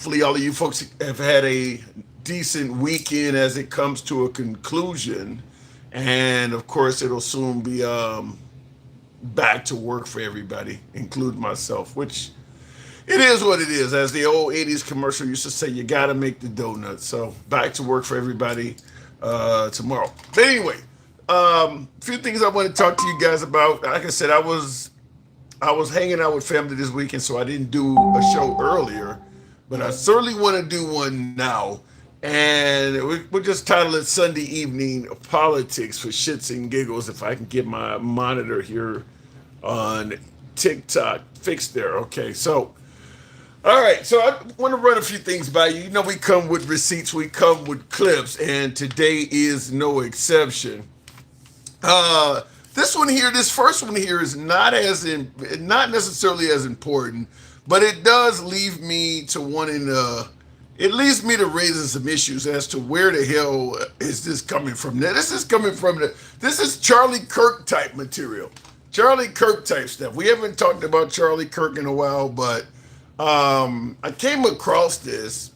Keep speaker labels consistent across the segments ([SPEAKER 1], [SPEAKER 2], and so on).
[SPEAKER 1] Hopefully, all of you folks have had a decent weekend as it comes to a conclusion. And of course, it'll soon be back to work for everybody, including myself, which it is what it is. As the old 80s commercial used to say, you got to make the donuts. So back to work for everybody tomorrow. But anyway, a few things I want to talk to you guys about. Like I said, I was hanging out with family this weekend, so I didn't do a show earlier, but I certainly want to do one now. And we'll just title it Sunday Evening Politics for shits and giggles. If I can get my monitor here on TikTok fixed there. Okay, so all right, so I want to run a few things by you. You know, we come with receipts, we come with clips, and today is no exception. This one here, this first one here is not necessarily as important, but it does leave me to wanting it leads me to raising some issues as to where the hell is this coming from. Now, this is Charlie Kirk type material, Charlie Kirk type stuff. We haven't talked about Charlie Kirk in a while, but I came across this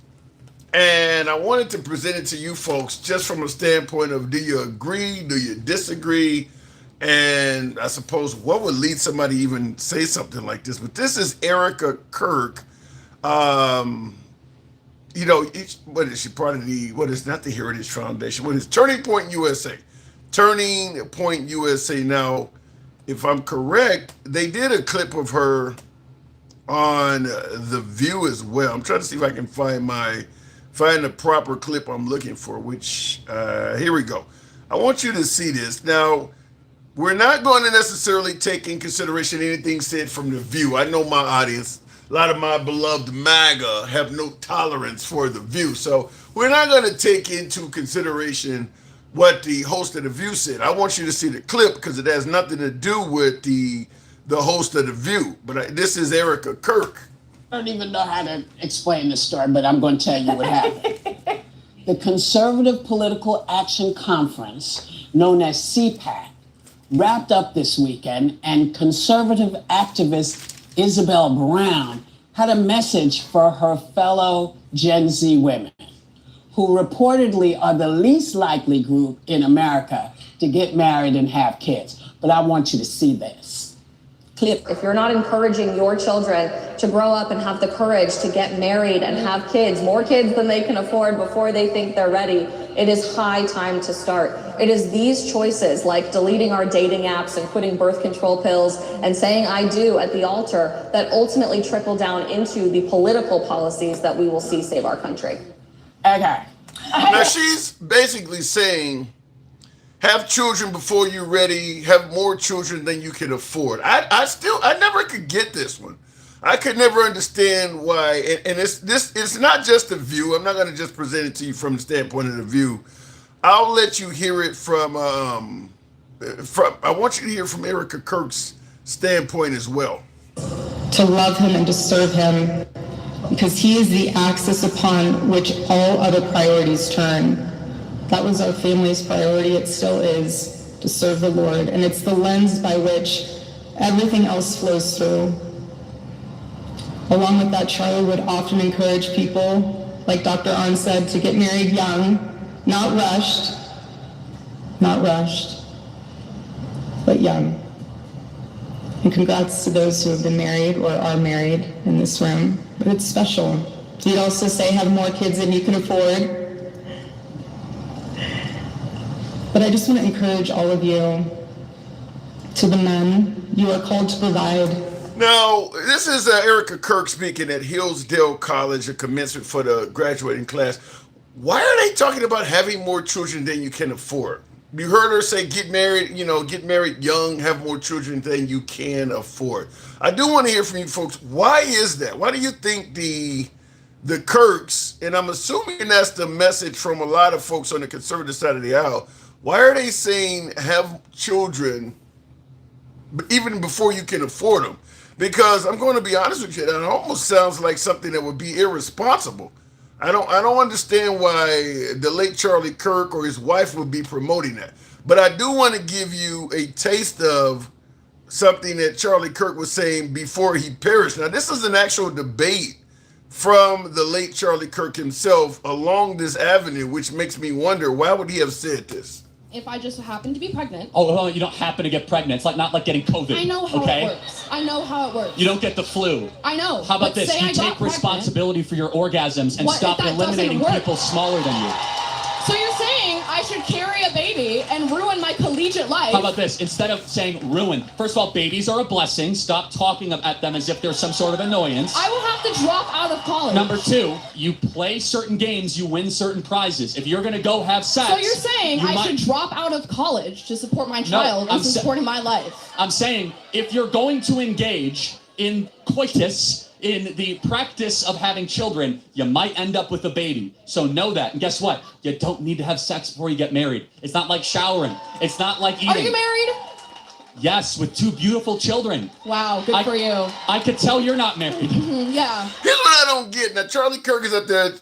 [SPEAKER 1] and I wanted to present it to you folks just from a standpoint of, do you agree? Do you disagree? And I suppose what would lead somebody even say something like this? But this is Erica Kirk. Um, what is she part of what is not the Heritage Foundation? What is Turning Point USA? Turning Point USA. Now, if I'm correct, they did a clip of her on The View as well. I'm trying to see if I can find the proper clip I'm looking for, which here we go. I want you to see this. Now, we're not going to necessarily take in consideration anything said from The View. I know my audience, a lot of my beloved MAGA have no tolerance for The View. So we're not going to take into consideration what the host of The View said. I want you to see the clip because it has nothing to do with the host of The View. But this is Erica Kirk.
[SPEAKER 2] I don't even know how to explain this story, but I'm going to tell you what happened. The Conservative Political Action Conference, known as CPAC, wrapped up this weekend, and conservative activist Isabel Brown had a message for her fellow Gen Z women, who reportedly are the least likely group in America to get married and have kids. But I want you to see this clip.
[SPEAKER 3] If you're not encouraging your children to grow up and have the courage to get married and have kids, more kids than they can afford before they think they're ready, it is high time to start. It is these choices, like deleting our dating apps and quitting birth control pills and saying I do at the altar, that ultimately trickle down into the political policies that we will see save our country.
[SPEAKER 2] Okay.
[SPEAKER 1] Now, she's basically saying, have children before you're ready, have more children than you can afford. I never could get this one. I could never understand why, and it's not just The View. I'm not going to just present it to you from the standpoint of The View. I'll let you hear it from I want you to hear from Erica Kirk's standpoint as well.
[SPEAKER 4] To love him and to serve him, because he is the axis upon which all other priorities turn. That was our family's priority. It still is, to serve the Lord. And it's the lens by which everything else flows through. Along with that, Charlie would often encourage people, like Dr. Arnn said, to get married young, not rushed, but young. And congrats to those who have been married or are married in this room. But it's special. He'd also say, have more kids than you can afford. But I just want to encourage all of you, to the men, you are called to provide.
[SPEAKER 1] Now, this is Erica Kirk speaking at Hillsdale College, a commencement for the graduating class. Why are they talking about having more children than you can afford? You heard her say get married young, have more children than you can afford. I do want to hear from you folks. Why is that? Why do you think the Kirks, and I'm assuming that's the message from a lot of folks on the conservative side of the aisle, why are they saying have children even before you can afford them? Because I'm going to be honest with you, that almost sounds like something that would be irresponsible. I don't understand why the late Charlie Kirk or his wife would be promoting that. But I do want to give you a taste of something that Charlie Kirk was saying before he perished. Now, this is an actual debate from the late Charlie Kirk himself along this avenue, which makes me wonder, why would he have said this?
[SPEAKER 5] If I just happen to be pregnant.
[SPEAKER 6] Oh, well, you don't happen to get pregnant. It's like not like getting COVID.
[SPEAKER 5] I know how
[SPEAKER 6] okay?
[SPEAKER 5] it works. I know how it works.
[SPEAKER 6] You don't get the flu.
[SPEAKER 5] I know.
[SPEAKER 6] How about
[SPEAKER 5] but
[SPEAKER 6] this?
[SPEAKER 5] say
[SPEAKER 6] You
[SPEAKER 5] I got
[SPEAKER 6] take responsibility for your orgasms and
[SPEAKER 5] What if
[SPEAKER 6] stop
[SPEAKER 5] that
[SPEAKER 6] eliminating
[SPEAKER 5] doesn't work?
[SPEAKER 6] people smaller than you.
[SPEAKER 5] So you're saying I should carry a baby and ruin my collegiate life?
[SPEAKER 6] How about this? Instead of saying ruin, first of all, babies are a blessing. Stop talking at them as if they're some sort of annoyance.
[SPEAKER 5] I will have to drop out of college.
[SPEAKER 6] Number two, you play certain games, you win certain prizes. If you're going to go have sex...
[SPEAKER 5] So you're saying
[SPEAKER 6] you
[SPEAKER 5] I
[SPEAKER 6] might-
[SPEAKER 5] should drop out of college to support my child
[SPEAKER 6] I'm
[SPEAKER 5] and supporting my life?
[SPEAKER 6] I'm saying if you're going to engage in coitus, in the practice of having children, you might end up with a baby. So know that. And guess what? You don't need to have sex before you get married. It's not like showering. It's not like eating.
[SPEAKER 5] Are you married?
[SPEAKER 6] Yes, with 2 beautiful children.
[SPEAKER 5] Wow, good for you.
[SPEAKER 6] I could tell you're not married.
[SPEAKER 5] Yeah.
[SPEAKER 1] Here's what I don't get. Now, Charlie Kirk is up there.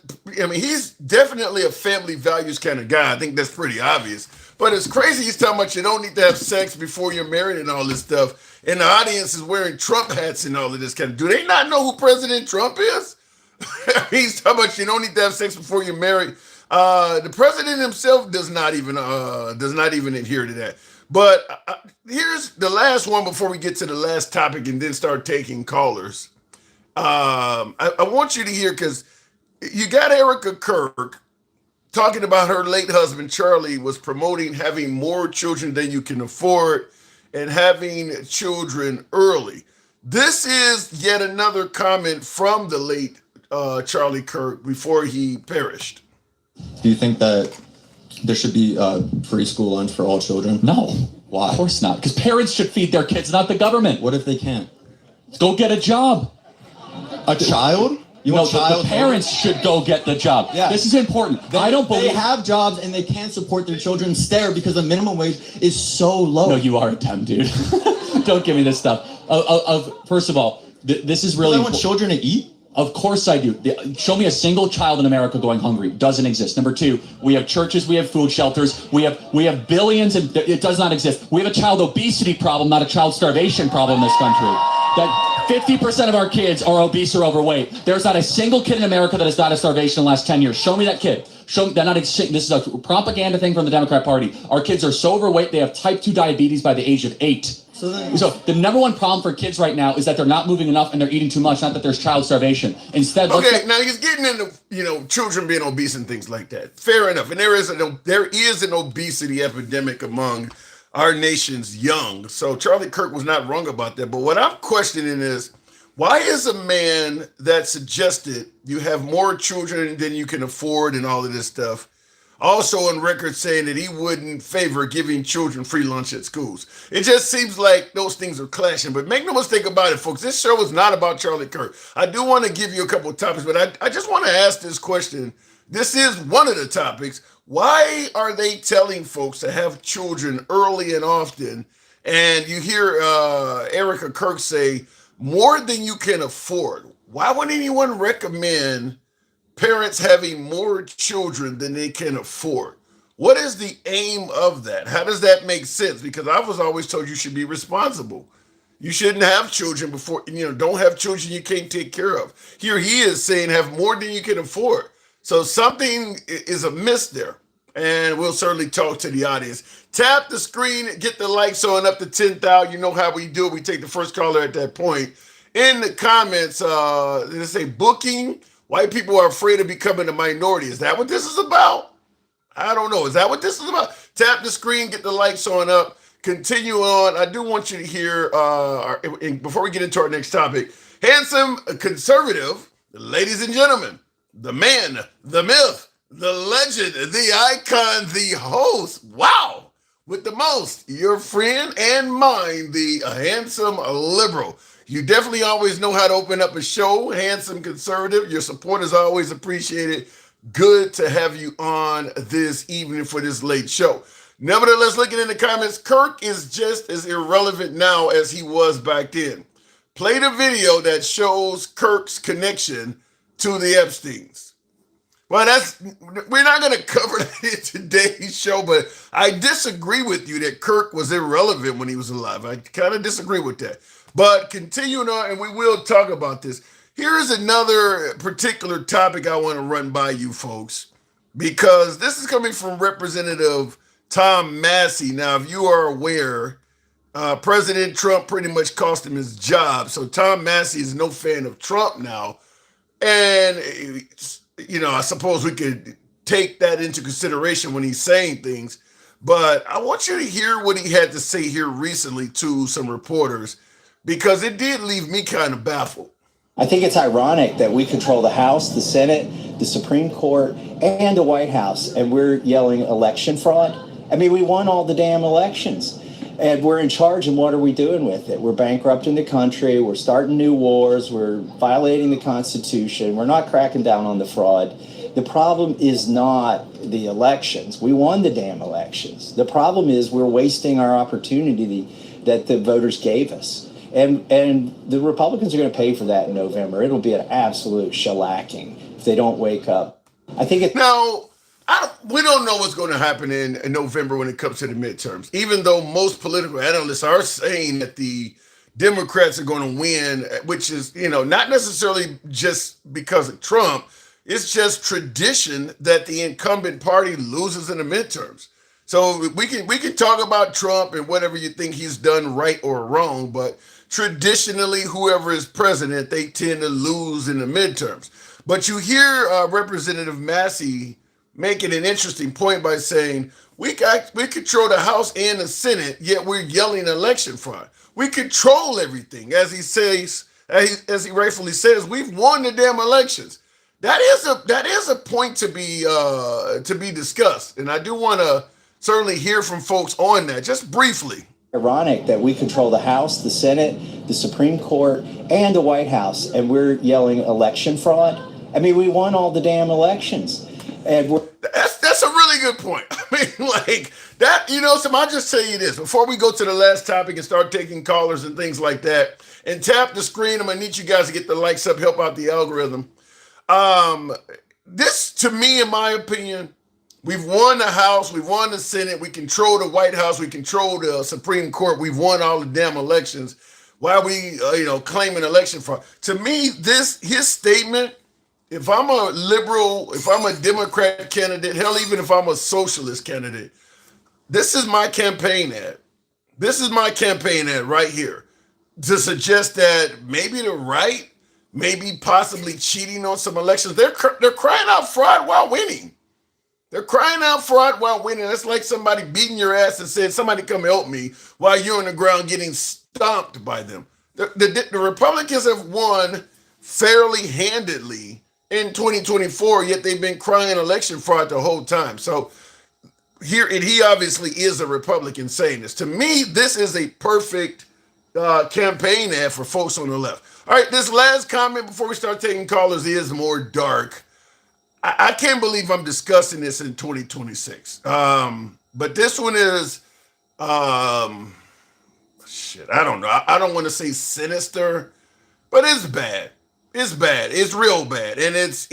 [SPEAKER 1] I mean, he's definitely a family values kind of guy. I think that's pretty obvious. But it's crazy he's talking about you don't need to have sex before you're married and all this stuff. And the audience is wearing Trump hats and all of this kind of. Do they not know who President Trump is? He's talking about you don't need to have sex before you're married. The president himself does not even adhere to that. But here's the last one before we get to the last topic and then start taking callers. I want you to hear, because you got Erica Kirk talking about her late husband, Charlie, was promoting having more children than you can afford and having children early. This is yet another comment from the late Charlie Kirk before he perished.
[SPEAKER 7] Do you think that there should be free school lunch for all children?
[SPEAKER 6] No.
[SPEAKER 7] Why?
[SPEAKER 6] Of course not. Because parents should feed their kids, not the government.
[SPEAKER 7] What if they can't?
[SPEAKER 6] Go get a job.
[SPEAKER 7] A child? You
[SPEAKER 6] No,
[SPEAKER 7] want child
[SPEAKER 6] the parents should go get the job.
[SPEAKER 7] Yeah.
[SPEAKER 6] This is important. I don't believe...
[SPEAKER 7] They have jobs and they can't support their children stare because the minimum wage is so low.
[SPEAKER 6] No, you are a dumb dude. Don't give me this stuff. First of all, this is really...
[SPEAKER 7] I want children to eat?
[SPEAKER 6] Of course I do. Show me a single child in America going hungry. Doesn't exist. Number two, we have churches, we have food shelters, we have billions, and it does not exist. We have a child obesity problem, not a child starvation problem in this country. That 50% of our kids are obese or overweight. There's not a single kid in America that has died of starvation in the last 10 years. Show me that kid. Show me that. This is a propaganda thing from the Democrat Party. Our kids are so overweight, they have type 2 diabetes by the age of 8. So the number one problem for kids right now is that they're not moving enough and they're eating too much, not that there's child starvation. Instead,
[SPEAKER 1] okay, now he's getting into children being obese and things like that. Fair enough. And there is an obesity epidemic among our nation's young. So Charlie Kirk was not wrong about that. But what I'm questioning is, why is a man that suggested you have more children than you can afford and all of this stuff also on record saying that he wouldn't favor giving children free lunch at schools? It just seems like those things are clashing. But make no mistake about it, folks, this show is not about Charlie Kirk. I do want to give you a couple of topics, but I just want to ask this question. This is one of the topics. Why are they telling folks to have children early and often? And you hear Erica Kirk say, more than you can afford. Why would anyone recommend parents having more children than they can afford? What is the aim of that? How does that make sense? Because I was always told you should be responsible. You shouldn't have children before, don't have children you can't take care of. Here he is saying have more than you can afford. So something is amiss there. And we'll certainly talk to the audience. Tap the screen, get the likes on up to 10,000. You know how we do it. We take the first caller at that point. In the comments, they say booking. White people are afraid of becoming a minority. Is that what this is about? I don't know. Is that what this is about? Tap the screen, get the likes on up. Continue on. I do want you to hear, before we get into our next topic, handsome conservative, ladies and gentlemen, the man, the myth, the legend, the icon, the host, wow, with the most, your friend and mine, the handsome liberal. You definitely always know how to open up a show, handsome conservative. Your support is always appreciated. Good to have you on this evening for this late show. Nevertheless, looking in the comments, Kirk is just as irrelevant now as he was back then. Play the video that shows Kirk's connection to the Epsteins. Well, we're not going to cover that in today's show, but I disagree with you that Kirk was irrelevant when he was alive. I kind of disagree with that. But continuing on, and we will talk about this. Here is another particular topic I want to run by you folks, because this is coming from Representative Tom Massey. Now, if you are aware, President Trump pretty much cost him his job. So Tom Massey is no fan of Trump now. And, I suppose we could take that into consideration when he's saying things. But I want you to hear what he had to say here recently to some reporters, because it did leave me kind of baffled.
[SPEAKER 8] I think it's ironic that we control the House, the Senate, the Supreme Court, and the White House, and we're yelling election fraud. I mean, we won all the damn elections, and we're in charge, and what are we doing with it? We're bankrupting the country, we're starting new wars, we're violating the Constitution, we're not cracking down on the fraud. The problem is not the elections. We won the damn elections. The problem is we're wasting our opportunity that the voters gave us. And the Republicans are going to pay for that in November. It'll be an absolute shellacking if they don't wake up. I think it's...
[SPEAKER 1] Now, we don't know what's going to happen in November when it comes to the midterms, even though most political analysts are saying that the Democrats are going to win, which is, not necessarily just because of Trump. It's just tradition that the incumbent party loses in the midterms. So we can talk about Trump and whatever you think he's done right or wrong, but traditionally, whoever is president, they tend to lose in the midterms. But you hear Representative Massey making an interesting point by saying, we control the House and the Senate, yet we're yelling election fraud. We control everything. As he says, as he rightfully says, we've won the damn elections. That is a point to be discussed. And I do want to certainly hear from folks on that, just briefly.
[SPEAKER 8] Ironic that we control the House, the Senate, the Supreme Court, and the White House, and we're yelling election fraud. I mean, we won all the damn elections. And
[SPEAKER 1] that's a really good point. I mean, like that, so I'll just tell you this before we go to the last topic and start taking callers and things like that, and tap the screen. I'm gonna need you guys to get the likes up, help out the algorithm. This, to me, in my opinion, we've won the House, we've won the Senate, we control the White House, we control the Supreme Court, we've won all the damn elections. Why are we, claiming election fraud? To me, his statement, if I'm a liberal, if I'm a Democrat candidate, hell, even if I'm a socialist candidate, this is my campaign ad. This is my campaign ad right here to suggest that maybe the right, maybe possibly cheating on some elections. They're crying out fraud while winning. They're crying out fraud while winning. It's like somebody beating your ass and saying, somebody come help me, while you're on the ground getting stomped by them. The Republicans have won fairly handedly in 2024, yet they've been crying election fraud the whole time. So here, and he obviously is a Republican saying this. To me, this is a perfect campaign ad for folks on the left. All right, this last comment before we start taking callers is more dark. I can't believe I'm discussing this in 2026. But this one is, shit, I don't know. I don't want to say sinister, but it's bad. It's bad. It's real bad. And it's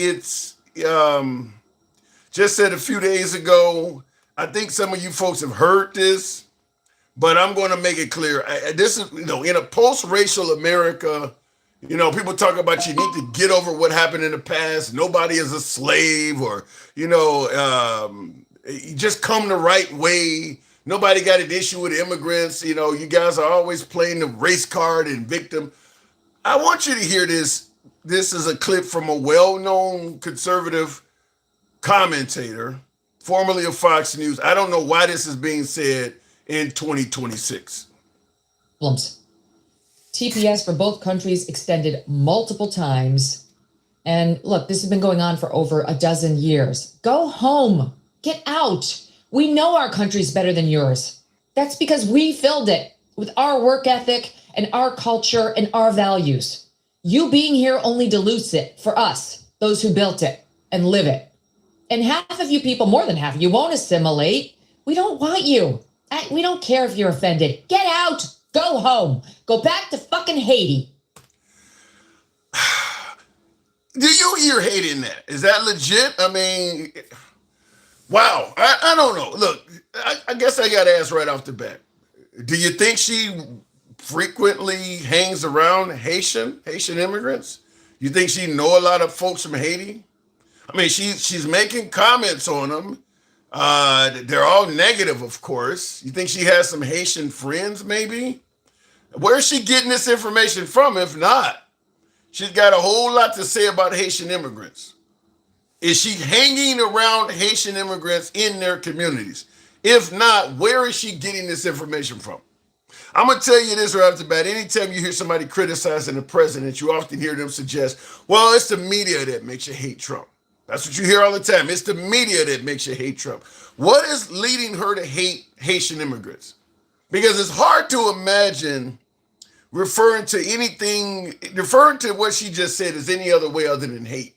[SPEAKER 1] just said a few days ago, I think some of you folks have heard this, but I'm going to make it clear. This is, in a post-racial America, people talk about you need to get over what happened in the past. Nobody is a slave, or, you just come the right way. Nobody got an issue with immigrants. You guys are always playing the race card and victim. I want you to hear this. This is a clip from a well-known conservative commentator, formerly of Fox News. I don't know why this is being said in 2026.
[SPEAKER 9] TPS for both countries extended multiple times. And look, this has been going on for over a dozen years. Go home. Get out. We know our country's better than yours. That's because we filled it with our work ethic and our culture and our values. You being here only dilutes it for us, those who built it and live it. And half of you people, more than half, you won't assimilate. We don't want you. We don't care if you're offended. Get out. Go home. Go back to fucking Haiti.
[SPEAKER 1] Do you hear hate in that? Is that legit? I mean, wow. I don't know. Look, I guess I got to ask right off the bat. Do you think she frequently hangs around Haitian immigrants? You think she know a lot of folks from Haiti? I mean, she's making comments on them. They're all negative, of course. You think she has some Haitian friends, maybe? Where's she getting this information from? If not, she's got a whole lot to say about Haitian immigrants. Is she hanging around Haitian immigrants in their communities? If not, where is she getting this information from? I'm going to tell you this right off the bat. Anytime you hear somebody criticizing the president, you often hear them suggest, well, it's the media that makes you hate Trump. That's what you hear all the time. It's the media that makes you hate Trump. What is leading her to hate Haitian immigrants? Because it's hard to imagine referring to what she just said as any other way other than hate.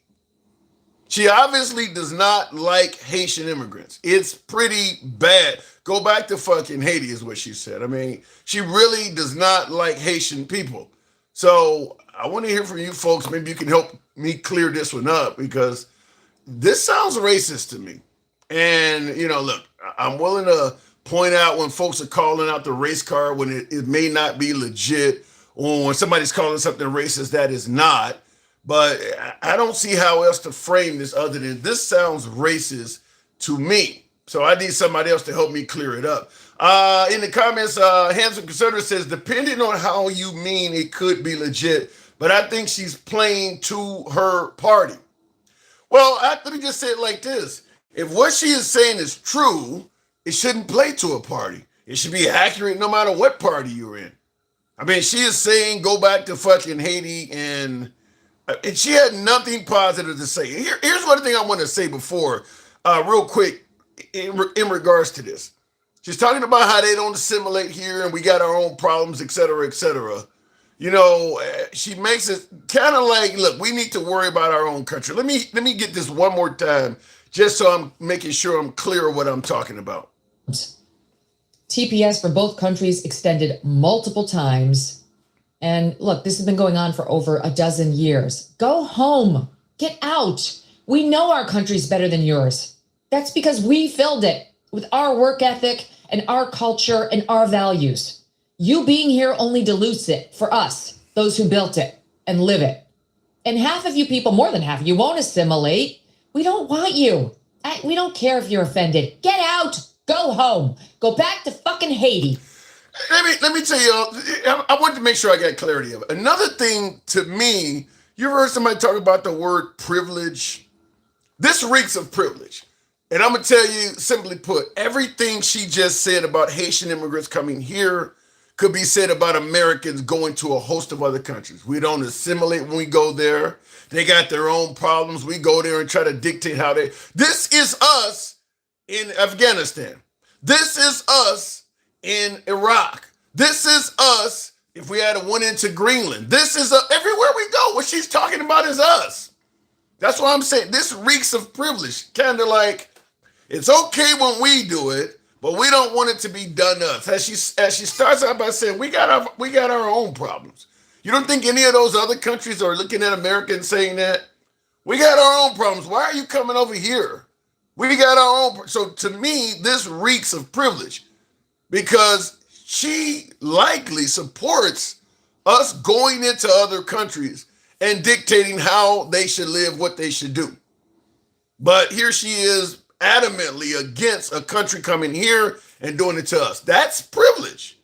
[SPEAKER 1] She obviously does not like Haitian immigrants. It's pretty bad. Go back to fucking Haiti is what she said. I mean, she really does not like Haitian people. So I want to hear from you folks. Maybe you can help me clear this one up because this sounds racist to me. And, look, I'm willing to point out when folks are calling out the race card when it may not be legit, or when somebody's calling something racist that is not. But I don't see how else to frame this other than this sounds racist to me. So I need somebody else to help me clear it up. In the comments, Handsome Conservative says, depending on how you mean it could be legit, but I think she's playing to her party. Well, let me just say it like this. If what she is saying is true, it shouldn't play to a party. It should be accurate no matter what party you're in. I mean, she is saying go back to fucking Haiti and she had nothing positive to say. Here's one thing I want to say before, real quick, in regards to this. She's talking about how they don't assimilate here and we got our own problems, et cetera, et cetera. She makes it kind of like, look, we need to worry about our own country. Let me get this one more time, just so I'm making sure I'm clear what I'm talking about.
[SPEAKER 9] TPS for both countries extended multiple times. And look, this has been going on for over a dozen years. Go home. Get out. We know our country's better than yours. That's because we filled it with our work ethic and our culture and our values. You being here only dilutes it for us, those who built it and live it. And half of you people, more than half of you, won't assimilate. We don't want you. We don't care if you're offended. Get out. Go home. Go back to fucking Haiti.
[SPEAKER 1] Let me tell you, I want to make sure I got clarity of it. Another thing to me, you ever heard somebody talk about the word privilege? This reeks of privilege. And I'm going to tell you, simply put, everything she just said about Haitian immigrants coming here could be said about Americans going to a host of other countries. We don't assimilate when we go there. They got their own problems. We go there and try to dictate how they... This is us in Afghanistan. This is us in Iraq. This is us if we had went into Greenland. This is everywhere we go. What she's talking about is us. That's what I'm saying. This reeks of privilege. Kind of like, it's okay when we do it, but we don't want it to be done to us. As she starts out by saying, we got our own problems. You don't think any of those other countries are looking at America and saying that? We got our own problems. Why are you coming over here? We got our own. So to me, this reeks of privilege because she likely supports us going into other countries and dictating how they should live, what they should do. But here she is adamantly against a country coming here and doing it to us. That's privilege.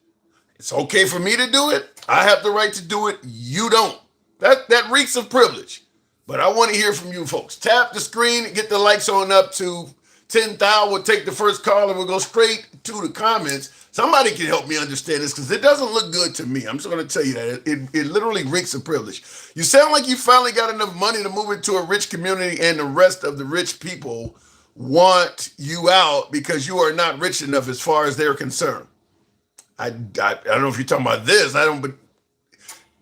[SPEAKER 1] It's okay for me to do it. I have the right to do it. You don't. That reeks of privilege. But I want to hear from you folks. Tap the screen and get the likes on up to 10,000. We'll take the first call and we'll go straight to the comments. Somebody can help me understand this because it doesn't look good to me. I'm just going to tell you that. It literally reeks of privilege. You sound like you finally got enough money to move into a rich community and the rest of the rich people want you out because you are not rich enough as far as they're concerned. I don't know if you're talking about this. But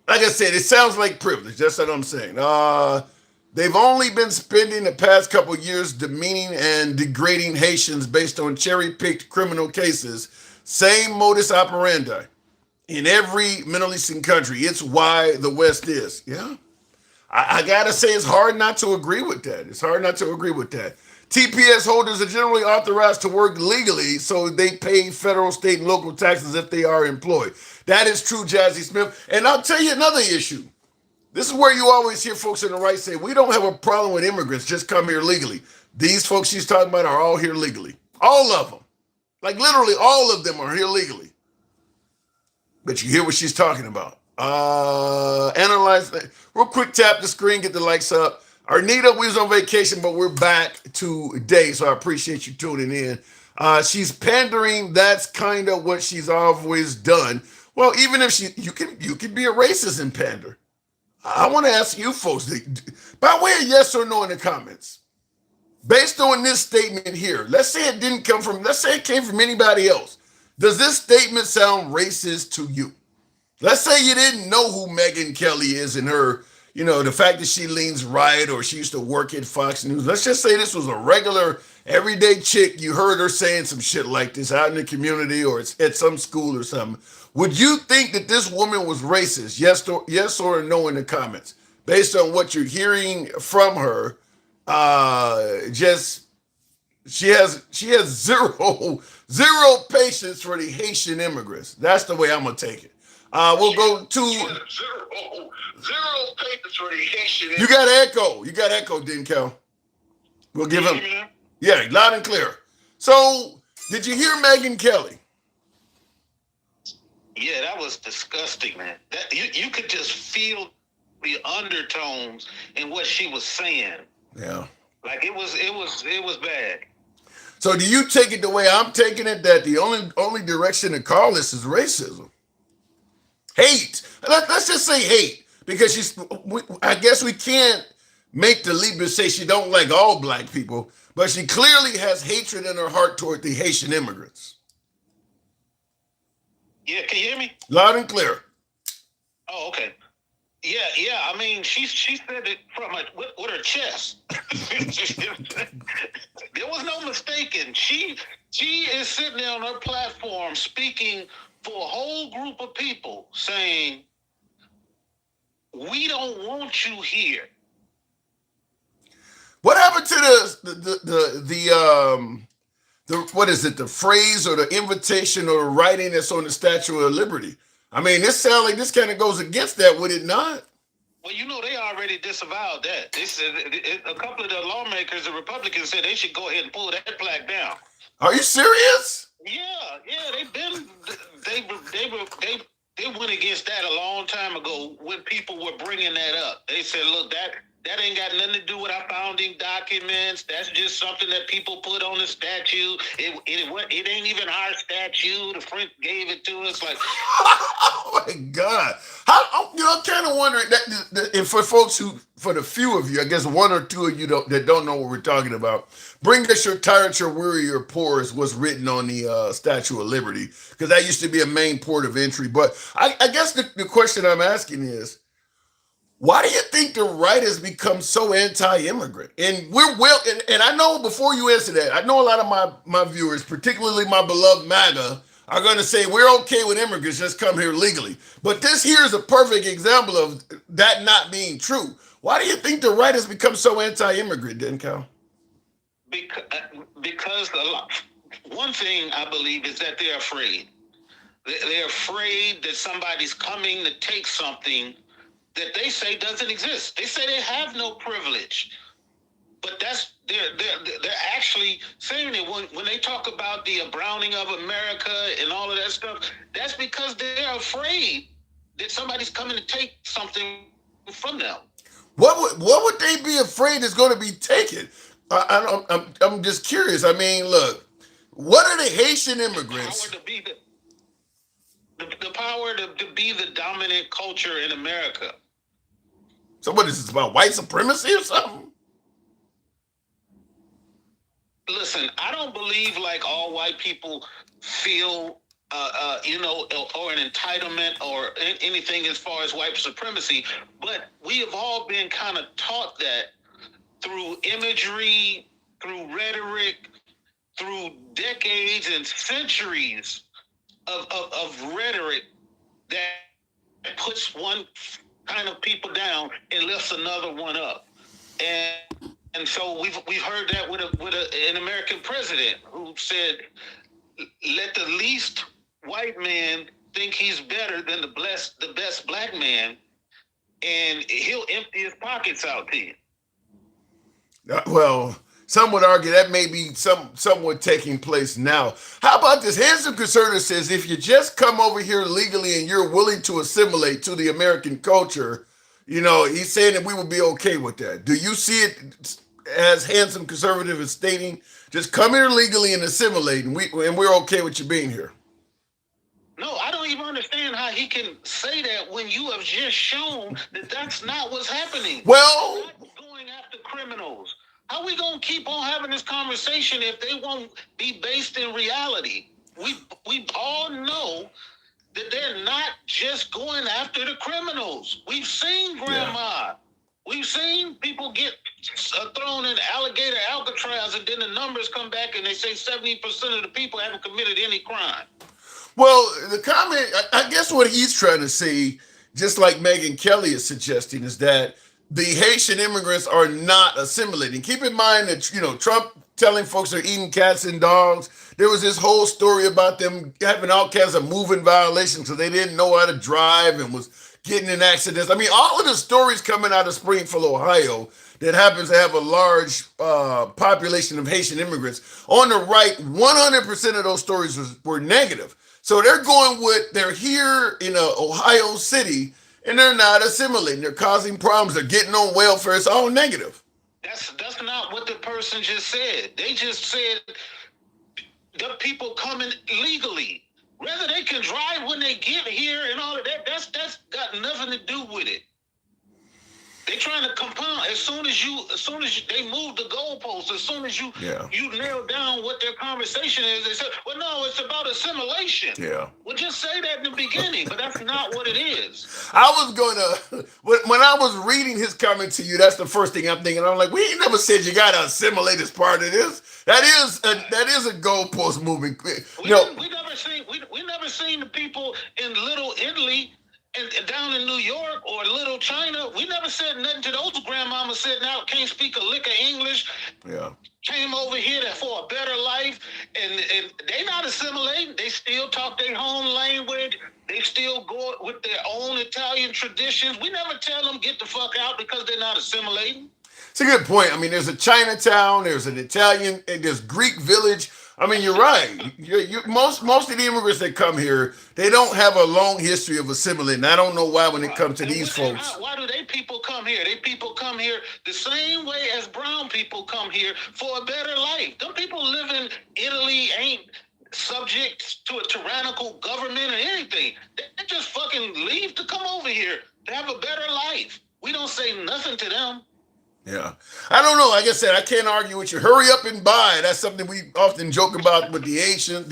[SPEAKER 1] like I said, it sounds like privilege. That's what I'm saying. They've only been spending the past couple of years demeaning and degrading Haitians based on cherry-picked criminal cases. Same modus operandi in every Middle Eastern country. It's why the West is. Yeah. I got to say, it's hard not to agree with that. It's hard not to agree with that. TPS holders are generally authorized to work legally, so they pay federal, state, and local taxes if they are employed. That is true, Jazzy Smith. And I'll tell you another issue. This is where you always hear folks on the right say, we don't have a problem with immigrants, just come here legally. These folks she's talking about are all here legally. All of them. Like literally all of them are here legally. But you hear what she's talking about. Analyze that. Real quick, tap the screen, get the likes up. Arnita, we was on vacation, but we're back today, so I appreciate you tuning in. She's pandering. That's kind of what she's always done. Well, even if you can be a racist and pander. I want to ask you folks, by way of yes or no in the comments, based on this statement here, let's say it came from anybody else. Does this statement sound racist to you? Let's say you didn't know who Megyn Kelly is and her, the fact that she leans right or she used to work at Fox News. Let's just say this was a regular, everyday chick. You heard her saying some shit like this out in the community or at some school or something. Would you think that this woman was racist? Yes or no in the comments. Based on what you're hearing from her, she has zero patience for the Haitian immigrants. That's the way I'm gonna take it. We'll go to zero patience for the Haitian immigrants. You got echo, didn't Cal? We'll give him. Yeah, loud and clear. So, did you hear Megyn Kelly?
[SPEAKER 10] Yeah, that was disgusting, man. That you could just feel the undertones in what she was saying.
[SPEAKER 1] Yeah.
[SPEAKER 10] Like it was bad.
[SPEAKER 1] So do you take it the way I'm taking it, that the only direction to call this is racism? Hate. Let's just say hate, because I guess we can't make the leap and say she don't like all black people, but she clearly has hatred in her heart toward the Haitian immigrants.
[SPEAKER 10] Yeah, can you hear me?
[SPEAKER 1] Loud and clear.
[SPEAKER 10] Oh, okay. Yeah. I mean, she said it from with her chest. There was no mistaking. She is sitting there on her platform speaking for a whole group of people, saying, "We don't want you here."
[SPEAKER 1] What happened to the what is it? The phrase or the invitation or the writing that's on the Statue of Liberty? I mean, this sounds like this kind of goes against that, would it not?
[SPEAKER 10] Well, they already disavowed that. They said a couple of the lawmakers, the Republicans, said they should go ahead and pull that plaque down.
[SPEAKER 1] Are you serious?
[SPEAKER 10] Yeah. They went against that a long time ago when people were bringing that up. They said, look, that ain't got nothing to do with our founding documents. That's just something that people put on the statue. It ain't even our statue. The French gave it to us. Like,
[SPEAKER 1] oh my God! I'm kind of wondering that, and for folks for the few of you, I guess one or two of you that don't know what we're talking about, bring us your tired, your weary, your poor is what's written on the Statue of Liberty, because that used to be a main port of entry. But I guess the question I'm asking is, why do you think the right has become so anti-immigrant? And and I know before you answer that, I know a lot of my viewers, particularly my beloved MAGA, are going to say, we're okay with immigrants, just come here legally. But this here is a perfect example of that not being true. Why do you think the right has become so anti-immigrant, Dencal?
[SPEAKER 10] Because one thing I believe is that they're afraid. They're afraid that somebody's coming to take something that they say doesn't exist. They say they have no privilege, but they're actually saying it when they talk about the browning of America and all of that stuff. That's because they're afraid that somebody's coming to take something from them.
[SPEAKER 1] What would they be afraid is going to be taken? I'm just curious. I mean, look, what are the Haitian immigrants?
[SPEAKER 10] The power to be the dominant culture in America.
[SPEAKER 1] So what is this, about white supremacy or something?
[SPEAKER 10] Listen, I don't believe like all white people feel, or an entitlement or anything as far as white supremacy, but we have all been kind of taught that through imagery, through rhetoric, through decades and centuries of rhetoric that puts one kind of people down and lifts another one up, and so we've heard that with an American president who said, "Let the least white man think he's better than the best black man, and he'll empty his pockets out to you.
[SPEAKER 1] Well, some would argue that may be somewhat taking place now. How about this? Handsome Conservative says if you just come over here legally and you're willing to assimilate to the American culture, he's saying that we would be okay with that. Do you see it as Handsome Conservative is stating? Just come here legally and assimilate, and we're okay with you being here.
[SPEAKER 10] No, I don't even understand how he can say that when you have just shown that that's not what's happening.
[SPEAKER 1] Well,
[SPEAKER 10] we're not going after criminals. How are we going to keep on having this conversation if they won't be based in reality? We all know that they're not just going after the criminals. We've seen Grandma. Yeah. We've seen people get thrown in alligator Alcatraz, and then the numbers come back and they say 70% of the people haven't committed any crime.
[SPEAKER 1] Well, the comment, I guess what he's trying to say, just like Megyn Kelly is suggesting, is that the Haitian immigrants are not assimilating. Keep in mind that, Trump telling folks they're eating cats and dogs. There was this whole story about them having all kinds of moving violations, so they didn't know how to drive and was getting in accidents. I mean, all of the stories coming out of Springfield, Ohio, that happens to have a large population of Haitian immigrants. On the right, 100% of those stories were negative. So they're going with, they're here in Ohio City, and they're not assimilating. They're causing problems. They're getting on welfare. It's all negative.
[SPEAKER 10] That's not what the person just said. They just said the people coming legally. Whether they can drive when they get here and all of that, that's got nothing to do with it. They're trying to compound. As soon as they move the goalposts, as soon as you nail down what their conversation is, they say, well, no, it's about assimilation.
[SPEAKER 1] Yeah.
[SPEAKER 10] Well, just say that in the beginning, but that's not what it is.
[SPEAKER 1] I was when I was reading his comment to you, that's the first thing I'm thinking. I'm like, we ain't never said you got to assimilate as part of this. That is a goalpost moving.
[SPEAKER 10] We never seen the people in Little Italy and down in New York or Little China. We never said nothing to those grandmamas sitting out, can't speak a lick of English.
[SPEAKER 1] Yeah.
[SPEAKER 10] Came over here for a better life, and they not assimilating. They still talk their home language. They still go with their own Italian traditions. We never tell them get the fuck out because they're not assimilating.
[SPEAKER 1] It's a good point. I mean, there's a Chinatown, there's an Italian, and there's Greek village. I mean, you're right. Most of the immigrants that come here, they don't have a long history of assimilating. I don't know why when it comes to these folks.
[SPEAKER 10] Why do they people come here? They people come here the same way as brown people come here for a better life. Them people live in Italy ain't subject to a tyrannical government or anything. They just fucking leave to come over here to have a better life. We don't say nothing to them.
[SPEAKER 1] Yeah. I don't know. Like I said, I can't argue with you. Hurry up and buy. That's something we often joke about with the Asians.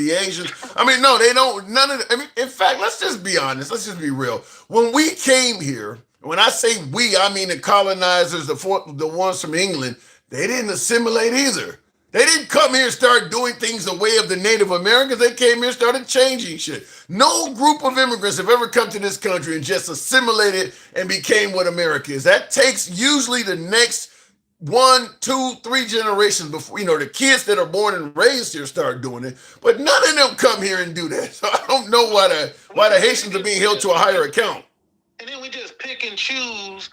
[SPEAKER 1] I mean, no, they don't. None of I mean, in fact, let's just be honest. Let's just be real. When we came here, when I say we, I mean the colonizers, the ones from England, they didn't assimilate either. They didn't come here and start doing things the way of the Native Americans. They came here and started changing shit. No group of immigrants have ever come to this country and just assimilated and became what America is. That takes usually the next 1, 2, 3 generations before, the kids that are born and raised here start doing it. But none of them come here and do that. So I don't know why the Haitians are being held to a higher account.
[SPEAKER 10] And then we just pick and choose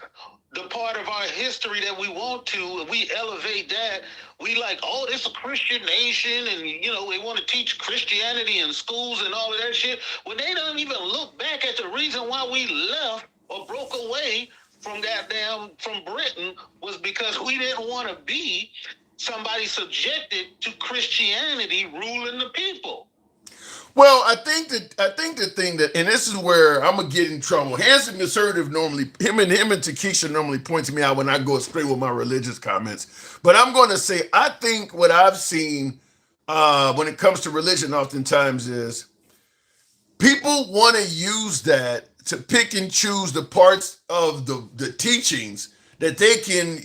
[SPEAKER 10] the part of our history that we want to, and we elevate that. We like, oh, this is a Christian nation, and they want to teach Christianity in schools and all of that shit. When they don't even look back at the reason why we left or broke away from Britain was because we didn't want to be somebody subjected to Christianity ruling the people.
[SPEAKER 1] Well, I think the thing that, and this is where I'm gonna get in trouble. Handsome Conservative normally, him and Takesha normally points me out when I go straight with my religious comments. But I'm going to say, I think what I've seen when it comes to religion oftentimes is people want to use that to pick and choose the parts of the teachings that they can,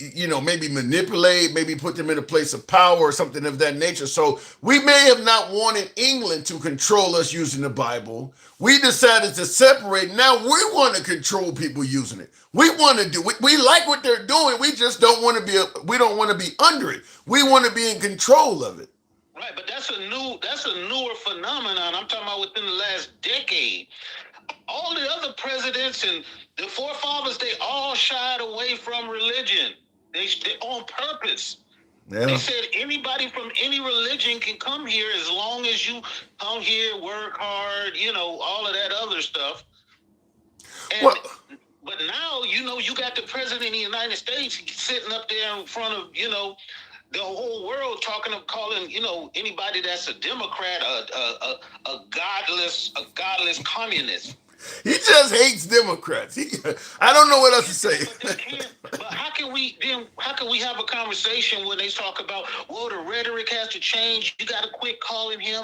[SPEAKER 1] maybe manipulate, maybe put them in a place of power or something of that nature. So we may have not wanted England to control us using the Bible. We decided to separate. Now we want to control people using it. We want to we like what they're doing. We just don't want to be under it. We want to be in control of it.
[SPEAKER 10] Right, but that's a newer phenomenon. I'm talking about within the last decade. all the other presidents and the forefathers, they all shied away from religion. They on purpose.
[SPEAKER 1] Yeah.
[SPEAKER 10] They said anybody from any religion can come here as long as you come here, work hard, all of that other stuff. And but now, you got the president of the United States sitting up there in front of, the whole world calling, anybody that's a Democrat a godless communist.
[SPEAKER 1] He just hates Democrats. I don't know what else to say.
[SPEAKER 10] But how can we have a conversation when they talk about, well, the rhetoric has to change. You got to quit calling him,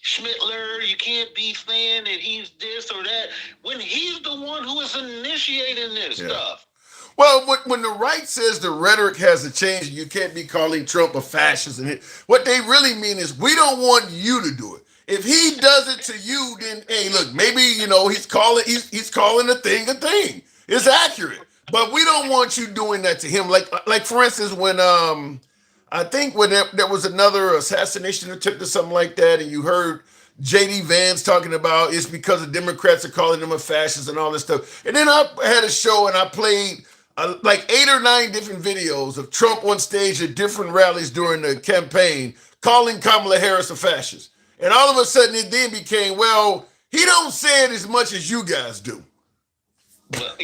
[SPEAKER 10] Schmittler. You can't be saying that he's this or that when he's the one who is initiating this stuff.
[SPEAKER 1] Well, when the right says the rhetoric has to change, you can't be calling Trump a fascist. And what they really mean is we don't want you to do it. If he does it to you, then hey, look, maybe he's calling a thing. It's accurate, but we don't want you doing that to him. Like for instance, when I think when there was another assassination attempt or something like that, and you heard J.D. Vance talking about it's because the Democrats are calling him a fascist and all this stuff. And then I had a show and I played like 8 or 9 different videos of Trump on stage at different rallies during the campaign calling Kamala Harris a fascist. And all of a sudden it then became, well, he don't say it as much as you guys do.
[SPEAKER 10] Well, I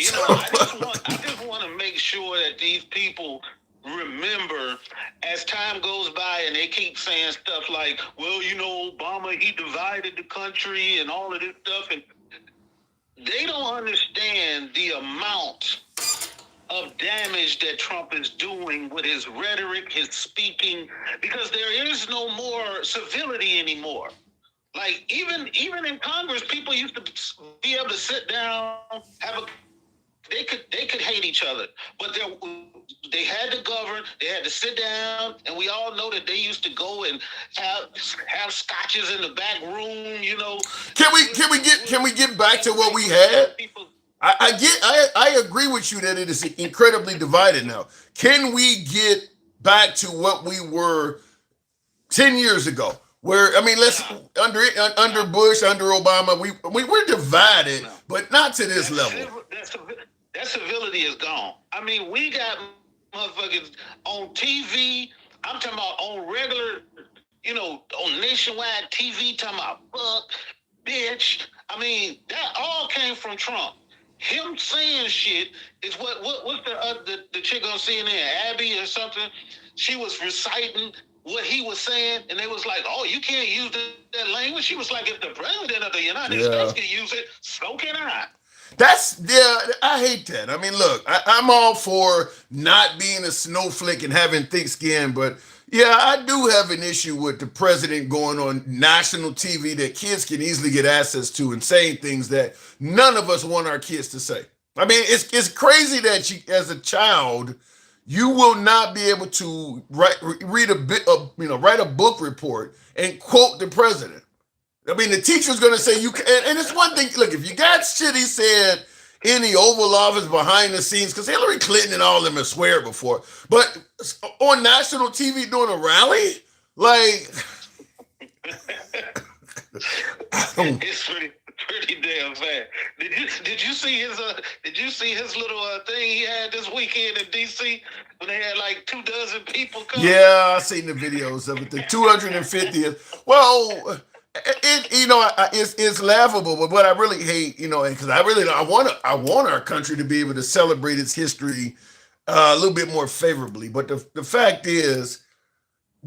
[SPEAKER 10] just want to make sure that these people remember as time goes by and they keep saying stuff like, well, Obama, he divided the country and all of this stuff. And they don't understand the amount of damage that Trump is doing with his rhetoric, his speaking, because there is no more civility anymore. Like even in Congress, people used to be able to sit down, they could hate each other, but they had to govern, they had to sit down, and we all know that they used to go and have scotches in the back room,
[SPEAKER 1] Can we get back to what we had? I agree with you that it is incredibly divided now. Can we get back to what we were 10 years ago? Where let's under Bush, under Obama, we were divided, but not to this level.
[SPEAKER 10] That civility is gone. We got motherfuckers on TV. I'm talking about on regular, on nationwide TV. Talking about fuck, bitch. That all came from Trump. Him saying shit is what's the chick on CNN, Abby or something? She was reciting what he was saying, and they was like, "Oh, you can't use that language." She was like, "If the president of the United States can use it, so can I."
[SPEAKER 1] I hate that. Look, I'm all for not being a snowflake and having thick skin, but yeah, I do have an issue with the president going on national TV that kids can easily get access to and saying things that none of us want our kids to say. It's crazy that as a child, you will not be able to write a book report and quote the president. The teacher's going to say you can, and it's one thing. Look, if you got shit he said in the Oval Office behind the scenes, because Hillary Clinton and all of them have swear before, but on national TV doing a rally,
[SPEAKER 10] it's pretty damn fast. Did you see his little thing he had this weekend in DC when they had like 24 people come?
[SPEAKER 1] Yeah, I seen the videos of it. The 250th. Well, it's laughable, but what I really hate, because I want our country to be able to celebrate its history a little bit more favorably. But the fact is,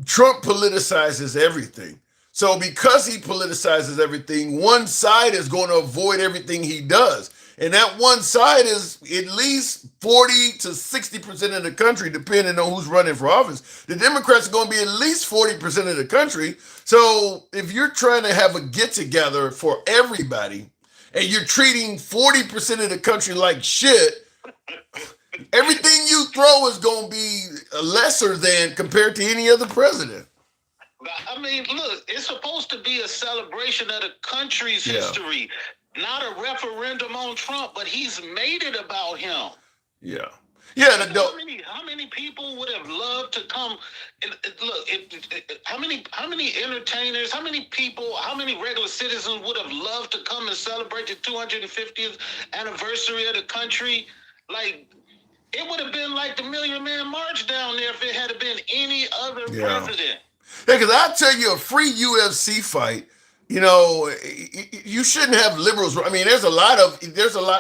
[SPEAKER 1] Trump politicizes everything. So because he politicizes everything, one side is going to avoid everything he does. And that one side is at least 40 to 60% of the country, depending on who's running for office. The Democrats are going to be at least 40% of the country. So if you're trying to have a get-together for everybody and you're treating 40% of the country like shit, everything you throw is going to be lesser than compared to any other president.
[SPEAKER 10] Look, it's supposed to be a celebration of the country's history, not a referendum on Trump, but he's made it about him.
[SPEAKER 1] Yeah. Yeah,
[SPEAKER 10] How many people would have loved to come and look? How many entertainers? How many people? How many regular citizens would have loved to come and celebrate the 250th anniversary of the country? Like, it would have been like the Million Man March down there if it had been any other president.
[SPEAKER 1] Yeah, because I tell you, a free UFC fight, you know, you shouldn't have liberals. I mean, there's a lot.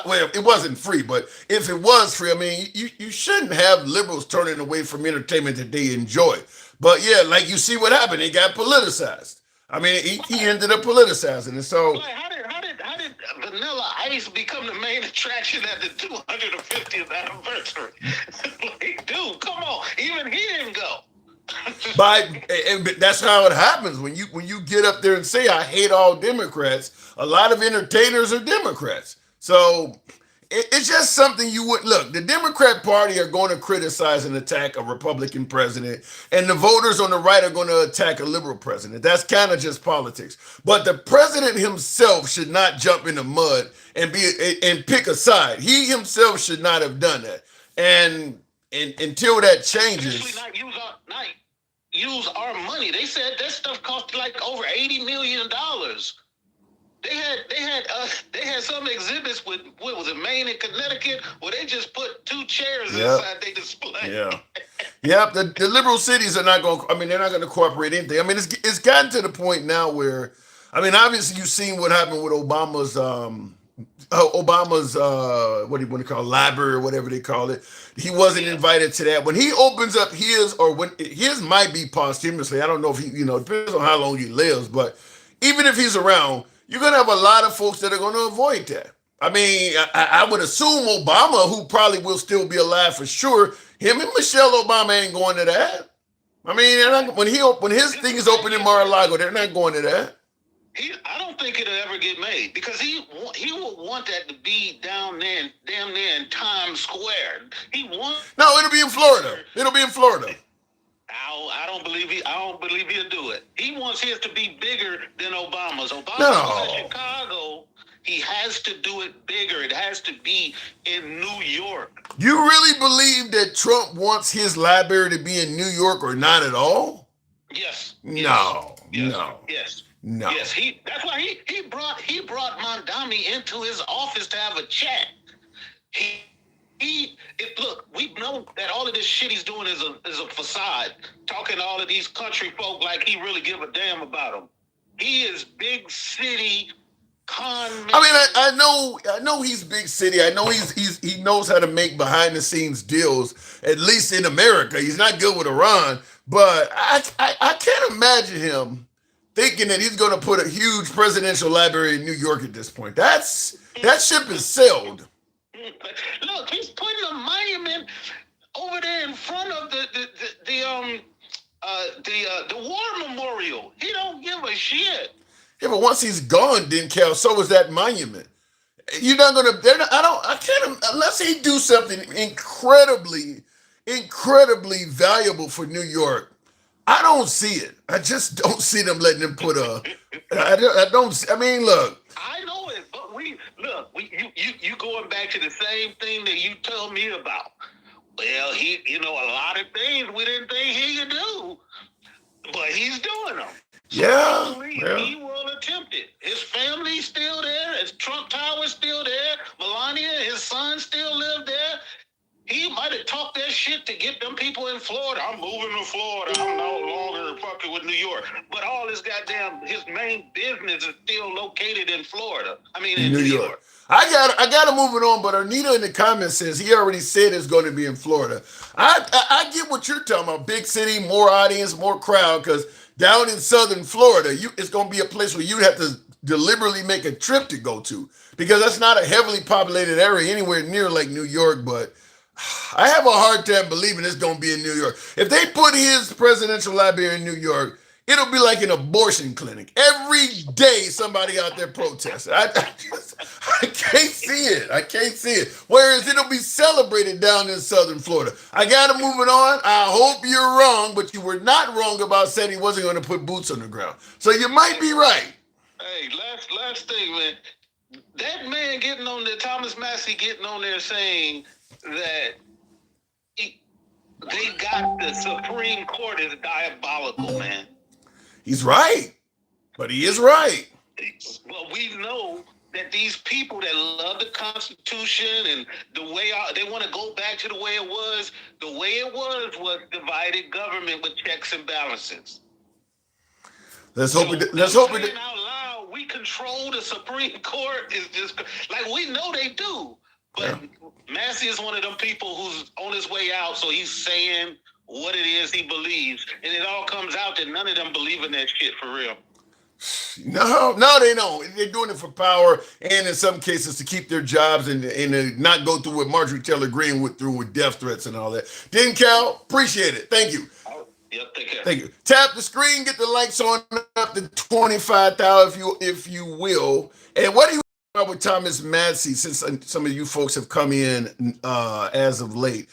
[SPEAKER 1] Well, it wasn't free, but if it was free, I mean, you shouldn't have liberals turning away from entertainment that they enjoy. But yeah, like you see what happened, it got politicized. I mean, he ended up politicizing it. So
[SPEAKER 10] like, how did Vanilla Ice become the main attraction at the 250th anniversary? Like, dude, come on, even he didn't go.
[SPEAKER 1] and that's how it happens when you get up there and say I hate all Democrats. A lot of entertainers are Democrats, so it's just something you would look. The Democrat Party are going to criticize and attack a Republican president, and the voters on the right are going to attack a liberal president. That's kind of just politics. But the president himself should not jump in the mud and pick a side. He himself should not have done that. And until that changes,
[SPEAKER 10] not use our money. They said that stuff cost like over $80 million. They had some exhibits with what was it, Maine and Connecticut, where they just put 2 chairs inside their display.
[SPEAKER 1] Yeah. Yep. The liberal cities are not going. I mean, they're not going to cooperate anything. I mean, it's gotten to the point now where, I mean, obviously you've seen what happened with Obama's what do you want to call it, library or whatever they call it. He wasn't invited to that. When he opens up his, or when his might be posthumously, I don't know if he, depends on how long he lives, but even if he's around, you're going to have a lot of folks that are going to avoid that. I mean, I would assume Obama, who probably will still be alive for sure, him and Michelle Obama ain't going to that. I mean, when his thing is open in Mar-a-Lago, they're not going to that.
[SPEAKER 10] I don't think it'll ever get made because he will want that to be down there, damn near in Times Square.
[SPEAKER 1] No, it'll be in Florida. It'll be in Florida.
[SPEAKER 10] I don't believe he'll do it. He wants his to be bigger than Obama's.
[SPEAKER 1] No.
[SPEAKER 10] In Chicago. He has to do it bigger. It has to be in New York.
[SPEAKER 1] You really believe that Trump wants his library to be in New York or not at all?
[SPEAKER 10] Yes.
[SPEAKER 1] No.
[SPEAKER 10] Yes.
[SPEAKER 1] No.
[SPEAKER 10] Yes.
[SPEAKER 1] No.
[SPEAKER 10] Yes. That's why he brought Mondami into his office to have a chat. Look, we know that all of this shit he's doing is a facade, talking to all of these country folk like he really give a damn about them. He is big city con man.
[SPEAKER 1] I mean, I know he's big city. I know he knows how to make behind the scenes deals, at least in America. He's not good with Iran, but I can't imagine him thinking that he's going to put a huge presidential library in New York at this point. That ship is sailed.
[SPEAKER 10] Look, he's putting a monument over there in front of the war memorial. He don't give a shit.
[SPEAKER 1] Yeah, but once he's gone, Cal, so is that monument. You're not gonna. I can't unless he do something incredibly valuable for New York. I don't see it. I just don't see them letting him put a. I don't. I mean, look.
[SPEAKER 10] I know it, but you going back to the same thing that you told me about. Well, a lot of things we didn't think he could do, but he's doing them.
[SPEAKER 1] Yeah.
[SPEAKER 10] He will attempt it. His family's still there. His Trump Tower's still there. Melania, his son still live there. He might have talked that shit to get them people in Florida. I'm moving to Florida. I'm no longer fucking with New York. But all his his main business is still located in Florida. I mean, in New York.
[SPEAKER 1] I got to move it on, but Arnita in the comments says he already said it's going to be in Florida. I get what you're talking about. Big city, more audience, more crowd, because down in southern Florida, it's going to be a place where you'd have to deliberately make a trip to go to, because that's not a heavily populated area anywhere near like New York, but I have a hard time believing it's going to be in New York. If they put his presidential library in New York, it'll be like an abortion clinic. Every day somebody out there protesting. I can't see it. I can't see it. Whereas it'll be celebrated down in southern Florida. I got to move it on. I hope you're wrong, but you were not wrong about saying he wasn't going to put boots on the ground. So you might be right.
[SPEAKER 10] Hey, last thing, man. That man getting on there, Thomas Massey getting on there saying that they got the Supreme Court is diabolical, man.
[SPEAKER 1] He's right, but he is right.
[SPEAKER 10] Well, we know that these people that love the Constitution and the way they want to go back to the way it was. The way it was divided government with checks and balances.
[SPEAKER 1] Let's hope it.
[SPEAKER 10] Out loud, we control the Supreme Court. Is just like we know they do, but Massey is one of them people who's on his way out, so he's saying what it is he believes, and it all comes out that none of them believe in that shit for real.
[SPEAKER 1] No, they don't. They're doing it for power, and in some cases to keep their jobs and not go through what Marjorie Taylor Greene went through with death threats and all that. Cal, appreciate it. Thank you.
[SPEAKER 10] Yep, take care.
[SPEAKER 1] Thank you. Tap the screen, get the likes on up to 25,000 if you will. And what do you think about with Thomas Massey, since some of you folks have come in as of late?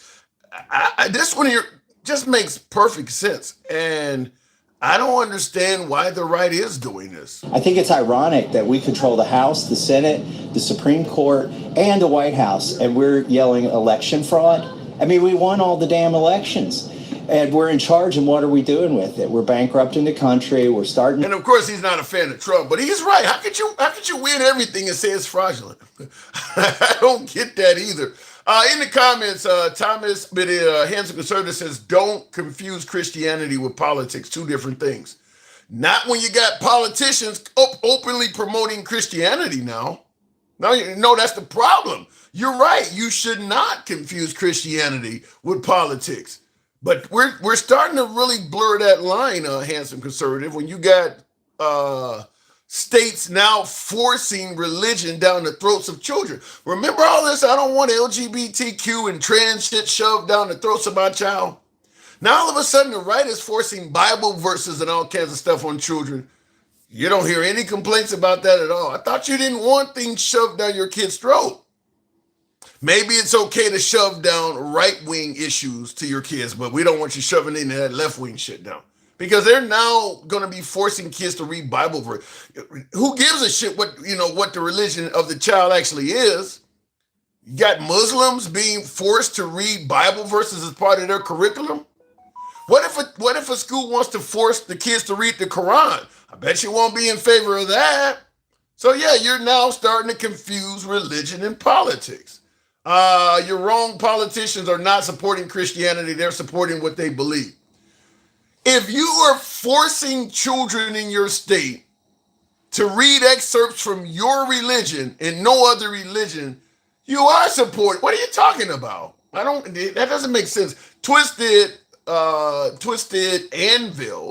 [SPEAKER 1] This one here just makes perfect sense. And I don't understand why the right is doing this.
[SPEAKER 8] I think it's ironic that we control the House, the Senate, the Supreme Court, and the White House, and we're yelling election fraud. I mean, we won all the damn elections. And we're in charge, and what are we doing with it? We're bankrupting the country. We're starting.
[SPEAKER 1] And of course, he's not a fan of Trump, but he's right. How could you win everything and say it's fraudulent? I don't get that either. In the comments, Thomas, Handsome Conservative says, "Don't confuse Christianity with politics. Two different things." Not when you got politicians openly promoting Christianity now. No, that's the problem. You're right. You should not confuse Christianity with politics. But we're starting to really blur that line, Handsome Conservative, when you got states now forcing religion down the throats of children. Remember all this? I don't want LGBTQ and trans shit shoved down the throats of my child. Now all of a sudden the right is forcing Bible verses and all kinds of stuff on children. You don't hear any complaints about that at all. I thought you didn't want things shoved down your kid's throat. Maybe it's okay to shove down right-wing issues to your kids, but we don't want you shoving into that left-wing shit down. Because they're now going to be forcing kids to read Bible verse. Who gives a shit what the religion of the child actually is? You got Muslims being forced to read Bible verses as part of their curriculum? What if a school wants to force the kids to read the Quran? I bet you won't be in favor of that. So yeah, you're now starting to confuse religion and politics. Your wrong. Politicians are not supporting Christianity. They're supporting what they believe. If you are forcing children in your state to read excerpts from your religion and no other religion, you are supporting. What are you talking about? That doesn't make sense. Twisted Anvil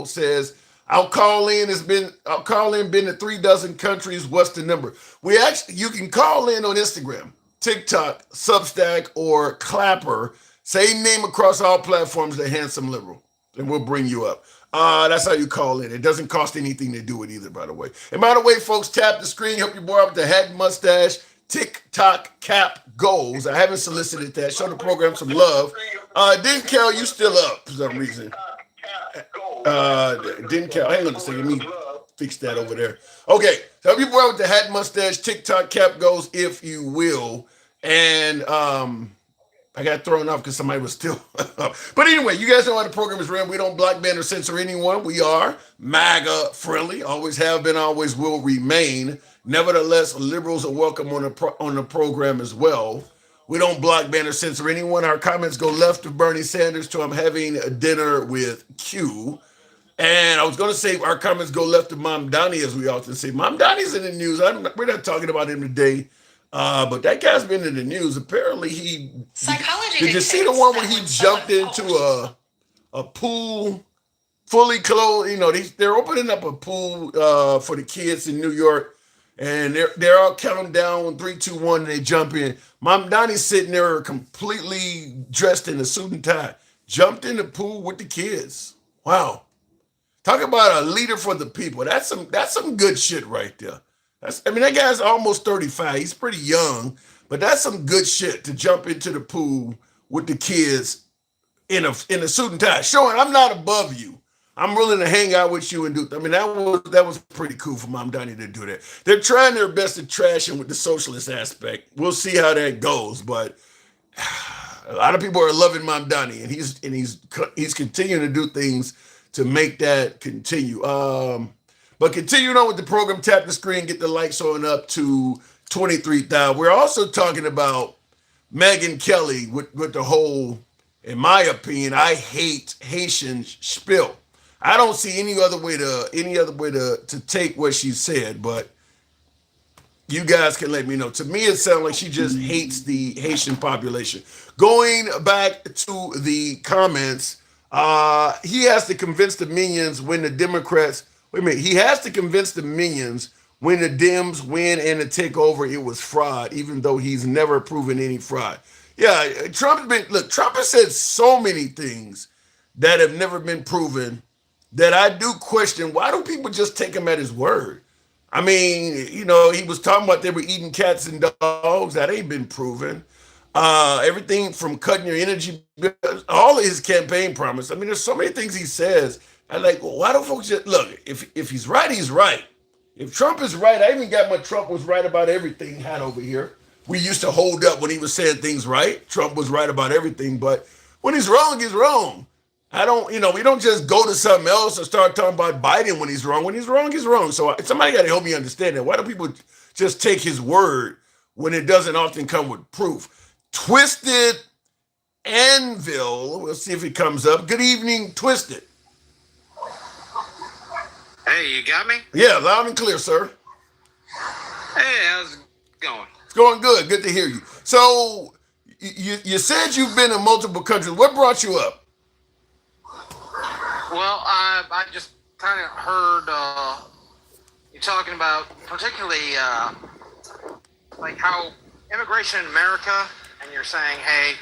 [SPEAKER 1] says, I'll call in been to 36 countries. What's the number? You can call in on Instagram, TikTok, Substack, or Clapper. Same name across all platforms, The Handsome Liberal, and we'll bring you up. That's how you call in. It doesn't cost anything to do it either, by the way. And by the way, folks, tap the screen. Help your boy out with the hat mustache. TikTok cap goals. I haven't solicited that. Show the program some love. Didn't Cal, you still up for some reason. Didn't Cal, hang on a second. Let me fix that over there. Okay, so help your boy out with the hat mustache. TikTok cap goals, if you will. And I got thrown off because somebody was still up. But anyway, you guys know how the program is ran. We don't block, ban, or censor anyone. We are MAGA friendly. Always have been, always will remain. Nevertheless, liberals are welcome on the program as well. We don't block, ban, or censor anyone. Our comments go left of Bernie Sanders to I'm having a dinner with Q. And I was going to say our comments go left of Mom Donnie, as we often say. Mom Donnie's in the news. We're not talking about him today. But that guy's been in the news. Apparently
[SPEAKER 11] Psychology.
[SPEAKER 1] Did you see the one where he jumped into a pool, fully clothed? You know, they're opening up a pool for the kids in New York, and they're all counting down 3, 2, 1, and they jump in. Mom Donnie's sitting there completely dressed in a suit and tie, jumped in the pool with the kids. Wow. Talk about a leader for the people. That's some good shit right there. That guy's almost 35. He's pretty young, but that's some good shit to jump into the pool with the kids in a suit and tie, showing I'm not above you. I'm willing to hang out with you and do. That was pretty cool for Mom Donnie to do that. They're trying their best to trash him with the socialist aspect. We'll see how that goes, but A lot of people are loving Mamdani, and he's continuing to do things to make that continue. But continuing on with the program, tap the screen, get the likes on up to 23,000. We're also talking about Megyn Kelly with the whole, in my opinion, I hate Haitian spiel. I don't see any other way to take what she said, but you guys can let me know. To me, it sounds like she just hates the Haitian population. Going back to the comments, he has to convince the minions when the Democrats. Wait a minute. He has to convince the minions when the Dems win and the takeover, it was fraud, even though he's never proven any fraud. Yeah, Trump has said so many things that have never been proven that I do question. Why don't people just take him at his word? I mean, he was talking about they were eating cats and dogs. That ain't been proven. Everything from cutting your energy bills, all of his campaign promise. I mean, there's so many things he says. I like, well, why don't folks just look? If he's right, he's right. If Trump is right, I even got my Trump was right about everything hat over here. We used to hold up when he was saying things right. Trump was right about everything, but when he's wrong, he's wrong. I don't, we don't just go to something else or start talking about Biden when he's wrong. When he's wrong, he's wrong. So somebody got to help me understand that. Why do people just take his word when it doesn't often come with proof? Twisted Anvil, we'll see if he comes up. Good evening, Twisted.
[SPEAKER 11] Hey, you got me?
[SPEAKER 1] Yeah, loud and clear, sir.
[SPEAKER 11] Hey, how's it going?
[SPEAKER 1] It's going good. Good to hear you. So you said you've been in multiple countries. What brought you up?
[SPEAKER 11] Well, I just kind of heard you talking about particularly like how immigration in America, and you're saying, hey,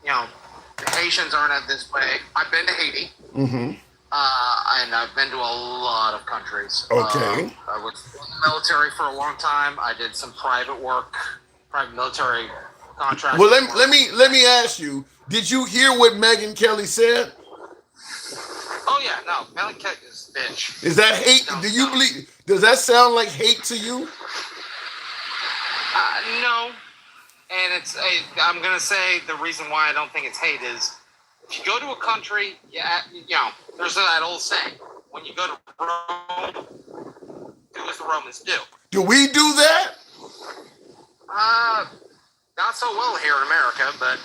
[SPEAKER 11] the Haitians aren't this way. I've been to Haiti.
[SPEAKER 1] Mm-hmm.
[SPEAKER 11] And I've been to a lot of countries.
[SPEAKER 1] Okay.
[SPEAKER 11] I was in the military for a long time. I did some private work, private military contracts.
[SPEAKER 1] Well, let me ask you, did you hear what Megyn Kelly said?
[SPEAKER 11] Oh yeah, no, Megyn Kelly is a bitch.
[SPEAKER 1] Is that hate? Do you believe? Does that sound like hate to you?
[SPEAKER 11] No, and I'm gonna say the reason why I don't think it's hate is if you go to a country, there's that old saying: when you go to Rome, do as the Romans do.
[SPEAKER 1] Do we do that?
[SPEAKER 11] Not so well here in America, but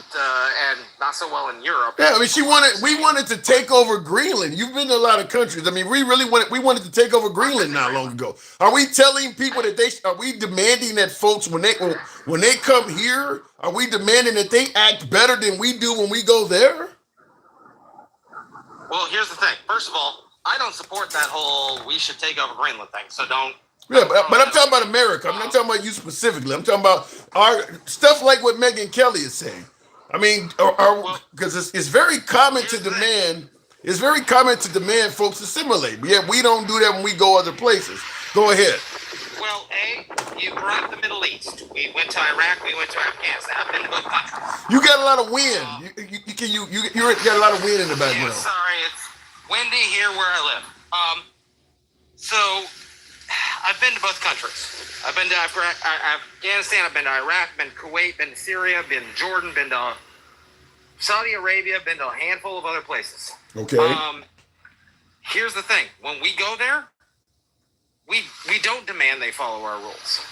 [SPEAKER 11] and not so well in Europe.
[SPEAKER 1] Yeah, I mean, we wanted to take over Greenland. You've been to a lot of countries. I mean, we wanted to take over Greenland not long ago. Are we telling people that are we demanding that folks when they come here, are we demanding that they act better than we do when we go there?
[SPEAKER 11] Well, here's the thing. First of all, I don't support that whole we should take over Greenland thing. So don't.
[SPEAKER 1] Yeah, but I'm talking about America. I'm not talking about you specifically. I'm talking about our stuff like what Megyn Kelly is saying. I mean, because it's very common to demand. It's very common to demand folks assimilate. Yeah, we don't do that when we go other places. Go ahead.
[SPEAKER 11] Well, you brought the Middle East. We went to Iraq. We went to Afghanistan. I've been to both countries.
[SPEAKER 1] You got a lot of wind. You got a lot of wind in the background.
[SPEAKER 11] Yeah, sorry, it's windy here where I live. So I've been to both countries. I've been to Afghanistan. I've been to Iraq. Been to Kuwait. Been to Syria. Been to Jordan. Been to Saudi Arabia. Been to a handful of other places.
[SPEAKER 1] Okay.
[SPEAKER 11] Here's the thing. When we go there, we don't demand they follow our rules.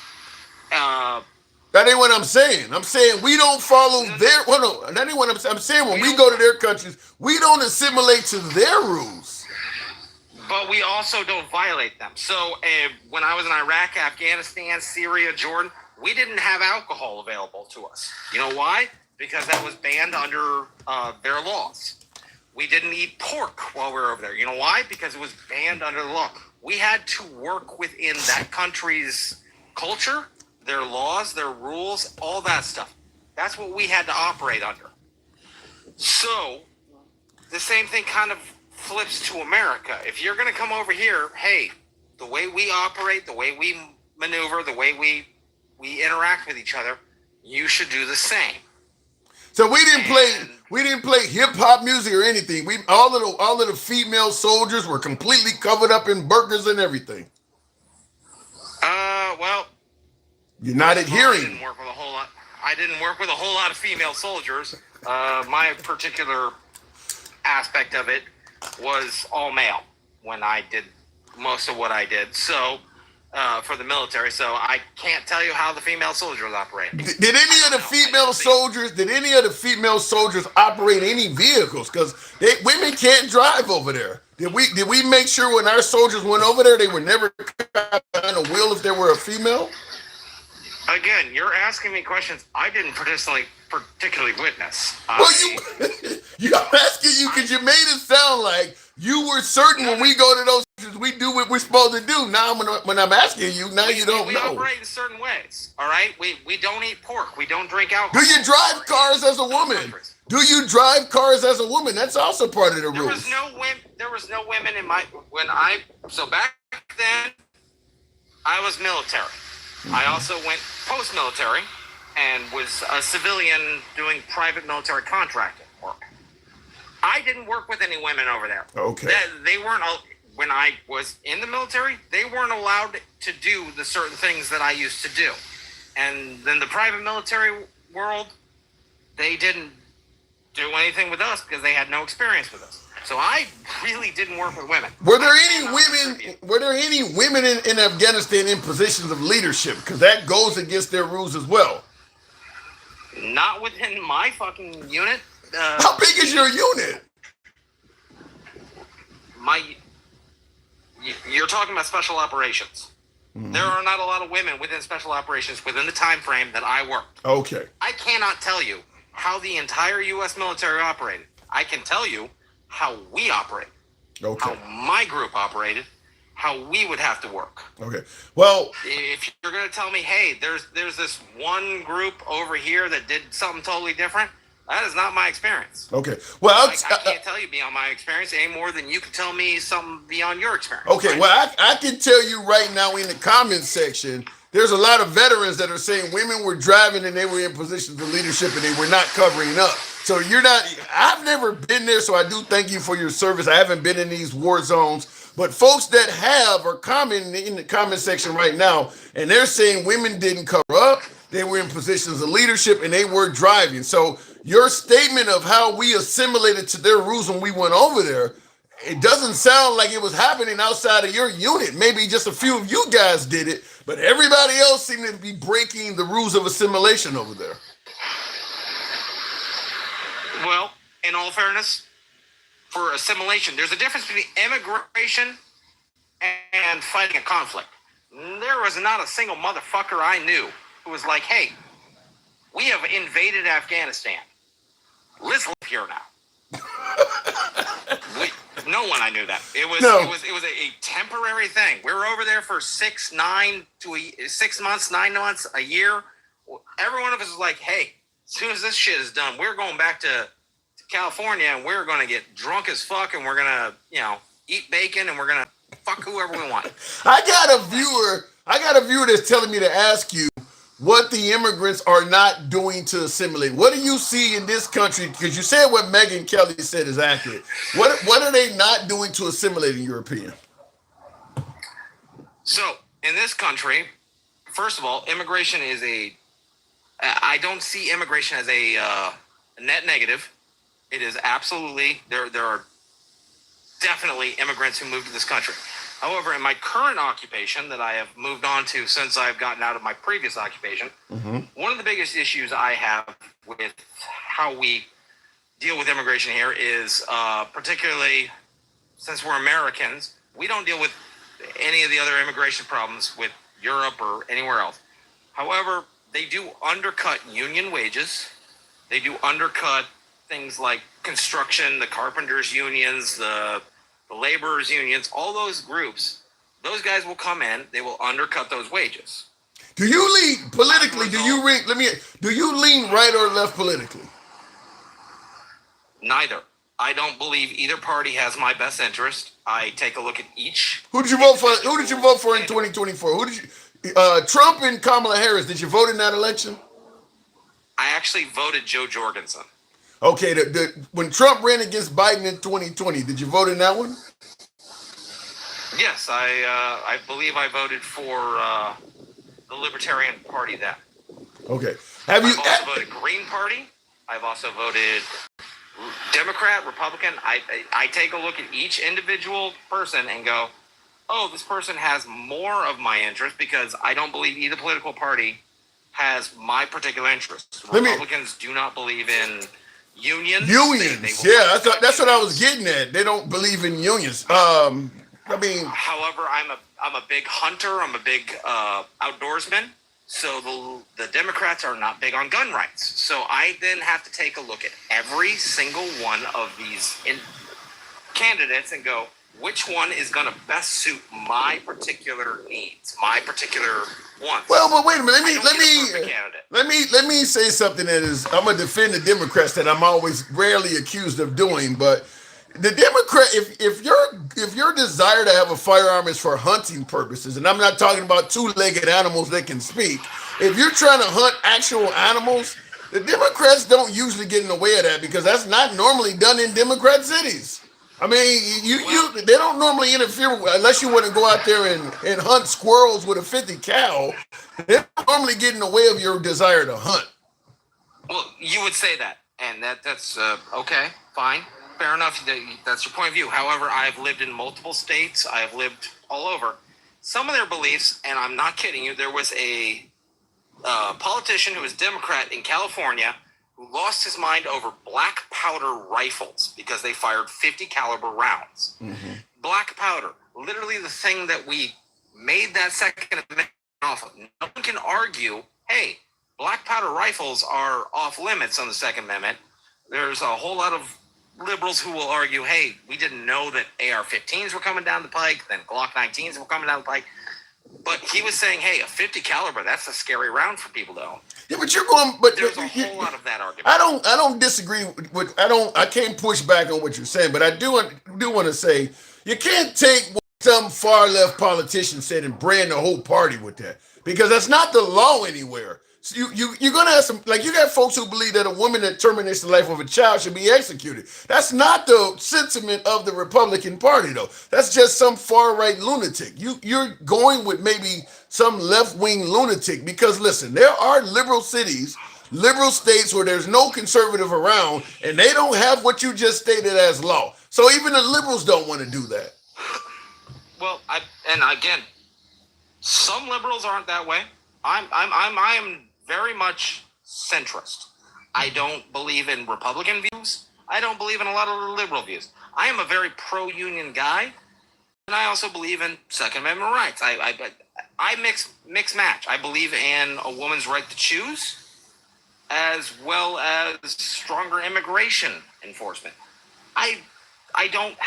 [SPEAKER 1] That ain't what I'm saying. I'm saying we don't follow their. Well, no, that ain't what I'm saying. When we go to their countries, we don't assimilate to their rules.
[SPEAKER 11] But we also don't violate them. So when I was in Iraq, Afghanistan, Syria, Jordan, we didn't have alcohol available to us. You know why? Because that was banned under their laws. We didn't eat pork while we were over there. You know why? Because it was banned under the law. We had to work within that country's culture, their laws, their rules, all that stuff. That's what we had to operate under. So the same thing kind of flips to America. If you're going to come over here, hey, the way we operate, the way we maneuver, the way we interact with each other, you should do the same.
[SPEAKER 1] So we didn't play hip hop music or anything. All of the female soldiers were completely covered up in burqas and everything.
[SPEAKER 11] Well,
[SPEAKER 1] you're not adhering.
[SPEAKER 11] I didn't work with a whole lot of female soldiers. My particular aspect of it was all male when I did most of what I did. So, for the military, so I can't tell you how the female soldiers operate.
[SPEAKER 1] Did any of the female soldiers operate any vehicles? Because women can't drive over there. Did we make sure when our soldiers went over there, they were never behind a wheel if there were a female?
[SPEAKER 11] Again, you're asking me questions I didn't particularly witness.
[SPEAKER 1] Well, I'm asking you because you made it sound like you were certain when we go to those countries, we do what we're supposed to do. Now, when I'm asking you, now you don't know.
[SPEAKER 11] We operate in certain ways, all right? We don't eat pork. We don't drink alcohol.
[SPEAKER 1] Do you drive cars as a woman? Do you drive cars as a woman? That's also part of the rules.
[SPEAKER 11] There was no women in my back then I was military. I also went post-military and was a civilian doing private military contracting work. I didn't work with any women over there.
[SPEAKER 1] Okay.
[SPEAKER 11] They weren't, when I was in the military, they weren't allowed to do the certain things that I used to do. And then the private military world, they didn't do anything with us because they had no experience with us. So I really didn't work with women.
[SPEAKER 1] Were there any women in Afghanistan in positions of leadership? Because that goes against their rules as well.
[SPEAKER 11] Not within my fucking unit.
[SPEAKER 1] How big is your unit?
[SPEAKER 11] You're talking about special operations. Mm-hmm. There are not a lot of women within special operations within the time frame that I worked.
[SPEAKER 1] Okay.
[SPEAKER 11] I cannot tell you how the entire U.S. military operated. I can tell you how we operate. Okay. How my group operated. How we would have to work.
[SPEAKER 1] Okay. Well,
[SPEAKER 11] if you're going to tell me, hey, there's this one group over here that did something totally different, that is not my experience.
[SPEAKER 1] Okay. Well,
[SPEAKER 11] I can't tell you beyond my experience any more than you can tell me something beyond your experience.
[SPEAKER 1] Okay.
[SPEAKER 11] Right?
[SPEAKER 1] Well, I can tell you right now in the comments section, there's a lot of veterans that are saying women were driving and they were in positions of leadership and they were not covering up. So I've never been there, so I do thank you for your service. I haven't been in these war zones. But folks that have are commenting in the comment section right now, and they're saying women didn't cover up, they were in positions of leadership, and they were driving. So your statement of how we assimilated to their rules when we went over there, it doesn't sound like it was happening outside of your unit. Maybe just a few of you guys did it, but everybody else seemed to be breaking the rules of assimilation over there.
[SPEAKER 11] Well, in all fairness, for assimilation, there's a difference between immigration and fighting a conflict. There was not a single motherfucker I knew who was like, hey, we have invaded Afghanistan. Let's live here now. No one I knew that. It was a temporary thing. We were over there for 6 months, 9 months, a year. Every one of us was like, hey, as soon as this shit is done, we're going back to California and we're going to get drunk as fuck and we're going to, eat bacon and we're going to fuck whoever we want.
[SPEAKER 1] I got a viewer that's telling me to ask you what the immigrants are not doing to assimilate. What do you see in this country? Because you said what Megyn Kelly said is accurate. What are they not doing to assimilate in your opinion?
[SPEAKER 11] So in this country, first of all, immigration is I don't see immigration as a net negative. It is absolutely, there are definitely immigrants who moved to this country. However, in my current occupation that I have moved on to since I've gotten out of my previous occupation, one of the biggest issues I have with how we deal with immigration here is particularly since we're Americans, we don't deal with any of the other immigration problems with Europe or anywhere else. However, they do undercut union wages. They do undercut things like construction, the carpenters unions, the laborers unions, all those groups. Those guys will come in, they will undercut those wages.
[SPEAKER 1] Do you lean politically? Do you lean right or left politically?
[SPEAKER 11] Neither. I don't believe either party has my best interest. I take a look at each.
[SPEAKER 1] Who did you vote for? Who did you vote for in 2024? Trump and Kamala Harris. Did you vote in that election?
[SPEAKER 11] I actually voted Joe Jorgensen.
[SPEAKER 1] Okay, when Trump ran against Biden in 2020, did you vote in that one?
[SPEAKER 11] Yes, I believe I voted for the Libertarian Party then.
[SPEAKER 1] Okay.
[SPEAKER 11] I've also voted Green Party, I've also voted Democrat, Republican. I take a look at each individual person and go, oh, this person has more of my interest because I don't believe either political party has my particular interests. Republicans do not believe in unions.
[SPEAKER 1] Unions, yeah, that's what I was getting at. They don't believe in unions. I mean,
[SPEAKER 11] however, I'm a big hunter. I'm a big outdoorsman. So the Democrats are not big on gun rights. So I then have to take a look at every single one of these candidates and go, which one is going to best suit my particular needs, my particular wants?
[SPEAKER 1] well, but wait a minute. Let me say something that is. I'm gonna defend the Democrats that I'm always rarely accused of doing, but the Democrat, if your desire to have a firearm is for hunting purposes, and I'm not talking about two-legged animals that can speak, if you're trying to hunt actual animals, the Democrats don't usually get in the way of that because that's not normally done in Democrat cities. I mean, they don't normally interfere unless you want to go out there and hunt squirrels with a 50 cal. They don't normally get in the way of your desire to hunt.
[SPEAKER 11] Well, you would say that, and that's okay, fine. Fair enough. That's your point of view. However, I've lived in multiple states. I've lived all over. Some of their beliefs, and I'm not kidding you, there was a politician who was Democrat in California who lost his mind over black powder rifles because they fired 50 caliber rounds. Mm-hmm. Black powder, literally the thing that we made that Second Amendment off of. No one can argue, hey, black powder rifles are off limits on the Second Amendment. There's a whole lot of liberals who will argue, hey, we didn't know that AR-15s were coming down the pike, then Glock 19s were coming down the pike. But he was saying, hey, a 50 caliber, that's a scary round for people to own.
[SPEAKER 1] Yeah, but you're going, but
[SPEAKER 11] there's a whole lot of that argument.
[SPEAKER 1] I don't disagree with, I can't push back on what you're saying, but I do want to say you can't take what some far left politician said and brand the whole party with that, because that's not the law anywhere. So you're gonna have some, like, you got folks who believe that a woman that terminates the life of a child should be executed. That's not the sentiment of the Republican Party, though. That's just some far right lunatic. You're going with maybe some left wing lunatic, because listen, there are liberal cities, liberal states where there's no conservative around, and they don't have what you just stated as law. So even the liberals don't want to do that.
[SPEAKER 11] Well, and again, some liberals aren't that way. I am very much centrist. I don't believe in Republican views. I don't believe in a lot of the liberal views. I am a very pro-union guy, and I also believe in Second Amendment rights. I mix match. I believe in a woman's right to choose, as well as stronger immigration enforcement. I don't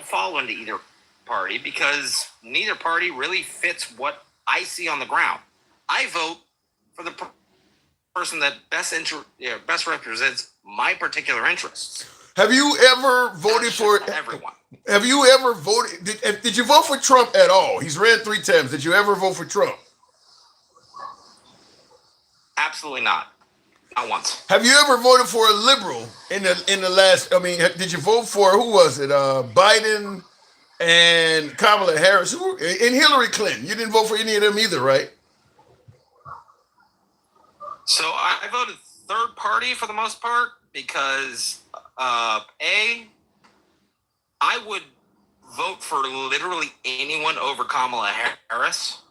[SPEAKER 11] fall into either party because neither party really fits what I see on the ground. I vote for the person that best represents my particular interests.
[SPEAKER 1] Have you ever voted for
[SPEAKER 11] everyone?
[SPEAKER 1] Have you ever voted? Did you vote for Trump at all? He's ran 3 times. Did you ever vote for Trump?
[SPEAKER 11] Absolutely not. Not once.
[SPEAKER 1] Have you ever voted for a liberal in the last? I mean, did you vote for, who was it? Biden and Kamala Harris, and Hillary Clinton. You didn't vote for any of them either, right?
[SPEAKER 11] So I voted third party for the most part because, I would vote for literally anyone over Kamala Harris.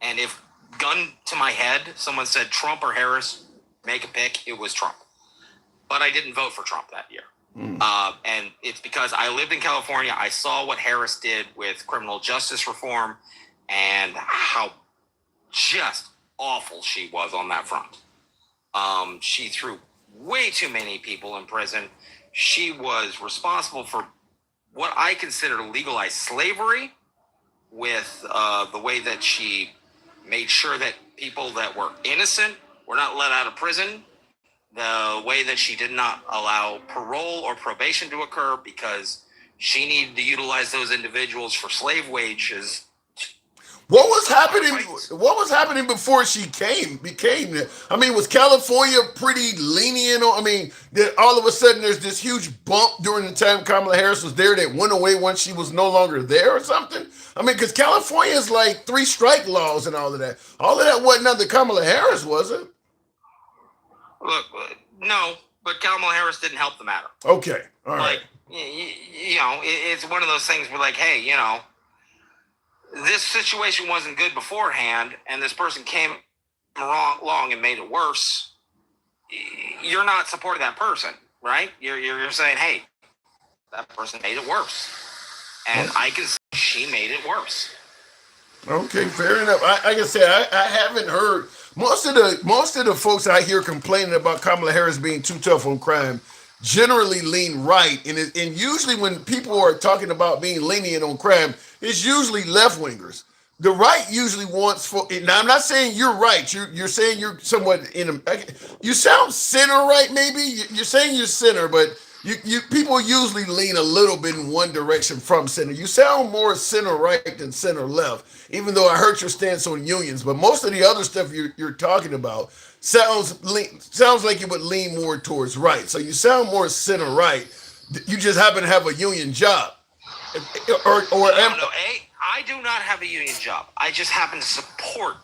[SPEAKER 11] And if, gun to my head, someone said Trump or Harris, make a pick, it was Trump. But I didn't vote for Trump that year. And it's because I lived in California. I saw what Harris did with criminal justice reform and how just awful she was on that front. She threw way too many people in prison. She was responsible for what I consider legalized slavery with the way that she made sure that people that were innocent were not let out of prison, the way that she did not allow parole or probation to occur because she needed to utilize those individuals for slave wages.
[SPEAKER 1] What was happening? What was happening before she became? I mean, was California pretty lenient? I mean, all of a sudden there's this huge bump during the time Kamala Harris was there that went away once she was no longer there, or something. I mean, because California is like 3 strike laws and all of that. All of that wasn't under Kamala Harris, was it?
[SPEAKER 11] Look, no, but Kamala Harris didn't help the matter.
[SPEAKER 1] Okay, all right.
[SPEAKER 11] Like, it's one of those things where, like, hey, this situation wasn't good beforehand, and this person came along and made it worse. You're not supporting that person, right? You're saying, hey, that person made it worse, and I can see she made it worse.
[SPEAKER 1] Okay, fair enough. Like I said, I haven't heard most of the folks I hear complaining about Kamala Harris being too tough on crime generally lean right, and usually when people are talking about being lenient on crime, it's usually left wingers. The right usually wants for. Now I'm not saying you're right. You're saying you're somewhat you sound center right. Maybe you're saying you're center, but you people usually lean a little bit in one direction from center. You sound more center right than center left. Even though I heard your stance on unions, but most of the other stuff you're talking about sounds like you would lean more towards right. So you sound more center right. You just happen to have a union job,
[SPEAKER 11] I do not have a union job. I just happen to support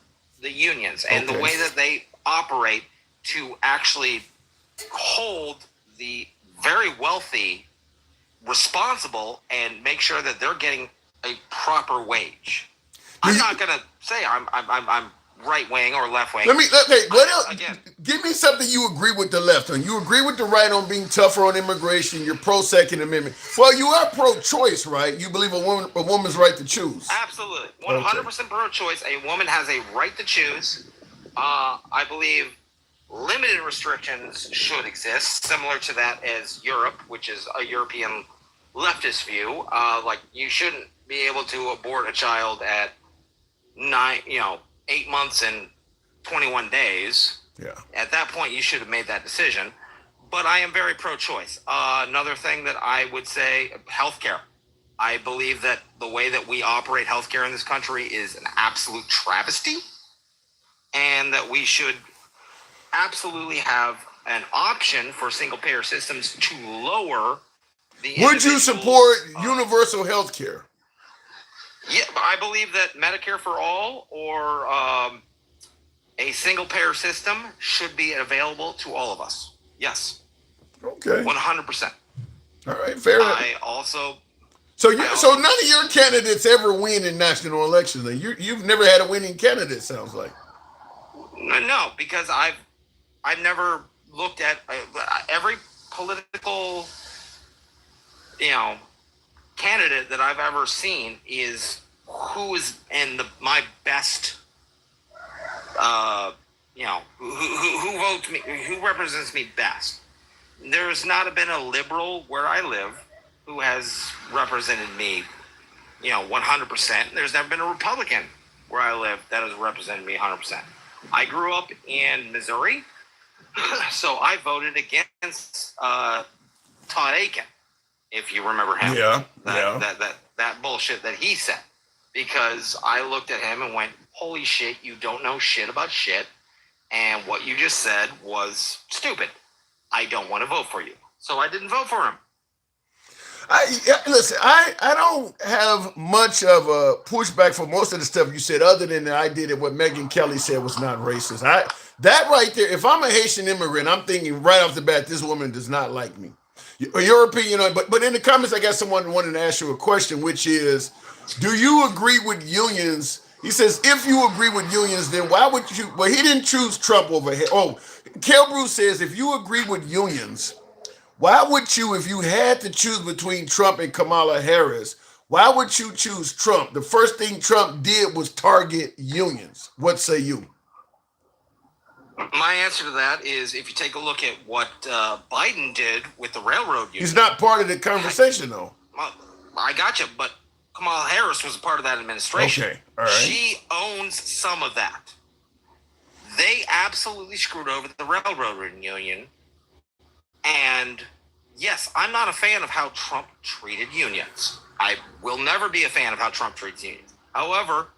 [SPEAKER 11] the unions and the way that they operate to actually hold the very wealthy responsible and make sure that they're getting a proper wage. I'm not gonna say I'm right wing or left wing.
[SPEAKER 1] What else? Again, give me something you agree with the left on. You agree with the right on being tougher on immigration. You're pro Second Amendment. Well, you are pro choice, right? You believe a woman's right to choose.
[SPEAKER 11] Absolutely, 100% pro choice. A woman has a right to choose. I believe limited restrictions should exist, similar to that as Europe, which is a European leftist view. Like you shouldn't be able to abort a child at 8 months and 21 days.
[SPEAKER 1] Yeah.
[SPEAKER 11] At that point, you should have made that decision. But I am very pro-choice. Another thing that I would say, healthcare. I believe that the way that we operate healthcare in this country is an absolute travesty, and that we should absolutely have an option for single-payer systems to lower the.
[SPEAKER 1] Would you support universal health care?
[SPEAKER 11] Yeah, I believe that Medicare for all or a single-payer system should be available to all of us. Yes.
[SPEAKER 1] Okay.
[SPEAKER 11] 100%.
[SPEAKER 1] All right, fair enough.
[SPEAKER 11] I also.
[SPEAKER 1] So none of your candidates ever win in national elections. Then you've never had a winning candidate. Sounds like.
[SPEAKER 11] No, because I've never looked at every political, candidate that I've ever seen is who is in my best, who votes me, who represents me best. There's not been a liberal where I live who has represented me, 100%. There's never been a Republican where I live that has represented me 100%. I grew up in Missouri, so I voted against Todd Aiken, if you remember him. That bullshit that he said, because I looked at him and went, holy shit, you don't know shit about shit, and what you just said was stupid. I don't want to vote for you. So I didn't vote for him.
[SPEAKER 1] Listen, I don't have much of a pushback for most of the stuff you said, other than the idea that what Megyn Kelly said was not racist. That right there, if I'm a Haitian immigrant, I'm thinking right off the bat, this woman does not like me. Your opinion on it, but in the comments, I got someone wanting to ask you a question, which is, do you agree with unions? He says, if you agree with unions, then why would you? Well, he didn't choose Trump over here. Oh, Kel Bruce says, if you agree with unions, why would you, if you had to choose between Trump and Kamala Harris, why would you choose Trump? The first thing Trump did was target unions. What say you?
[SPEAKER 11] My answer to that is, if you take a look at what Biden did with the railroad union.
[SPEAKER 1] He's not part of the conversation, though.
[SPEAKER 11] I got you, but Kamala Harris was a part of that administration.
[SPEAKER 1] Okay, all right.
[SPEAKER 11] She owns some of that. They absolutely screwed over the railroad union. And yes, I'm not a fan of how Trump treated unions. I will never be a fan of how Trump treats unions. However,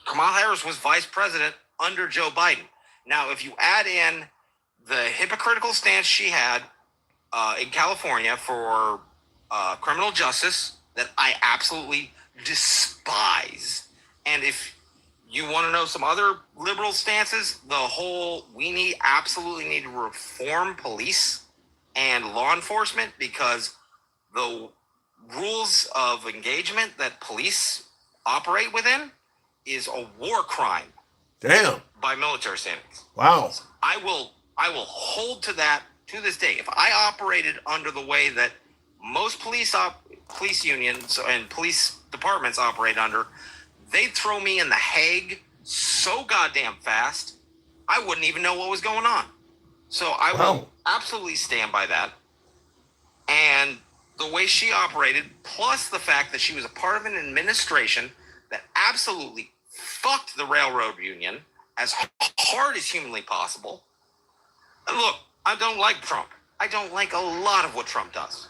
[SPEAKER 11] Kamala Harris was vice president under Joe Biden. Now, if you add in the hypocritical stance she had in California for criminal justice that I absolutely despise, and if you want to know some other liberal stances? The whole absolutely need to reform police and law enforcement, because the rules of engagement that police operate within is a war crime.
[SPEAKER 1] Damn.
[SPEAKER 11] By military standards.
[SPEAKER 1] Wow.
[SPEAKER 11] I will hold to that to this day. If I operated under the way that most police unions and police departments operate under, they'd throw me in the Hague so goddamn fast, I wouldn't even know what was going on. So I will absolutely stand by that. And the way she operated, plus the fact that she was a part of an administration that absolutely fucked the railroad union as hard as humanly possible. And look, I don't like Trump. I don't like a lot of what Trump does.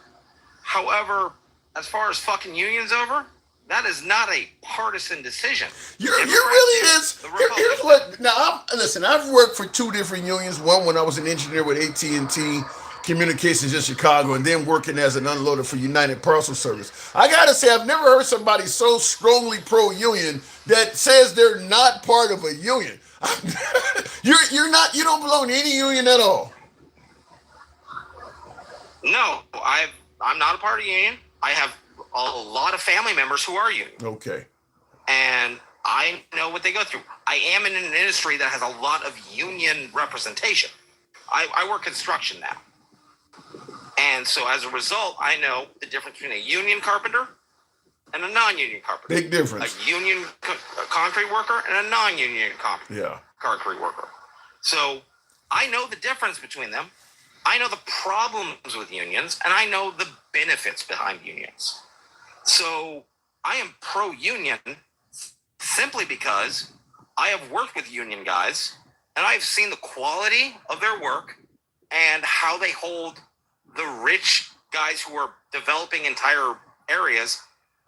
[SPEAKER 11] However, as far as fucking unions over, that is not a partisan decision.
[SPEAKER 1] You really is. Here's what. Now, listen. I've worked for 2 different unions. One when I was an engineer with AT&T Communications in Chicago, and then working as an unloader for United Parcel Service. I gotta say, I've never heard somebody so strongly pro-union that says they're not part of a union. You're not. You don't belong to any union at all.
[SPEAKER 11] No, I'm not a part of a union. I have a lot of family members who are union.
[SPEAKER 1] Okay.
[SPEAKER 11] And I know what they go through. I am in an industry that has a lot of union representation. I work construction now. And so as a result, I know the difference between a union carpenter and a non-union carpenter.
[SPEAKER 1] Big difference.
[SPEAKER 11] A union concrete worker and a non-union concrete worker. So I know the difference between them. I know the problems with unions, and I know the benefits behind unions. So I am pro-union simply because I have worked with union guys, and I've seen the quality of their work and how they hold the rich guys who are developing entire areas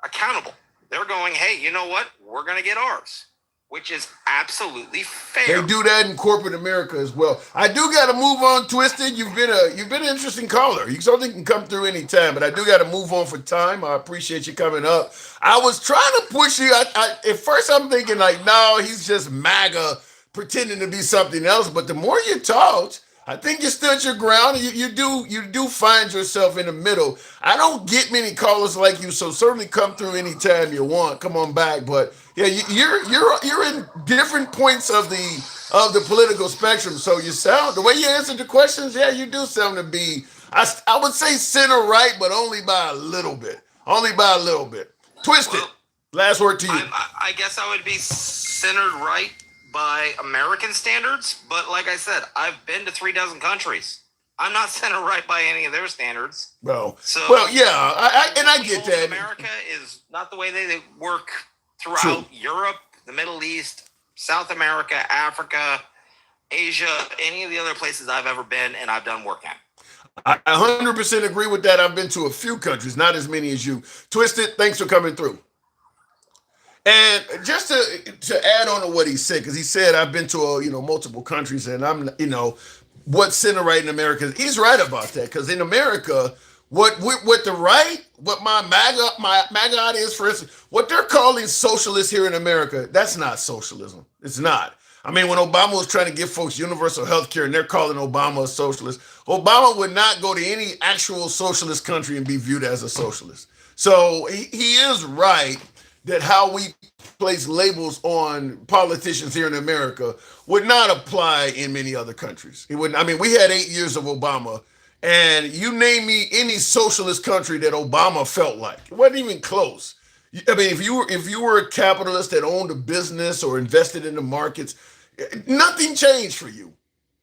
[SPEAKER 11] accountable. They're going, hey, you know what? We're going to get ours, which is absolutely fair.
[SPEAKER 1] They do that in corporate America as well. I do got to move on, Twisted. You've been an interesting caller. You certainly can come through anytime, but I do got to move on for time. I appreciate you coming up. I was trying to push you. At first, I'm thinking like, no, he's just MAGA pretending to be something else. But the more you talked, I think you stood your ground. You do find yourself in the middle. I don't get many callers like you, so certainly come through anytime you want. Come on back, but yeah, you're in different points of the political spectrum. So you sound, the way you answered the questions, yeah, you do sound to be, I would say center right, but only by a little bit. Only by a little bit. Twisted. Last word to you.
[SPEAKER 11] I guess I would be centered right by American standards, but like I said, I've been to 36 countries. I'm not centered right by any of their standards.
[SPEAKER 1] Well, yeah, I get that.
[SPEAKER 11] America is not the way they work throughout Europe, the Middle East, South America, Africa, Asia, any of the other places I've ever been and I've done work in.
[SPEAKER 1] I 100% agree with that. I've been to a few countries, not as many as you. Twisted, thanks for coming through. And just to add on to what he said, because he said I've been to multiple countries, and I'm what's center right in America. He's right about that, because in America, what the right, what my MAGA audience, for instance, what they're calling socialists here in America, that's not socialism. It's not. I mean, when Obama was trying to give folks universal health care and they're calling Obama a socialist, Obama would not go to any actual socialist country and be viewed as a socialist. So he is right that how we place labels on politicians here in America would not apply in many other countries. It wouldn't. I mean, we had 8 years of Obama, and you name me any socialist country that Obama felt like. It wasn't even close. I mean, if you were a capitalist that owned a business or invested in the markets, nothing changed for you.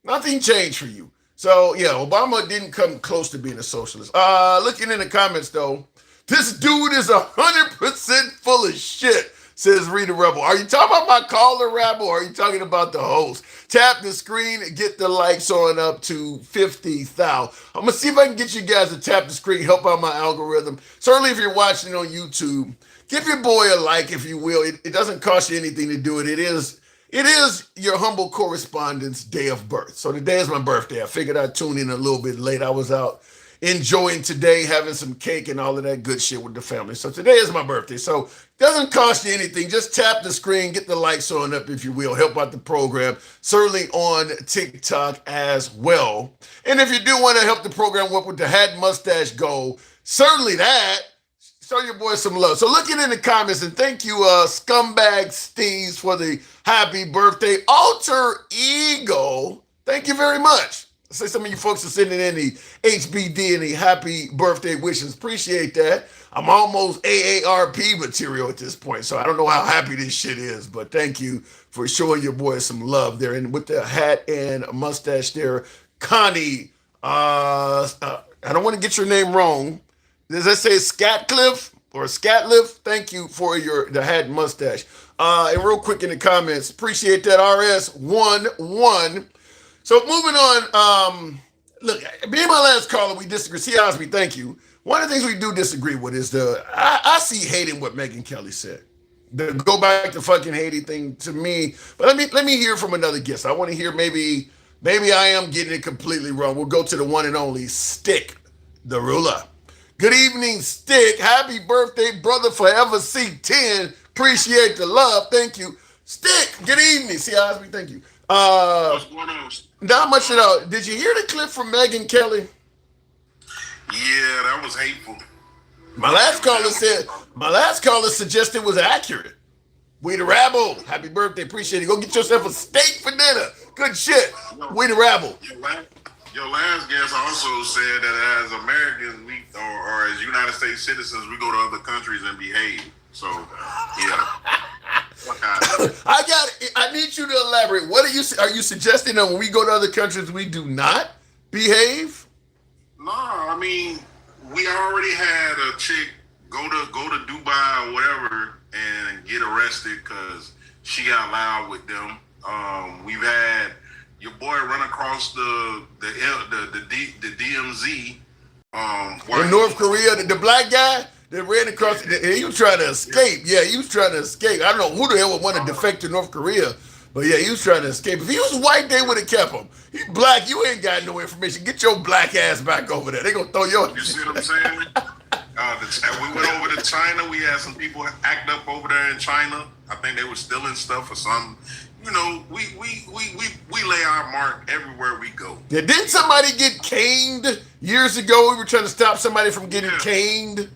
[SPEAKER 1] Nothing changed for you. So yeah, Obama didn't come close to being a socialist. Looking in the comments though, this dude is 100% full of shit, says Rita Rebel. Are you talking about my caller, Rebel, or are you talking about the host? Tap the screen and get the likes on up to 50,000. I'm going to see if I can get you guys to tap the screen, help out my algorithm. Certainly if you're watching on YouTube, give your boy a like, if you will. It doesn't cost you anything to do it. It is your humble correspondent's day of birth. So today is my birthday. I figured I'd tune in a little bit late. I was out enjoying today, having some cake and all of that good shit with the family. So today is my birthday. So it doesn't cost you anything. Just tap the screen, get the lights on up if you will. Help out the program. Certainly on TikTok as well. And if you do want to help the program up with the hat mustache goal, certainly that. Show your boy some love. So look it in the comments and thank you, Scumbag Steez, for the happy birthday. Alter Ego, thank you very much. I say some of you folks are sending in the HBD and the happy birthday wishes. Appreciate that. I'm almost AARP material at this point, so I don't know how happy this shit is, but thank you for showing your boy some love there. And with the hat and mustache there, Connie, I don't want to get your name wrong. Does that say Scatcliff or Scatliff? Thank you for the hat and mustache. And real quick in the comments, appreciate that, RS11. So moving on, look, being my last caller, we disagree. C. Osby, thank you. One of the things we do disagree with is I see hating what Megyn Kelly said. The go back to fucking Haiti thing to me. But let me hear from another guest. I want to hear maybe I am getting it completely wrong. We'll go to the one and only Stick, the ruler. Good evening, Stick. Happy birthday, brother, forever C10. Appreciate the love. Thank you. Stick, good evening. C. Osby, thank you.
[SPEAKER 12] What's going on?
[SPEAKER 1] Not much at all. Did you hear the clip from Megyn Kelly?
[SPEAKER 12] Yeah, that was hateful.
[SPEAKER 1] My last caller suggested it was accurate. We the rabble. Happy birthday. Appreciate it. Go get yourself a steak for dinner. Good shit. We the rabble.
[SPEAKER 12] Your last guest also said that as Americans, or as United States citizens, we go to other countries and behave. So, yeah.
[SPEAKER 1] I need you to elaborate. What are you suggesting that when we go to other countries we do not behave?
[SPEAKER 12] No, I mean, we already had a chick go to Dubai or whatever and get arrested because she got loud with them. We've had your boy run across the DMZ.
[SPEAKER 1] In North Korea, the black guy that ran across, he was trying to escape. Yeah, he was trying to escape. I don't know who the hell would want to defect to North Korea, but yeah, he was trying to escape. If he was white, they would have kept him. He black, you ain't got no information. Get your black ass back over there. They gonna throw your.
[SPEAKER 12] You see what I'm saying? We went over to China. We had some people act up over there in China. I think they were stealing stuff or something. You know, we lay our mark everywhere we go.
[SPEAKER 1] Yeah, didn't somebody get caned years ago? We were trying to stop somebody from getting caned.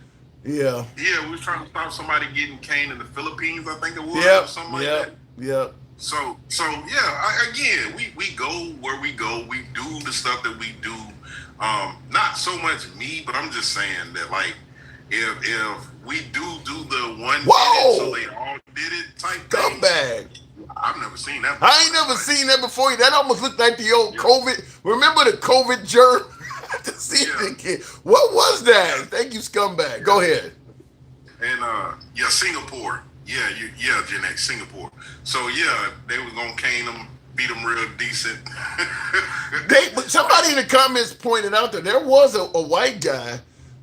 [SPEAKER 1] Yeah.
[SPEAKER 12] Yeah, we were trying to stop somebody getting caned in the Philippines, I think it was, or something like that.
[SPEAKER 1] Yep.
[SPEAKER 12] So yeah, again, we go where we go. We do the stuff that we do. Not so much me, but I'm just saying that, like, if we do the one minute, so they all did it type
[SPEAKER 1] scumbag.
[SPEAKER 12] I've never seen that before.
[SPEAKER 1] I ain't never seen that before. That almost looked like the old COVID. Remember the COVID germ? What was that? Thank you, scumbag. Go ahead.
[SPEAKER 12] And Singapore. Yeah, Gen X, Singapore. So yeah, they was gonna cane them, beat them real decent.
[SPEAKER 1] But somebody in the comments pointed out that there was a white guy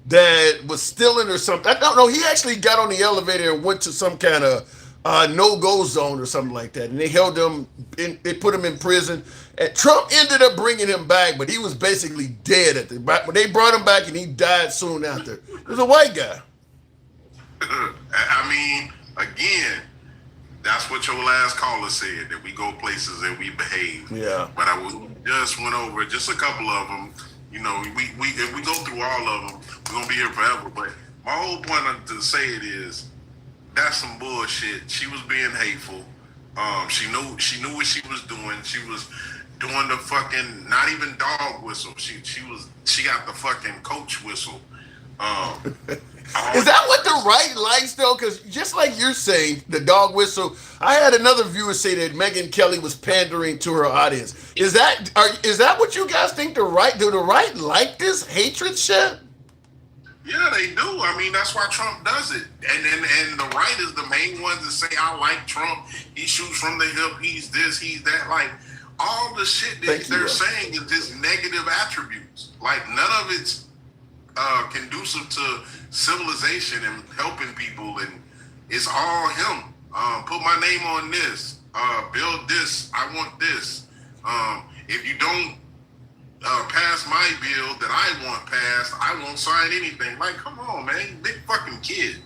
[SPEAKER 1] that was stealing or something. I don't know. He actually got on the elevator and went to some kind of no-go zone or something like that, and they held him. They put him in prison. And Trump ended up bringing him back, but he was basically dead when they brought him back, and he died soon after. It was a white guy.
[SPEAKER 12] I mean, again, that's what your last caller said, that we go places and we behave.
[SPEAKER 1] Yeah.
[SPEAKER 12] But just went over just a couple of them. You know, if we go through all of them, we're gonna be here forever. But my whole point to say it is, that's some bullshit. She was being hateful. She knew what she was doing. She was doing the fucking, not even dog whistle. She got the fucking coach whistle.
[SPEAKER 1] Is that what the right likes though? Because just like you're saying, the dog whistle. I had another viewer say that Megyn Kelly was pandering to her audience. Is that what you guys think the right? Do the right like this hatred shit?
[SPEAKER 12] Yeah, they do. I mean, that's why Trump does it. And the right is the main ones that say, I like Trump. He shoots from the hip. He's this, he's that. Like, all the shit that they're saying is just negative attributes. Like, none of it's conducive to civilization and helping people. And it's all him. Put my name on this. Build this. I want this. If you don't pass my bill that I want passed, I won't sign anything. Like, come on, man, big fucking kid.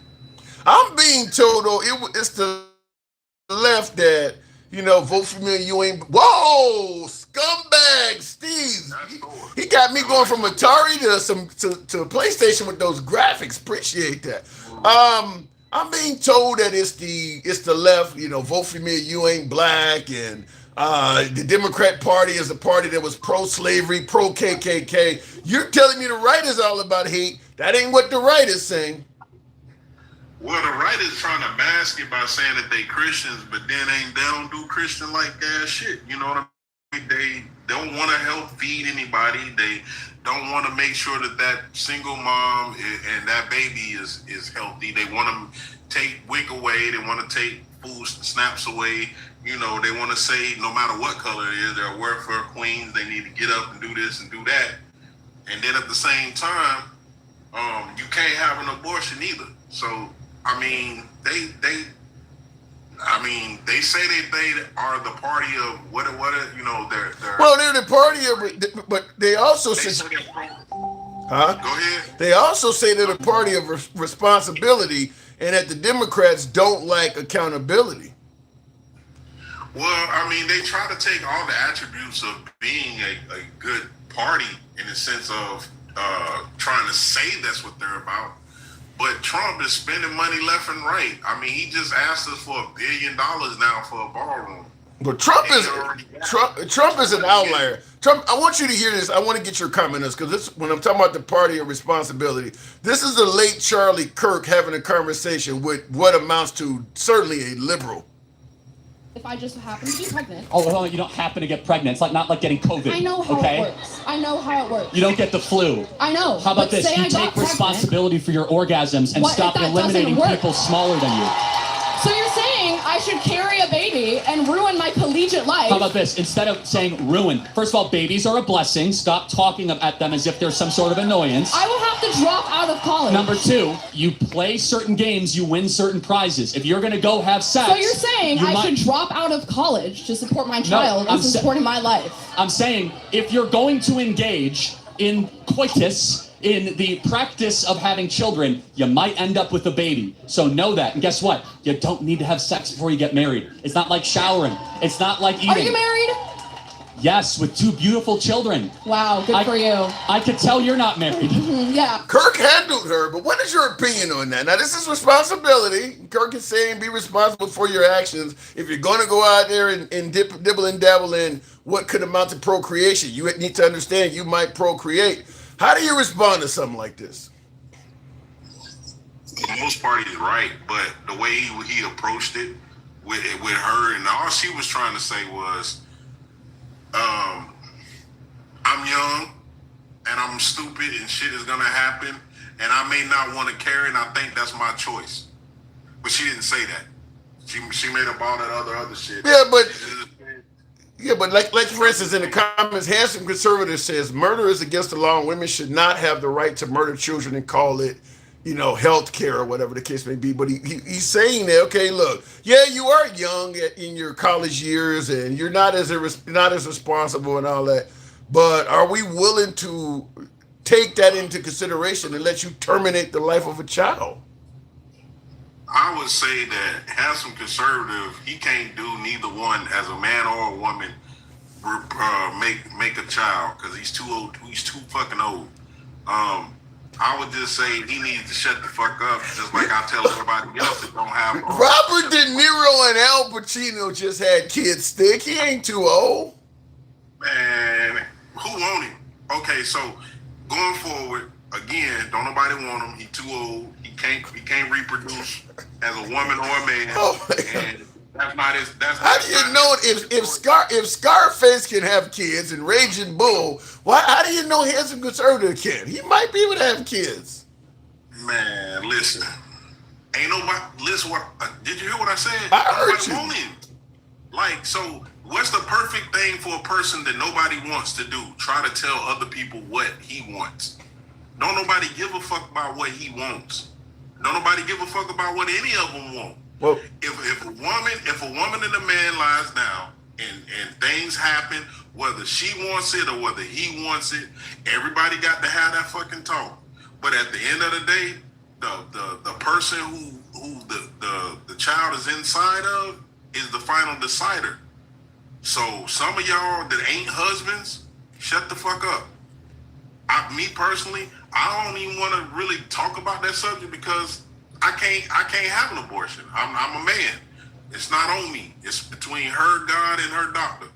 [SPEAKER 1] I'm being told though it's the left that vote for me and you ain't. Whoa, scumbag Steve. He got me going from Atari to PlayStation with those graphics. Appreciate that. I'm being told that it's the left. Vote for me and you ain't black, and the Democrat Party is a party that was pro-slavery, pro-KKK. You're telling me the right is all about hate. That ain't what the right is saying.
[SPEAKER 12] Well, the right is trying to mask it by saying that they Christians, but then they don't do Christian-like ass shit. You know what I mean? They don't want to help feed anybody. They don't want to make sure that single mom and that baby is healthy. They want to take WIC away. They want to take food snaps away. They want to say no matter what color it is, they're welfare queens. They need to get up and do this and do that. And then at the same time, you can't have an abortion either. So, I mean, they say they are the party of what they're
[SPEAKER 1] well, they're the party of, but they also say, huh?
[SPEAKER 12] Go ahead.
[SPEAKER 1] They also say they're the party of responsibility, and that the Democrats don't like accountability.
[SPEAKER 12] Well, I mean, they try to take all the attributes of being a good party in the sense of trying to say that's what they're about. But Trump is spending money left and right. I mean, he just asked us for $1 billion now for a ballroom.
[SPEAKER 1] But Trump is an outlier. Trump, I want you to hear this. I want to get your comment on this, because when I'm talking about the party of responsibility, this is the late Charlie Kirk having a conversation with what amounts to certainly a liberal.
[SPEAKER 5] If I just happen to be pregnant.
[SPEAKER 6] Oh, well, you don't happen to get pregnant. It's not like getting COVID.
[SPEAKER 5] I know how it works. I know how it works.
[SPEAKER 6] You don't get the flu.
[SPEAKER 5] I know.
[SPEAKER 6] How about this? You take responsibility for your orgasms and stop eliminating people smaller than you.
[SPEAKER 5] So you're saying I should carry a baby and ruin my collegiate life?
[SPEAKER 6] How about this? Instead of saying ruin, first of all, babies are a blessing. Stop talking at them as if they're some sort of annoyance.
[SPEAKER 5] I will have to drop out of college.
[SPEAKER 6] Number two, you play certain games, you win certain prizes. If you're going to go have sex...
[SPEAKER 5] So you're saying I should drop out of college to support my child and supporting my life?
[SPEAKER 6] I'm saying if you're going to engage in coitus, in the practice of having children, you might end up with a baby. So know that. And guess what? You don't need to have sex before you get married. It's not like showering. It's not like eating.
[SPEAKER 5] Are you married?
[SPEAKER 6] Yes, with 2 beautiful children.
[SPEAKER 5] Wow, good for you.
[SPEAKER 6] I could tell you're not married.
[SPEAKER 5] Yeah.
[SPEAKER 1] Kirk handled her, but what is your opinion on that? Now, this is responsibility. Kirk is saying be responsible for your actions. If you're going to go out there and dibble and dabble in what could amount to procreation, you need to understand you might procreate. How do you respond to something like this?
[SPEAKER 12] For the most part, he's right, but the way he approached it with her, and all she was trying to say was, I'm young and I'm stupid and shit is gonna happen and I may not want to carry and I think that's my choice. But she didn't say that. She made up all that other shit.
[SPEAKER 1] Yeah, but like for instance, in the comments, Handsome Conservative says murder is against the law and women should not have the right to murder children and call it, health care or whatever the case may be. But he's saying that, okay, look, yeah, you are young in your college years and you're not as responsible and all that. But are we willing to take that into consideration and let you terminate the life of a child?
[SPEAKER 12] I would say that Handsome Conservative, he can't do neither one as a man or a woman make a child because he's too old. He's too fucking old. I would just say he needs to shut the fuck up, just like I tell everybody else that don't have.
[SPEAKER 1] Robert De Niro and Al Pacino just had kids. Stick. He ain't too old.
[SPEAKER 12] Man, who want him? Okay, so going forward, again, don't nobody want him. He too old. He can't reproduce as a woman or a man.
[SPEAKER 1] Oh my God.
[SPEAKER 12] And that's not his.
[SPEAKER 1] How do you know if Scarface can have kids and Raging Bull? How do you know Handsome Conservative can? He might be able to have kids.
[SPEAKER 12] Man, listen. Ain't nobody. Listen, did you hear what I said?
[SPEAKER 1] I heard you.
[SPEAKER 12] Want him. Like, so what's the perfect thing for a person that nobody wants to do? Try to tell other people what he wants. Don't nobody give a fuck about what he wants. Don't nobody give a fuck about what any of them want.
[SPEAKER 1] Well,
[SPEAKER 12] if a woman and a man lies down and things happen, whether she wants it or whether he wants it. Everybody got to have that fucking talk. But at the end of the day, the person who the child is inside of is the final decider. So some of y'all that ain't husbands, shut the fuck up. Me personally, I don't even want to really talk about that subject because I can't have an abortion. I'm a man. It's not on me. It's between her, God, and her doctor,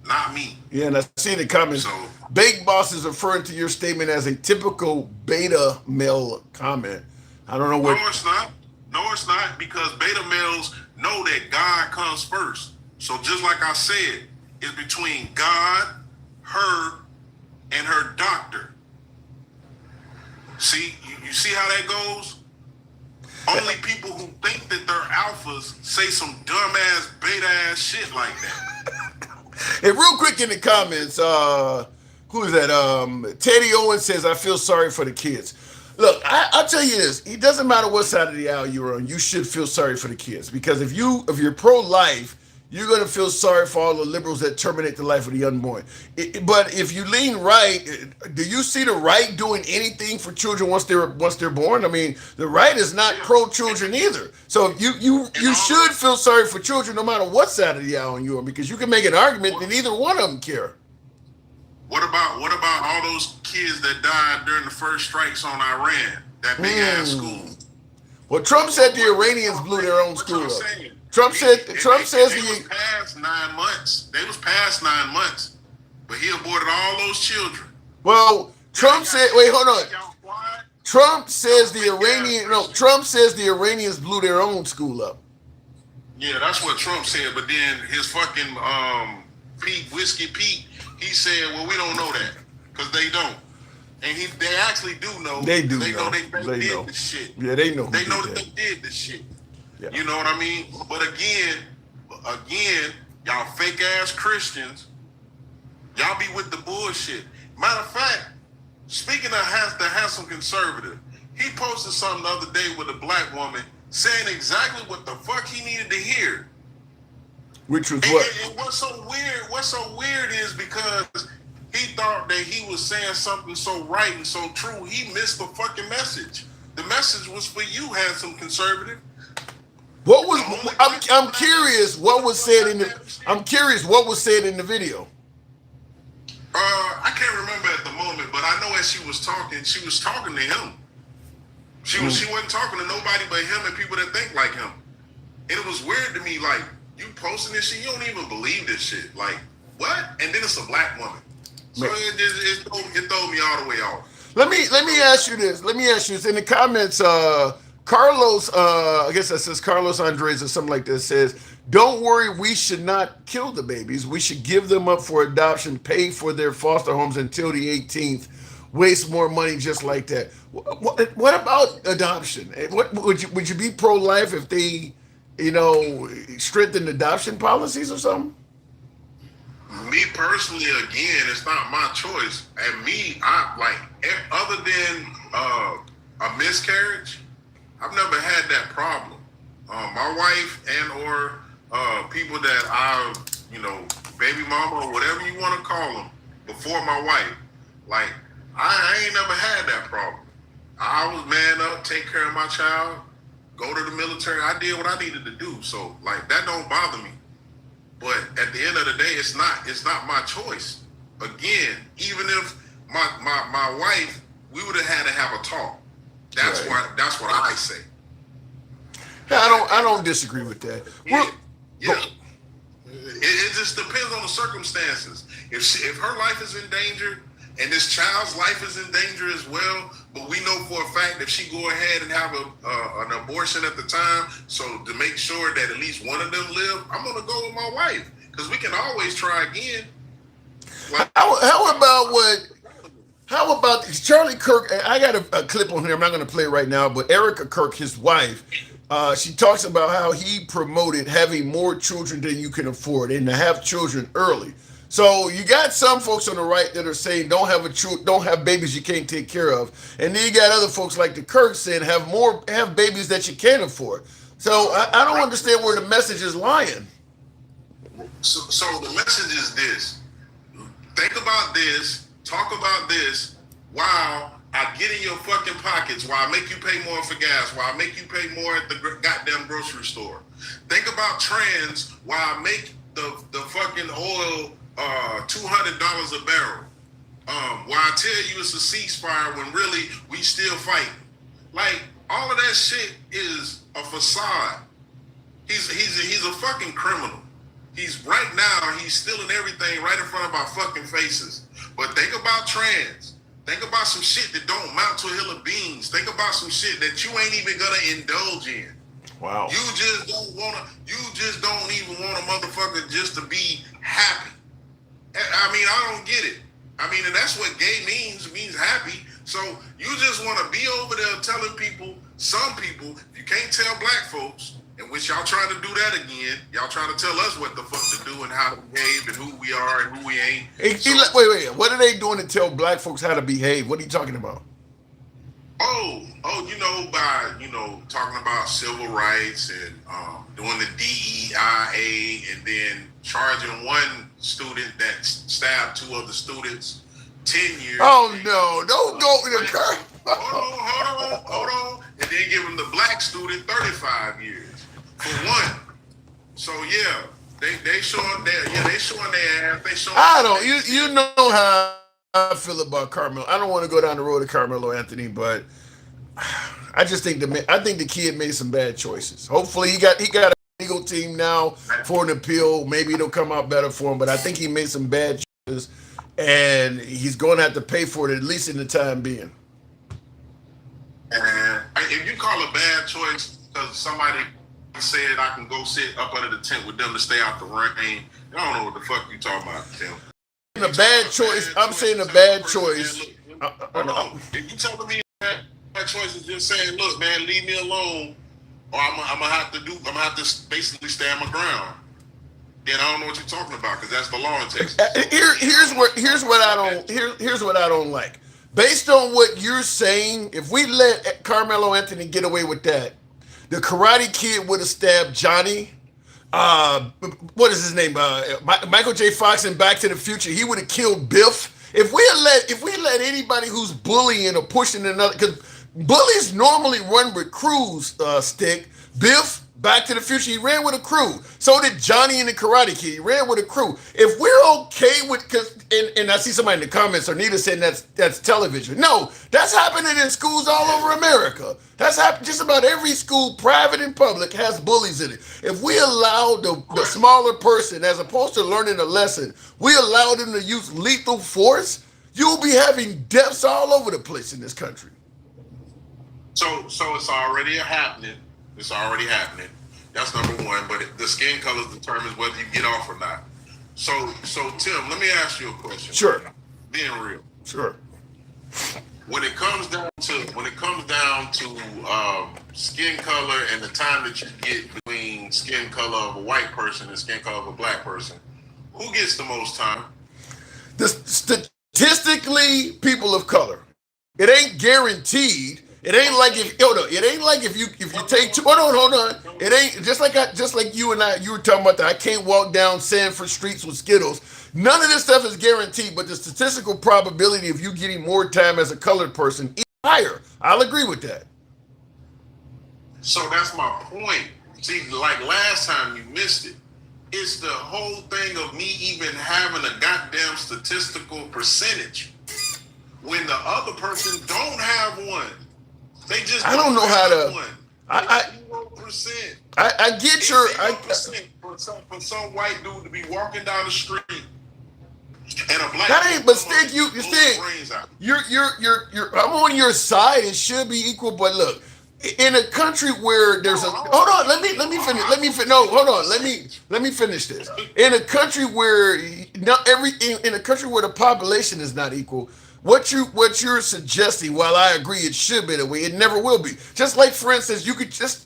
[SPEAKER 12] not me.
[SPEAKER 1] Yeah, and I see in the comments,
[SPEAKER 12] So,
[SPEAKER 1] Big Boss is referring to your statement as a typical beta male comment. I don't know what.
[SPEAKER 12] no, it's not. No, it's not, because beta males know that God comes first. So just like I said, it's between God, her, and her doctor. See, you see how that goes? Only people who think that they're alphas say some dumbass beta ass shit like that.
[SPEAKER 1] And real quick in the comments, who is that? Teddy Owens says, I feel sorry for the kids. Look, I'll tell you this. It doesn't matter what side of the aisle you're on. You should feel sorry for the kids. Because if you're pro-life, you're going to feel sorry for all the liberals that terminate the life of the unborn. But if you lean right, do you see the right doing anything for children once they're born? I mean, the right is not pro-children either. So you should feel sorry for children no matter what side of the aisle you're on, because you can make an argument that neither one of them care.
[SPEAKER 12] What about all those kids that died during the first strikes on Iran? That big ass school.
[SPEAKER 1] Well, Trump said the Iranians blew their own school up. Trump says
[SPEAKER 12] they was past 9 months. They was past 9 months, but he aborted all those children.
[SPEAKER 1] Well, Trump said, wait, hold on. Trump says the Iranians blew their own school up.
[SPEAKER 12] Yeah, that's what Trump said. But then his fucking Whiskey Pete, he said, well, we don't know that because they don't. And they actually do know.
[SPEAKER 1] They do
[SPEAKER 12] They
[SPEAKER 1] know.
[SPEAKER 12] know they
[SPEAKER 1] They
[SPEAKER 12] did
[SPEAKER 1] know.
[SPEAKER 12] the shit.
[SPEAKER 1] Yeah, they know.
[SPEAKER 12] They know that they did the shit.
[SPEAKER 1] Yeah.
[SPEAKER 12] You know what I mean? But again, y'all fake ass Christians, y'all be with the bullshit. Matter of fact, speaking of the handsome conservative, he posted something the other day with a black woman saying exactly what the fuck he needed to hear.
[SPEAKER 1] Which was what?
[SPEAKER 12] And what's so weird is because he thought that he was saying something so right and so true, he missed the fucking message. The message was for you, handsome conservative.
[SPEAKER 1] What was? I'm curious. What was said in the? I'm curious. What was said in the video?
[SPEAKER 12] I can't remember at the moment, but I know as she was talking to him. She wasn't talking to nobody but him and people that think like him. And it was weird to me, like, you posting this shit, you don't even believe this shit. Like, what? And then it's a black woman. So it threw me all the way off.
[SPEAKER 1] Let me ask you this. In the comments, Carlos, I guess that says Carlos Andres or something like that, says, don't worry, we should not kill the babies. We should give them up for adoption, pay for their foster homes until the 18th, waste more money just like that. What about adoption? What would you be pro-life if they, strengthen adoption policies or something?
[SPEAKER 12] Me personally, again, it's not my choice. And me, other than a miscarriage, I've never had that problem. My wife and or people that I, baby mama or whatever you want to call them, before my wife, like, I ain't never had that problem. I was man up, take care of my child, go to the military. I did what I needed to do. So, like, that don't bother me. But at the end of the day, it's not my choice. Again, even if my wife, we would have had to have a talk. That's what I say.
[SPEAKER 1] I don't disagree with that.
[SPEAKER 12] Yeah. It just depends on the circumstances. If her life is in danger and this child's life is in danger as well, but we know for a fact if she go ahead and have an abortion at the time, so to make sure that at least one of them live, I'm gonna go with my wife because we can always try again. Like,
[SPEAKER 1] how about Charlie Kirk? I got a clip on here. I'm not going to play it right now, but Erica Kirk, his wife, she talks about how he promoted having more children than you can afford and to have children early. So you got some folks on the right that are saying don't have babies you can't take care of, and then you got other folks like the Kirk saying have babies that you can't afford. So I don't understand where the message is lying.
[SPEAKER 12] So the message is this: think about this, talk about this, while I get in your fucking pockets, while I make you pay more for gas, while I make you pay more at the goddamn grocery store. Think about trans while I make the fucking oil $200 a barrel. While I tell you it's a ceasefire when really we still fighting. Like, all of that shit is a facade. He's a fucking criminal. He's right now, he's stealing everything right in front of our fucking faces. But think about trans. Think about some shit that don't amount to a hill of beans. Think about some shit that you ain't even gonna indulge in.
[SPEAKER 1] Wow.
[SPEAKER 12] You just don't even want a motherfucker just to be happy. I mean, I don't get it. I mean, and that's what gay means happy. So you just want to be over there telling people, some people, if you can't tell black folks, and which y'all trying to do that again, y'all trying to tell us what the fuck to do and how to behave and who we are and who we ain't.
[SPEAKER 1] Wait. What are they doing to tell black folks how to behave? What are you talking about?
[SPEAKER 12] By talking about civil rights and doing the DEIA and then charging one student that stabbed two other students 10 years.
[SPEAKER 1] Oh no! Don't go to the car.
[SPEAKER 12] Hold on, and then give them the black student 35 years for one. So yeah, they showing their ass. They showing.
[SPEAKER 1] I don't. You know how I feel about Carmelo. I don't want to go down the road of Carmelo Anthony, but I just think the kid made some bad choices. Hopefully he got a legal team now for an appeal. Maybe it'll come out better for him. But I think he made some bad choices, and he's going to have to pay for it at least in the time being.
[SPEAKER 12] And if you call a bad choice because somebody said I can go sit up under the tent with them to stay out the rain, I don't know what the fuck you talking about, Tim.
[SPEAKER 1] A bad choice. I'm saying a bad choice.
[SPEAKER 12] If you telling me that choice is just saying, look, man, leave me alone, or I'm gonna have to basically stand my ground. Then I don't know what you're talking about because that's the law in Texas.
[SPEAKER 1] Here's what I don't like. Based on what you're saying, if we let Carmelo Anthony get away with that, the Karate Kid would have stabbed Johnny. What is his name? Michael J. Fox in Back to the Future. He would have killed Biff. If we let anybody who's bullying or pushing another, because bullies normally run with crews. Stick Biff. Back to the Future, he ran with a crew. So did Johnny in the Karate Kid. He ran with a crew. If we're okay with, and I see somebody in the comments, Arnita saying that's television. No, that's happening in schools all over America. That's happening. Just about every school, private and public, has bullies in it. If we allow the smaller person, as opposed to learning a lesson, we allow them to use lethal force, you'll be having deaths all over the place in this country.
[SPEAKER 12] So it's already happening. It's already happening. That's number one. But the skin color determines whether you get off or not. So Tim, let me ask you a question.
[SPEAKER 1] Sure.
[SPEAKER 12] Being real.
[SPEAKER 1] Sure.
[SPEAKER 12] When it comes down to skin color and the time that you get between skin color of a white person and skin color of a black person, who gets the most time?
[SPEAKER 1] Statistically, people of color. It ain't guaranteed. It ain't like if you take two. Hold on. It ain't just like you and I. You were talking about that. I can't walk down Sanford streets with Skittles. None of this stuff is guaranteed, but the statistical probability of you getting more time as a colored person is higher. I'll agree with that.
[SPEAKER 12] So that's my point. See, like last time you missed it. It's the whole thing of me even having a goddamn statistical percentage when the other person don't have one. They just
[SPEAKER 1] I don't know how to.
[SPEAKER 12] One.
[SPEAKER 1] I
[SPEAKER 12] 0%.
[SPEAKER 1] I get your.
[SPEAKER 12] For some white dude to be walking down the street and a black.
[SPEAKER 1] That ain't. But Stick, you're. I'm on your side. It should be equal. But look, in a country where there's a. Hold on. Let me finish. No, hold on. Let me finish this. In a country where in a country where the population is not equal. What you're suggesting, while I agree it should be that way, it never will be. Just like, for instance,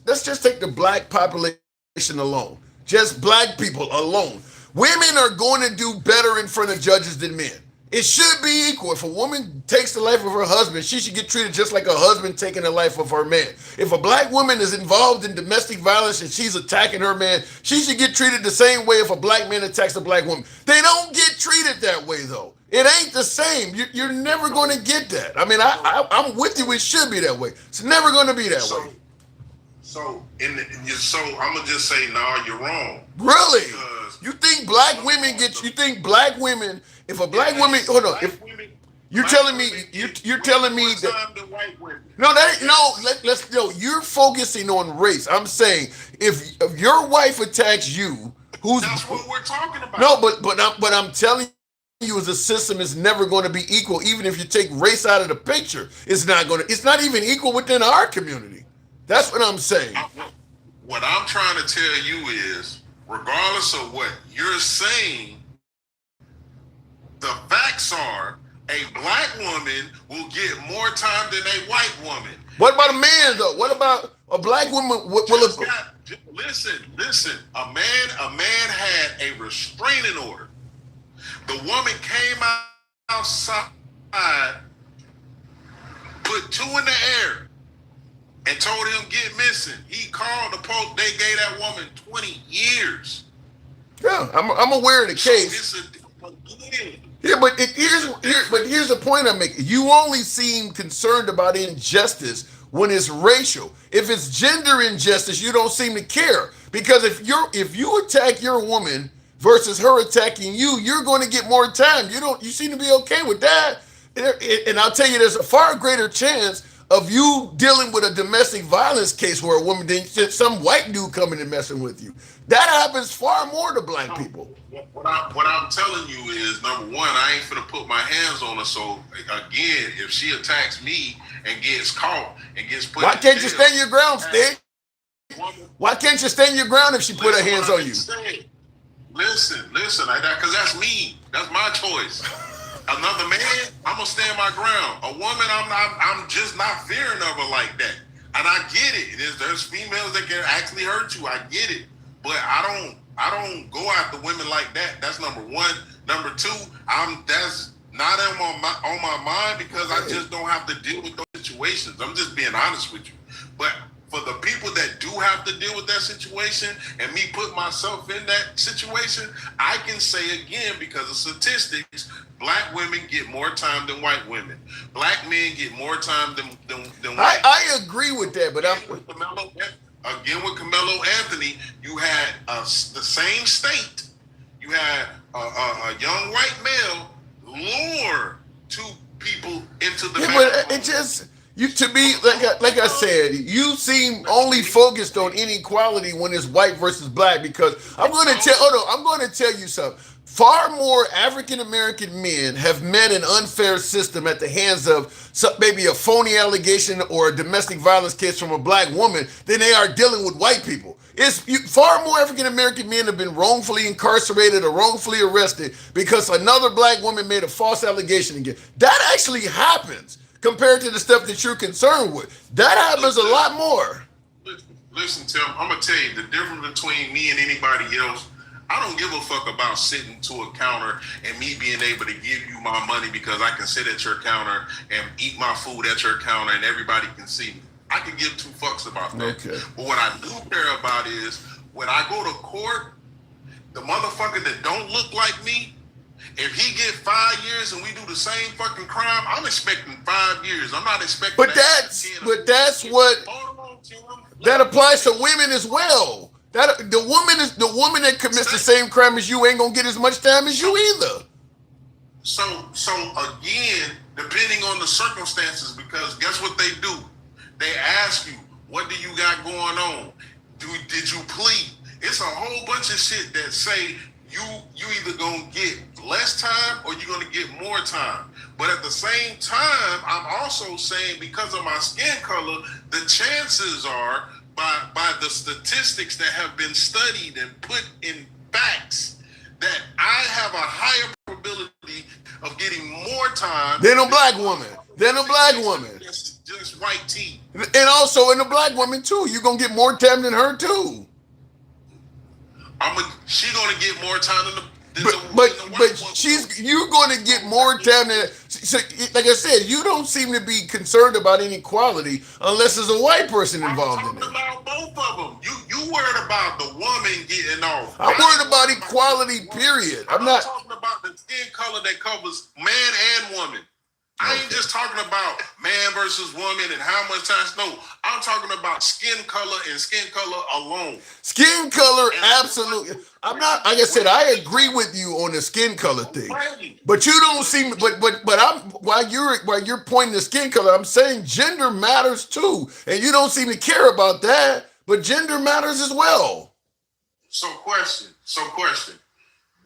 [SPEAKER 1] let's just take the black population alone. Just black people alone. Women are going to do better in front of judges than men. It should be equal. If a woman takes the life of her husband, she should get treated just like a husband taking the life of her man. If a black woman is involved in domestic violence and she's attacking her man, she should get treated the same way if a black man attacks a black woman. They don't get treated that way, though. It ain't the same. You're never going to get that. I mean, I'm with you. It should be that way. It's never going to be that way.
[SPEAKER 12] So I'm gonna just say, nah, you're wrong.
[SPEAKER 1] Really?
[SPEAKER 12] Because
[SPEAKER 1] You think black women get? You think black women? If a black woman, hold on. If you're telling me, you're telling me that.
[SPEAKER 12] time than white women.
[SPEAKER 1] No, that ain't, no. Let's no. You're focusing on race. I'm saying if your wife attacks you, who's
[SPEAKER 12] That's what we're talking about.
[SPEAKER 1] no, but I'm telling you, as a system is never going to be equal. Even if you take race out of the picture, it's not going to. It's not even equal within our community. That's what I'm saying.
[SPEAKER 12] What I'm trying to tell you is, regardless of what you're saying, the facts are a black woman will get more time than a white woman.
[SPEAKER 1] What about a man though? What about a black woman?
[SPEAKER 12] Listen. A man had a restraining order. The woman came outside, put two in the air, and told him get missing. He called the police. They gave that woman 20 years.
[SPEAKER 1] Yeah, I'm aware of the case. Yeah, but here's the point I'm making. You only seem concerned about injustice when it's racial. If it's gender injustice, you don't seem to care. Because if you attack your woman versus her attacking you, you're going to get more time. You seem to be okay with that. And I'll tell you, there's a far greater chance of you dealing with a domestic violence case where a woman than some white dude coming and messing with you. That happens far more to black people.
[SPEAKER 12] What I'm telling you is, number one, I ain't finna put my hands on her. So again, if she attacks me and gets caught and gets put,
[SPEAKER 1] why can't you stand your ground, Stig? Why can't you stand your ground if she put her hands on you?
[SPEAKER 12] Listen, because that's me. That's my choice. Another man, I'm gonna stand my ground. A woman, I'm just not fearing of her like that. And I get it. There's females that can actually hurt you. I get it. But I don't go after women like that. That's number one. Number two, that's not on my mind because I just don't have to deal with those situations. I'm just being honest with you. But for the people that do have to deal with that situation and me put myself in that situation, I can say again, because of statistics, black women get more time than white women. Black men get more time than white.
[SPEAKER 1] I agree with that, but
[SPEAKER 12] with Carmelo Anthony, you had the same state. You had a young white male lure two people into the.
[SPEAKER 1] Yeah, but it just to me, like I said, you seem only focused on inequality when it's white versus black. Because I'm going to tell you something. Far more African American men have met an unfair system at the hands of maybe a phony allegation or a domestic violence case from a black woman than they are dealing with white people. Far more African American men have been wrongfully incarcerated or wrongfully arrested because another black woman made a false allegation against. That actually happens compared to the stuff that you're concerned with. That happens a lot more.
[SPEAKER 12] Listen, Tim, I'm going to tell you the difference between me and anybody else. I don't give a fuck about sitting to a counter and me being able to give you my money because I can sit at your counter and eat my food at your counter and everybody can see me. I can give two fucks about that.
[SPEAKER 1] Okay.
[SPEAKER 12] But what I do care about is when I go to court, the motherfucker that don't look like me, if he get 5 years and we do the same fucking crime, I'm expecting 5 years. I'm not expecting.
[SPEAKER 1] But that's what that applies to women as well. That the woman that commits the same crime as you ain't gonna get as much time as you either.
[SPEAKER 12] So again, depending on the circumstances, because guess what they do? They ask you, what do you got going on? Did you plead? It's a whole bunch of shit that say you either gonna get less time or you're gonna get more time. But at the same time, I'm also saying because of my skin color, the chances are by the statistics that have been studied and put in facts that I have a higher probability of getting more time
[SPEAKER 1] than a black woman.
[SPEAKER 12] Just white teeth.
[SPEAKER 1] And also in a black woman too. You're gonna get more time than her too.
[SPEAKER 12] She gonna get more time than
[SPEAKER 1] But you're going to get more time than. So, like I said, you don't seem to be concerned about inequality unless there's a white person involved in it.
[SPEAKER 12] I'm talking about both of them. You worried about the woman getting off.
[SPEAKER 1] I'm worried about equality, period. I'm not
[SPEAKER 12] talking about the skin color that covers man and woman. I ain't just talking about man versus woman and how much time. No, I'm talking about skin color and skin color alone.
[SPEAKER 1] Skin color, absolutely. I'm not. Like I said, I agree with you on the skin color thing. But you don't seem. But I'm while you're pointing to skin color, I'm saying gender matters too, and you don't seem to care about that. But gender matters as well.
[SPEAKER 12] So question.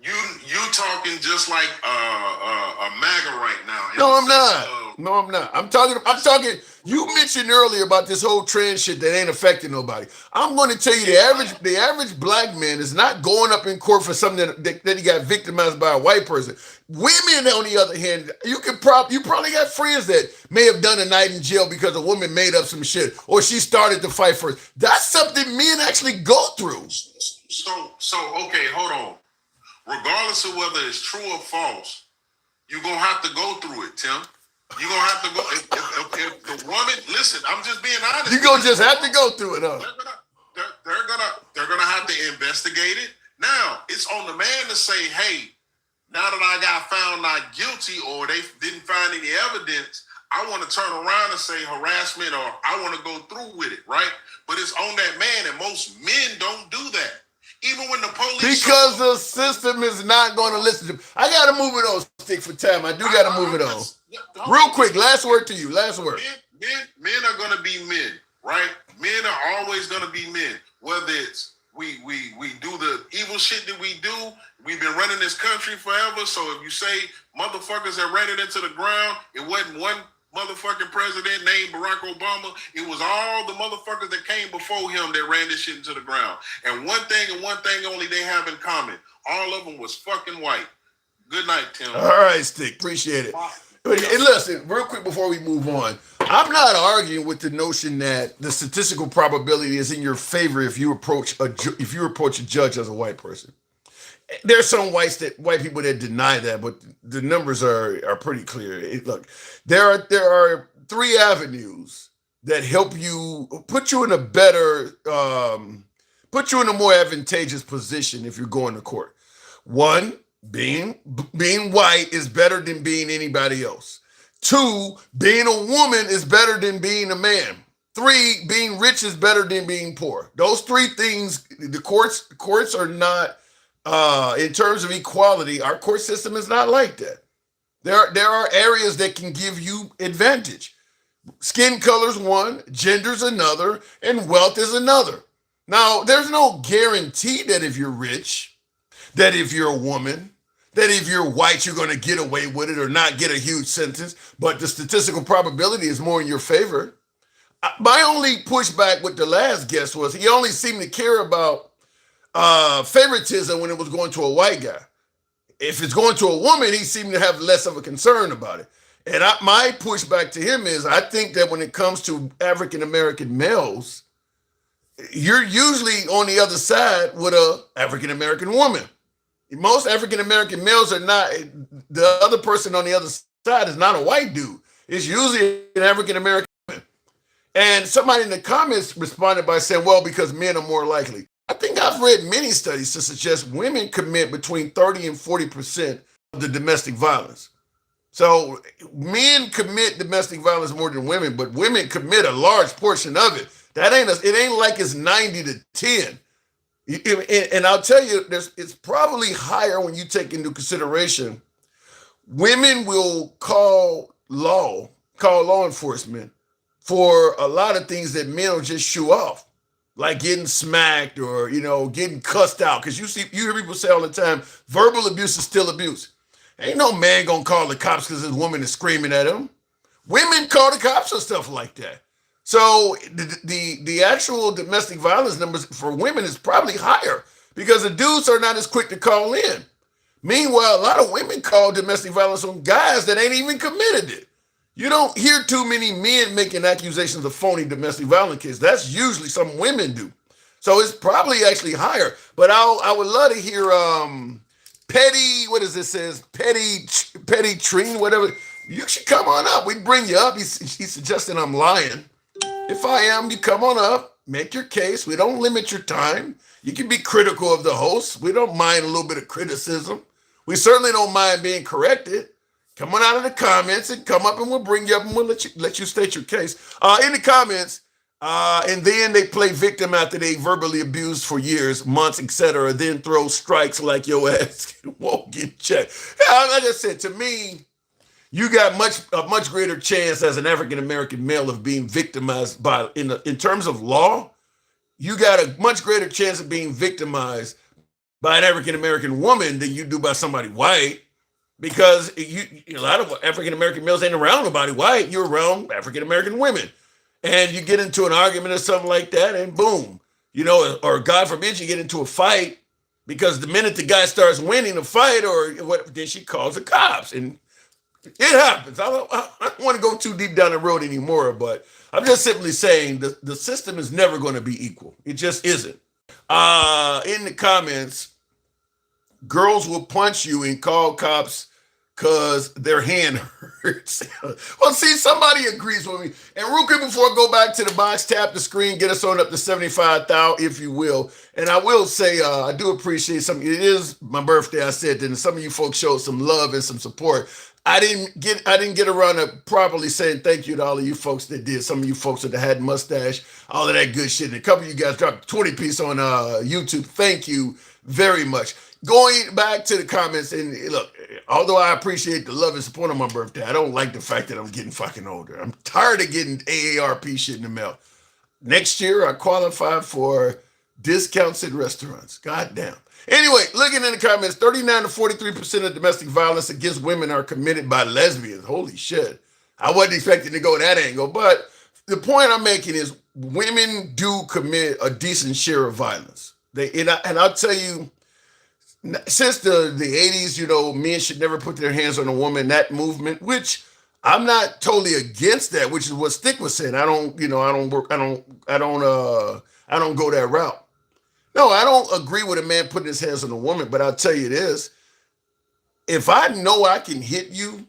[SPEAKER 12] You talking just like a MAGA right now?
[SPEAKER 1] No, I'm not. No, I'm not. I'm talking. You mentioned earlier about this whole trans shit that ain't affecting nobody. I'm going to tell you the average black man is not going up in court for something that he got victimized by a white person. Women, on the other hand, you probably got friends that may have done a night in jail because a woman made up some shit or she started the fight first. That's something men actually go through.
[SPEAKER 12] So okay, hold on. Regardless of whether it's true or false, you're going to have to go through it, Tim. You're going to have to go. If the woman, listen, I'm just being honest.
[SPEAKER 1] You're going to just have to go through it, huh?
[SPEAKER 12] They're gonna have to investigate it. Now, it's on the man to say, hey, now that I got found not guilty or they didn't find any evidence, I want to turn around and say harassment or I want to go through with it, right? But it's on that man, and most men don't do that. Even when the police...
[SPEAKER 1] Because the system is not going to listen to him. I got to move it on, Stick, for time. I do got to move it on. Real quick, last word to you. Last word.
[SPEAKER 12] Men are going to be men, right? Men are always going to be men. Whether it's we do the evil shit that we do, we've been running this country forever. So if you say motherfuckers that ran it into the ground, it wasn't one motherfucking president named Barack Obama. It was all the motherfuckers that came before him that ran this shit into the ground. And one thing only they have in common. All of them was fucking white. Good night, Tim.
[SPEAKER 1] All right, Stick. Appreciate it. And listen, real quick before we move on, I'm not arguing with the notion that the statistical probability is in your favor if you approach a judge as a white person. There's some white people that deny that, but the numbers are pretty clear. Look, there are three avenues that help you put you in a better, put you in a more advantageous position if you're going to court. One, being white is better than being anybody else. Two, being a woman is better than being a man. Three, being rich is better than being poor. Those three things, the courts are not. In terms of equality, our court system is not like that. There are areas that can give you advantage. Skin color's one, gender's another, and wealth is another. Now, there's no guarantee that if you're rich, that if you're a woman, that if you're white, you're going to get away with it or not get a huge sentence, but the statistical probability is more in your favor. My only pushback with the last guest was he only seemed to care about favoritism when it was going to a white guy. If it's going to a woman, he seemed to have less of a concern about it. And my pushback to him is I think that when it comes to African-American males, you're usually on the other side with a African-American woman. Most African-American males are not, the other person on the other side is not a white dude. It's usually an African-American woman. And somebody in the comments responded by saying, well, because men are more likely. I think I've read many studies to suggest women commit between 30 and 40% of the domestic violence. So men commit domestic violence more than women, but women commit a large portion of it. It ain't like it's 90 to 10. And I'll tell you, it's probably higher when you take into consideration women will call law enforcement for a lot of things that men will just shoo off. Like getting smacked or, getting cussed out. Because you hear people say all the time, verbal abuse is still abuse. Ain't no man gonna call the cops because his woman is screaming at him. Women call the cops or stuff like that. So the actual domestic violence numbers for women is probably higher because the dudes are not as quick to call in. Meanwhile, a lot of women call domestic violence on guys that ain't even committed it. You don't hear too many men making accusations of phony domestic violence cases. That's usually some women do. So it's probably actually higher. But I would love to hear Petty, what is this says? Petty Treen, whatever. You should come on up. We'd bring you up. He's suggesting I'm lying. If I am, you come on up, make your case. We don't limit your time. You can be critical of the host. We don't mind a little bit of criticism. We certainly don't mind being corrected. Come on out of the comments and come up and we'll bring you up and we'll let you state your case. In the comments, and then they play victim after they verbally abused for years, months, etc. Then throw strikes like your ass won't get checked. Like I said, to me, you got a much greater chance as an African American male of being victimized by in terms of law. You got a much greater chance of being victimized by an African American woman than you do by somebody white, because a lot of African American males ain't around nobody white. You're around African American women, and you get into an argument or something like that, and boom, or God forbid you get into a fight, because the minute the guy starts winning a fight or what, then she calls the cops, and it happens. I don't want to go too deep down the road anymore, but I'm just simply saying the system is never going to be equal. It just isn't. In the comments, girls will punch you and call cops because their hand hurts. Well, see, somebody agrees with me. And real quick, before I go back to the box, tap the screen, get us on up to 75,000, if you will. And I will say, I do appreciate some. It is my birthday, I said, and some of you folks showed some love and some support. I didn't get around to properly saying thank you to all of you folks that did. Some of you folks that had mustache, all of that good shit. And a couple of you guys dropped 20 piece on YouTube. Thank you very much. Going back to the comments, and look, although I appreciate the love and support on my birthday, I don't like the fact that I'm getting fucking older. I'm tired of getting AARP shit in the mail. Next year, I qualify for discounts at restaurants. Goddamn. Anyway, looking in the comments, 39 to 43% of domestic violence against women are committed by lesbians. Holy shit. I wasn't expecting to go that angle, but the point I'm making is women do commit a decent share of violence. And I'll tell you, since the 80s, men should never put their hands on a woman, that movement, which I'm not totally against that, which is what Stick was saying. I don't go that route. No, I don't agree with a man putting his hands on a woman, but I'll tell you this. If I know I can hit you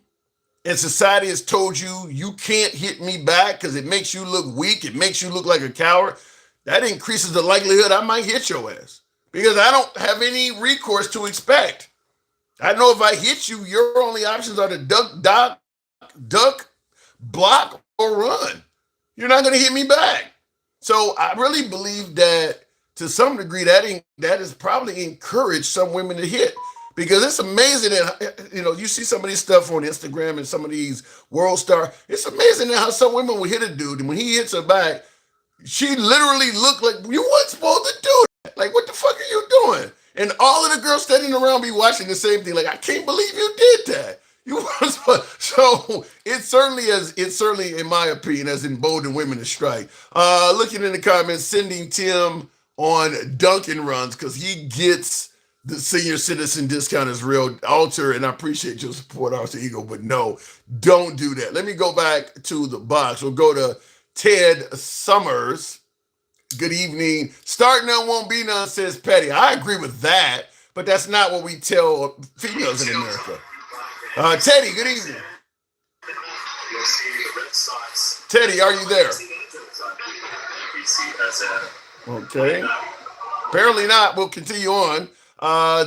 [SPEAKER 1] and society has told you can't hit me back because it makes you look weak, it makes you look like a coward, that increases the likelihood I might hit your ass because I don't have any recourse to expect. I know if I hit you, your only options are to duck, block, or run. You're not going to hit me back. So I really believe that to some degree, that has probably encouraged some women to hit, because it's amazing that, you see some of these stuff on Instagram and some of these world star. It's amazing how some women will hit a dude, and when he hits her back, she literally looked like you weren't supposed to do that. Like, what the fuck are you doing? And all of the girls standing around be watching the same thing. Like, I can't believe you did that. So it certainly, in my opinion, has emboldened women to strike. Looking in the comments, sending Tim on Dunkin' runs because he gets the senior citizen discount as real. Alter, and I appreciate your support, Alter Ego, but no, don't do that. Let me go back to the box. We'll go to Ted Summers. Good evening. Starting on won't be none, says Petty. I agree with that, but that's not what we tell females in America. Teddy, good evening. Teddy, are you there? Okay. Apparently not. We'll continue on.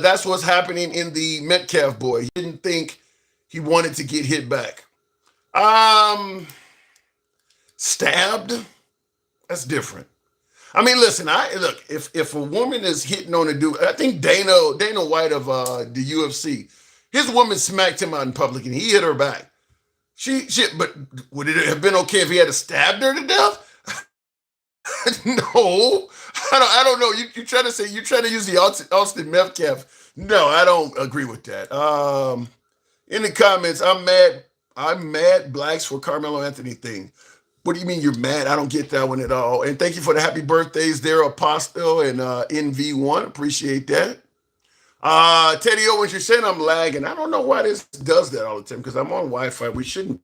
[SPEAKER 1] That's what's happening in the Metcalf boy. He didn't think he wanted to get hit back. Stabbed? That's different. I mean, listen, if a woman is hitting on a dude, I think Dana White of the UFC, his woman smacked him out in public and he hit her back. But would it have been okay if he had stabbed her to death? No, I don't know. You're trying to use the Austin Metcalf. No, I don't agree with that. In the comments, I'm mad blacks for Carmelo Anthony thing. What do you mean you're mad? I don't get that one at all. And thank you for the happy birthdays there, Apostle and NV1. Appreciate that. Teddy Owens, you're saying I'm lagging. I don't know why this does that all the time because I'm on Wi-Fi. We shouldn't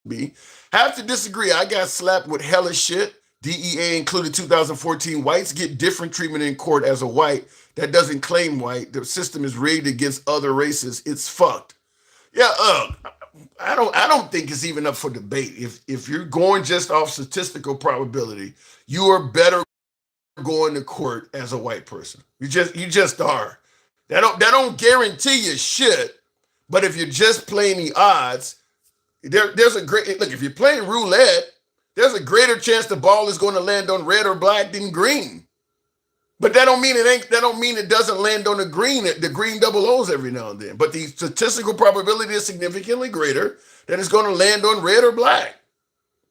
[SPEAKER 1] be. Have to disagree. I got slapped with hella shit. DEA included 2014. Whites get different treatment in court as a white that doesn't claim white. The system is rigged against other races. It's fucked. Yeah, I don't think it's even up for debate. If you're going just off statistical probability, you are better going to court as a white person. You just are. That don't guarantee you shit. But if you're just playing the odds, there's a great look. If you're playing roulette, there's a greater chance the ball is going to land on red or black than green. But that don't mean it ain't. That don't mean it doesn't land on the green double O's every now and then. But the statistical probability is significantly greater that it's going to land on red or black.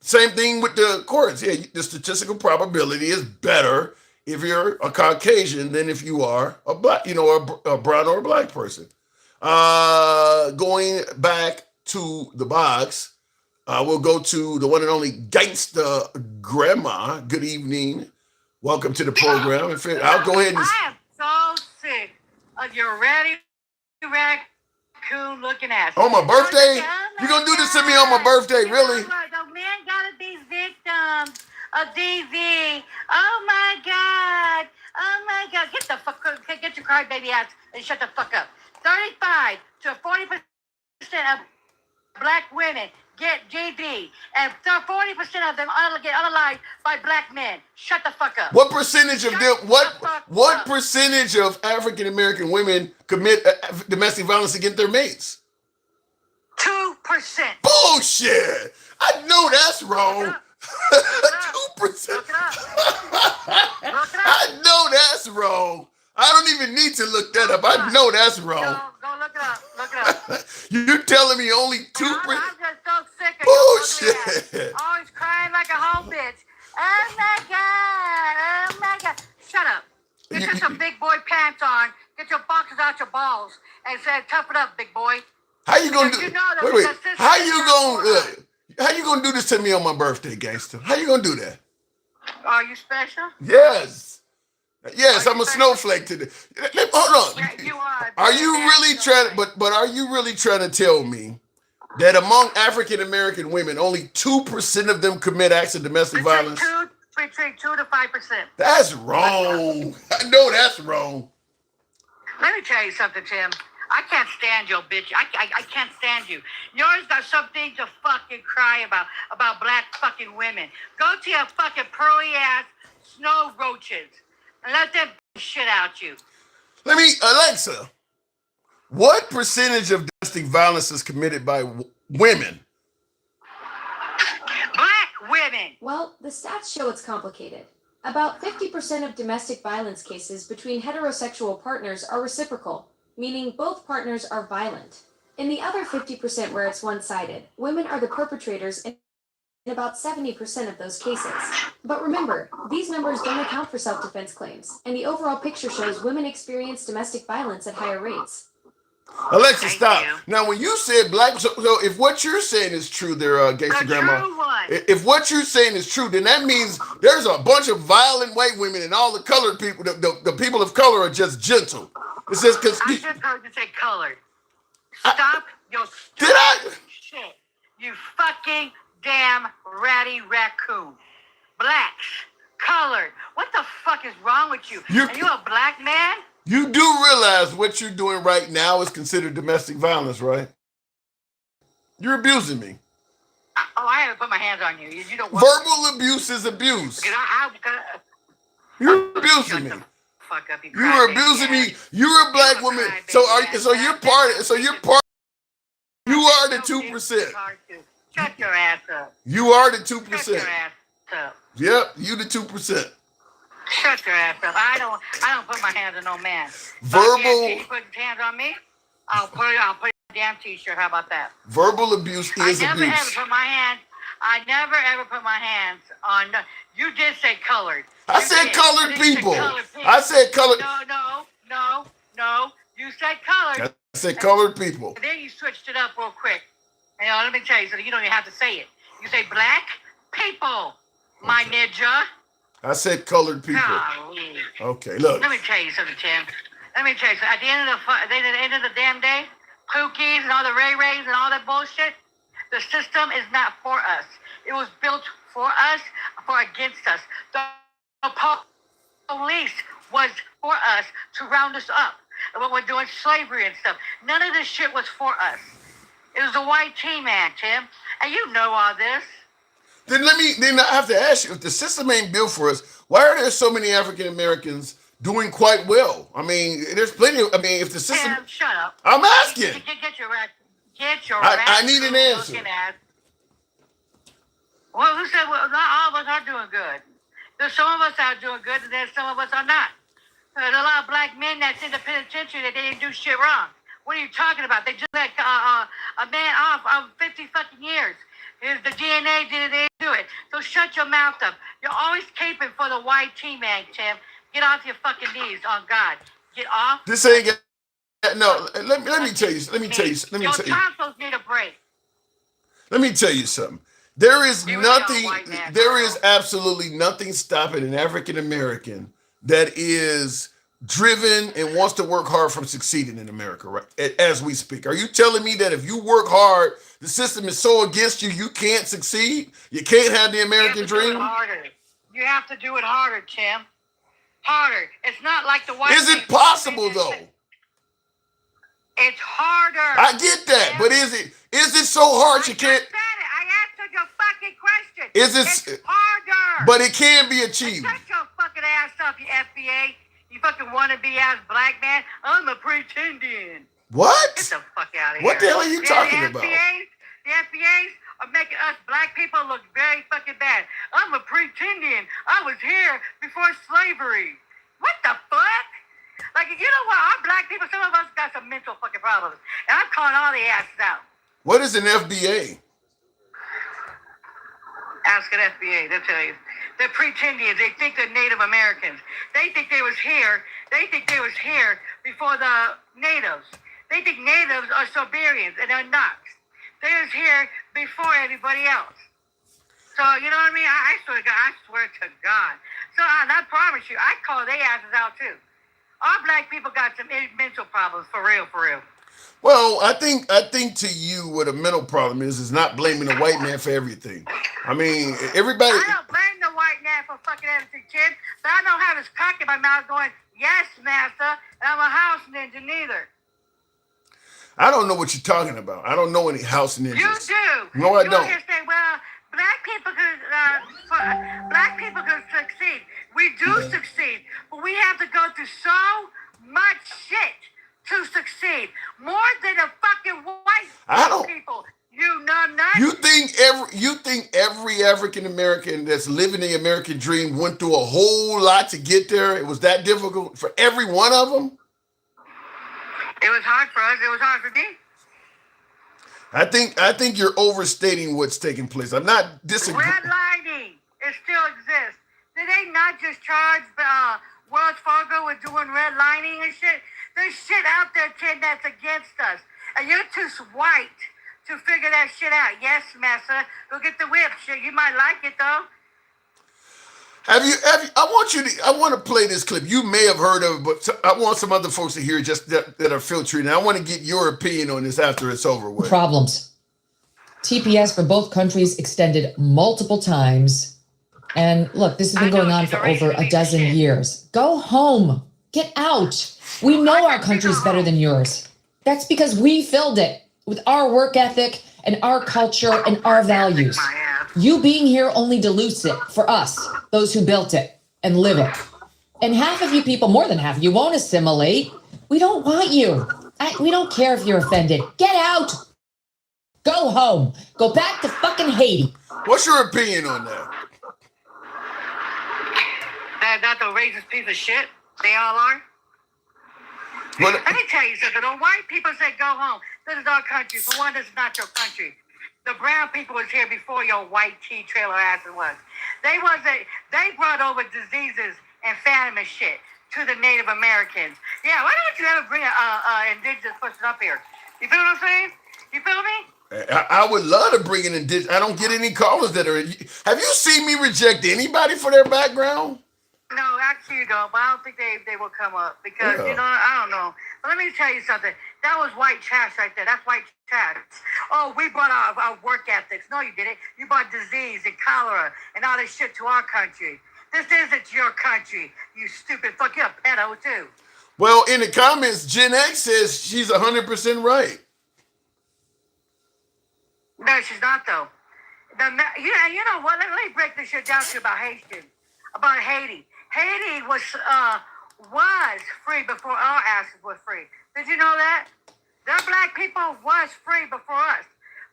[SPEAKER 1] Same thing with the courts. Yeah, the statistical probability is better if you're a Caucasian than if you are a black, a brown or a black person. Going back to the box, we'll go to the one and only Gangsta Grandma. Good evening. Welcome to the program. I'll go ahead and.
[SPEAKER 13] I am so sick of your ratty raccoon looking ass.
[SPEAKER 1] On my birthday? You gonna do this to me on my birthday, really?
[SPEAKER 13] The men gotta be victims of DV. Oh my God. Oh my God. Get your crybaby ass and shut the fuck up. 35 to 40% of black women get GD, and 40% of them get unalived by black men. Shut the fuck up.
[SPEAKER 1] What percentage of them? What percentage of African American women commit domestic violence against their mates?
[SPEAKER 13] 2%.
[SPEAKER 1] Bullshit! I know that's wrong. 2%. I know that's wrong. I don't even need to look that up. I know that's wrong.
[SPEAKER 13] Go look it up. Look it up.
[SPEAKER 1] You're telling me only 2%?
[SPEAKER 13] I'm just so sick of
[SPEAKER 1] Bullshit.
[SPEAKER 13] Always crying like a whole bitch. Oh my God. Oh my God. Shut up. Get you some big boy pants on. Get your boxes out your balls and say, tough it up, big boy.
[SPEAKER 1] How you gonna do? Wait. How you gonna do this to me on my birthday, gangster? How you gonna do that?
[SPEAKER 13] Are you special?
[SPEAKER 1] Yes. Yes, I'm a snowflake today. Hold on.
[SPEAKER 13] Yeah, you are.
[SPEAKER 1] Are you really trying? But are you really trying to tell me that among African American women, only 2% of them commit acts of domestic violence?
[SPEAKER 13] Between 2 to 5%.
[SPEAKER 1] That's wrong. I know that's wrong.
[SPEAKER 13] Let me tell you something, Tim. I can't stand your bitch. I can't stand you. Yours got something to fucking cry about black fucking women. Go to your fucking pearly ass snow roaches and let them shit out you.
[SPEAKER 1] Alexa, what percentage of domestic violence is committed by women?
[SPEAKER 13] Black women.
[SPEAKER 14] Well, the stats show it's complicated. About 50% of domestic violence cases between heterosexual partners are reciprocal, meaning both partners are violent. In the other 50% where it's one-sided, women are the perpetrators in about 70% of those cases. But remember, these numbers don't account for self-defense claims, and the overall picture shows women experience domestic violence at higher rates.
[SPEAKER 1] Alexa, stop. Now, when you said black, so if what you're saying is true, there, Gangsta Grandma, if what you're saying is true, then that means there's a bunch of violent white women and all the colored people, the people of color are just gentle. It's just because
[SPEAKER 13] I just heard you say colored. Stop your stupid shit. You fucking damn ratty raccoon. Blacks, colored. What the fuck is wrong with you? Are you a black man?
[SPEAKER 1] You do realize what you're doing right now is considered domestic violence, right? You're abusing me.
[SPEAKER 13] I haven't put my hands on you. You don't.
[SPEAKER 1] Verbal abuse is abuse. You're abusing me.
[SPEAKER 13] Fuck up, you
[SPEAKER 1] are abusing me. You're a black woman. So you're part. You are the 2%.
[SPEAKER 13] Shut your ass up.
[SPEAKER 1] You are the 2%.
[SPEAKER 13] Shut your ass up.
[SPEAKER 1] Yep, you the 2%.
[SPEAKER 13] Shut your ass up. I don't put my hands on no man.
[SPEAKER 1] Verbal.
[SPEAKER 13] You put your hands on me, I'll put a damn t-shirt. How about that?
[SPEAKER 1] Verbal abuse is abuse.
[SPEAKER 13] I never ever put my hands on. You did say colored.
[SPEAKER 1] I said colored people. I said colored.
[SPEAKER 13] No. You said colored.
[SPEAKER 1] I said colored people.
[SPEAKER 13] And then you switched it up real quick. Let me tell you, so you don't even have to say it. You say black people, my ninja.
[SPEAKER 1] I said colored people.
[SPEAKER 13] Golly.
[SPEAKER 1] Okay, look.
[SPEAKER 13] Let me tell you something, Tim. At the end of the damn day, Pookies and all the Ray Rays and all that bullshit, the system is not for us. It was built for us, against us. The police was for us to round us up. When we're doing slavery and stuff. None of this shit was for us. It was the white team, man, Tim. And you know all this.
[SPEAKER 1] Then I have to ask you, if the system ain't built for us, why are there so many African Americans doing quite well? I mean, there's plenty of, I mean, if the system...
[SPEAKER 13] Tim, shut up.
[SPEAKER 1] I'm asking.
[SPEAKER 13] Get your
[SPEAKER 1] I need an answer.
[SPEAKER 13] Well, who said, well, not all of us are doing good. There's some of us are doing good, and there's some of us are not. There's a lot of black men that's in the penitentiary that they didn't do shit wrong. What are you talking about? They just let a man off of 50 fucking years. The DNA did it, they didn't do it. So shut your mouth up. You're always caping for the white team, man, Tim. Get off your fucking knees, on God. Get off.
[SPEAKER 1] This ain't no. Let me tell you. Let me tell you.
[SPEAKER 13] Your tonsils need a break.
[SPEAKER 1] Let me tell you something. There is nothing. There is absolutely nothing stopping an African American that is driven and wants to work hard from succeeding in America, right? As we speak. Are you telling me that if you work hard, the system is so against you, you can't succeed? You can't have the American dream?
[SPEAKER 13] You have to do it harder, Tim. Harder. It's not like the white.
[SPEAKER 1] Is it possible though?
[SPEAKER 13] It's harder.
[SPEAKER 1] I get that, but is it so hard you can't?
[SPEAKER 13] I answered your fucking question.
[SPEAKER 1] It's
[SPEAKER 13] harder.
[SPEAKER 1] But it can be achieved.
[SPEAKER 13] Shut your fucking ass up, you FBA. You fucking wannabe ass black man. I'm a pretending.
[SPEAKER 1] What?
[SPEAKER 13] Get the fuck out of here.
[SPEAKER 1] What the hell are you talking about?
[SPEAKER 13] The FBAs are making us black people look very fucking bad. I'm a pretending. I was here before slavery. What the fuck? Like, you know what? Our black people, some of us got some mental fucking problems. And I'm calling all the asses out.
[SPEAKER 1] What is an FBA?
[SPEAKER 13] Ask an FBA, they'll tell you. They're pretending. They think they're Native Americans. They think they was here. They think they was here before the natives. They think natives are Siberians, and they're not. They was here before everybody else. So, you know what I mean? I swear to God. So, I promise you, I call their asses out, too. Our black people got some mental problems, for real, for real.
[SPEAKER 1] Well, I think to you what a mental problem is not blaming the white man for everything. I mean, everybody.
[SPEAKER 13] I don't blame the white man for fucking everything, kid. But I don't have his cock in my mouth going, yes, master, and I'm a house ninja neither.
[SPEAKER 1] I don't know what you're talking about. I don't know any house ninjas.
[SPEAKER 13] You do.
[SPEAKER 1] No, I don't.
[SPEAKER 13] You say, well, black people could succeed. We do succeed, but we have to go through so much shit to succeed. More than a fucking white people. You numbnut.
[SPEAKER 1] You think every African American that's living the American dream went through a whole lot to get there? It was that difficult for every one of them?
[SPEAKER 13] It was hard for us. It was hard for me.
[SPEAKER 1] I think you're overstating what's taking place. I'm not disagreeing.
[SPEAKER 13] Redlining. It still exists. Did they not just charge Wells Fargo with doing redlining and shit? There's shit out there, kid, that's against us. And you're too white to figure that shit out. Yes, massa. Go get the whip shit. You might like it, though.
[SPEAKER 1] Have you, I want to play this clip. You may have heard of it, but I want some other folks to hear it just that are filtering. I want to get your opinion on this after it's over with.
[SPEAKER 9] Problems. TPS for both countries extended multiple times. And look, this has been going on for over a dozen years. Go home. Get out. We know our country's better than yours. That's because we filled it with our work ethic and our culture and our values. You being here only dilutes it for us, those who built it and live it. And half of you people, more than half, you won't assimilate. We don't want you. We don't care if you're offended. Get out. Go home. Go back to fucking Haiti.
[SPEAKER 1] What's your opinion on that?
[SPEAKER 13] That's not the racist piece of shit. They all are. Let me tell you something. The white people say go home. This is our country. For one, this is not your country. The brown people was here before your white tea trailer ass was. They brought over diseases and famine and shit to the Native Americans. Yeah, why don't you ever bring an indigenous person up here? You feel what I'm saying? You feel me?
[SPEAKER 1] I would love to bring an indigenous. I don't get any callers that are. Have you seen me reject anybody for their background?
[SPEAKER 13] No, actually you don't, but I don't think they will come up because, you know, I don't know. But let me tell you something. That was white trash right there. That's white trash. Oh, we brought our work ethics. No, you didn't. You brought disease and cholera and all this shit to our country. This isn't your country, you stupid fuck. You're a pedo too.
[SPEAKER 1] Well, in the comments, Gen X says she's 100% right.
[SPEAKER 13] No, she's not though. You know what? Let me break this shit down to you about Haiti. About Haiti. Haiti was free before our asses were free. Did you know that? Their black people was free before us.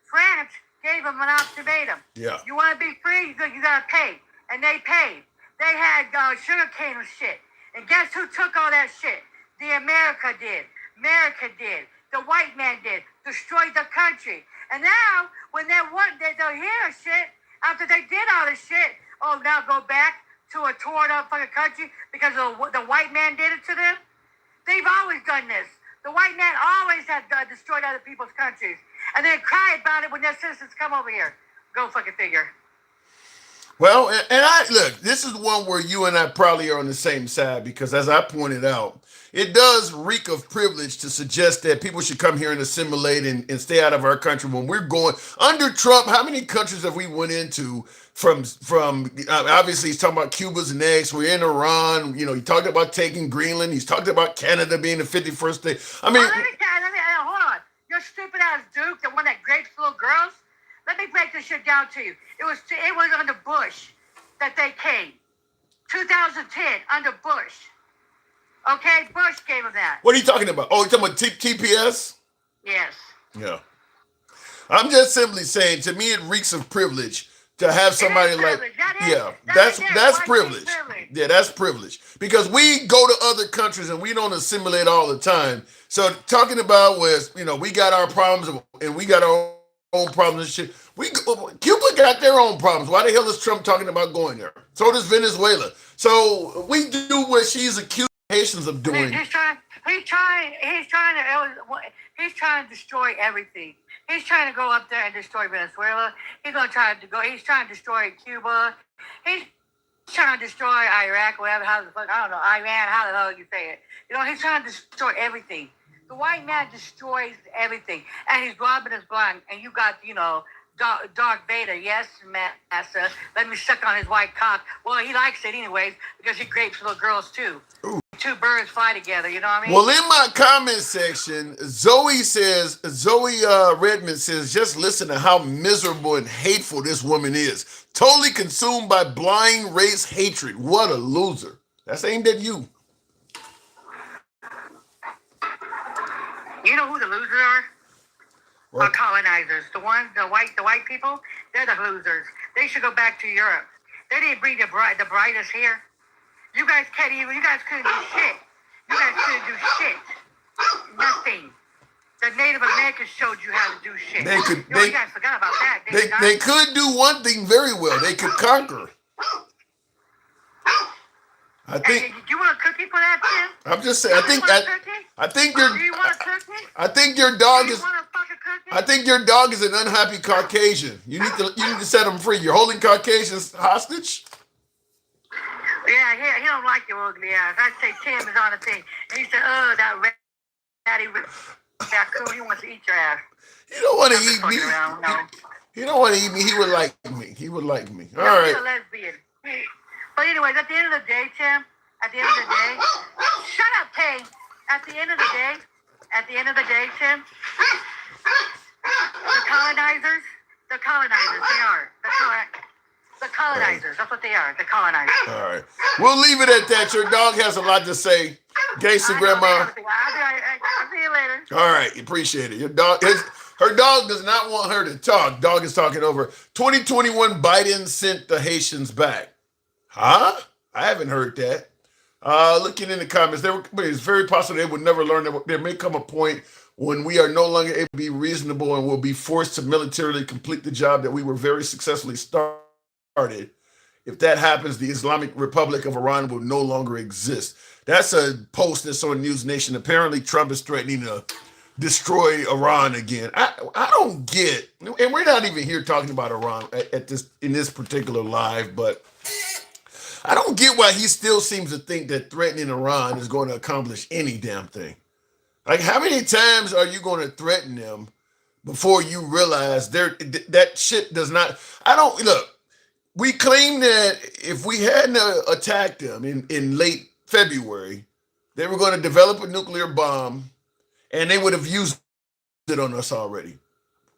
[SPEAKER 13] France gave them an ultimatum.
[SPEAKER 1] Yeah.
[SPEAKER 13] You want to be free? You gotta pay, and they paid. They had sugar cane and shit. And guess who took all that shit? The America did. America did. The white man did. Destroyed the country. And now, when they'll hear shit, after they did all this shit, oh, now go back to a torn up fucking country because the white man did it to them? They've always done this. The white man always had destroyed other people's countries. And they cry about it when their citizens come over here. Go fucking figure.
[SPEAKER 1] Well, and I look, this is one where you and I probably are on the same side because, as I pointed out, it does reek of privilege to suggest that people should come here and assimilate and stay out of our country when we're going under Trump. How many countries have we went into from obviously he's talking about Cuba's next. We're in Iran. You know, he talked about taking Greenland. He's talked about Canada being the 51st state. I mean,
[SPEAKER 13] Hold on. Your stupid ass Duke, the one that rapes little girls. Let me break this shit down to you. It was under Bush that they came. 2010 under Bush. Okay, Bush gave him that.
[SPEAKER 1] What are you talking about? Oh, you're talking about TPS?
[SPEAKER 13] Yes.
[SPEAKER 1] Yeah. I'm just simply saying, to me, it reeks of privilege to have somebody like, that's privilege. Yeah, that's privilege. Because we go to other countries and we don't assimilate all the time. So talking about was, we got our problems and we got our own problems and shit. Cuba got their own problems. Why the hell is Trump talking about going there? So does Venezuela. So we do what she's accused Haitians of doing.
[SPEAKER 13] He's trying to destroy everything. He's trying to go up there and destroy Venezuela. He's trying to destroy Cuba. He's trying to destroy Iraq, whatever, I don't know, Iran, how the hell you say it. He's trying to destroy everything. The white man destroys everything. And he's robbing us blind. And you got, Darth Vader, yes, Master. Let me suck on his white cock. Well, he likes it anyways because he rapes little girls too. Ooh. Two birds fly together, you know what I mean?
[SPEAKER 1] Well, in my comment section, Zoe Redmond says, just listen to how miserable and hateful this woman is. Totally consumed by blind race hatred. What a loser. That's aimed at you.
[SPEAKER 13] You know who the losers are? What? Colonizers. The white people, they're the losers. They should go back to Europe. They didn't bring the brightest here. You guys couldn't do shit. You guys couldn't do shit. Nothing. The Native Americans showed you how to do shit. You guys forgot about that.
[SPEAKER 1] They could do one thing very well. They could conquer. I think.
[SPEAKER 13] You want a cookie for that, Tim?
[SPEAKER 1] I'm just saying. I think your dog is. I think your dog is an unhappy Caucasian. You need to set him free. You're holding Caucasians hostage.
[SPEAKER 13] Yeah, he don't like your ugly ass. I say Tim is on the thing, and he said, "Oh, that ratty raccoon, he wants to eat your ass."
[SPEAKER 1] He don't want to eat me. He don't want to eat me. He would like me. All right.
[SPEAKER 13] He's a lesbian. But anyways, at the end of the day, Tim, shut up, Tay. At the end of the day, Tim, the colonizers, they are. The colonizers, that's what they are, the colonizers.
[SPEAKER 1] All right. We'll leave it at that. Your dog has a lot to say. Gangsta Grandma.
[SPEAKER 13] I'll see you later.
[SPEAKER 1] All right. Appreciate it. Her dog does not want her to talk. Dog is talking over. 2021, Biden sent the Haitians back. Huh? I haven't heard that. Looking in the comments, it's very possible they would never learn that there may come a point when we are no longer able to be reasonable and will be forced to militarily complete the job that we were very successfully started. If that happens, the Islamic Republic of Iran will no longer exist. That's a post that's on News Nation. Apparently, Trump is threatening to destroy Iran again. I don't get, and we're not even here talking about Iran in this particular live, but I don't get why he still seems to think that threatening Iran is going to accomplish any damn thing. Like, how many times are you going to threaten them before you realize that shit does not? Look. we claim that if we hadn't attacked them in late February, they were going to develop a nuclear bomb and they would have used it on us already.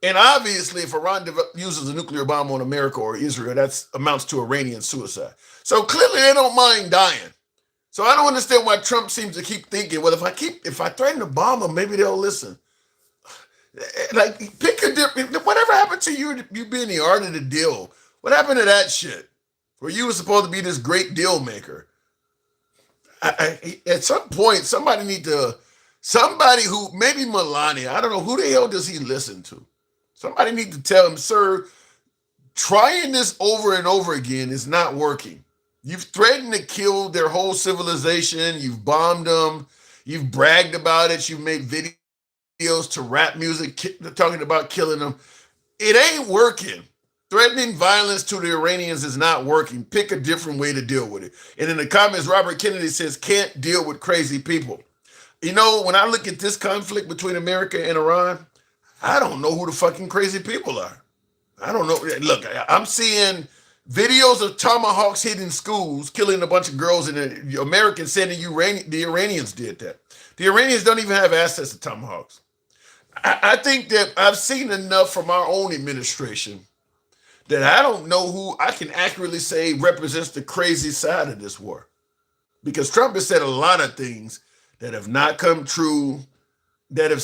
[SPEAKER 1] And obviously, if Iran uses a nuclear bomb on America or Israel, that amounts to Iranian suicide. So clearly they don't mind dying. So I don't understand why Trump seems to keep thinking, well, if I threaten to bomb them, maybe they'll listen. Like, pick a different, whatever happened to you being the art of the deal? What happened to that shit? Where you were supposed to be this great deal maker? At some point, somebody who, maybe Melania, I don't know, who the hell does he listen to? Somebody need to tell him, sir, trying this over and over again is not working. You've threatened to kill their whole civilization. You've bombed them. You've bragged about it. You've made videos to rap music talking about killing them. It ain't working. Threatening violence to the Iranians is not working. Pick a different way to deal with it. And in the comments, Robert Kennedy says, can't deal with crazy people. You know, when I look at this conflict between America and Iran, I don't know who the fucking crazy people are. I don't know. Look, I'm seeing videos of tomahawks hitting schools, killing a bunch of girls, and the Americans saying the Iranians did that. The Iranians don't even have access to tomahawks. I think that I've seen enough from our own administration that I don't know who I can accurately say represents the crazy side of this war. Because Trump has said a lot of things that have not come true, that have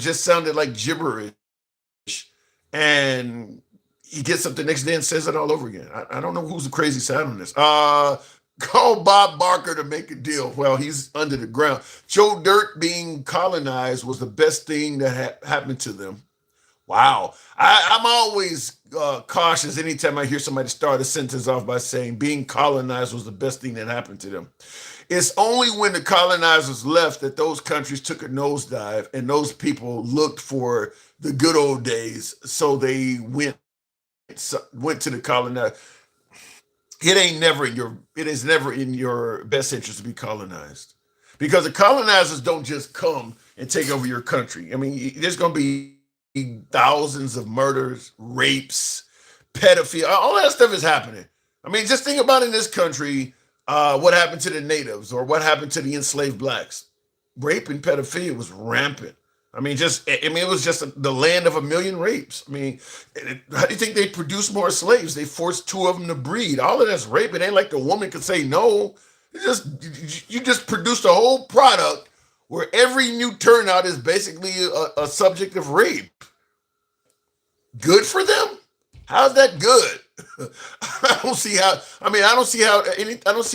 [SPEAKER 1] just sounded like gibberish, and he gets up the next day and says it all over again. I don't know who's the crazy side on this. Call Bob Barker to make a deal. Well, he's under the ground. Joe Dirt being colonized was the best thing that happened to them. Wow. I'm always cautious anytime I hear somebody start a sentence off by saying being colonized was the best thing that happened to them. It's only when the colonizers left that those countries took a nosedive and those people looked for the good old days. So they went to the colonizer. It is never in your best interest to be colonized, because the colonizers don't just come and take over your country. I mean, there's going to be thousands of murders, rapes, pedophilia, all that stuff is happening. I mean, just think about in this country, what happened to the natives or what happened to the enslaved blacks. Rape and pedophilia was rampant. I mean, it was just the land of a million rapes. I mean, how do you think they produced more slaves? They forced two of them to breed. All of that's rape. It ain't like the woman could say no. You just produced a whole product where every new turnout is basically a subject of rape. Good for them? How's that good? I don't see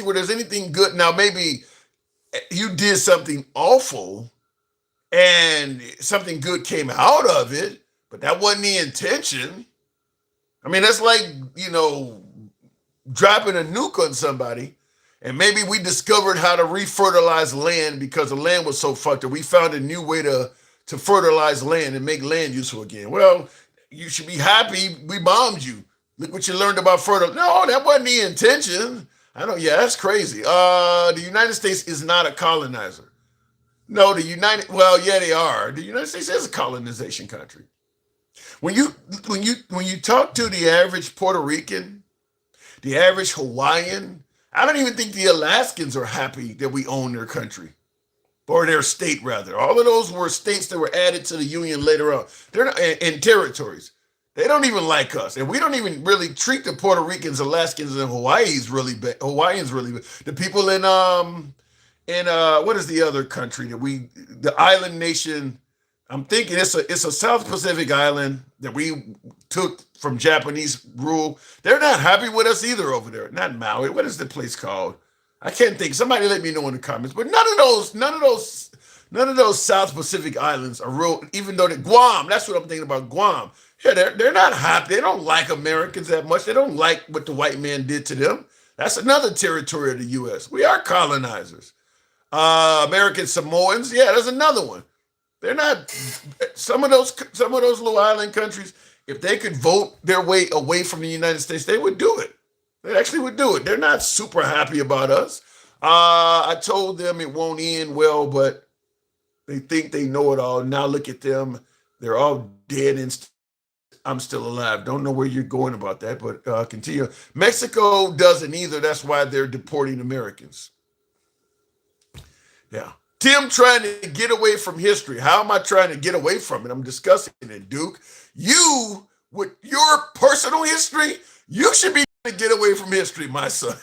[SPEAKER 1] where there's anything good. Now, maybe you did something awful and something good came out of it, but that wasn't the intention. I mean, that's like, dropping a nuke on somebody, and maybe we discovered how to refertilize land because the land was so fucked up. We found a new way to fertilize land and make land useful again. Well, you should be happy we bombed you. Look what you learned about fertilizer. No, that wasn't the intention. That's crazy. The United States is not a colonizer. No, they are. The United States is a colonization country. When you talk to the average Puerto Rican, the average Hawaiian, I don't even think the Alaskans are happy that we own their country, or their state rather. All of those were states that were added to the Union later on. They're not in territories. They don't even like us, and we don't even really treat the Puerto Ricans, Alaskans, and Hawaiians really bad. The people in what is the other country the island nation? I'm thinking it's a South Pacific island that we took from Japanese rule. They're not happy with us either over there. Not Maui. What is the place called? I can't think. Somebody let me know in the comments. But none of those South Pacific islands are real. Even though Guam, that's what I'm thinking about. Guam. Yeah, they're not happy. They don't like Americans that much. They don't like what the white man did to them. That's another territory of the U.S. We are colonizers. American Samoans, yeah, there's another one. They're not some of those little island countries. If they could vote their way away from the United States, they would do it. They actually would do it. They're not super happy about us. I told them it won't end well, but they think they know it all. Now look at them. They're all dead I'm still alive. Don't know where you're going about that, but continue. Mexico doesn't either. That's why they're deporting Americans. Yeah. Tim trying to get away from history. How am I trying to get away from it? I'm discussing it, Duke. You, with your personal history, you should be trying to get away from history, my son.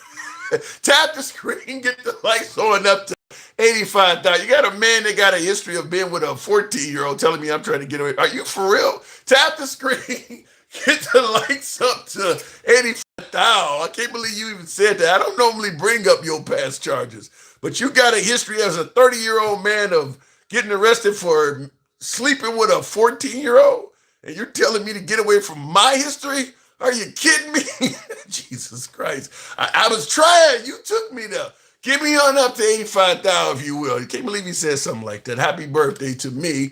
[SPEAKER 1] Tap the screen, get the lights on up to 85,000. You got a man that got a history of being with a 14-year-old telling me I'm trying to get away. Are you for real? Tap the screen, get the lights up to 85,000. I can't believe you even said that. I don't normally bring up your past charges, but you got a history as a 30-year-old man of getting arrested for sleeping with a 14-year-old, and you're telling me to get away from my history? Are you kidding me? Jesus Christ. I was trying. You took me there. Give me on up to 85,000 if you will. You can't believe he said something like that. Happy birthday to me.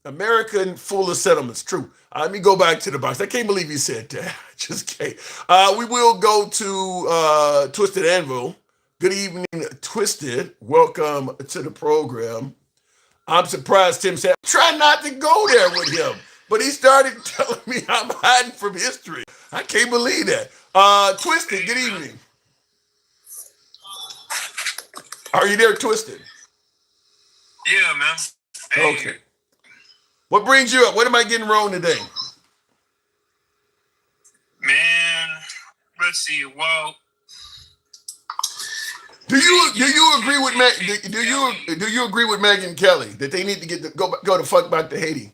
[SPEAKER 1] American full of settlements. True. Let me go back to the box. I can't believe he said that. Just can't. We will go to Twisted Anvil. Good evening, Twisted. Welcome to the program. I'm surprised Tim said, try not to go there with him. But he started telling me I'm hiding from history. I can't believe that. Twisted, good evening. Are you there, Twisted?
[SPEAKER 15] Yeah, man. Hey.
[SPEAKER 1] Okay. What brings you up? What am I getting wrong today?
[SPEAKER 15] Man, let's see. Well,
[SPEAKER 1] do you agree with do you agree with Megyn Kelly that they need to go the fuck back to Haiti?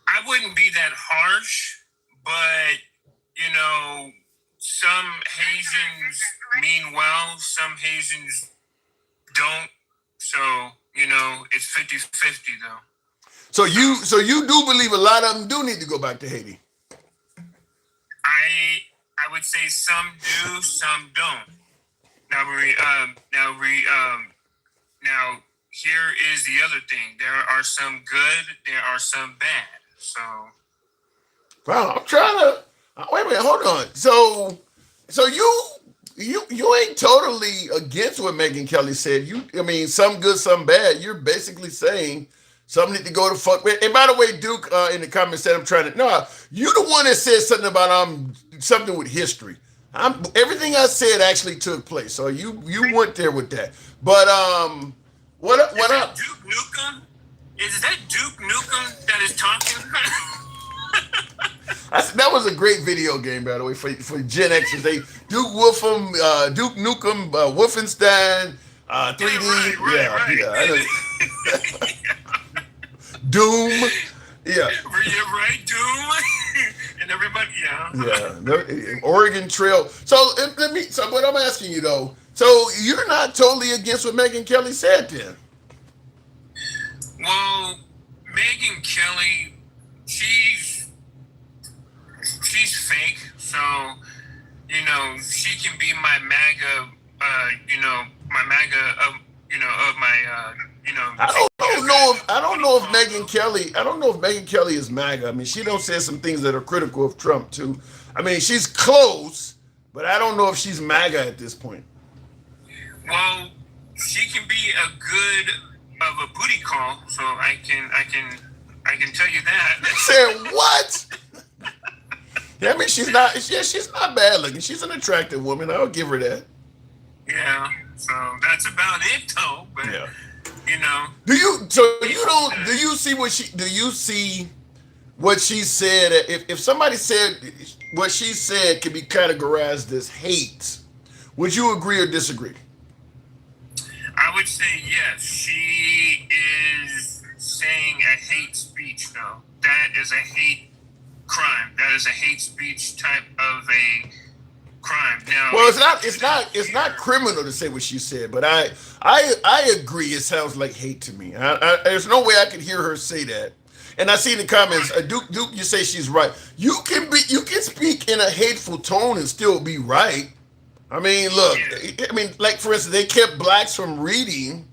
[SPEAKER 15] I wouldn't be that harsh, but you know, some Haitians mean well, some Haitians don't. So, you know, it's 50-50 though.
[SPEAKER 1] So you do believe a lot of them do need to go back to Haiti?
[SPEAKER 15] I would say some do, some don't. Now here is the other thing. There are some good, there are some bad. So,
[SPEAKER 1] wow, I'm trying to wait a minute, hold on. So you ain't totally against what Megyn Kelly said. I mean, some good, some bad. You're basically saying some need to go to fuck. And by the way, Duke in the comments said I'm trying to. No, you the one that said something about something with history. Everything I said actually took place. So you went there with that. But what up?
[SPEAKER 15] Duke Nukem? Is that Duke Nukem that is talking?
[SPEAKER 1] That was a great video game, by the way, for Gen Xers. Duke Nukem, Wolfenstein, 3D.
[SPEAKER 15] Right.
[SPEAKER 1] Doom. Yeah.
[SPEAKER 15] Yeah, right, Doom. And everybody,
[SPEAKER 1] Yeah. Oregon Trail. So what I'm asking you though, so you're not totally against what Megyn Kelly said then?
[SPEAKER 15] Well, Megyn Kelly, she's fake, so you know she can be my MAGA, my MAGA of my
[SPEAKER 1] I don't know if Megyn Kelly is MAGA. I mean, she don't say some things that are critical of Trump too. I mean, she's close, but I don't know if she's MAGA at this point.
[SPEAKER 15] Well, she can be a good of a booty call, so I can tell you that.
[SPEAKER 1] Said what? Yeah, I mean she's not bad looking. She's an attractive woman. I'll give her that.
[SPEAKER 15] Yeah. So that's about it though. But
[SPEAKER 1] yeah.
[SPEAKER 15] You know.
[SPEAKER 1] Do you see what she said? If somebody said what she said can be categorized as hate, would you agree or disagree?
[SPEAKER 15] I would say yes. She is saying a hate speech though. That is a hate crime. That is a hate speech type of a crime. Now,
[SPEAKER 1] well, it's not criminal to say what she said, but I agree. It sounds like hate to me. There's no way I could hear her say that. And I see in the comments, Duke, you say she's right. You can speak in a hateful tone and still be right. I mean, look. I mean, like for instance, they kept blacks from reading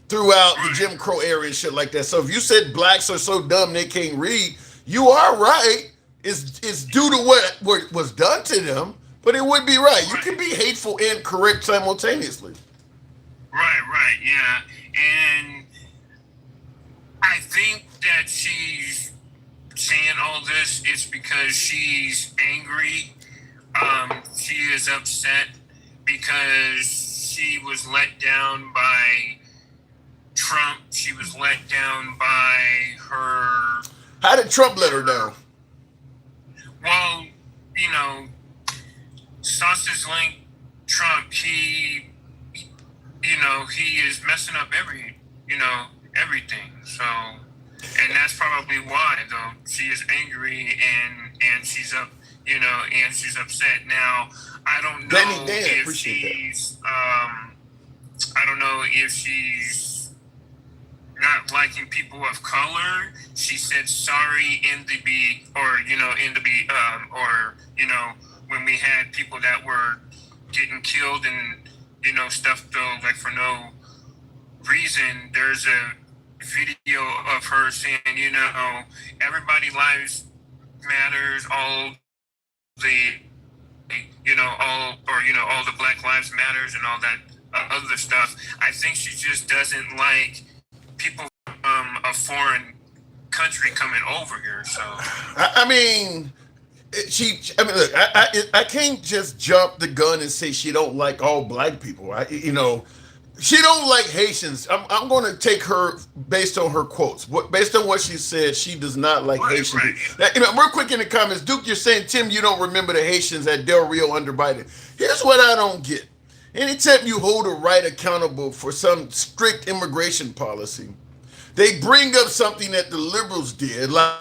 [SPEAKER 1] throughout the Jim Crow era and shit like that. So if you said blacks are so dumb they can't read, you are right. It's due to what was done to them. But it would be right. You can be hateful and correct simultaneously.
[SPEAKER 15] Right, yeah. And I think that she's saying all this is because she's angry. She is upset because she was let down by Trump. She was let down by her.
[SPEAKER 1] How did Trump let her down?
[SPEAKER 15] Well, you know, Sausage Link Trump, he is messing up everything. So, and that's probably why, though, she is angry and she's and she's upset. Now, I don't know if she's, I don't know if she's not liking people of color. She said sorry when we had people that were getting killed and stuff, though, like for no reason. There's a video of her saying, everybody lives matters, all the all the Black Lives Matters and all that other stuff. I think she just doesn't like people from a foreign country coming over here. So
[SPEAKER 1] I mean, look, I can't just jump the gun and say she don't like all black people. She don't like Haitians. I'm going to take her based on her quotes. Based on what she said, she does not like Haitians. Right. Real quick in the comments, Duke, you're saying, Tim, you don't remember the Haitians at Del Rio under Biden. Here's what I don't get. Anytime you hold a right accountable for some strict immigration policy, they bring up something that the liberals did, like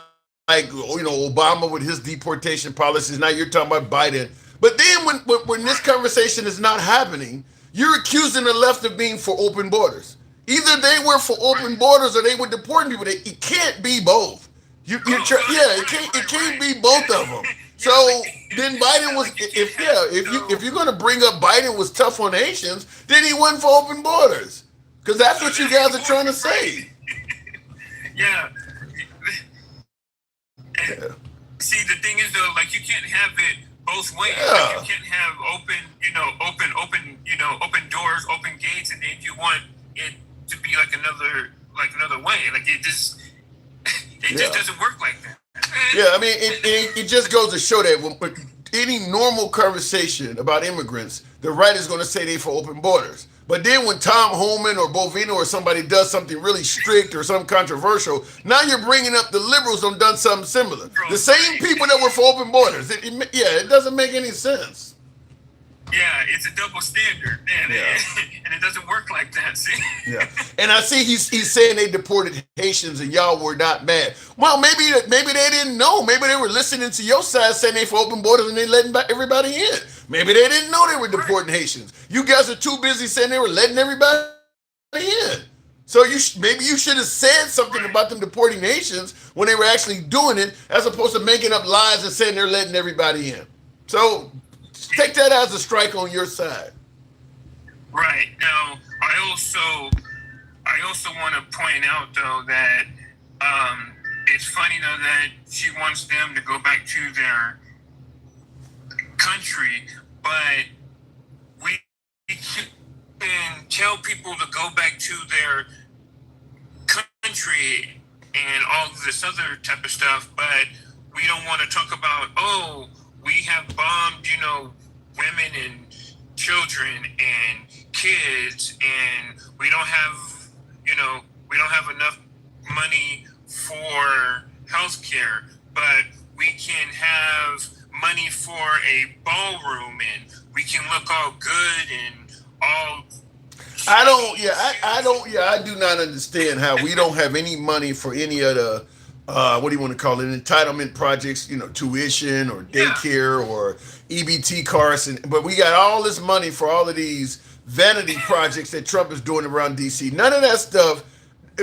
[SPEAKER 1] Obama with his deportation policies. Now you're talking about Biden. But then when this conversation is not happening, you're accusing the left of being for open borders. Either they were for open borders or they were deporting people. It can't be both. It can't be both of them. So then Biden was, if you're going to bring up Biden was tough on Haitians, then he wasn't for open borders, because that's what you guys are trying to say.
[SPEAKER 15] Yeah. See, the thing is though, like, you can't have it both ways.
[SPEAKER 1] Yeah.
[SPEAKER 15] Like, you can't have open doors, open gates, and then you want it to be like another way. Like, it just doesn't work like that.
[SPEAKER 1] Yeah, I mean, it just goes to show that when any normal conversation about immigrants, the right is going to say they for open borders. But then when Tom Homan or Bovino or somebody does something really strict or something controversial, now you're bringing up the liberals who've done something similar. The same people that were for open borders. It doesn't make any sense.
[SPEAKER 15] Yeah, it's a double standard, man, and it doesn't work like that. See?
[SPEAKER 1] Yeah, and I see he's saying they deported Haitians and y'all were not mad. Well, maybe they didn't know. Maybe they were listening to your side saying they for open borders and they letting everybody in. Maybe they didn't know they were deporting Haitians. You guys are too busy saying they were letting everybody in. So maybe you should have said something about them deporting Haitians when they were actually doing it, as opposed to making up lies and saying they're letting everybody in. So take that as a strike on your side.
[SPEAKER 15] Right. Now, I also want to point out, though, that it's funny, though, that she wants them to go back to their country, but we can tell people to go back to their country and all this other type of stuff, but we don't want to talk about, we have bombed, women and children and kids, and we don't have enough money for healthcare, but we can have money for a ballroom, and we can look all good and all.
[SPEAKER 1] I do not understand how we don't have any money for any of the what do you want to call it, entitlement projects, tuition or daycare or EBT cards, but we got all this money for all of these vanity projects that Trump is doing around DC. None of that stuff,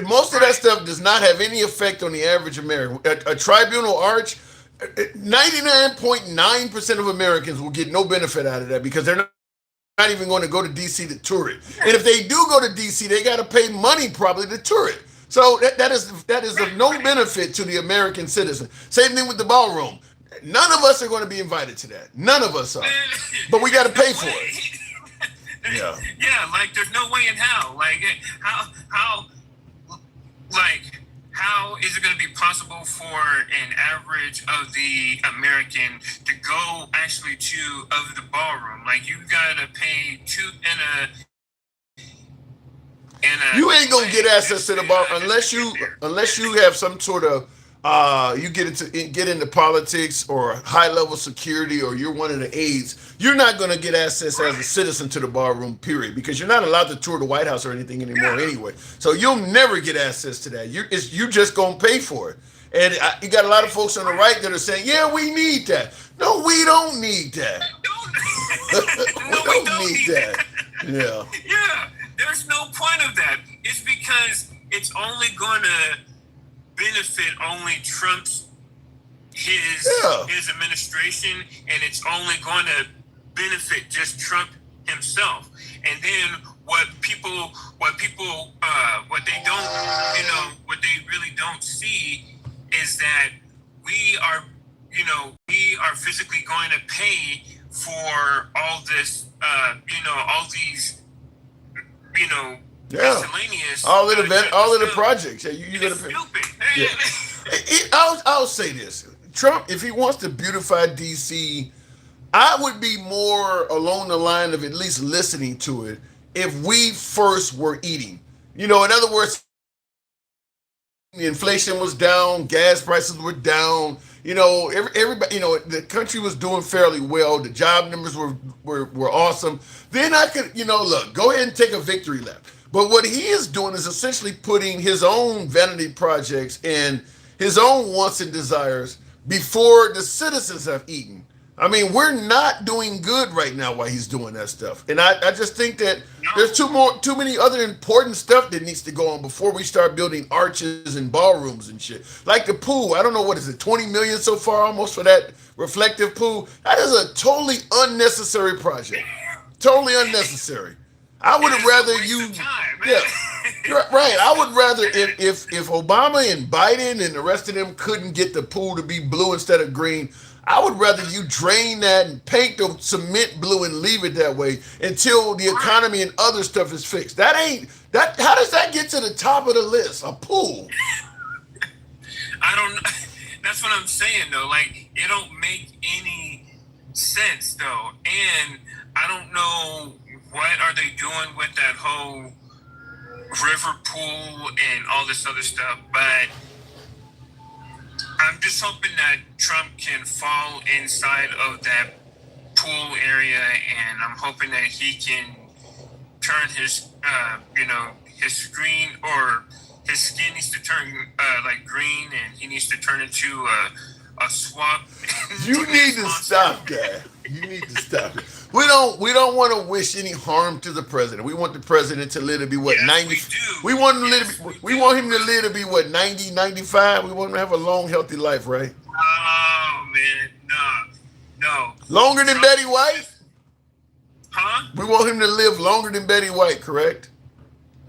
[SPEAKER 1] most of that stuff does not have any effect on the average American. A tribunal arch, 99.9% of Americans will get no benefit out of that, because they're not even going to go to DC to tour it. And if they do go to DC, they got to pay money probably to tour it. So that is of no benefit to the American citizen. Same thing with the ballroom. None of us are going to be invited to that. None of us are. But we got to pay for it. Yeah.
[SPEAKER 15] Yeah, like, there's no way in hell. Like, how is it going to be possible for an average of the American to go actually to the ballroom? Like, you got to pay
[SPEAKER 1] you ain't gonna get access to the bar unless you have some sort of you get into politics or high level security, or you're one of the aides. You're not gonna get access as a citizen to the ballroom, period, because you're not allowed to tour the White House or anything anymore anyway. So you'll never get access to that. You just gonna pay for it. And you got a lot of folks on the right that are saying, "Yeah, we need that." No, we don't need that. we don't need that. Yeah.
[SPEAKER 15] Yeah. There's no point of that. It's because it's only going to benefit only his administration, and it's only going to benefit just Trump himself. And then what they really don't see is that we are physically going to pay for all this, all these, miscellaneous,
[SPEAKER 1] all of the projects. Yeah, you're gonna pay. Yeah. I'll say this: Trump, if he wants to beautify DC, I would be more along the line of at least listening to it if we first were eating. In other words, the inflation was down, gas prices were down. Everybody, the country was doing fairly well. The job numbers were awesome. Then I could, look, go ahead and take a victory lap. But what he is doing is essentially putting his own vanity projects and his own wants and desires before the citizens have eaten. I mean, we're not doing good right now while he's doing that stuff. And I just think that there's too many other important stuff that needs to go on before we start building arches and ballrooms and shit. Like the pool. I don't know, what is it, 20 million so far almost for that reflective pool? That is a totally unnecessary project. Totally unnecessary. I would have rather you, right. I would rather if Obama and Biden and the rest of them couldn't get the pool to be blue instead of green, I would rather you drain that and paint the cement blue and leave it that way until the economy and other stuff is fixed. How does that get to the top of the list? A pool.
[SPEAKER 15] I don't know. That's what I'm saying though. Like, it don't make any sense though. And I don't know what are they doing with that whole river pool and all this other stuff, but I'm just hoping that Trump can fall inside of that pool area, and I'm hoping that he can turn his, his screen, or his skin needs to turn like green, and he needs to turn into a swamp.
[SPEAKER 1] You need to stop that. You need to stop it. We don't want to wish any harm to the president. We want the president to live to be 90. We want him to live to be 90, 95. We want him to have a long, healthy life, right?
[SPEAKER 15] Oh man, no.
[SPEAKER 1] Longer than Betty White?
[SPEAKER 15] Huh?
[SPEAKER 1] We want him to live longer than Betty White, correct?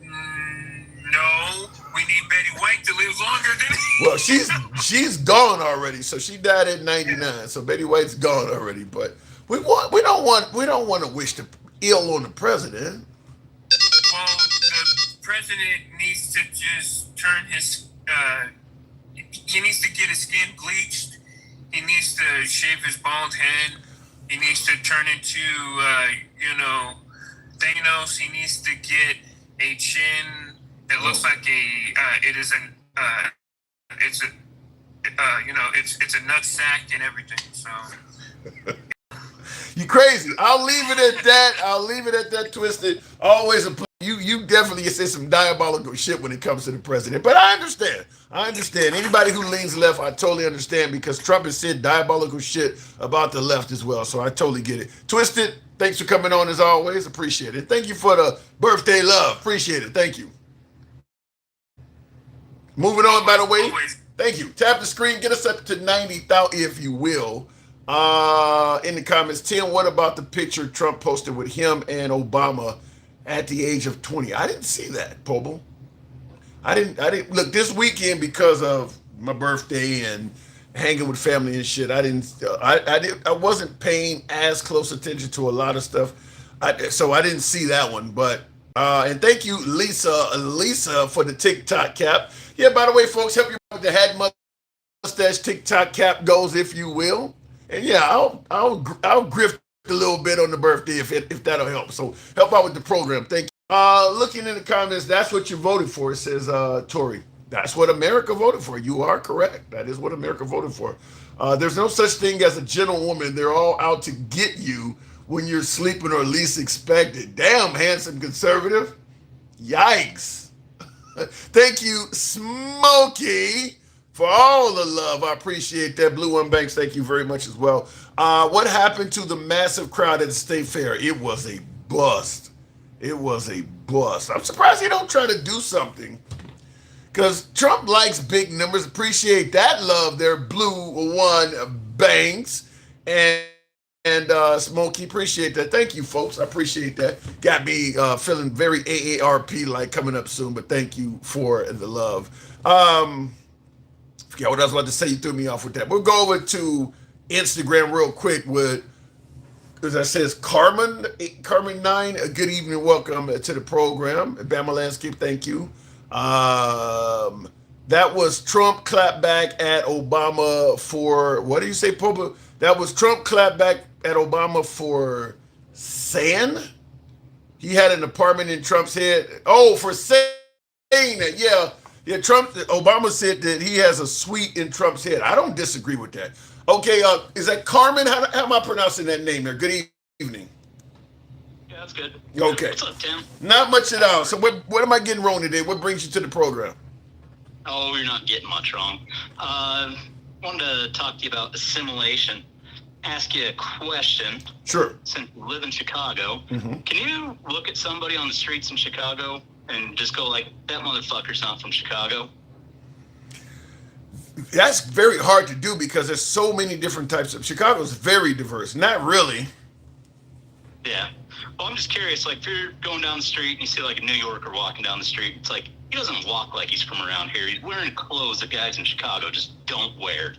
[SPEAKER 15] No, we need Betty White to live longer than.
[SPEAKER 1] Well, she's gone already, so she died at 99. So Betty White's gone already, but. We don't want to wish the ill on the president.
[SPEAKER 15] Well, the president needs to just turn his. He needs to get his skin bleached. He needs to shave his bald head. He needs to turn into Thanos. He needs to get a chin that looks like it's a nut sack and everything. So.
[SPEAKER 1] You crazy. I'll leave it at that. Twisted. Always you definitely say some diabolical shit when it comes to the president. But I understand. Anybody who leans left, I totally understand, because Trump has said diabolical shit about the left as well. So I totally get it. Twisted, thanks for coming on as always. Appreciate it. Thank you for the birthday love. Appreciate it. Thank you. Moving on, by the way. Thank you. Tap the screen. Get us up to 90,000 if you will. In the comments, Tim, what about the picture Trump posted with him and Obama at the age of 20? I didn't see that, Pobo. I didn't look this weekend because of my birthday and hanging with family and shit. I wasn't paying as close attention to a lot of stuff. So I didn't see that one, but And thank you, Lisa, for the TikTok cap. Yeah, by the way, folks, help you with the hat mustache TikTok cap goes, if you will. And yeah, I'll grift a little bit on the birthday if that'll help. So help out with the program. Thank you. Looking in the comments, that's what you voted for, says Tori. That's what America voted for. You are correct. That is what America voted for. There's no such thing as a gentlewoman. They're all out to get you when you're sleeping or least expected. Damn, handsome conservative. Yikes. Thank you, Smokey, for all the love. I appreciate that. Blue One Banks, thank you very much as well. What happened to the massive crowd at the State Fair? It was a bust. It was a bust. I'm surprised he don't try to do something, because Trump likes big numbers. Appreciate that love there, Blue One Banks. And Smokey, appreciate that. Thank you, folks. I appreciate that. Got me feeling very AARP-like coming up soon, but thank you for the love. Forget what I was about to say. You threw me off with that. We'll go over to Instagram real quick with, as I says, Carmen9. Good evening. Welcome to the program. Bama Landscape, thank you. That was Trump clap back at Obama for, what do you say, Popa? That was Trump clap back at Obama for saying he had an apartment in Trump's head. Oh, for saying that, yeah. Obama said that he has a suite in Trump's head. I don't disagree with that. Okay, is that Carmen? How am I pronouncing that name there? Good evening.
[SPEAKER 16] Yeah, that's good.
[SPEAKER 1] Okay.
[SPEAKER 16] What's up, Tim?
[SPEAKER 1] Not much at all. So what am I getting wrong today? What brings you to the program?
[SPEAKER 16] Oh, you're not getting much wrong. Wanted to talk to you about assimilation. Ask you a question.
[SPEAKER 1] Sure.
[SPEAKER 16] Since you live in Chicago, can you look at somebody on the streets in Chicago and just go like, that motherfucker's not from Chicago?
[SPEAKER 1] That's very hard to do because there's so many different types of Chicago's very diverse. Not really.
[SPEAKER 16] Yeah. Well, I'm just curious, like if you're going down the street and you see like a New Yorker walking down the street, it's like he doesn't walk like he's from around here. He's wearing clothes that guys in Chicago just don't wear.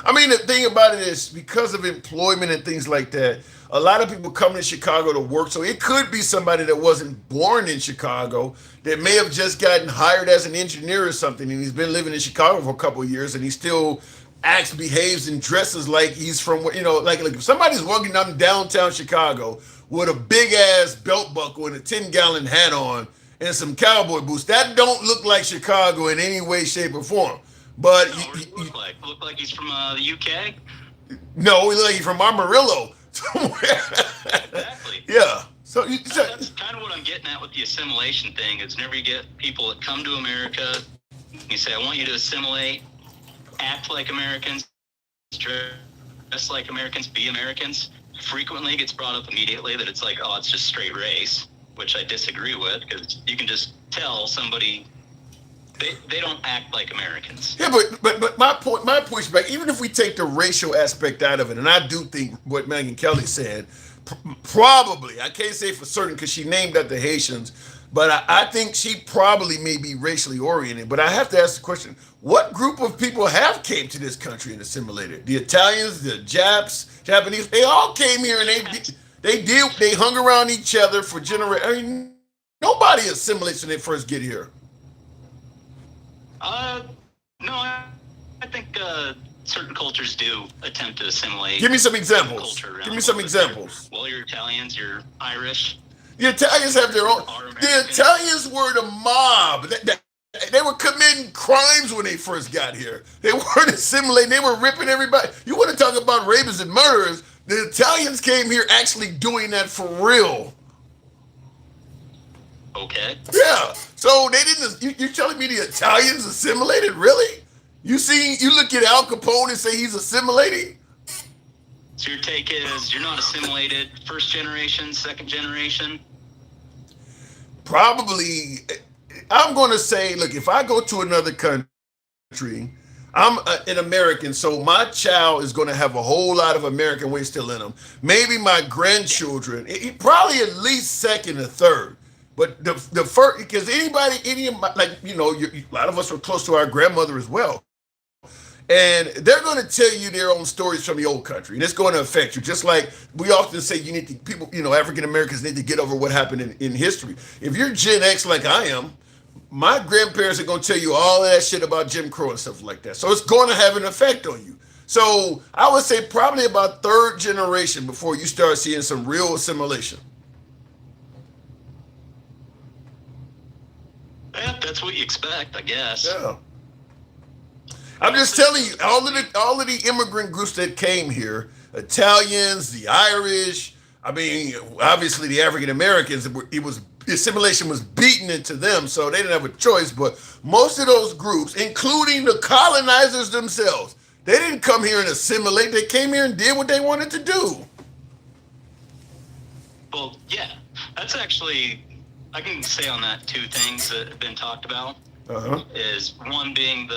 [SPEAKER 1] I mean, the thing about it is because of employment and things like that, a lot of people come to Chicago to work. So it could be somebody that wasn't born in Chicago that may have just gotten hired as an engineer or something, and he's been living in Chicago for a couple of years, and he still acts, behaves, and dresses like he's from, like if somebody's walking down downtown Chicago with a big ass belt buckle and a 10-gallon hat on and some cowboy boots, that don't look like Chicago in any way, shape, or form. But
[SPEAKER 16] what does he look like? Look like he's from the UK?
[SPEAKER 1] No, he look like he's from Amarillo.
[SPEAKER 16] Exactly.
[SPEAKER 1] Yeah. So
[SPEAKER 16] that's kind of what I'm getting at with the assimilation thing. Is whenever you get people that come to America, you say, I want you to assimilate, act like Americans, dress like Americans, be Americans. Frequently gets brought up immediately that it's like, oh, it's just straight race, which I disagree with, because you can just tell somebody they don't act like Americans.
[SPEAKER 1] Yeah, but my pushback, even if we take the racial aspect out of it, and I do think what Megyn Kelly said, probably, I can't say for certain because she named out the Haitians, but I think she probably may be racially oriented. But I have to ask the question, what group of people have came to this country and assimilated? The Italians, the Japanese, they all came here and they hung around each other for generations. I mean, nobody assimilates when they first get here.
[SPEAKER 16] No, I think certain cultures do attempt to assimilate.
[SPEAKER 1] Give me some examples. Give me some examples.
[SPEAKER 16] Well, you're Italians, you're Irish.
[SPEAKER 1] The Italians have their own. The Italians were the mob. They were committing crimes when they first got here. They weren't assimilating. They were ripping everybody. You want to talk about rapists and murderers? The Italians came here actually doing that for real.
[SPEAKER 16] Okay.
[SPEAKER 1] Yeah. So they didn't. You're telling me the Italians assimilated? Really? You look at Al Capone and say he's assimilating?
[SPEAKER 16] So your take is you're not assimilated, first generation, second generation?
[SPEAKER 1] Probably. I'm going to say, look, if I go to another country, I'm an American, so my child is going to have a whole lot of American ways still in them. Maybe my grandchildren, probably at least second or third. But the first, because a lot of us were close to our grandmother as well. And they're going to tell you their own stories from the old country, and it's going to affect you. Just like we often say, you need to people, African Americans need to get over what happened in history. If you're Gen X like I am, my grandparents are going to tell you all that shit about Jim Crow and stuff like that. So it's going to have an effect on you. So I would say probably about third generation before you start seeing some real assimilation.
[SPEAKER 16] Yeah, that's what you expect, I guess.
[SPEAKER 1] Yeah. I'm just telling you, all of the immigrant groups that came here, Italians, the Irish, I mean, obviously the African Americans, assimilation was beaten into them, so they didn't have a choice. But most of those groups, including the colonizers themselves, they didn't come here and assimilate. They came here and did what they wanted to do.
[SPEAKER 16] Well, yeah, that's actually, I can say on that two things that have been talked about. Is one being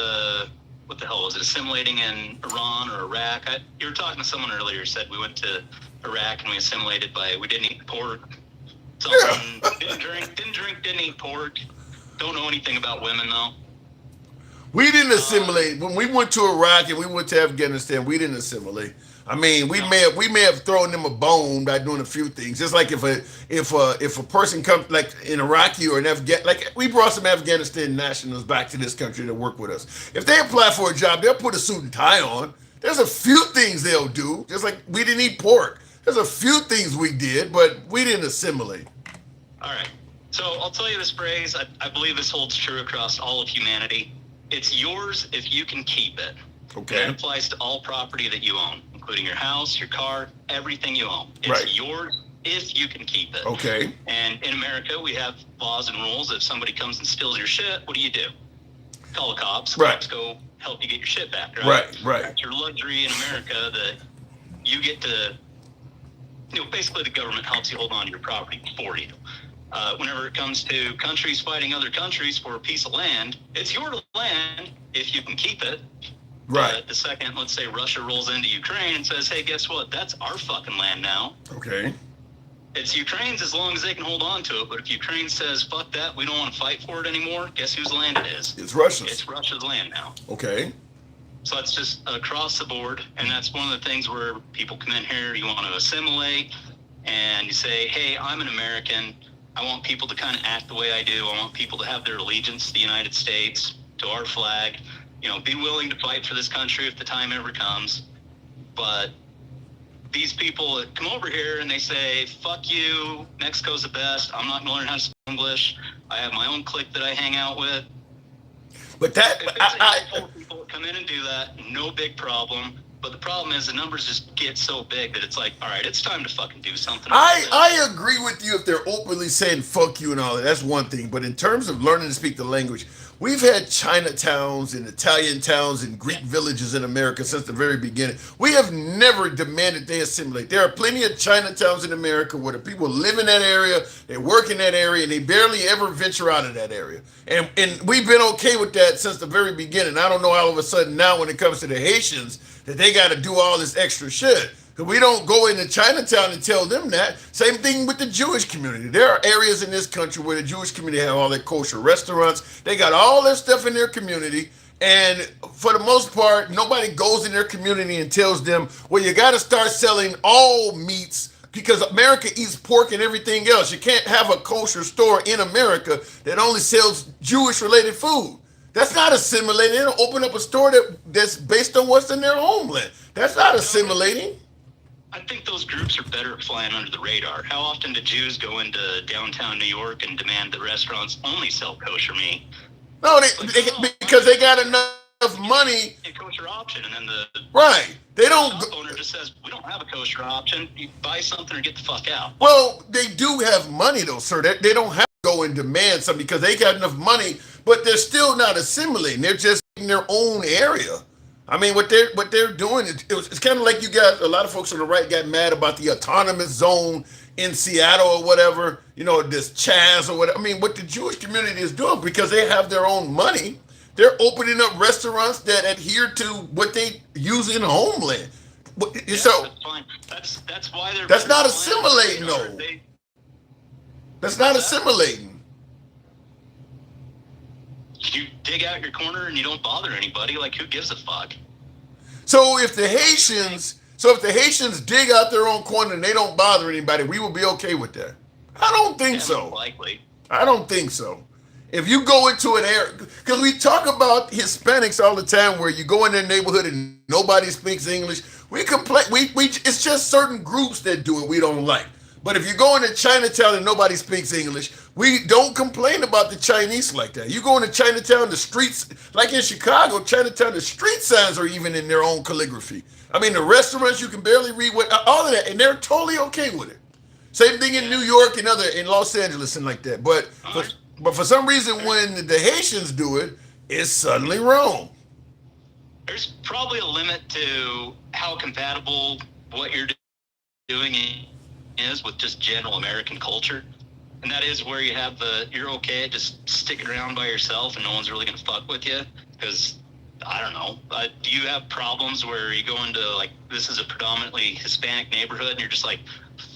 [SPEAKER 16] what the hell was it, assimilating in Iran or Iraq? You were talking to someone earlier who said we went to Iraq and we assimilated we didn't eat pork. Something, didn't drink, didn't eat pork. Don't know anything about women though.
[SPEAKER 1] We didn't assimilate. When we went to Iraq and we went to Afghanistan, we didn't assimilate. I mean, we may have thrown them a bone by doing a few things. Just like if a person comes like in Iraqi or an Afghan, like we brought some Afghanistan nationals back to this country to work with us. If they apply for a job, they'll put a suit and tie on. There's a few things they'll do. Just like we didn't eat pork. There's a few things we did, but we didn't assimilate.
[SPEAKER 16] All right. So I'll tell you this phrase. I believe this holds true across all of humanity. It's yours if you can keep it.
[SPEAKER 1] Okay.
[SPEAKER 16] And that applies to all property that you own, including your house, your car, everything you own. It's yours if you can keep it.
[SPEAKER 1] Okay.
[SPEAKER 16] And in America, we have laws and rules. If somebody comes and steals your shit, what do? Call the cops.
[SPEAKER 1] Right.
[SPEAKER 16] Cops go help you get your shit back, right?
[SPEAKER 1] Right.
[SPEAKER 16] That's your luxury in America that you get to, basically the government helps you hold on to your property for you. Whenever it comes to countries fighting other countries for a piece of land, it's your land if you can keep it.
[SPEAKER 1] Right.
[SPEAKER 16] The second, let's say Russia rolls into Ukraine and says, hey, guess what? That's our fucking land now.
[SPEAKER 1] Okay.
[SPEAKER 16] It's Ukraine's as long as they can hold on to it. But if Ukraine says, fuck that, we don't want to fight for it anymore, guess whose land it is?
[SPEAKER 1] It's Russia's.
[SPEAKER 16] It's Russia's land now.
[SPEAKER 1] Okay.
[SPEAKER 16] So that's just across the board. And that's one of the things where people come in here, you want to assimilate, and you say, hey, I'm an American. I want people to kind of act the way I do. I want people to have their allegiance to the United States, to our flag. Be willing to fight for this country if the time ever comes. But these people that come over here and they say, fuck you, Mexico's the best, I'm not going to learn how to speak English, I have my own clique that I hang out with.
[SPEAKER 1] But that,
[SPEAKER 16] people that come in and do that, no big problem. But the problem is the numbers just get so big that it's like, all right, it's time to fucking do something.
[SPEAKER 1] I agree with you if they're openly saying fuck you and all that. That's one thing. But in terms of learning to speak the language, we've had Chinatowns and Italian towns and Greek villages in America since the very beginning. We have never demanded they assimilate. There are plenty of Chinatowns in America where the people live in that area, they work in that area, and they barely ever venture out of that area. And we've been okay with that since the very beginning. I don't know all of a sudden now when it comes to the Haitians that they got to do all this extra shit. Because we don't go into Chinatown and tell them that. Same thing with the Jewish community. There are areas in this country where the Jewish community have all their kosher restaurants. They got all their stuff in their community. And for the most part, nobody goes in their community and tells them, well, you got to start selling all meats because America eats pork and everything else. You can't have a kosher store in America that only sells Jewish-related food. That's not assimilating. They don't open up a store that's based on what's in their homeland. That's not assimilating.
[SPEAKER 16] I think those groups are better at flying under the radar. How often do Jews go into downtown New York and demand that restaurants only sell kosher meat?
[SPEAKER 1] No, because they got enough money.
[SPEAKER 16] A kosher option, and then
[SPEAKER 1] They don't.
[SPEAKER 16] The owner just says, we don't have a kosher option. You buy something or get the fuck out.
[SPEAKER 1] Well, they do have money though, sir. They don't have to go and demand something because they got enough money, but they're still not assimilating. They're just in their own area. I mean, what they're doing, it's kind of like you got a lot of folks on the right got mad about the autonomous zone in Seattle or whatever, this Chaz or whatever. I mean, what the Jewish community is doing because they have their own money, they're opening up restaurants that adhere to what they use in homeland. So
[SPEAKER 16] that's fine. That's why they're.
[SPEAKER 1] That's not assimilating, though. That's not assimilating.
[SPEAKER 16] You dig out your corner and you don't bother anybody. Like, who gives a fuck?
[SPEAKER 1] So if the Haitians dig out their own corner and they don't bother anybody, we will be okay with that. I don't think so.
[SPEAKER 16] Likely.
[SPEAKER 1] I don't think so. If you go into an area, because we talk about Hispanics all the time, where you go in their neighborhood and nobody speaks English. We complain. It's just certain groups that do it we don't like. But if you go into Chinatown and nobody speaks English, we don't complain about the Chinese like that. You go into Chinatown, the streets, like in Chicago, Chinatown, the street signs are even in their own calligraphy. I mean, the restaurants, you can barely read all of that, and they're totally okay with it. Same thing in New York and in Los Angeles and like that. But for some reason, when the Haitians do it, it's suddenly wrong.
[SPEAKER 16] There's probably a limit to how compatible what you're doing is with just general American culture. And that is where you have you're okay just sticking around by yourself and no one's really going to fuck with you. Because, I don't know, do you have problems where you go into, like, this is a predominantly Hispanic neighborhood and you're just like,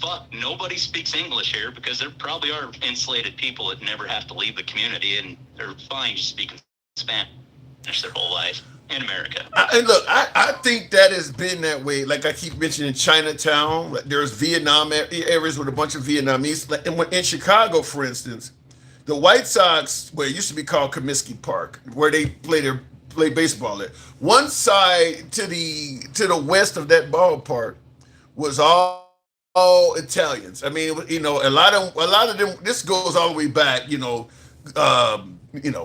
[SPEAKER 16] fuck, nobody speaks English here, because there probably are insulated people that never have to leave the community and they're fine just speaking Spanish their whole life in America.
[SPEAKER 1] And look, I think that has been that way. Like I keep mentioning Chinatown, there's Vietnam areas with a bunch of Vietnamese. In Chicago, for instance, the White Sox, where it used to be called Comiskey Park, where they play baseball at, one side to the west of that ballpark was all Italians. I mean, a lot of them. This goes all the way back,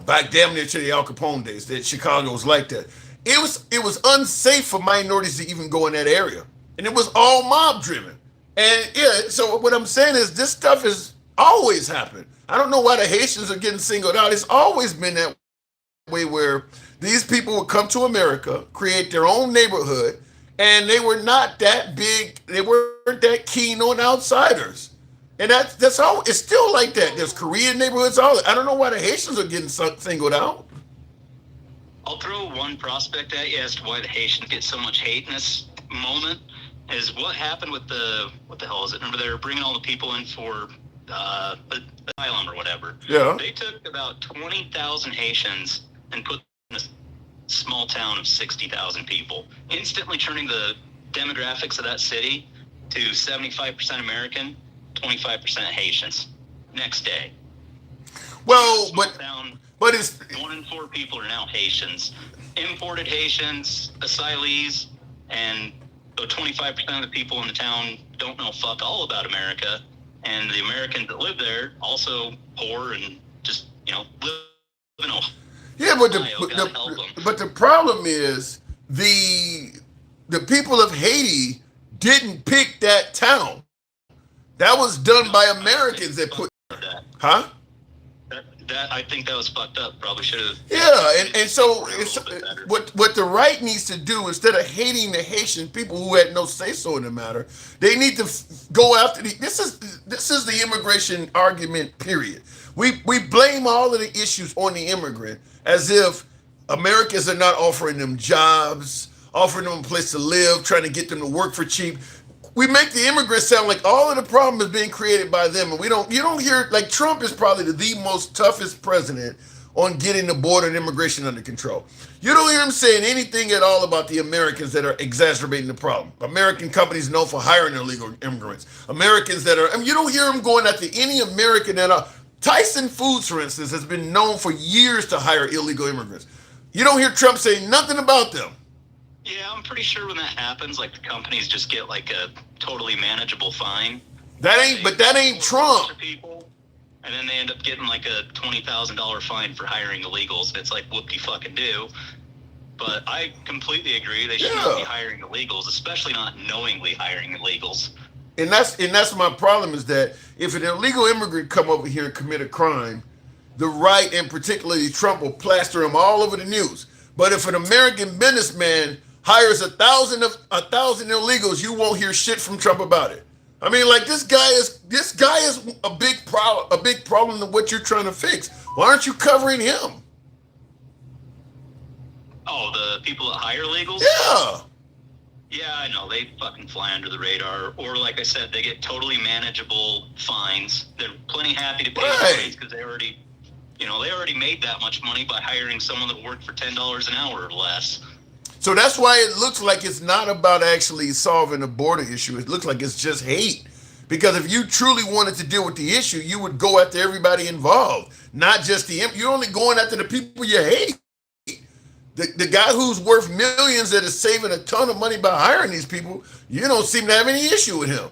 [SPEAKER 1] back damn near to the Al Capone days. That Chicago was like that. It was unsafe for minorities to even go in that area, and it was all mob driven. And yeah, so what I'm saying is this stuff has always happened. I don't know why the Haitians are getting singled out. It's always been that way, where these people would come to America, create their own neighborhood, and they were not that big. They weren't that keen on outsiders. And that's all. It's still like that. There's Korean neighborhoods. I don't know why the Haitians are getting singled out.
[SPEAKER 16] I'll throw one prospect at you as to why the Haitians get so much hate in this moment. Is what happened with what the hell is it? Remember, they were bringing all the people in for asylum or whatever.
[SPEAKER 1] Yeah.
[SPEAKER 16] They took about 20,000 Haitians and put them in a small town of 60,000 people, instantly turning the demographics of that city to 75% American, 25% Haitians. Next day.
[SPEAKER 1] Well, but it's
[SPEAKER 16] 1 in 4 people are now Haitians, imported Haitians, asylees, and 25% of the people in the town don't know fuck all about America, and the Americans that live there also poor and just live in Ohio.
[SPEAKER 1] Yeah, but the problem is the people of Haiti didn't pick that town. That was done by Americans that put
[SPEAKER 16] that.
[SPEAKER 1] Huh?
[SPEAKER 16] That I think that was fucked up. Probably should have.
[SPEAKER 1] Yeah, and so it's, what the right needs to do, instead of hating the Haitian people who had no say so in the matter, they need to go after this is the immigration argument. Period. We blame all of the issues on the immigrant, as if Americans are not offering them jobs, offering them a place to live, trying to get them to work for cheap. We make the immigrants sound like all of the problem is being created by them, and you don't hear, like, Trump is probably the most toughest president on getting the border and immigration under control. You don't hear him saying anything at all about the Americans that are exacerbating the problem. American companies known for hiring illegal immigrants. Americans that are, you don't hear him going after any American at all. Tyson Foods, for instance, has been known for years to hire illegal immigrants. You don't hear Trump saying nothing about them.
[SPEAKER 16] Yeah, I'm pretty sure when that happens, like, the companies just get like a totally manageable fine.
[SPEAKER 1] That ain't Trump.
[SPEAKER 16] People, and then they end up getting like a $20,000 fine for hiring illegals. It's like, whoop-de-fucking do. But I completely agree. They should not be hiring illegals, especially not knowingly hiring illegals.
[SPEAKER 1] And that's my problem, is that if an illegal immigrant come over here and commit a crime, the right, and particularly Trump, will plaster him all over the news. But if an American businessman hires 1,000 illegals, you won't hear shit from Trump about it. I mean, like, this guy is a big problem to what you're trying to fix. Why aren't you covering him?
[SPEAKER 16] Oh, the people that hire illegals?
[SPEAKER 1] Yeah.
[SPEAKER 16] Yeah, I know. They fucking fly under the radar. Or, like I said, they get totally manageable fines. They're plenty happy to pay the fines because they already made that much money by hiring someone that worked for $10 an hour or less.
[SPEAKER 1] So that's why it looks like it's not about actually solving a border issue. It looks like it's just hate. Because if you truly wanted to deal with the issue, you would go after everybody involved, not just you're only going after the people you hate. The guy who's worth millions that is saving a ton of money by hiring these people, you don't seem to have any issue with him.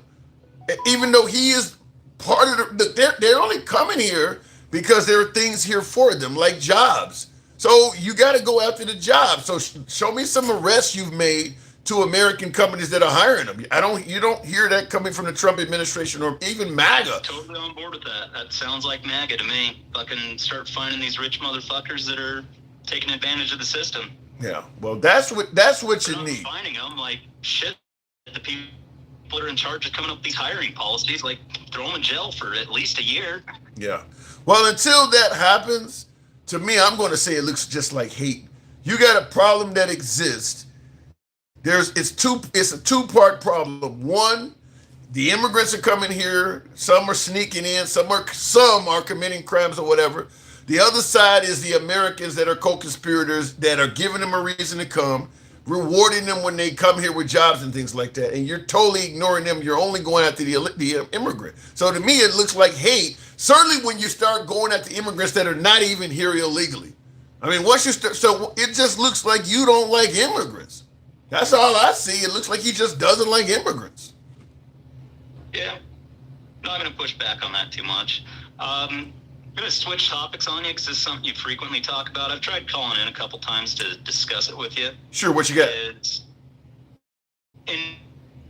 [SPEAKER 1] Even though he is part of they're only coming here because there are things here for them, like jobs. So you got to go after the jobs. So show me some arrests you've made to American companies that are hiring them. You don't hear that coming from the Trump administration or even MAGA.
[SPEAKER 16] Totally on board with that. That sounds like MAGA to me. Fucking start finding these rich motherfuckers that are taking advantage of the system.
[SPEAKER 1] Yeah, well, that's what you need.
[SPEAKER 16] Finding them, like, shit, the people that are in charge of coming up with these hiring policies, like, throw them in jail for at least a year.
[SPEAKER 1] Yeah. Well, until that happens, to me, I'm going to say it looks just like hate. You got a problem that exists. It's a two-part problem. One, the immigrants are coming here. Some are sneaking in. Some are committing crimes or whatever. The other side is the Americans that are co-conspirators that are giving them a reason to come, rewarding them when they come here with jobs and things like that. And you're totally ignoring them. You're only going after the immigrant. So to me, it looks like hate. Certainly when you start going at the immigrants that are not even here illegally. I mean, once you start, so it just looks like you don't like immigrants. That's all I see. It looks like he just doesn't like immigrants.
[SPEAKER 16] Yeah. Not going to push back on that too much. I'm going to switch topics on you because this is something you frequently talk about. I've tried calling in a couple times to discuss it with you.
[SPEAKER 1] Sure, what you got?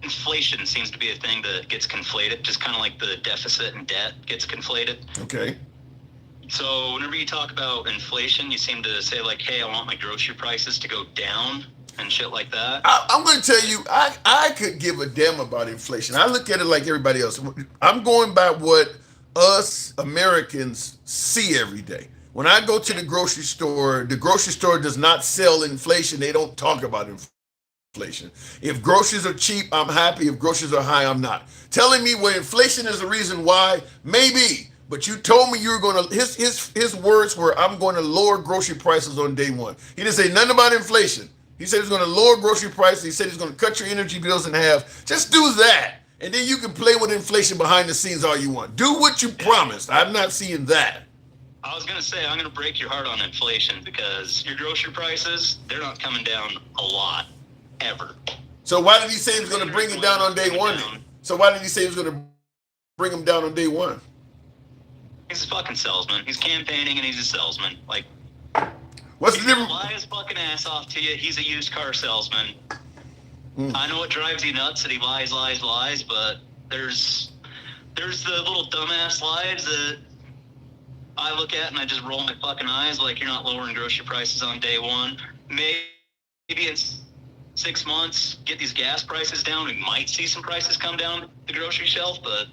[SPEAKER 16] Inflation seems to be a thing that gets conflated, just kind of like the deficit and debt gets conflated.
[SPEAKER 1] Okay.
[SPEAKER 16] So whenever you talk about inflation, you seem to say like, hey, I want my grocery prices to go down and shit like that.
[SPEAKER 1] I'm going to tell you, I could give a damn about inflation. I look at it like everybody else. I'm going by what us Americans see every day. When I go to the grocery store does not sell inflation. They don't talk about inflation. If groceries are cheap, I'm happy. If groceries are high, I'm not. Telling me when inflation is the reason why, maybe. But you told me you were going to, his words were, I'm going to lower grocery prices on day one. He didn't say nothing about inflation. He said he's going to lower grocery prices. He said he's going to cut your energy bills in half. Just do that. And then you can play with inflation behind the scenes all you want. Do what you promised. I'm not seeing that.
[SPEAKER 16] I was going to say, I'm going to break your heart on inflation because your grocery prices, they're not coming down a lot, ever.
[SPEAKER 1] So why did he say he was going to bring it down on day one? So why did he say he was going to bring them down on day one?
[SPEAKER 16] He's a fucking salesman. He's campaigning and he's a salesman. Like,
[SPEAKER 1] what's the difference?
[SPEAKER 16] Lie his fucking ass off to you. He's a used car salesman. I know it drives you nuts that he lies, but there's the little dumbass lies that I look at and I just roll my fucking eyes like you're not lowering grocery prices on day one. Maybe in 6 months, get these gas prices down. We might see some prices come down the grocery shelf, but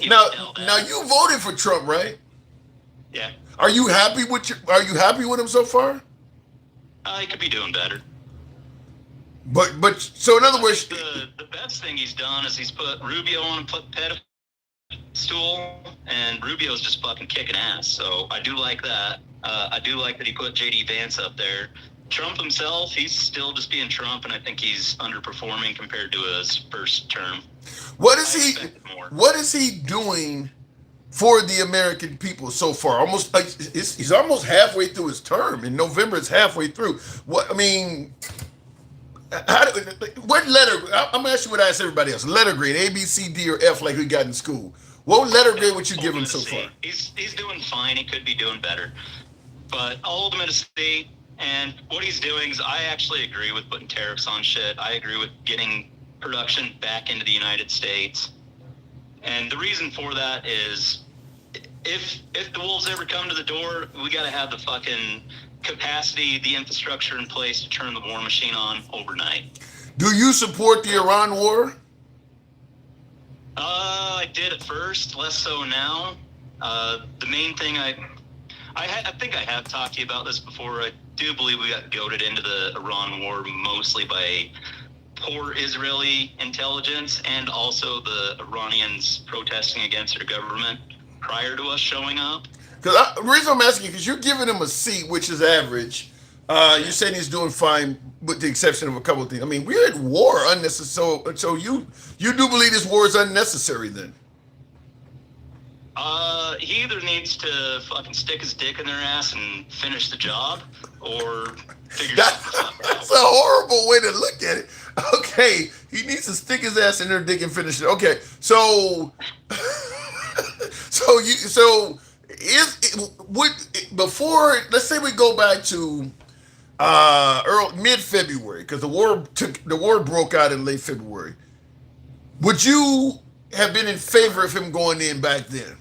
[SPEAKER 1] now you voted for Trump, right?
[SPEAKER 16] Yeah.
[SPEAKER 1] Are you happy with him so far?
[SPEAKER 16] He could be doing better.
[SPEAKER 1] But so in other words,
[SPEAKER 16] the best thing he's done is he's put Rubio on a pedestal, and Rubio's just fucking kicking ass. So I do like that. I do like that he put JD Vance up there. Trump himself, he's still just being Trump, and I think he's underperforming compared to his first term.
[SPEAKER 1] What is he doing for the American people so far? He's almost halfway through his term. In November, it's halfway through. What letter? I'm gonna ask you what I ask everybody else. Letter grade, A, B, C, D, or F, like we got in school. What letter grade would you give him so far?
[SPEAKER 16] He's doing fine. He could be doing better, but I'll hold him at a C. And what he's doing is, I actually agree with putting tariffs on shit. I agree with getting production back into the United States. And the reason for that is, if the wolves ever come to the door, we got to have the fucking capacity, the infrastructure in place to turn the war machine on overnight.
[SPEAKER 1] Do you support the Iran war?
[SPEAKER 16] I did at first, less so now. The main thing I think I have talked to you about this before. I do believe we got goaded into the Iran war mostly by poor Israeli intelligence and also the Iranians protesting against their government prior to us showing up.
[SPEAKER 1] Because the reason I'm asking you, because you're giving him a C, which is average. You're saying he's doing fine, with the exception of a couple of things. I mean, we're at war unnecessary. So you do believe this war is unnecessary then?
[SPEAKER 16] He either needs to fucking stick his dick in their ass and finish the job, or figure something out.
[SPEAKER 1] That's a horrible way to look at it. Okay, he needs to stick his ass in their dick and finish it. Okay, so before, let's say we go back to mid-February, because the war broke out in late February. Would you have been in favor of him going in back then?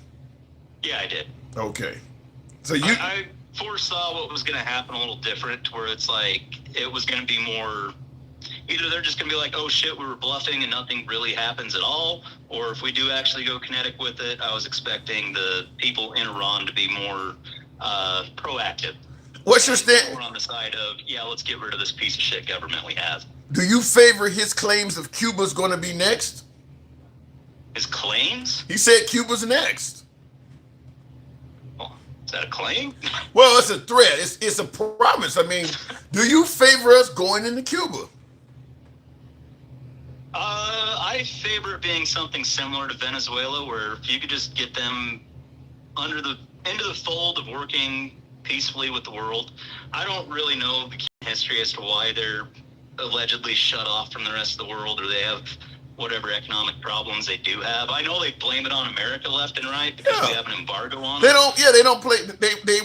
[SPEAKER 16] Yeah, I did.
[SPEAKER 1] Okay, so
[SPEAKER 16] I foresaw what was going to happen a little different, to where it's like it was going to be more. Either they're just going to be like, oh shit, we were bluffing and nothing really happens at all, or if we do actually go kinetic with it, I was expecting the people in Iran to be more proactive.
[SPEAKER 1] What's your stand?
[SPEAKER 16] More on the side of, yeah, let's get rid of this piece of shit government we have.
[SPEAKER 1] Do you favor his claims of Cuba's going to be next?
[SPEAKER 16] His claims?
[SPEAKER 1] He said Cuba's next.
[SPEAKER 16] Is that a claim?
[SPEAKER 1] Well, it's a threat. It's a promise. I mean, do you favor us going into Cuba?
[SPEAKER 16] I favor it being something similar to Venezuela, where if you could just get them into the fold of working peacefully with the world. I don't really know the history as to why they're allegedly shut off from the rest of the world, or they have whatever economic problems they do have. I know they blame it on America left and right because we have an embargo on
[SPEAKER 1] They don't play. They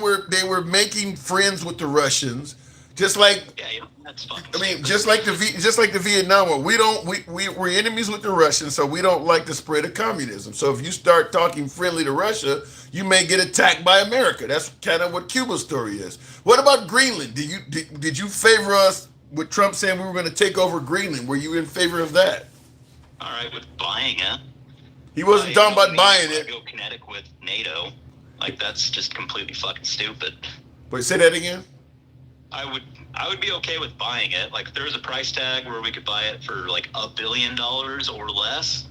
[SPEAKER 1] were making friends with the Russians, just like.
[SPEAKER 16] Yeah, that's fucking.
[SPEAKER 1] I mean, just like the Vietnam War. We're enemies with the Russians, so we don't like the spread of communism. So if you start talking friendly to Russia, you may get attacked by America. That's kind of what Cuba's story is. What about Greenland? Did you favor us with Trump saying we were going to take over Greenland? Were you in favor of that?
[SPEAKER 16] All right, with buying it.
[SPEAKER 1] He wasn't talking about buying it.
[SPEAKER 16] Go kinetic with NATO. Like, that's just completely fucking stupid.
[SPEAKER 1] Wait, say that again?
[SPEAKER 16] I would be okay with buying it. Like, if there was a price tag where we could buy it for like $1 billion or less,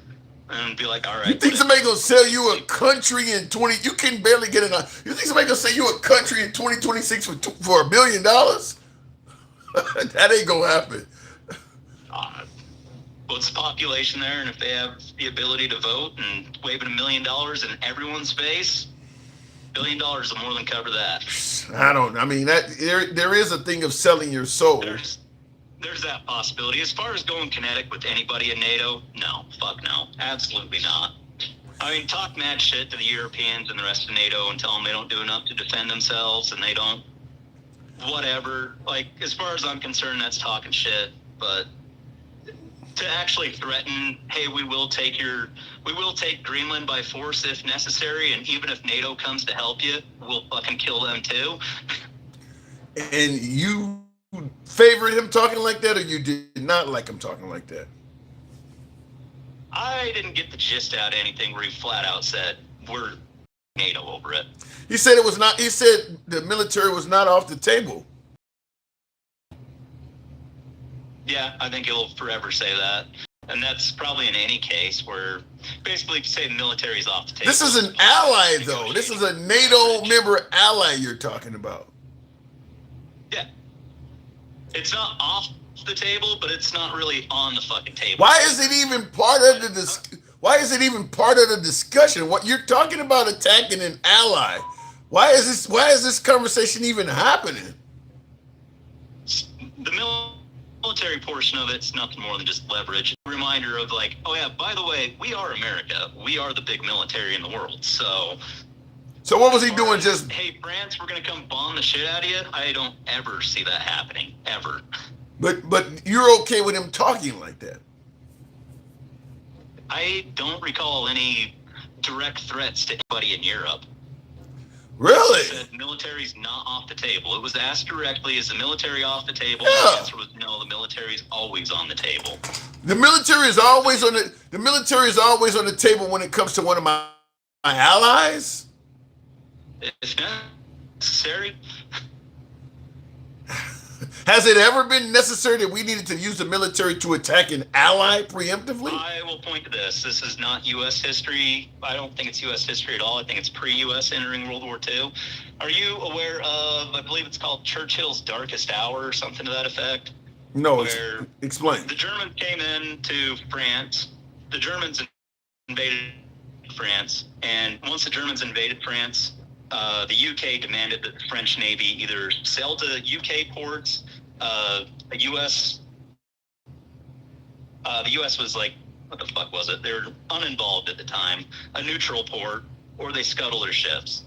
[SPEAKER 16] and be like, all right.
[SPEAKER 1] You think somebody gonna sell you a country in 20? You can barely get it on. You think somebody gonna sell you a country in 2026 for $1 billion? That ain't gonna happen.
[SPEAKER 16] What's the population there, and if they have the ability to vote and waving $1 million in everyone's face, $1 billion will more than cover that.
[SPEAKER 1] I mean, that there is a thing of selling your soul.
[SPEAKER 16] There's that possibility. As far as going kinetic with anybody in NATO, no, fuck no, absolutely not. I mean, talk mad shit to the Europeans and the rest of NATO and tell them they don't do enough to defend themselves and they don't, whatever. Like, as far as I'm concerned, that's talking shit. But to actually threaten, hey, we will take Greenland by force if necessary, and even if NATO comes to help you, we'll fucking kill them too.
[SPEAKER 1] And you favored him talking like that, or you did not like him talking like that?
[SPEAKER 16] I didn't get the gist out of anything where he flat out said we're NATO over it.
[SPEAKER 1] He said it was not. He said the military was not off the table.
[SPEAKER 16] Yeah, I think he'll forever say that. And that's probably in any case where basically if you say the military's off the table.
[SPEAKER 1] This is an ally, though. This is a NATO member ally you're talking about.
[SPEAKER 16] Yeah. It's not off the table, but it's not really on the fucking table.
[SPEAKER 1] Why is it even part of the discussion? What you're talking about attacking an ally. Why is this conversation even happening?
[SPEAKER 16] The military portion of it's nothing more than just leverage. A reminder of like, oh yeah, by the way, we are America. We are the big military in the world. So
[SPEAKER 1] what was he doing? Just,
[SPEAKER 16] hey, France, we're gonna come bomb the shit out of you. I don't ever see that happening, ever.
[SPEAKER 1] But you're okay with him talking like that?
[SPEAKER 16] I don't recall any direct threats to anybody in Europe.
[SPEAKER 1] Really?
[SPEAKER 16] He said military's not off the table. It was asked directly, is the military off the table?
[SPEAKER 1] Yeah.
[SPEAKER 16] The answer was no, the military's always on the table.
[SPEAKER 1] The military is always on the table when it comes to one of my allies?
[SPEAKER 16] If necessary.
[SPEAKER 1] Has it ever been necessary that we needed to use the military to attack an ally preemptively?
[SPEAKER 16] I will point to this. This is not U.S. history. I don't think it's U.S. history at all. I think it's pre-U.S. entering World War II. Are you aware of, I believe it's called Churchill's Darkest Hour or something to that effect?
[SPEAKER 1] No,
[SPEAKER 16] Where
[SPEAKER 1] explain.
[SPEAKER 16] the Germans came into France. The Germans invaded France. And once the Germans invaded France, the UK demanded that the French Navy either sail to UK ports, the US was like, what the fuck was it? They were uninvolved at the time, a neutral port, or they scuttle their ships.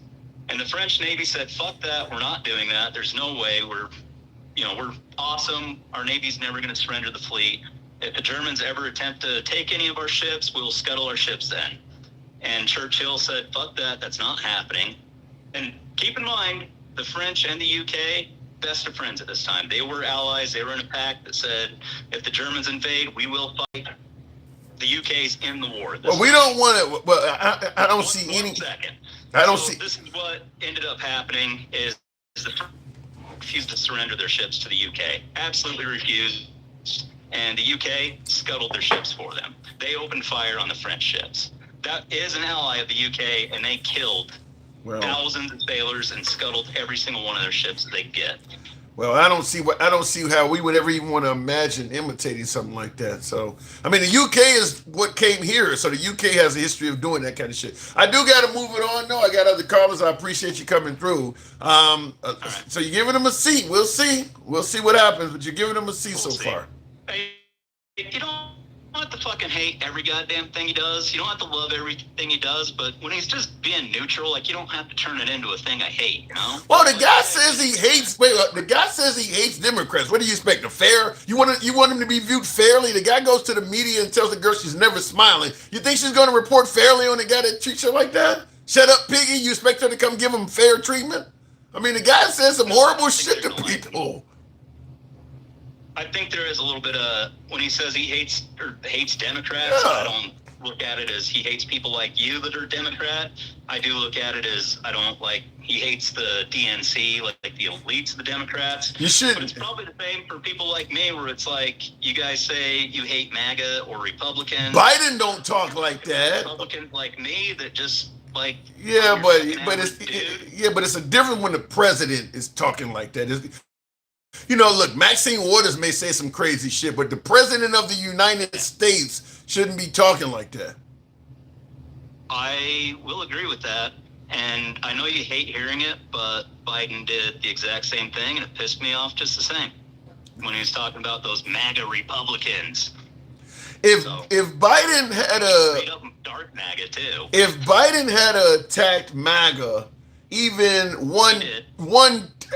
[SPEAKER 16] And the French Navy said, fuck that, we're not doing that. There's no way. We're awesome. Our Navy's never going to surrender the fleet. If the Germans ever attempt to take any of our ships, we'll scuttle our ships then. And Churchill said, fuck that, that's not happening. And keep in mind, the French and the UK, best of friends at this time. They were allies. They were in a pact that said, if the Germans invade, we will fight. The UK's in the war.
[SPEAKER 1] Well, we don't want to. Well, I don't see any.
[SPEAKER 16] Second.
[SPEAKER 1] I don't
[SPEAKER 16] So
[SPEAKER 1] see.
[SPEAKER 16] This is what ended up happening is the French refused to surrender their ships to the UK. Absolutely refused. And the UK scuttled their ships for them. They opened fire on the French ships. That is an ally of the UK, and they killed thousands of sailors and scuttled every single one of their ships that they get.
[SPEAKER 1] Well, I don't see how we would ever even want to imagine imitating something like that. So, I mean, the UK is what came here, so the UK has a history of doing that kind of shit. I do got to move it on. No, I got other callers. I appreciate you coming through. So you're giving them a C. We'll see what happens, but you're giving them a C so far.
[SPEAKER 16] Hey, you don't have to fucking hate every goddamn thing he does. You don't have to love everything he does, but when he's just being neutral, like, you don't have to turn it into a thing I hate, you know?
[SPEAKER 1] Well, the guy says he hates. The guy says he hates Democrats. What do you expect? A fair? You want him to be viewed fairly? The guy goes to the media and tells the girl she's never smiling. You think she's going to report fairly on the guy that treats her like that? Shut up, piggy. You expect her to come give him fair treatment? I mean, the guy says some horrible shit to people.
[SPEAKER 16] I think there is a little bit of, when he says he hates Democrats, I don't look at it as he hates people like you that are Democrat. I do look at it as he hates the DNC, like the elites of the Democrats.
[SPEAKER 1] You should.
[SPEAKER 16] But it's probably the same for people like me, where it's like, you guys say you hate MAGA or Republicans.
[SPEAKER 1] Biden don't talk like that.
[SPEAKER 16] Republicans like me that just like.
[SPEAKER 1] Yeah, but it's a different when the president is talking like that. Look, Maxine Waters may say some crazy shit, but the president of the United States shouldn't be talking like that.
[SPEAKER 16] I will agree with that. And I know you hate hearing it, but Biden did the exact same thing, and it pissed me off just the same when he was talking about those MAGA Republicans.
[SPEAKER 1] If Biden had
[SPEAKER 16] straight up dark MAGA too.
[SPEAKER 1] If Biden had attacked MAGA, even one,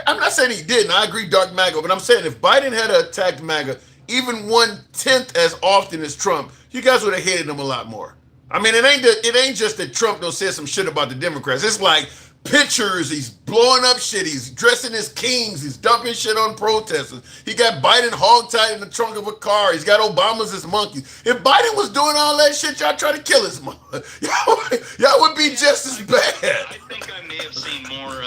[SPEAKER 1] I'm not saying he didn't. I agree, dark MAGA, but I'm saying if Biden had attacked MAGA even 1/10 as often as Trump, you guys would have hated him a lot more. I mean, it ain't just that Trump don't say some shit about the Democrats. It's like pictures, he's blowing up shit, he's dressing as kings, he's dumping shit on protesters. He got Biden hogtied in the trunk of a car. He's got Obama's as monkeys. If Biden was doing all that shit, y'all try to kill his mother. Y'all would be just as bad.
[SPEAKER 16] I think I may have seen more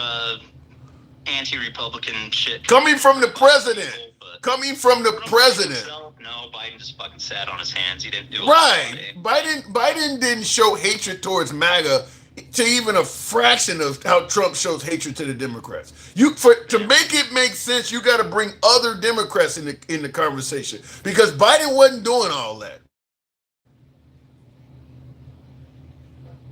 [SPEAKER 16] anti-Republican shit
[SPEAKER 1] coming from the president. Coming from the president.
[SPEAKER 16] No, Biden just fucking sat on his hands. He didn't do it.
[SPEAKER 1] Right. Biden didn't show hatred towards MAGA to even a fraction of how Trump shows hatred to the Democrats. To make it make sense, you got to bring other Democrats in the conversation, because Biden wasn't doing all that.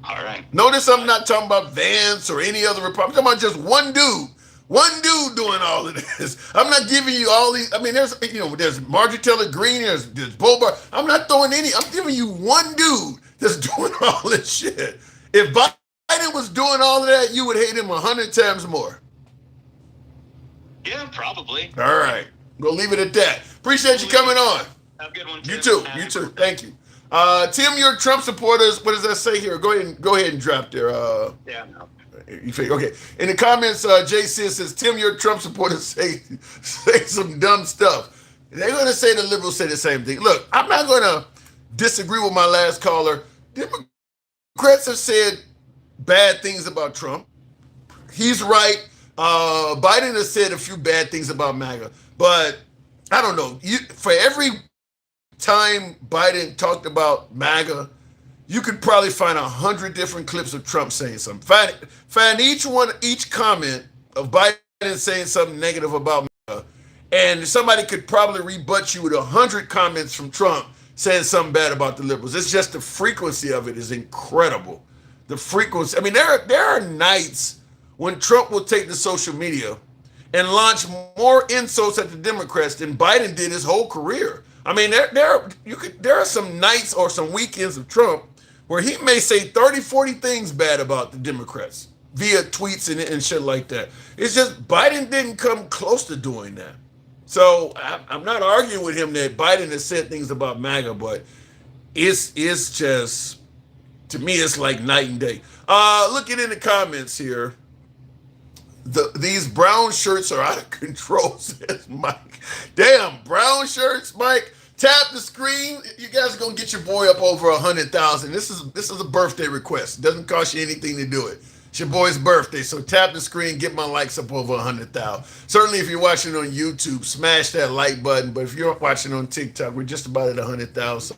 [SPEAKER 16] All right.
[SPEAKER 1] Notice I'm not talking about Vance or any other Republican. I'm talking about just one dude. One dude doing all of this. I'm not giving you all these. I mean, there's Marjorie Taylor Greene, there's Bo Bar. I'm not throwing any. I'm giving you one dude that's doing all this shit. If Biden was doing all of that, you would hate him 100 times more.
[SPEAKER 16] Yeah, probably.
[SPEAKER 1] All right. We'll leave it at that. Appreciate you coming on.
[SPEAKER 16] Have a good one,
[SPEAKER 1] Tim. You too. Thank you. Tim, your Trump supporters, what does that say here? Go ahead and drop there.
[SPEAKER 16] Yeah, no.
[SPEAKER 1] Okay. In the comments, JC says, Tim, your Trump supporters say some dumb stuff. They're going to say the liberals say the same thing. Look, I'm not going to disagree with my last caller. Democrats have said bad things about Trump. He's right. Biden has said a few bad things about MAGA, but I don't know. For every time Biden talked about MAGA, you could probably find 100 different clips of Trump saying something. Find each comment of Biden saying something negative about MAGA, and somebody could probably rebut you with 100 comments from Trump saying something bad about the liberals. It's just the frequency of it is incredible. The frequency. I mean, there are nights when Trump will take to social media and launch more insults at the Democrats than Biden did his whole career. I mean, there are some nights or some weekends of Trump where he may say 30, 40 things bad about the Democrats via tweets and shit like that. It's just Biden didn't come close to doing that. So I'm not arguing with him that Biden has said things about MAGA, but it's just, to me, it's like night and day. Looking in the comments here, these brown shirts are out of control, says Mike. Damn, brown shirts, Mike. Tap the screen. You guys are gonna get your boy up over 100,000. This is a birthday request. It doesn't cost you anything to do it. It's your boy's birthday, so tap the screen, get my likes up over 100,000. Certainly, if you're watching on YouTube, smash that like button. But if you're watching on TikTok, we're just about at 100,000.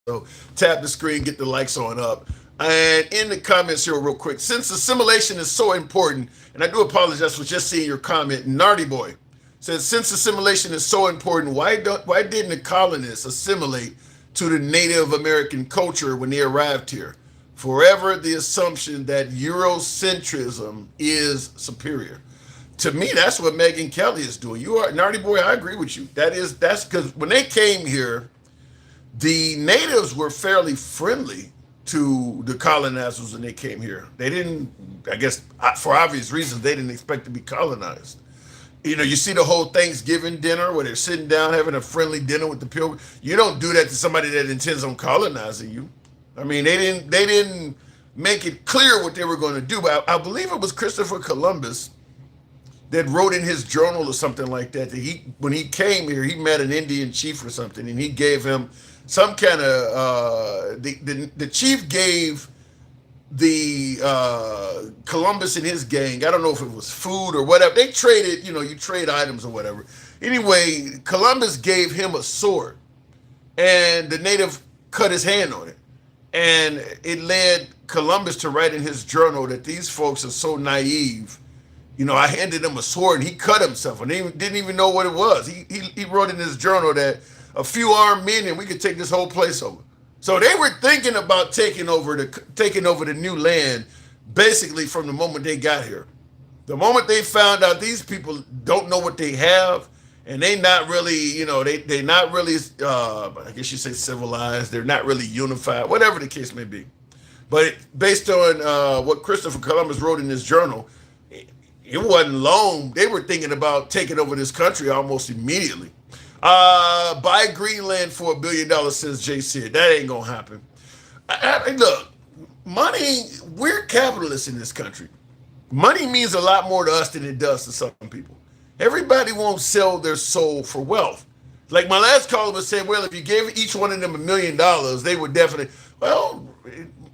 [SPEAKER 1] So tap the screen, get the likes on up. And in the comments here real quick, since assimilation is so important, and I do apologize for just seeing your comment, Nardy Boy says, since assimilation is so important, why didn't the colonists assimilate to the Native American culture when they arrived here? Forever the assumption that Eurocentrism is superior. To me, that's what Megyn Kelly is doing. You are, Nardy Boy, I agree with you. That's because when they came here, the natives were fairly friendly to the colonizers when they came here. They didn't, I guess, for obvious reasons, they didn't expect to be colonized. You know, you see the whole Thanksgiving dinner where they're sitting down having a friendly dinner with the Pilgrims. You don't do that to somebody that intends on colonizing you. I mean, they didn't make it clear what they were going to do. But I believe it was Christopher Columbus that wrote in his journal or something like that, when he came here, he met an Indian chief or something, and he gave him some kind of, the chief gave the Columbus and his gang, I don't know if it was food or whatever. They traded, you trade items or whatever. Anyway, Columbus gave him a sword, and the native cut his hand on it. And it led Columbus to write in his journal that these folks are so naive. I handed him a sword and he cut himself and he didn't even know what it was. He wrote in his journal that a few armed men and we could take this whole place over. So they were thinking about taking over the new land basically from the moment they got here. The moment they found out these people don't know what they have and they not really, they not really, I guess you say civilized. They're not really unified, whatever the case may be. But based on what Christopher Columbus wrote in his journal, it wasn't long. They were thinking about taking over this country almost immediately. Buy Greenland for $1 billion, says JC. That ain't gonna happen. Look, money, we're capitalists in this country. Money means a lot more to us than it does to some people. Everybody won't sell their soul for wealth. Like my last caller was saying, well, if you gave each one of them $1 million, they would definitely, well,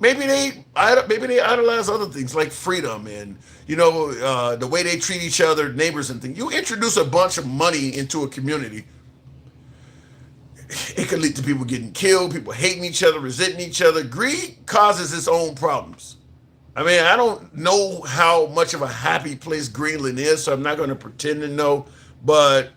[SPEAKER 1] maybe they idolize other things like freedom and, the way they treat each other, neighbors and things. You introduce a bunch of money into a community, it can lead to people getting killed, people hating each other, resenting each other. Greed causes its own problems. I mean, I don't know how much of a happy place Greenland is, so I'm not going to pretend to know, but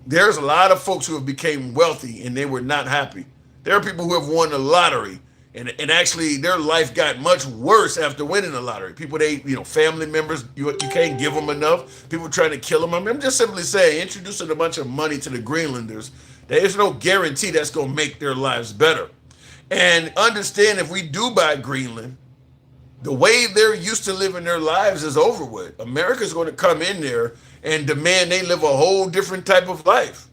[SPEAKER 1] there's a lot of folks who have become wealthy and they were not happy. There are people who have won the lottery and actually their life got much worse after winning the lottery. People, family members, you can't give them enough. People trying to kill them. I mean, I'm just simply saying, introducing a bunch of money to the Greenlanders, there's no guarantee that's going to make their lives better. And understand, if we do buy Greenland, the way they're used to living their lives is over with. America's going to come in there and demand they live a whole different type of life.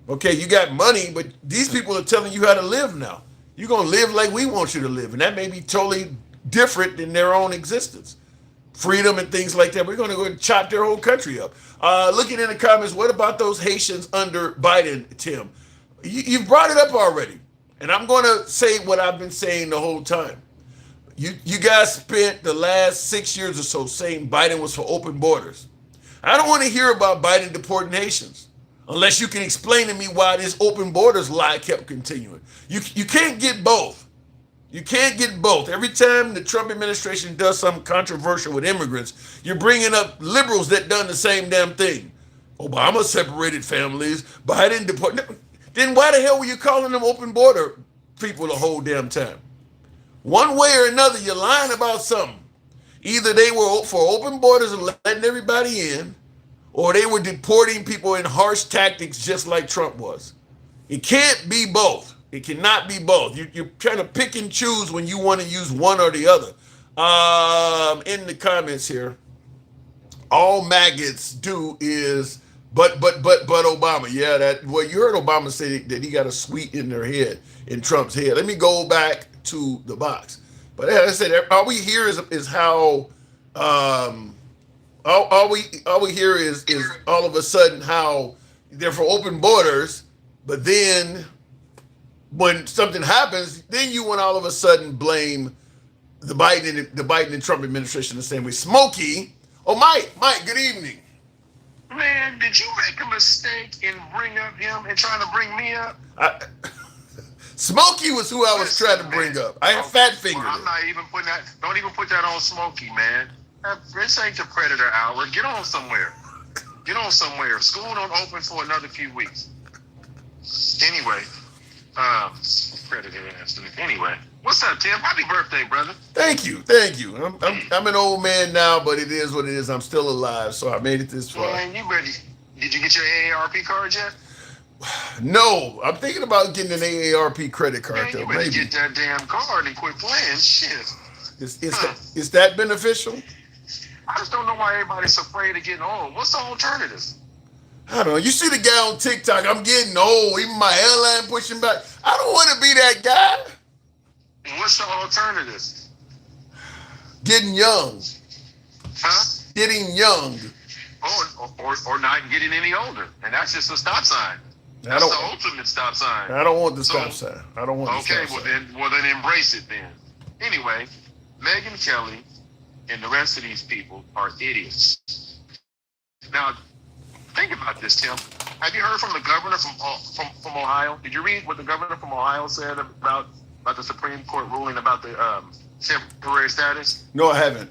[SPEAKER 1] Okay, you got money, but these people are telling you how to live now. You're going to live like we want you to live, and that may be totally different than their own existence. Freedom and things like that. We're going to go and chop their whole country up. Looking in the comments, what about those Haitians under Biden, Tim? You've brought it up already, and I'm going to say what I've been saying the whole time. You guys spent the last 6 years or so saying Biden was for open borders. I don't want to hear about Biden deporting Haitians unless you can explain to me why this open borders lie kept continuing. You can't get both. You can't get both. Every time the Trump administration does something controversial with immigrants, you're bringing up liberals that done the same damn thing. Obama separated families. Biden deported. Then why the hell were you calling them open border people the whole damn time? One way or another, you're lying about something. Either they were for open borders and letting everybody in, or they were deporting people in harsh tactics just like Trump was. It can't be both. It cannot be both. You're trying to pick and choose when you want to use one or the other. In the comments here, all maggots do is but Obama. Yeah, you heard Obama say that he got a sweet in their head, in Trump's head. Let me go back to the box. But as I said, all we hear is how all we hear is all of a sudden how they're for open borders, but then when something happens, then you want all of a sudden blame the Biden and Trump administration the same way. Smokey, Mike, good evening.
[SPEAKER 12] Man, did you make a mistake in bring up him and trying to bring me up?
[SPEAKER 1] Smokey was who I was trying to bring up. I have fat fingered.
[SPEAKER 12] I'm not even putting that. Don't even put that on Smokey, man. This ain't the Predator Hour. Get on somewhere. Get on somewhere. School don't open for another few weeks. Anyway, Predator answer. Anyway, what's up, Tim? Happy birthday, brother.
[SPEAKER 1] Thank you. I'm an old man now, but it is what it is. I'm still alive, so I made it this far.
[SPEAKER 12] Man, you ready? Did you get your AARP card yet?
[SPEAKER 1] No, I'm thinking about getting an AARP credit card.
[SPEAKER 12] Man, you better get that damn card and quit playing. Shit.
[SPEAKER 1] Is that beneficial?
[SPEAKER 12] I just don't know why everybody's afraid of getting old. What's the alternative?
[SPEAKER 1] I don't know. You see the guy on TikTok, I'm getting old, even my hairline pushing back. I don't want to be that guy.
[SPEAKER 12] What's the alternative?
[SPEAKER 1] Getting young.
[SPEAKER 12] Huh?
[SPEAKER 1] Getting young.
[SPEAKER 12] Or not getting any older. And that's just a stop sign. That's the ultimate stop sign.
[SPEAKER 1] I don't want the stop sign. I don't want the stop sign.
[SPEAKER 12] Okay, well then embrace it then. Anyway, Megyn Kelly and the rest of these people are idiots. Now, think about this, Tim. Have you heard from the governor from Ohio? Did you read what the governor from Ohio said about the Supreme Court ruling about the temporary status?
[SPEAKER 1] No, I haven't.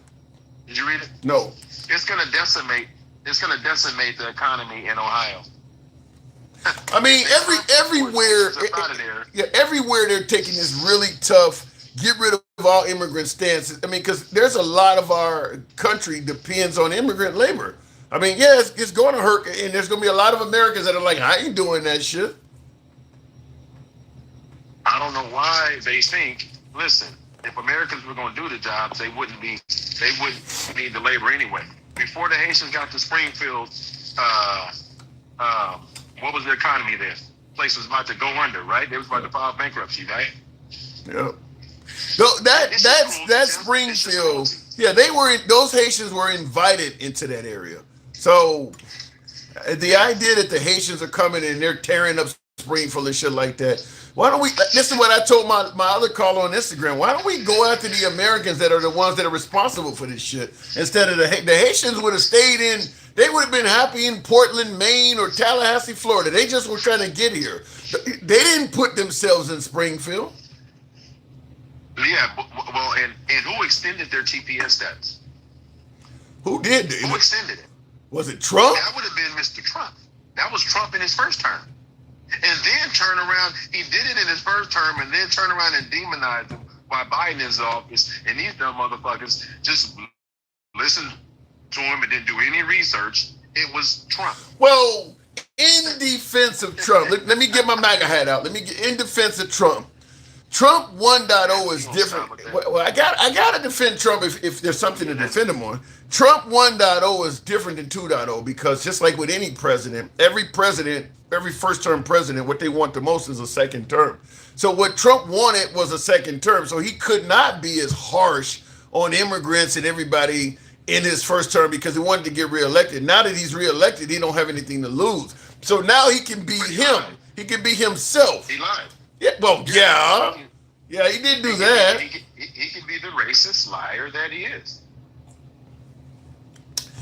[SPEAKER 12] Did you read it?
[SPEAKER 1] No.
[SPEAKER 12] It's gonna decimate the economy in Ohio.
[SPEAKER 1] I mean, everywhere they're taking this really tough, get rid of all immigrant stances. I mean, because there's a lot of our country depends on immigrant labor. I mean, yeah, it's going to hurt, and there's going to be a lot of Americans that are like, I ain't doing that shit.
[SPEAKER 12] I don't know why they think, listen, if Americans were going to do the jobs, they wouldn't need the labor anyway. Before the Haitians got to Springfield, what was the economy there? The place was about to go under, right? They was about to file bankruptcy, right?
[SPEAKER 1] Yep. That's Springfield. Yeah, those Haitians were invited into that area. So the idea that the Haitians are coming and they're tearing up Springfield and shit like that. Why don't we, this is what I told my other caller on Instagram, why don't we go after the Americans that are the ones that are responsible for this shit instead of the Haitians would have stayed in, they would have been happy in Portland, Maine, or Tallahassee, Florida. They just were trying to get here. They didn't put themselves in Springfield.
[SPEAKER 12] Yeah, well, and who extended their TPS status?
[SPEAKER 1] Who did?
[SPEAKER 12] Who extended it?
[SPEAKER 1] Was it Trump?
[SPEAKER 12] That would have been Mr. Trump. That was Trump in his first term. And then turn around, he did it in his first term, and then turn around and demonize him while Biden is in office. And these dumb motherfuckers just listened to him and didn't do any research. It was Trump.
[SPEAKER 1] Well, in defense of Trump, let me get my MAGA hat out. In defense of Trump. Trump 1.0 is different. Well, I got to defend Trump if there's something to defend him on. Trump 1.0 is different than 2.0 because just like with any president, every first-term president, what they want the most is a second term. So what Trump wanted was a second term. So he could not be as harsh on immigrants and everybody in his first term because he wanted to get reelected. Now that he's reelected, he don't have anything to lose. So now he can be him. He can be himself.
[SPEAKER 12] He lied.
[SPEAKER 1] Yeah, well, yeah. Yeah, he did do that.
[SPEAKER 17] He can be the racist liar that he is.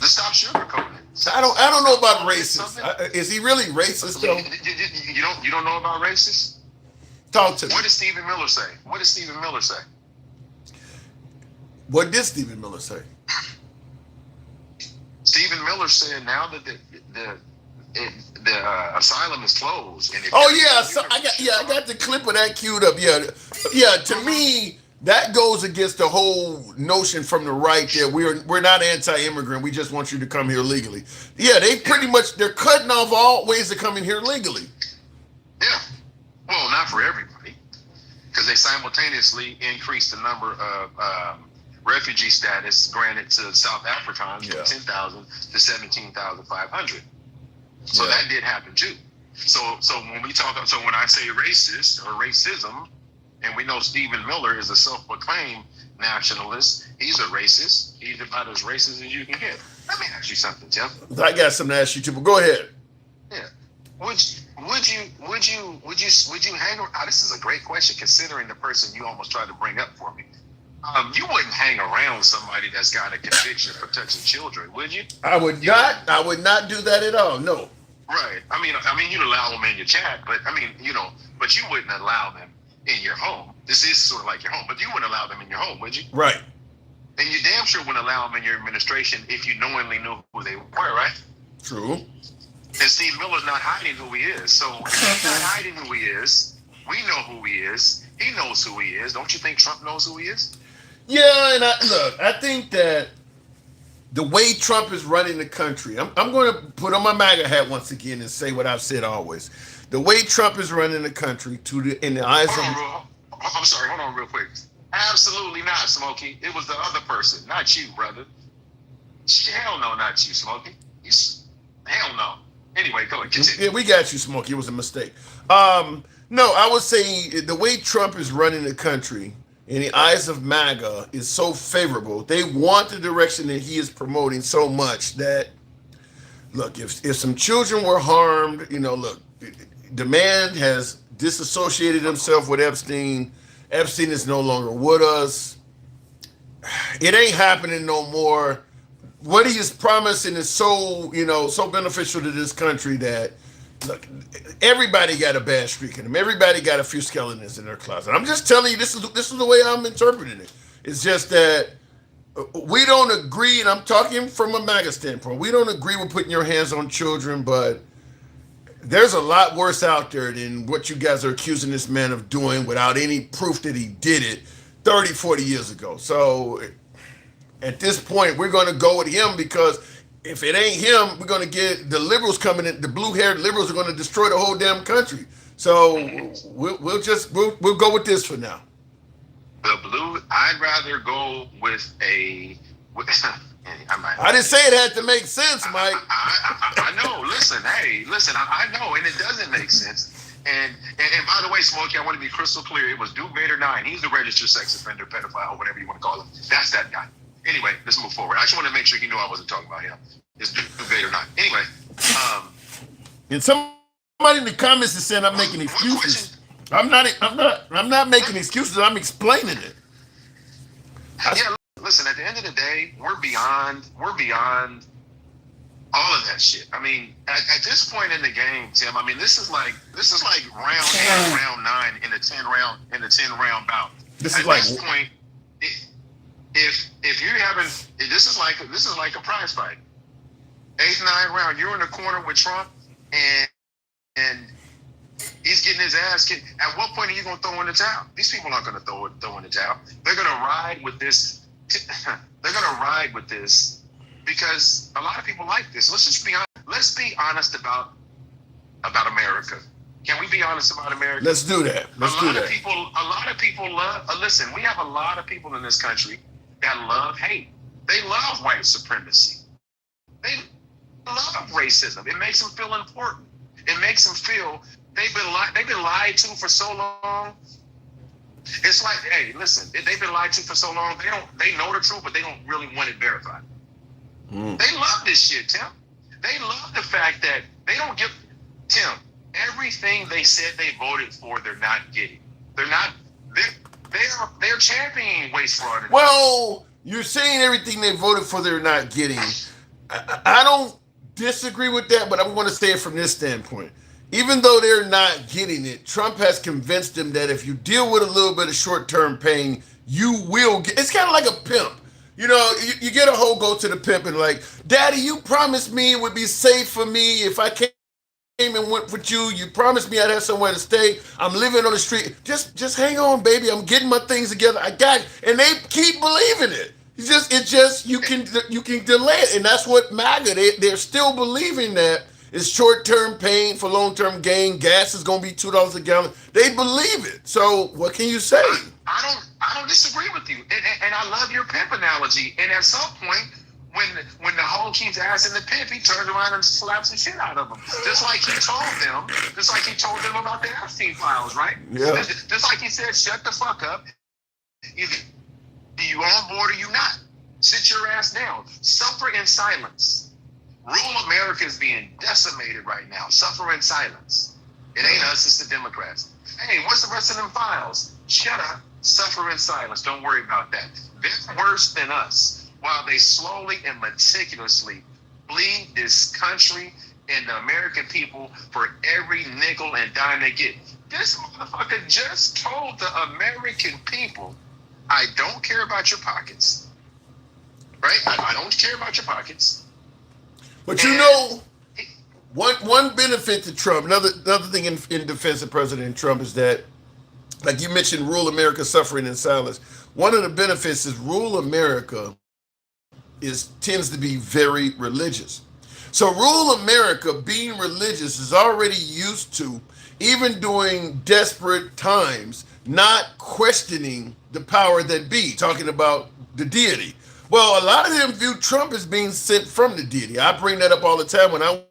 [SPEAKER 17] Let's stop sugarcoating it.
[SPEAKER 1] I don't know about racist. Is he really racist though?
[SPEAKER 17] You don't know about racist?
[SPEAKER 1] Talk to me.
[SPEAKER 17] What did Stephen Miller say? What did Stephen Miller say?
[SPEAKER 1] What did Stephen Miller say?
[SPEAKER 17] Stephen Miller said now that the asylum is closed. And
[SPEAKER 1] I got the clip of that queued up. Yeah. To me, that goes against the whole notion from the right that we're not anti-immigrant. We just want you to come here legally. Yeah, they're cutting off all ways of coming here legally.
[SPEAKER 17] Yeah, well, not for everybody, because they simultaneously increased the number of refugee status granted to South Africans from 10,000 to 17,500. So that did happen too. So when I say racist or racism, and we know Stephen Miller is a self-proclaimed nationalist, he's a racist. He's about as racist as you can get. Let me ask you something, Tim.
[SPEAKER 1] I got something to ask you too, but go ahead.
[SPEAKER 17] Yeah. Would you hang around? This is a great question, considering the person you almost tried to bring up for me. You wouldn't hang around somebody that's got a conviction for touching children, would you?
[SPEAKER 1] I would not. I would not do that at all. No.
[SPEAKER 17] Right. I mean, you'd allow them in your chat, but but you wouldn't allow them in your home. This is sort of like your home, but you wouldn't allow them in your home, would you?
[SPEAKER 1] Right.
[SPEAKER 17] And you damn sure wouldn't allow them in your administration if you knowingly knew who they were, right?
[SPEAKER 1] True.
[SPEAKER 17] And Steve Miller's not hiding who he is. So if he's not hiding who he is, we know who he is. He knows who he is. Don't you think Trump knows who he is?
[SPEAKER 1] Yeah, and I think that the way Trump is running the country, I'm going to put on my MAGA hat once again and say what I've said always. The way Trump is running the country in the eyes of...
[SPEAKER 17] I'm sorry, hold on real quick. Absolutely not, Smokey. It was the other person, not you, brother. Hell no, not you, Smokey. Hell no. Anyway, go ahead, continue.
[SPEAKER 1] Yeah, we got you, Smokey. It was a mistake. No, I would say the way Trump is running the country in the eyes of MAGA is so favorable. They want the direction that he is promoting so much that, look, if some children were harmed, look, the man has disassociated himself with Epstein. Epstein is no longer with us. It ain't happening no more. What he is promising is so beneficial to this country that, look, everybody got a bad streak in them. Everybody got a few skeletons in their closet. I'm just telling you, this is the way I'm interpreting it. It's just that we don't agree, and I'm talking from a MAGA standpoint. We don't agree with putting your hands on children, but there's a lot worse out there than what you guys are accusing this man of doing without any proof that he did it 30, 40 years ago. So at this point, we're going to go with him because if it ain't him, we're going to get the liberals coming in. The blue-haired liberals are going to destroy the whole damn country. So we'll go with this for now.
[SPEAKER 17] I'd rather go with
[SPEAKER 1] I didn't say it had to make sense, Mike.
[SPEAKER 17] I know. Listen, I know, and it doesn't make sense. And by the way, Smokey, I want to be crystal clear. It was Duke Vader 9. He's the registered sex offender, pedophile, whatever you want to call him. That's that guy. Anyway, let's move forward. I just want to make sure he knew I wasn't talking about him. It's Duke Vader 9. Anyway.
[SPEAKER 1] And somebody in the comments is saying I'm making excuses. I'm not making excuses. I'm explaining it.
[SPEAKER 17] Listen, at the end of the day, we're beyond all of that shit. I mean, at this point in the game, Tim, this is like round 8, round 9 in the 10 round bout. This point, if you're having this is like a prize fight. 8th, 9th round, you're in the corner with Trump and he's getting his ass kicked. At what point are you going to throw in the towel? These people aren't going to throw in the towel. They're going to ride with this. They're going to ride with this because a lot of people like this. Let's be honest about America. Can we be honest about America?
[SPEAKER 1] Let's do that.
[SPEAKER 17] A lot of people love. Listen, we have a lot of people in this country that love hate. They love white supremacy. They love racism. It makes them feel important. It makes them feel they've been lied to for so long. It's like, hey, listen, they've been lied to for so long. They know the truth, but they don't really want it verified. They love this shit, Tim. They love the fact that they don't give Tim everything they said they voted for. They're not getting. they're championing waste fraud.
[SPEAKER 1] Well, you're saying everything they voted for they're not getting. I don't disagree with that, but I'm going to say it from this standpoint. Even though they're not getting it, Trump has convinced them that if you deal with a little bit of short-term pain, you will get. It's kind of like a pimp. You know, you get a hoe, go to the pimp and like, Daddy, you promised me it would be safe for me if I came and went with you. You promised me I'd have somewhere to stay. I'm living on the street. Just hang on, baby. I'm getting my things together. I got it. And they keep believing it. It's just you can delay it, and that's what MAGA. They're still believing that it's short-term pain for long-term gain. Gas is gonna be $2 a gallon. They believe it. So what can you say?
[SPEAKER 17] I don't disagree with you, and I love your pimp analogy. And at some point, when the hoe keeps asking the pimp, he turns around and slaps the shit out of them, just like he told them about the Epstein files, right?
[SPEAKER 1] Yeah.
[SPEAKER 17] Just like he said, shut the fuck up. Either you on board or you not. Sit your ass down. Suffer in silence. Rural America is being decimated right now. Suffer in silence. It ain't us, it's the Democrats. Hey, what's the rest of them files? Shut up. Suffer in silence. Don't worry about that. They're worse than us. While they slowly and meticulously bleed this country and the American people for every nickel and dime they get. This motherfucker just told the American people, I don't care about your pockets. Right? I don't care about your pockets.
[SPEAKER 1] But you know, one benefit to Trump, another thing in defense of President Trump is that, like you mentioned, rural America suffering in silence. One of the benefits is rural America tends to be very religious. So rural America being religious is already used to, even during desperate times, not questioning the power that be, talking about the deity. Well, a lot of them view Trump as being sent from the deity. I bring that up all the time. When I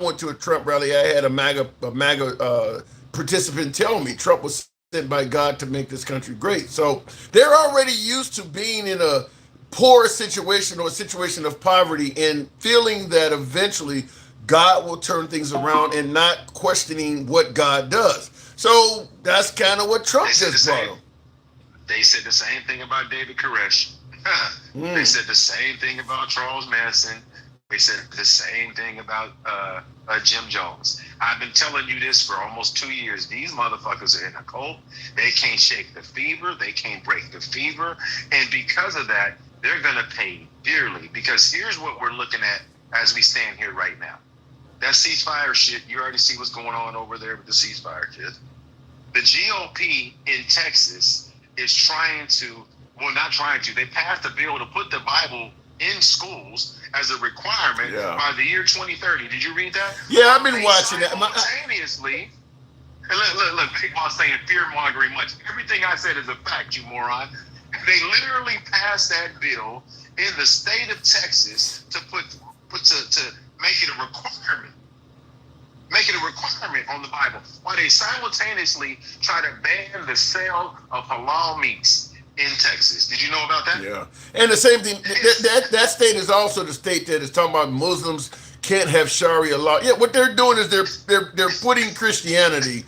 [SPEAKER 1] went to a Trump rally, I had a MAGA participant tell me Trump was sent by God to make this country great. So they're already used to being in a poor situation or a situation of poverty and feeling that eventually God will turn things around and not questioning what God does. So that's kind of what Trump just brought him.
[SPEAKER 17] They said the same thing about David Koresh. They said the same thing about Charles Manson. They said the same thing about Jim Jones. I've been telling you this for almost 2 years. These motherfuckers are in a cult. They can't shake the fever. They can't break the fever. And because of that, they're going to pay dearly. Because here's what we're looking at as we stand here right now. That ceasefire shit, you already see what's going on over there with the ceasefire shit. The GOP in Texas is trying to, well, not trying to, they passed a bill to put the Bible in schools as a requirement by the year 2030. Did you read that?
[SPEAKER 1] Yeah, I've been watching that.
[SPEAKER 17] Simultaneously, look, Big Boss saying fear-mongering much. Everything I said is a fact, you moron. They literally passed that bill in the state of Texas to make it a requirement. Make it a requirement on the Bible, while they simultaneously try to ban the sale of halal meats in Texas. Did you know about that?
[SPEAKER 1] Yeah. And the same thing, that state is also the state that is talking about Muslims can't have Sharia law. Yeah, what they're doing is they're putting Christianity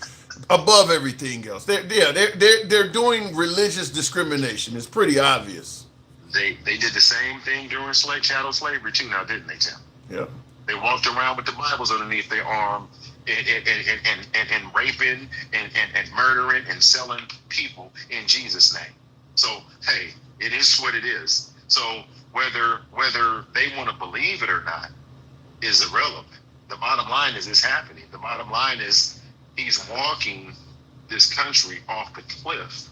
[SPEAKER 1] above everything else. They're doing religious discrimination. It's pretty obvious.
[SPEAKER 17] They did the same thing during chattel slavery too, now didn't they, Tim?
[SPEAKER 1] Yeah.
[SPEAKER 17] They walked around with the Bibles underneath their arm and raping and murdering and selling people in Jesus' name. So, hey, it is what it is. So whether they want to believe it or not is irrelevant. The bottom line is it's happening. The bottom line is he's walking this country off the cliff,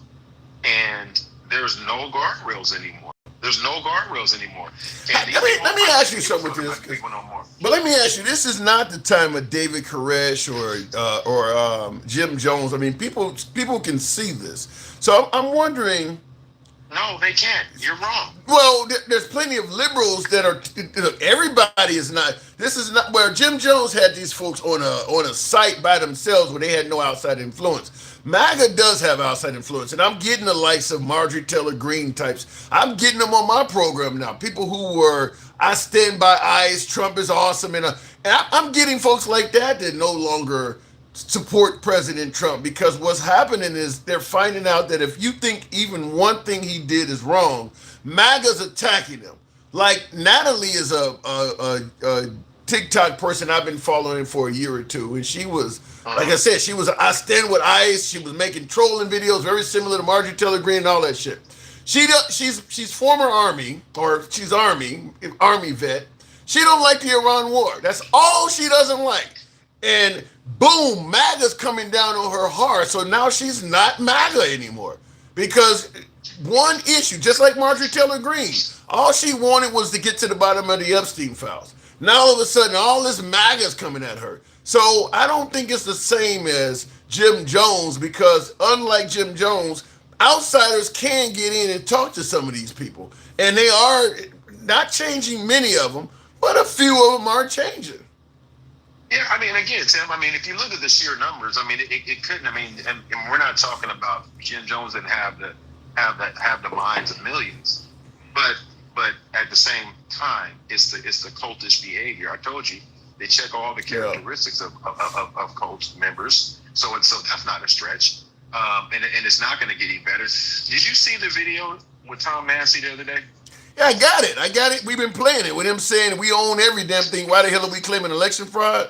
[SPEAKER 17] and there's no guardrails anymore. There's no guardrails anymore.
[SPEAKER 1] Let me ask you something with this. But let me ask you, this is not the time of David Koresh or Jim Jones. I mean, people can see this. So I'm wondering.
[SPEAKER 17] No, they can't. You're wrong.
[SPEAKER 1] Well, there's plenty of liberals that are. Everybody is not. This is not where Jim Jones had these folks on a site by themselves where they had no outside influence. MAGA does have outside influence, and I'm getting the likes of Marjorie Taylor Greene types. I'm getting them on my program now. People who were, I stand by ICE, Trump is awesome, and I'm getting folks like that no longer support President Trump, because what's happening is they're finding out that if you think even one thing he did is wrong, MAGA's attacking him. Like Natalie is a TikTok person I've been following for a year or two, and she was, like I said, she was I Stand With ICE. She was making trolling videos very similar to Marjorie Taylor Greene and all that shit. She's former Army, or she's Army vet. She don't like the Iran war. That's all she doesn't like. And boom, MAGA's coming down on her hard. So now she's not MAGA anymore. Because one issue, just like Marjorie Taylor Greene, all she wanted was to get to the bottom of the Epstein files. Now all of a sudden, all this MAGA's coming at her. So I don't think it's the same as Jim Jones, because unlike Jim Jones, outsiders can get in and talk to some of these people. And they are not changing, many of them, but a few of them are changing.
[SPEAKER 17] Yeah, I mean, again, Tim, I mean, if you look at the sheer numbers, I mean, it couldn't, I mean, and we're not talking about Jim Jones that have the minds of millions. But at the same time, it's the cultish behavior. I told you, they check all the characteristics of cult members. So that's not a stretch. And it's not going to get any better. Did you see the video with Tom Massey the other day?
[SPEAKER 1] Yeah, I got it. We've been playing it with him saying we own every damn thing. Why the hell are we claiming election fraud?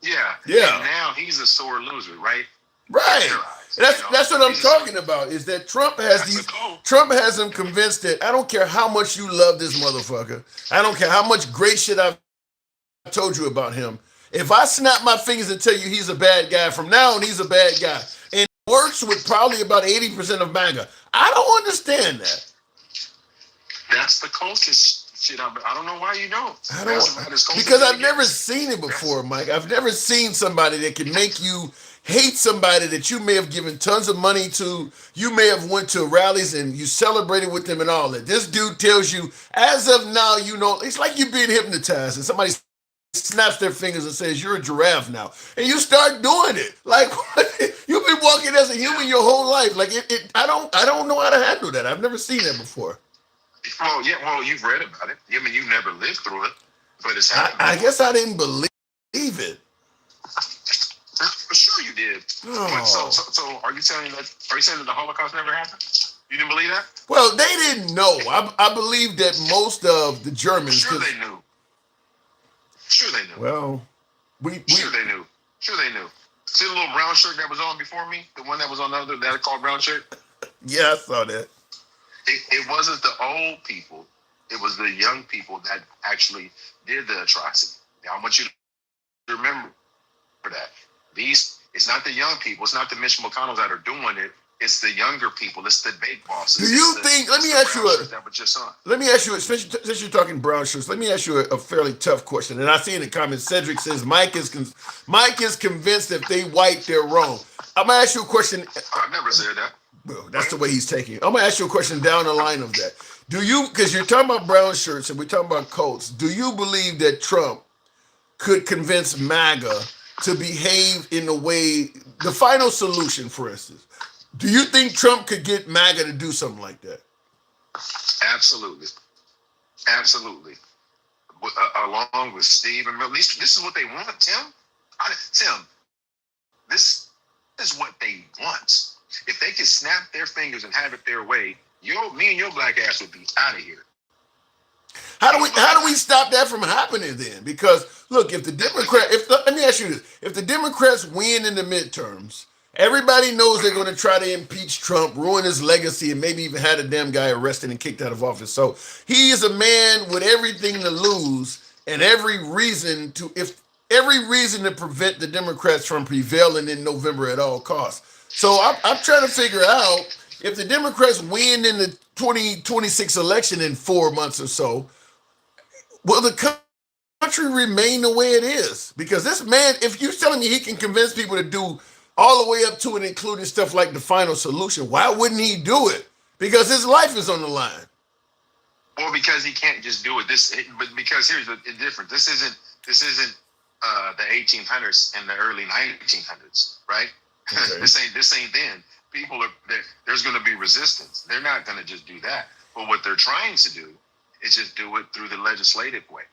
[SPEAKER 17] Yeah.
[SPEAKER 1] Yeah.
[SPEAKER 17] And now he's a sore loser, right?
[SPEAKER 1] Right. That's what I'm talking about, is that Trump has him convinced that I don't care how much you love this motherfucker. I don't care how much great shit I've told you about him. If I snap my fingers and tell you he's a bad guy, from now on he's a bad guy. And it works with probably about 80% of MAGA. I don't understand that.
[SPEAKER 17] That's the cultist shit. I don't know why you don't.
[SPEAKER 1] Because I've never seen it before, Mike. I've never seen somebody that can make you hate somebody that you may have given tons of money to. You may have went to rallies and you celebrated with them and all that. This dude tells you, as of now, you know, it's like you're being hypnotized and somebody snaps their fingers and says, you're a giraffe now. And you start doing it. Like, you've been walking as a human your whole life. Like, I don't know how to handle that. I've never seen that before.
[SPEAKER 17] Well, yeah, you've read about it. I mean, you've never lived through it, but it's happening.
[SPEAKER 1] I guess I didn't believe it.
[SPEAKER 17] For sure you did.
[SPEAKER 1] Oh.
[SPEAKER 17] So are you saying that the Holocaust never happened? You didn't believe that?
[SPEAKER 1] Well, they didn't know. I believe that most of the Germans.
[SPEAKER 17] Sure they knew. Sure they knew.
[SPEAKER 1] Well,
[SPEAKER 17] Sure they knew. See the little brown shirt that was on before me? The one that was on the other, that I called brown shirt?
[SPEAKER 1] Yeah, I saw that.
[SPEAKER 17] It wasn't the old people. It was the young people that actually did the atrocity. Now, I want you to remember that. It's not the young people. It's not the Mitch McConnells that are doing it. It's the younger people. It's the big bosses.
[SPEAKER 1] Do you think? Let me ask you. Since you're talking brown shirts, let me ask you a fairly tough question. And I see in the comments, Cedric says Mike is convinced if they white, they're wrong. I'm gonna ask you a question.
[SPEAKER 17] I never said that.
[SPEAKER 1] Well, that's the way he's taking it. I'm gonna ask you a question down the line of that. Do you? Because you're talking about brown shirts and we're talking about cults. Do you believe that Trump could convince MAGA to behave in a way? The final solution, for instance. Do you think Trump could get MAGA to do something like that?
[SPEAKER 17] Absolutely. Along with Steve and at least this is what they want, Tim. Tim, this is what they want. If they can snap their fingers and have it their way, me and your black ass would be out of here.
[SPEAKER 1] How do we stop that from happening then? Because look, let me ask you this: if the Democrats win in the midterms, everybody knows they're going to try to impeach Trump, ruin his legacy, and maybe even have a damn guy arrested and kicked out of office. So he is a man with everything to lose and every reason to prevent the Democrats from prevailing in November at all costs. So I'm trying to figure out if the Democrats win in the 2026 election in 4 months or so, will the country remain the way it is? Because this man, if you're telling me he can convince people to do all the way up to and including stuff like the final solution, why wouldn't he do it? Because his life is on the line.
[SPEAKER 17] Or because he can't just do it. But because here's the difference. This isn't the 1800s and the early 1900s, right? Okay. This ain't then. There's going to be resistance. They're not going to just do that. But what they're trying to do is just do it through the legislative way.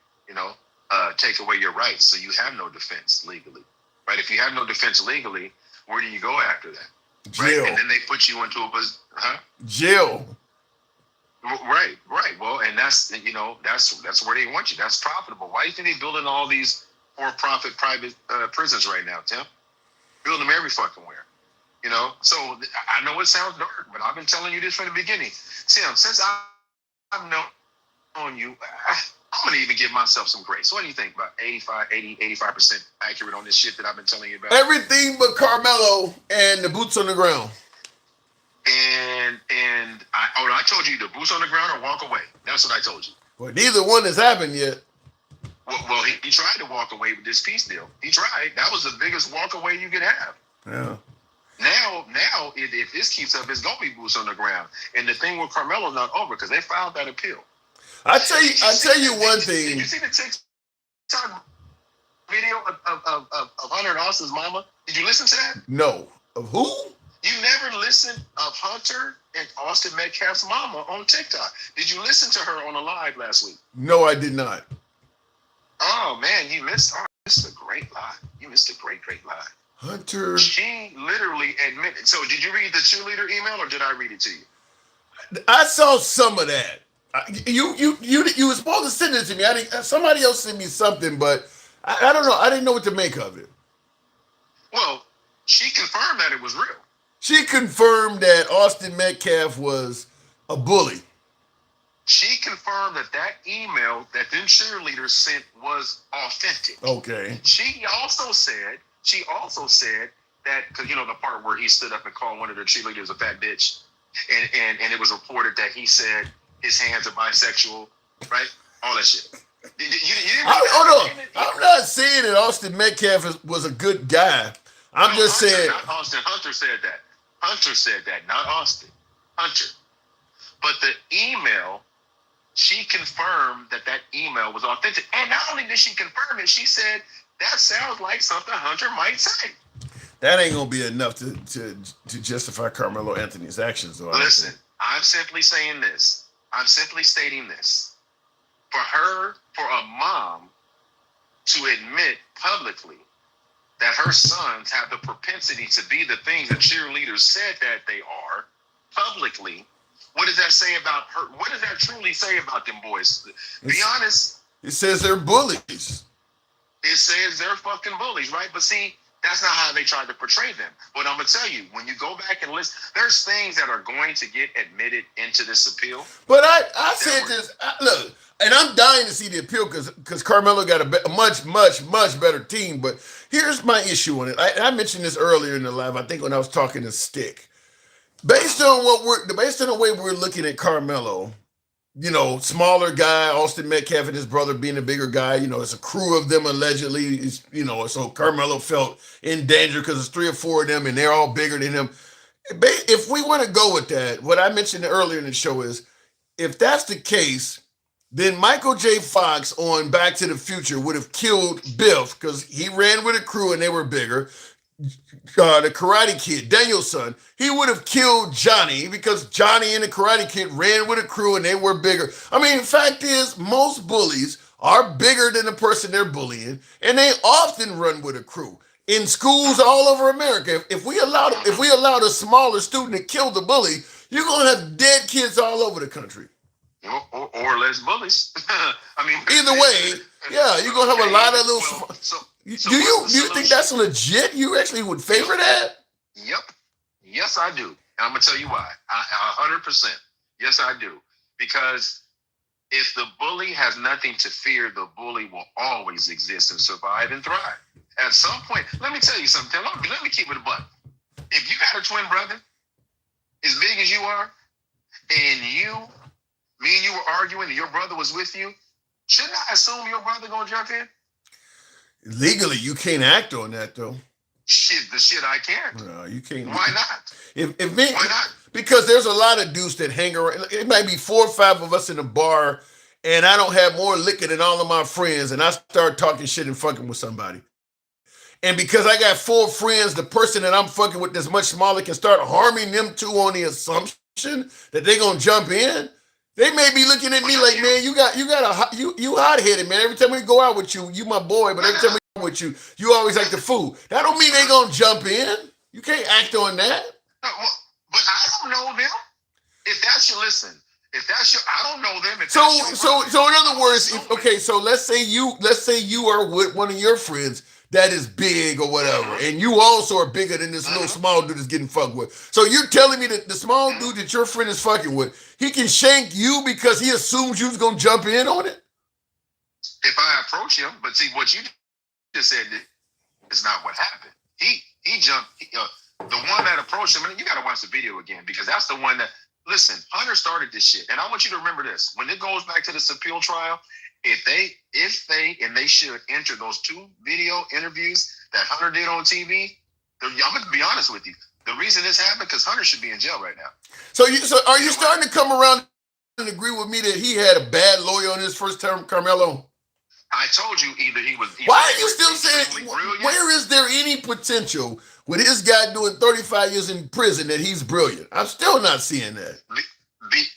[SPEAKER 17] Take away your rights so you have no defense legally. right? If you have no defense legally, where do you go after that?
[SPEAKER 1] Jail.
[SPEAKER 17] Right? And then they put you into a position,
[SPEAKER 1] Jail.
[SPEAKER 17] Right. Well, and that's where they want you. That's profitable. Why do you think they're building all these for-profit private prisons right now, Tim? Build them every fucking where. So I know it sounds dark, but I've been telling you this from the beginning. Tim, since I've known you, I'm going to even give myself some grace. What do you think? About 85% accurate on this shit that I've been telling you about?
[SPEAKER 1] Everything but Carmelo and the boots on the ground.
[SPEAKER 17] And I told you the boots on the ground or walk away. That's what I told you.
[SPEAKER 1] Well, neither one has happened yet.
[SPEAKER 17] Well, he tried to walk away with this peace deal. He tried. That was the biggest walk away you could have.
[SPEAKER 1] Yeah.
[SPEAKER 17] Now, if this keeps up, it's gonna be boots on the ground. And the thing with Carmelo's not over because they filed that appeal.
[SPEAKER 1] I tell you one thing.
[SPEAKER 17] Did you see the TikTok video of Hunter and Austin's mama? Did you listen to that?
[SPEAKER 1] No. Of who?
[SPEAKER 17] You never listened of Hunter and Austin Metcalf's mama on TikTok. Did you listen to her on a live last week?
[SPEAKER 1] No, I did not.
[SPEAKER 17] Oh man, you missed a great lie. You missed a great lie.
[SPEAKER 1] Hunter.
[SPEAKER 17] She literally admitted. So did you read the cheerleader email or did I read it to you?
[SPEAKER 1] I saw some of that. You were supposed to send it to me. Somebody else sent me something, but I don't know. I didn't know what to make of it.
[SPEAKER 17] Well, she confirmed that it was real.
[SPEAKER 1] She confirmed that Austin Metcalf was a bully.
[SPEAKER 17] She confirmed that email that them cheerleaders sent was authentic.
[SPEAKER 1] Okay.
[SPEAKER 17] She also said that, because the part where he stood up and called one of the cheerleaders a fat bitch, and it was reported that he said his hands are bisexual, right? All that shit.
[SPEAKER 1] Hold on. I'm not saying that Austin Metcalf was a good guy. I'm just saying.
[SPEAKER 17] Not Austin. Hunter said that. Hunter said that, not Austin. Hunter. But the email, she confirmed that email was authentic. And not only did she confirm it, she said, that sounds like something Hunter might say.
[SPEAKER 1] That ain't gonna be enough to justify Carmelo Anthony's actions, though.
[SPEAKER 17] Listen, I'm simply saying this. I'm simply stating this. For a mom to admit publicly that her sons have the propensity to be the things the cheerleaders said that they are publicly, what does that say about her? What does that truly say about them boys? Be honest.
[SPEAKER 1] It says they're bullies.
[SPEAKER 17] It says they're fucking bullies, right? But see, that's not how they tried to portray them. But I'm going to tell you, when you go back and listen, there's things that are going to get admitted into this appeal.
[SPEAKER 1] But I said this, look, and I'm dying to see the appeal because Carmelo got a much better team. But here's my issue on it. I mentioned this earlier in the live, I think when I was talking to Stick. Based on the way we're looking at Carmelo, smaller guy, Austin Metcalf and his brother being a bigger guy, it's a crew of them allegedly, so Carmelo felt in danger because there's 3 or 4 of them and they're all bigger than him. If we want to go with that, what I mentioned earlier in the show is, if that's the case, then Michael J. Fox on Back to the Future would have killed Biff because he ran with a crew and they were bigger. The Karate Kid, Daniel's son, he would have killed Johnny because Johnny and the Karate Kid ran with a crew and they were bigger. I mean, the fact is, most bullies are bigger than the person they're bullying, and they often run with a crew. In schools all over America, if we allowed a smaller student to kill the bully, you're gonna have dead kids all over the country.
[SPEAKER 17] Or less bullies. I mean,
[SPEAKER 1] either way, yeah, you're gonna have a lot of little. Do you think that's legit? You actually would favor that?
[SPEAKER 17] Yep. Yes, I do. And I'm gonna tell you why. 100%. Yes, I do. Because if the bully has nothing to fear, the bully will always exist and survive and thrive. At some point, let me tell you something. Let me keep it a buck. If you got a twin brother as big as you are, and me and you were arguing and your brother was with you, shouldn't I assume your brother gonna jump in?
[SPEAKER 1] Legally, you can't act on that, though.
[SPEAKER 17] The shit I can't.
[SPEAKER 1] No, you can't.
[SPEAKER 17] Why not?
[SPEAKER 1] Why not? Because there's a lot of dudes that hang around. It might be 4 or 5 of us in a bar, and I don't have more liquor than all of my friends, and I start talking shit and fucking with somebody. And because I got 4 friends, the person that I'm fucking with that's much smaller can start harming them too on the assumption that they're gonna jump in. They may be looking at me like, man, you hot-headed, man. Every time we go out with you, you my boy, but every time we with you. You always like the food. That don't mean they gonna jump in. You can't act on that.
[SPEAKER 17] But I don't know them. If that's your I don't know them. If
[SPEAKER 1] So
[SPEAKER 17] that's your
[SPEAKER 1] in other words, so let's say you are with one of your friends that is big or whatever, and you also are bigger than this little small dude that's getting fucked with. So you're telling me that the small dude that your friend is fucking with, he can shank you because he assumes you's gonna jump in on it?
[SPEAKER 17] If I approach him, but see what you just said is not what happened. He jumped. The one that approached him, and you got to watch the video again because that's the one that. Listen, Hunter started this shit, and I want you to remember this: when it goes back to this appeal trial, if they should enter those 2 video interviews that Hunter did on TV, I'm gonna be honest with you. The reason this happened because Hunter should be in jail right now.
[SPEAKER 1] So are you starting to come around and agree with me that he had a bad lawyer on his first term, Carmelo?
[SPEAKER 17] I told you either he was.
[SPEAKER 1] Why are you still saying? Where is there any potential with this guy doing 35 years in prison that he's brilliant? I'm still not seeing that.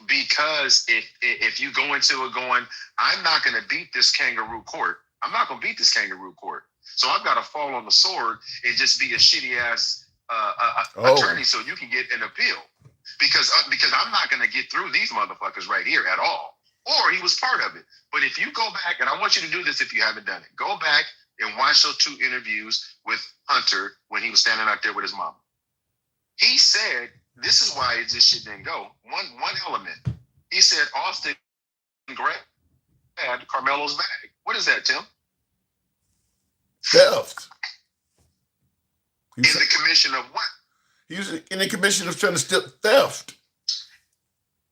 [SPEAKER 17] Because if you go into it going, I'm not going to beat this kangaroo court. I'm not going to beat this kangaroo court. So I've got to fall on the sword and just be a shitty ass attorney so you can get an appeal. Because I'm not going to get through these motherfuckers right here at all. Or he was part of it. But if you go back, and I want you to do this if you haven't done it, go back and watch those 2 interviews with Hunter when he was standing out there with his mom. He said, this is why this shit didn't go. One element. He said Austin grabbed Carmelo's bag. What is that, Tim?
[SPEAKER 1] Theft.
[SPEAKER 17] In the commission of what?
[SPEAKER 1] He was in the commission of trying to steal theft.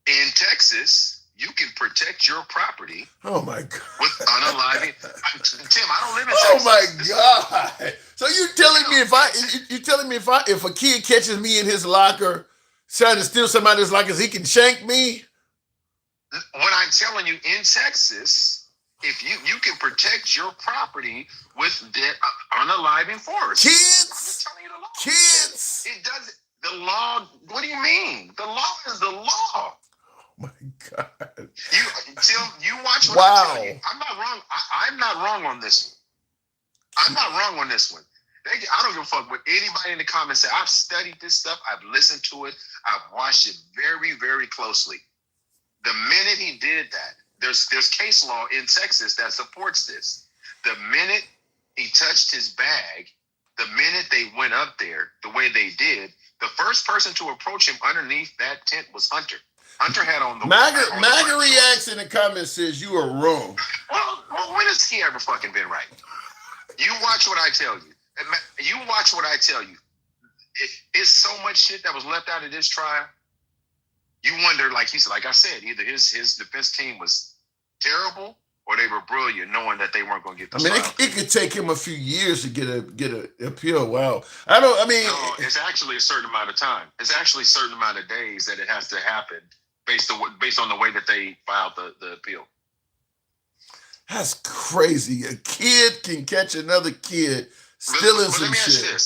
[SPEAKER 17] In Texas, you can protect your property.
[SPEAKER 1] Oh my God.
[SPEAKER 17] With unaliving. Tim, I don't live in
[SPEAKER 1] Oh
[SPEAKER 17] Texas.
[SPEAKER 1] my God. So you're telling me if a kid catches me in his locker trying to steal somebody's locker, he can shank me?
[SPEAKER 17] What I'm telling you, in Texas, if you can protect your property with unaliving force.
[SPEAKER 1] Kids.
[SPEAKER 17] I'm telling you the law.
[SPEAKER 1] Kids.
[SPEAKER 17] It doesn't. The law. What do you mean? The law is the law.
[SPEAKER 1] My God.
[SPEAKER 17] Tim, you watch what I tell you. I'm not wrong. I'm not wrong on this one. I'm not wrong on this one. I don't give a fuck what anybody in the comments say. I've studied this stuff. I've listened to it. I've watched it very, very closely. The minute he did that, there's case law in Texas that supports this. The minute he touched his bag, the minute they went up there the way they did, the first person to approach him underneath that tent was Hunter. Hunter had on the
[SPEAKER 1] MAGA reacts in the comments says you are wrong.
[SPEAKER 17] Well, when has he ever fucking been right? You watch what I tell you. You watch what I tell you. It's so much shit that was left out of this trial. You wonder, like I said, either his defense team was terrible or they were brilliant, knowing that they weren't going to get the trial.
[SPEAKER 1] It could take him a few years to get a appeal. Wow.
[SPEAKER 17] No, it's actually a certain amount of time. It's actually a certain amount of days that it has to happen based on the way that they filed the appeal.
[SPEAKER 1] That's crazy. A kid can catch another kid stealing some shit.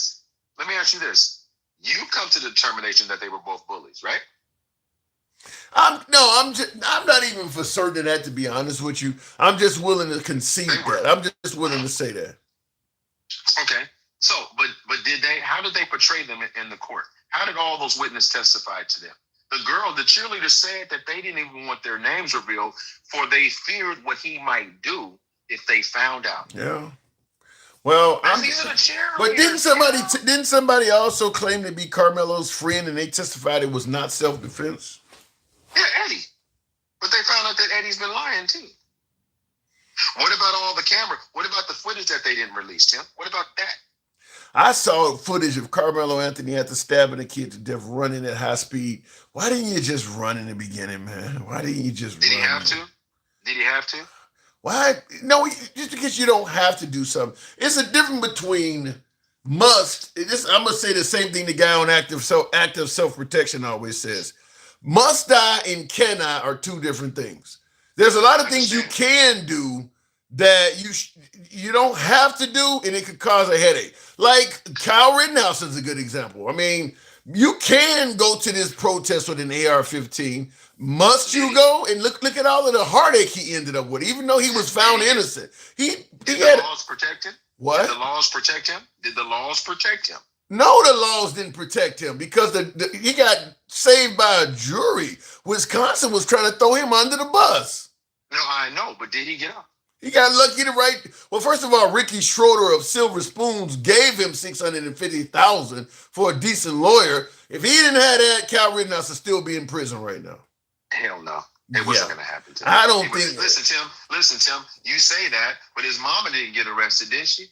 [SPEAKER 17] Let me ask you this. You come to the determination that they were both bullies, right?
[SPEAKER 1] I'm not even for certain of that, to be honest with you. I'm just willing to concede that. I'm just willing to say that.
[SPEAKER 17] Okay. So, but how did they portray them in the court? How did all those witnesses testify to them? The cheerleader said that they didn't even want their names revealed, for they feared what he might do if they found out.
[SPEAKER 1] Yeah. Well, but didn't somebody also claim to be Carmelo's friend and they testified it was not self-defense?
[SPEAKER 17] Yeah, Eddie. But they found out that Eddie's been lying too. What about all the camera? What about the footage that they didn't release, Tim? What about that?
[SPEAKER 1] I saw footage of Carmelo Anthony after stabbing a kid to death running at high speed. Why didn't you just run in the beginning, man? Why didn't you just run?
[SPEAKER 17] Did he have to? Did he have to?
[SPEAKER 1] Why? No, just because you don't have to do something. It's a difference between must. I'm going to say the same thing the guy on active self-protection always says. Must I and can I are two different things. There's a lot of things you can do that you don't have to do, and it could cause a headache. Like Kyle Rittenhouse is a good example. I mean, you can go to this protest with an AR-15. Must you go? And look at all of the heartache he ended up with, even though he was found innocent. He had laws
[SPEAKER 17] protected.
[SPEAKER 1] What?
[SPEAKER 17] Did the laws protect him? Did the laws protect him?
[SPEAKER 1] No, the laws didn't protect him because he got saved by a jury. Wisconsin was trying to throw him under the bus.
[SPEAKER 17] No, I know, but did he get up?
[SPEAKER 1] He got lucky to write. Well, first of all, Ricky Schroeder of Silver Spoons gave him $650,000 for a decent lawyer. If he didn't have that, Cal Rittenhouse would still be in prison right now.
[SPEAKER 17] Hell no. It wasn't going to happen to him.
[SPEAKER 1] I don't think.
[SPEAKER 17] Listen, Tim, you say that, but his mama didn't get arrested, did she?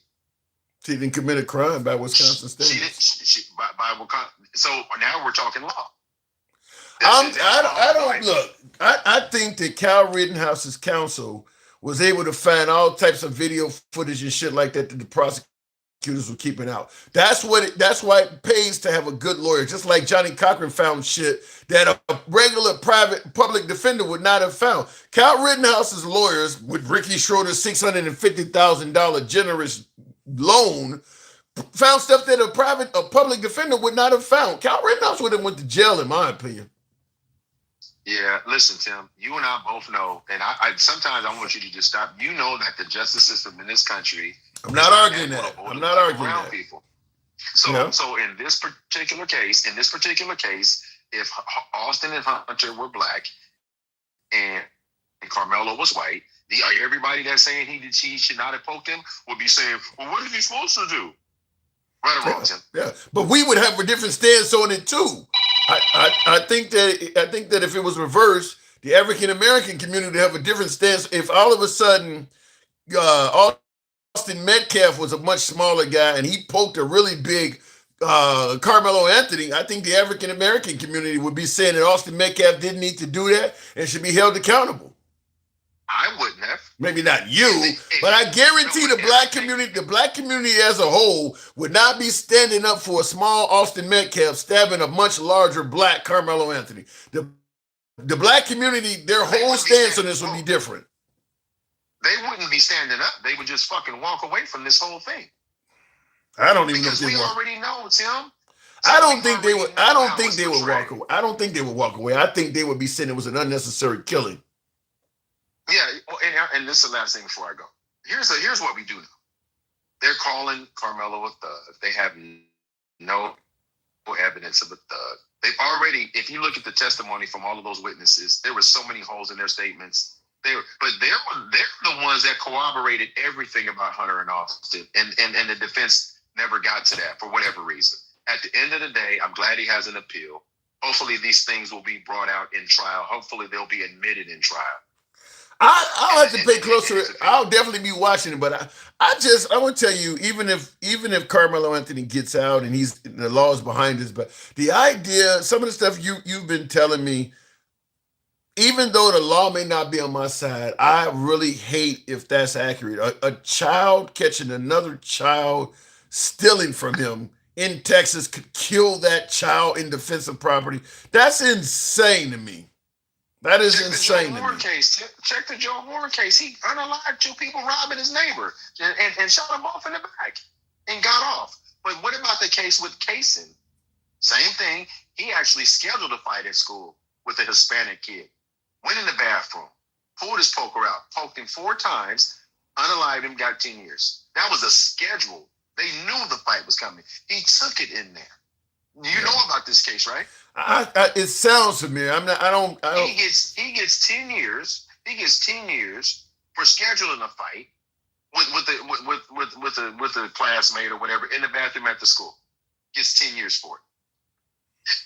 [SPEAKER 1] She didn't commit a crime by Wisconsin State.
[SPEAKER 17] She didn't. By Wisconsin. So now we're talking law.
[SPEAKER 1] I think that Cal Rittenhouse's counsel was able to find all types of video footage and shit like that the prosecutors were keeping out. That's why it pays to have a good lawyer. Just like Johnny Cochran found shit that a regular private public defender would not have found. Cal Rittenhouse's lawyers, with Ricky Schroeder's $650,000 generous loan, found stuff that a public defender would not have found. Cal Rittenhouse would have went to jail, in my opinion.
[SPEAKER 17] Yeah, listen, Tim, you and I both know, and I sometimes I want you to just stop. You know that the justice system in this country.
[SPEAKER 1] I'm not arguing that. I'm not arguing that.
[SPEAKER 17] People. So in this particular case, if Austin and Hunter were black and Carmelo was white, everybody that's saying he should not have poked him would be saying, well, what is he supposed to do? Right or wrong, Tim?
[SPEAKER 1] Yeah, but we would have a different stance on it too. I think that if it was reversed, the African American community would have a different stance. If all of a sudden Austin Metcalf was a much smaller guy and he poked a really big Carmelo Anthony, I think the African American community would be saying that Austin Metcalf didn't need to do that and should be held accountable.
[SPEAKER 17] I wouldn't have.
[SPEAKER 1] Maybe not you, but I guarantee the black community as a whole would not be standing up for a small Austin Metcalf stabbing a much larger black Carmelo Anthony. The black community, their whole stance on this would be different.
[SPEAKER 17] They wouldn't be standing up. They would just fucking walk away from this whole thing.
[SPEAKER 1] I don't even know if
[SPEAKER 17] they already know, Tim.
[SPEAKER 1] I don't think they would walk away. I don't think they would walk away. I think they would be saying it was an unnecessary killing.
[SPEAKER 17] Yeah, and this is the last thing before I go. Here's what we do know. They're calling Carmelo a thug. They have no evidence of a thug. They've already, if you look at the testimony from all of those witnesses, there were so many holes in their statements. They're the ones that corroborated everything about Hunter and Austin, and the defense never got to that for whatever reason. At the end of the day, I'm glad he has an appeal. Hopefully these things will be brought out in trial. Hopefully they'll be admitted in trial.
[SPEAKER 1] I'll have to pay closer. I'll definitely be watching it, but I want to tell you, even if Carmelo Anthony gets out and the law's behind us, but the idea, some of the stuff you've been telling me, even though the law may not be on my side, I really hate if that's accurate. A child catching another child stealing from him in Texas could kill that child in defense of property. That's insane to me. That is insane.
[SPEAKER 17] Check the Joe Warren case. He unalived 2 people robbing his neighbor and shot him off in the back and got off. But what about the case with Kaysen? Same thing. He actually scheduled a fight at school with a Hispanic kid. Went in the bathroom, pulled his poker out, poked him 4 times, unalived him, got 10 years. That was a schedule. They knew the fight was coming. He took it in there. You know about this case, right?
[SPEAKER 1] It sounds familiar. I don't.
[SPEAKER 17] He gets 10 years. He gets 10 years for scheduling a fight with a classmate or whatever in the bathroom at the school. Gets 10 years for it.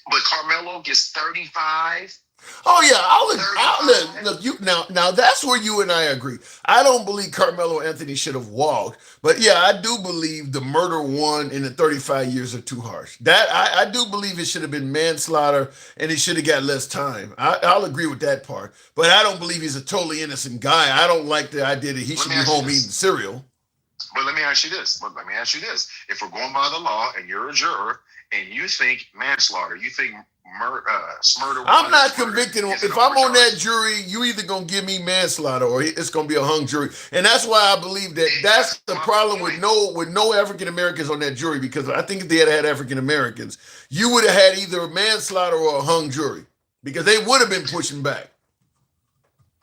[SPEAKER 17] But Carmelo gets 35.
[SPEAKER 1] Oh yeah, look. You now that's where you and I agree. I don't believe Carmelo Anthony should have walked, but yeah, I do believe the murder one and the 35 years are too harsh. That I do believe it should have been manslaughter and he should have got less time. I'll agree with that part, but I don't believe he's a totally innocent guy. I don't like the idea that he should be home eating cereal.
[SPEAKER 17] But let me ask you this. If we're going by the law and you're a juror and you think manslaughter, you think murder.
[SPEAKER 1] I'm not convicted. If I'm on that jury, you either gonna give me manslaughter or it's gonna be a hung jury, and that's why I believe that that's the problem with no African Americans on that jury. Because I think if they had African Americans, you would have had either a manslaughter or a hung jury because they would have been pushing back.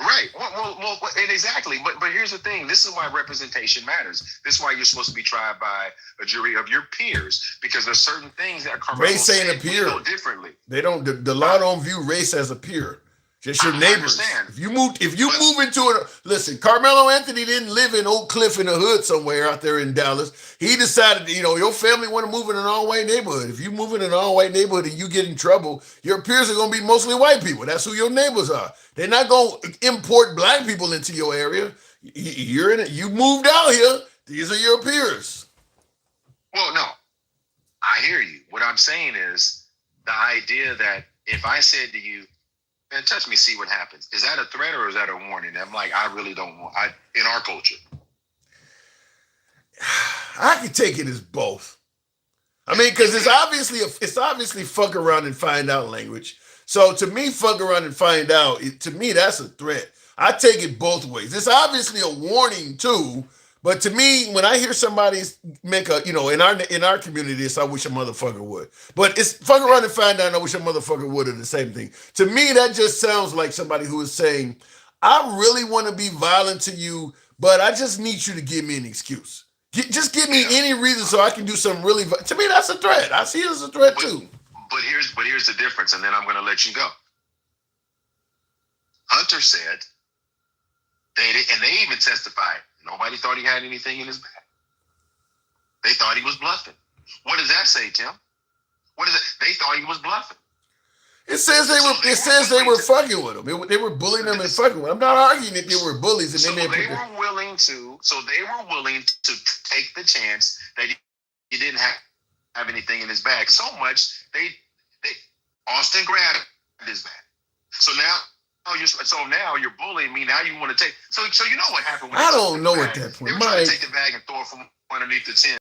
[SPEAKER 17] Right. And exactly. But here's the thing. This is why representation matters. This is why you're supposed to be tried by a jury of your peers, because there's certain things that Carmelo
[SPEAKER 1] Race ain't a
[SPEAKER 17] said we
[SPEAKER 1] peer.
[SPEAKER 17] know differently.
[SPEAKER 1] They don't. The law don't view race as a peer. Just your
[SPEAKER 17] I
[SPEAKER 1] neighbors.
[SPEAKER 17] understand.
[SPEAKER 1] If you move into it, listen. Carmelo Anthony didn't live in Oak Cliff in the hood somewhere out there in Dallas. He decided, your family want to move in an all-white neighborhood. If you move in an all-white neighborhood and you get in trouble, your peers are going to be mostly white people. That's who your neighbors are. They're not going to import black people into your area. You're in it. You moved out here. These are your peers.
[SPEAKER 17] Well, no, I hear you. What I'm saying is the idea that if I said to you, man, touch me, see what happens. Is that a threat or is that a warning? I'm like, I really don't want. In our culture,
[SPEAKER 1] I can take it as both. I mean, because it's obviously fuck around and find out language. So to me, fuck around and find out, to me, that's a threat. I take it both ways. It's obviously a warning too, but to me, when I hear somebody make a, in our community, it's I wish a motherfucker would. But it's fuck around and find out and I wish a motherfucker would are the same thing. To me, that just sounds like somebody who is saying, I really want to be violent to you, but I just need you to give me an excuse. Just give me any reason so I can do something really. To me, that's a threat. I see it as a threat too.
[SPEAKER 17] But here's the difference, and then I'm going to let you go. Hunter said and they even testified. Nobody thought he had anything in his bag. They thought he was bluffing. What does that say, Tim? What is it? They thought he was bluffing.
[SPEAKER 1] It says they were fucking with him. They were bullying him and fucking with him. I'm not arguing that they were bullies. And
[SPEAKER 17] they were willing to take the chance that he didn't have anything in his bag. So much Austin grabbed his bag. So now you're bullying me. Now you want to take. So you know what happened?
[SPEAKER 1] I don't know at that point.
[SPEAKER 17] They were trying to take the bag and throw it from underneath the tent.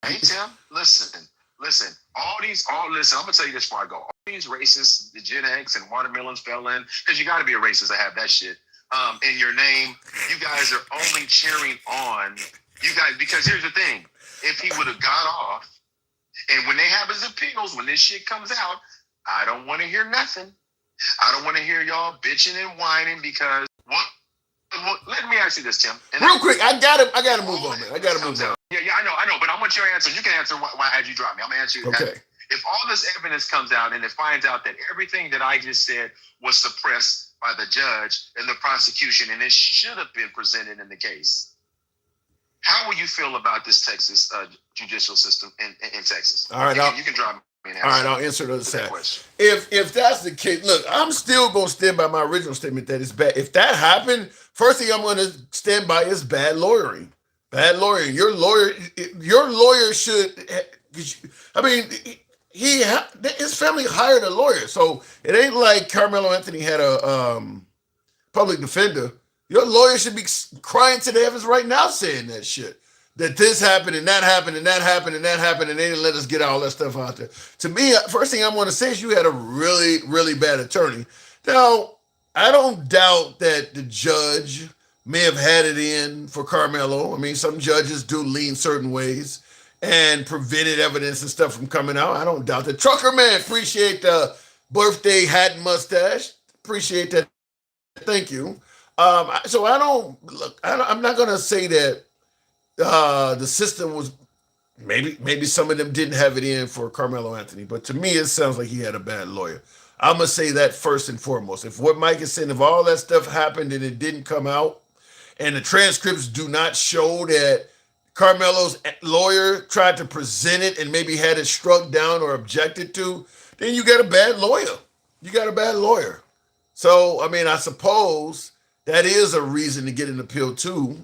[SPEAKER 17] Hey Tim, listen. Listen, I'm gonna tell you this before I go. All these racists, the Gen X and watermelons fell in, because you got to be a racist to have that shit in your name. You guys are only cheering on you guys because here's the thing: if he would have got off, and when they have his appeals, when this shit comes out, I don't want to hear nothing. I don't want to hear y'all bitching and whining because what? Let me ask you this, Tim.
[SPEAKER 1] Real quick, I gotta move on, man. I gotta move on.
[SPEAKER 17] Yeah, I know, but I want your answer. You can answer why as you drop me. I'm gonna answer you.
[SPEAKER 1] Okay.
[SPEAKER 17] If all this evidence comes out and it finds out that everything that I just said was suppressed by the judge and the prosecution, and it should have been presented in the case, how will you feel about this Texas judicial system in Texas?
[SPEAKER 1] All right,
[SPEAKER 17] you can drop me.
[SPEAKER 1] All right, I'll answer the other side. If that's the case, look, I'm still gonna stand by my original statement that it's bad. If that happened, first thing I'm gonna stand by is bad lawyering. Bad lawyering. Your lawyer should. I mean, his family hired a lawyer, so it ain't like Carmelo Anthony had a public defender. Your lawyer should be crying to the heavens right now saying that shit. That this happened and that happened and that happened and that happened and they didn't let us get all that stuff out there. To me, first thing I want to say is you had a really, really bad attorney. Now, I don't doubt that the judge may have had it in for Carmelo. I mean, some judges do lean certain ways and prevented evidence and stuff from coming out. I don't doubt that. Trucker Man, appreciate the birthday hat and mustache. Appreciate that. Thank you. So I'm not going to say that the system was maybe some of them didn't have it in for Carmelo Anthony, but to me it sounds like he had a bad lawyer. I'm gonna say that first and foremost. If what Mike is saying, if all that stuff happened and it didn't come out, and the transcripts do not show that Carmelo's lawyer tried to present it and maybe had it struck down or objected to, then you got a bad lawyer. You got a bad lawyer. So I mean, I suppose that is a reason to get an appeal too,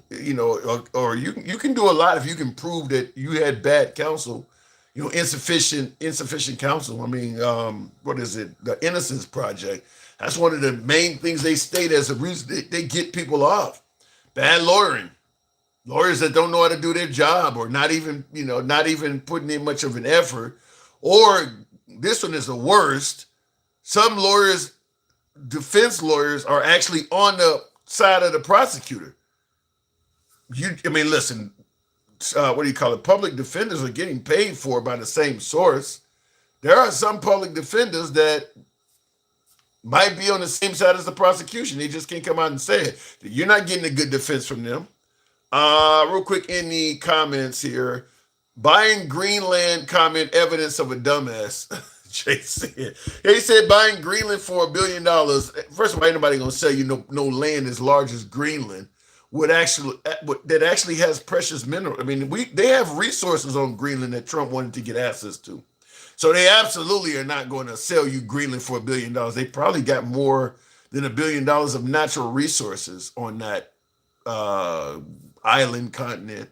[SPEAKER 1] or you can do a lot if you can prove that you had bad counsel, insufficient counsel. I mean, what is it? The Innocence Project. That's one of the main things they state as a reason they get people off. Bad lawyering. Lawyers that don't know how to do their job or not even putting in much of an effort. Or this one is the worst. Some lawyers, defense lawyers, are actually on the side of the prosecutor. Listen, what do you call it? Public defenders are getting paid for by the same source. There are some public defenders that might be on the same side as the prosecution. They just can't come out and say it. You're not getting a good defense from them. Real quick in the comments here, buying Greenland comment evidence of a dumbass. Jay said, he said buying Greenland for $1 billion. First of all, ain't nobody gonna sell you no land as large as Greenland that actually has precious mineral. I mean, they have resources on Greenland that Trump wanted to get access to. So they absolutely are not going to sell you Greenland for $1 billion. They probably got more than $1 billion of natural resources on that island continent.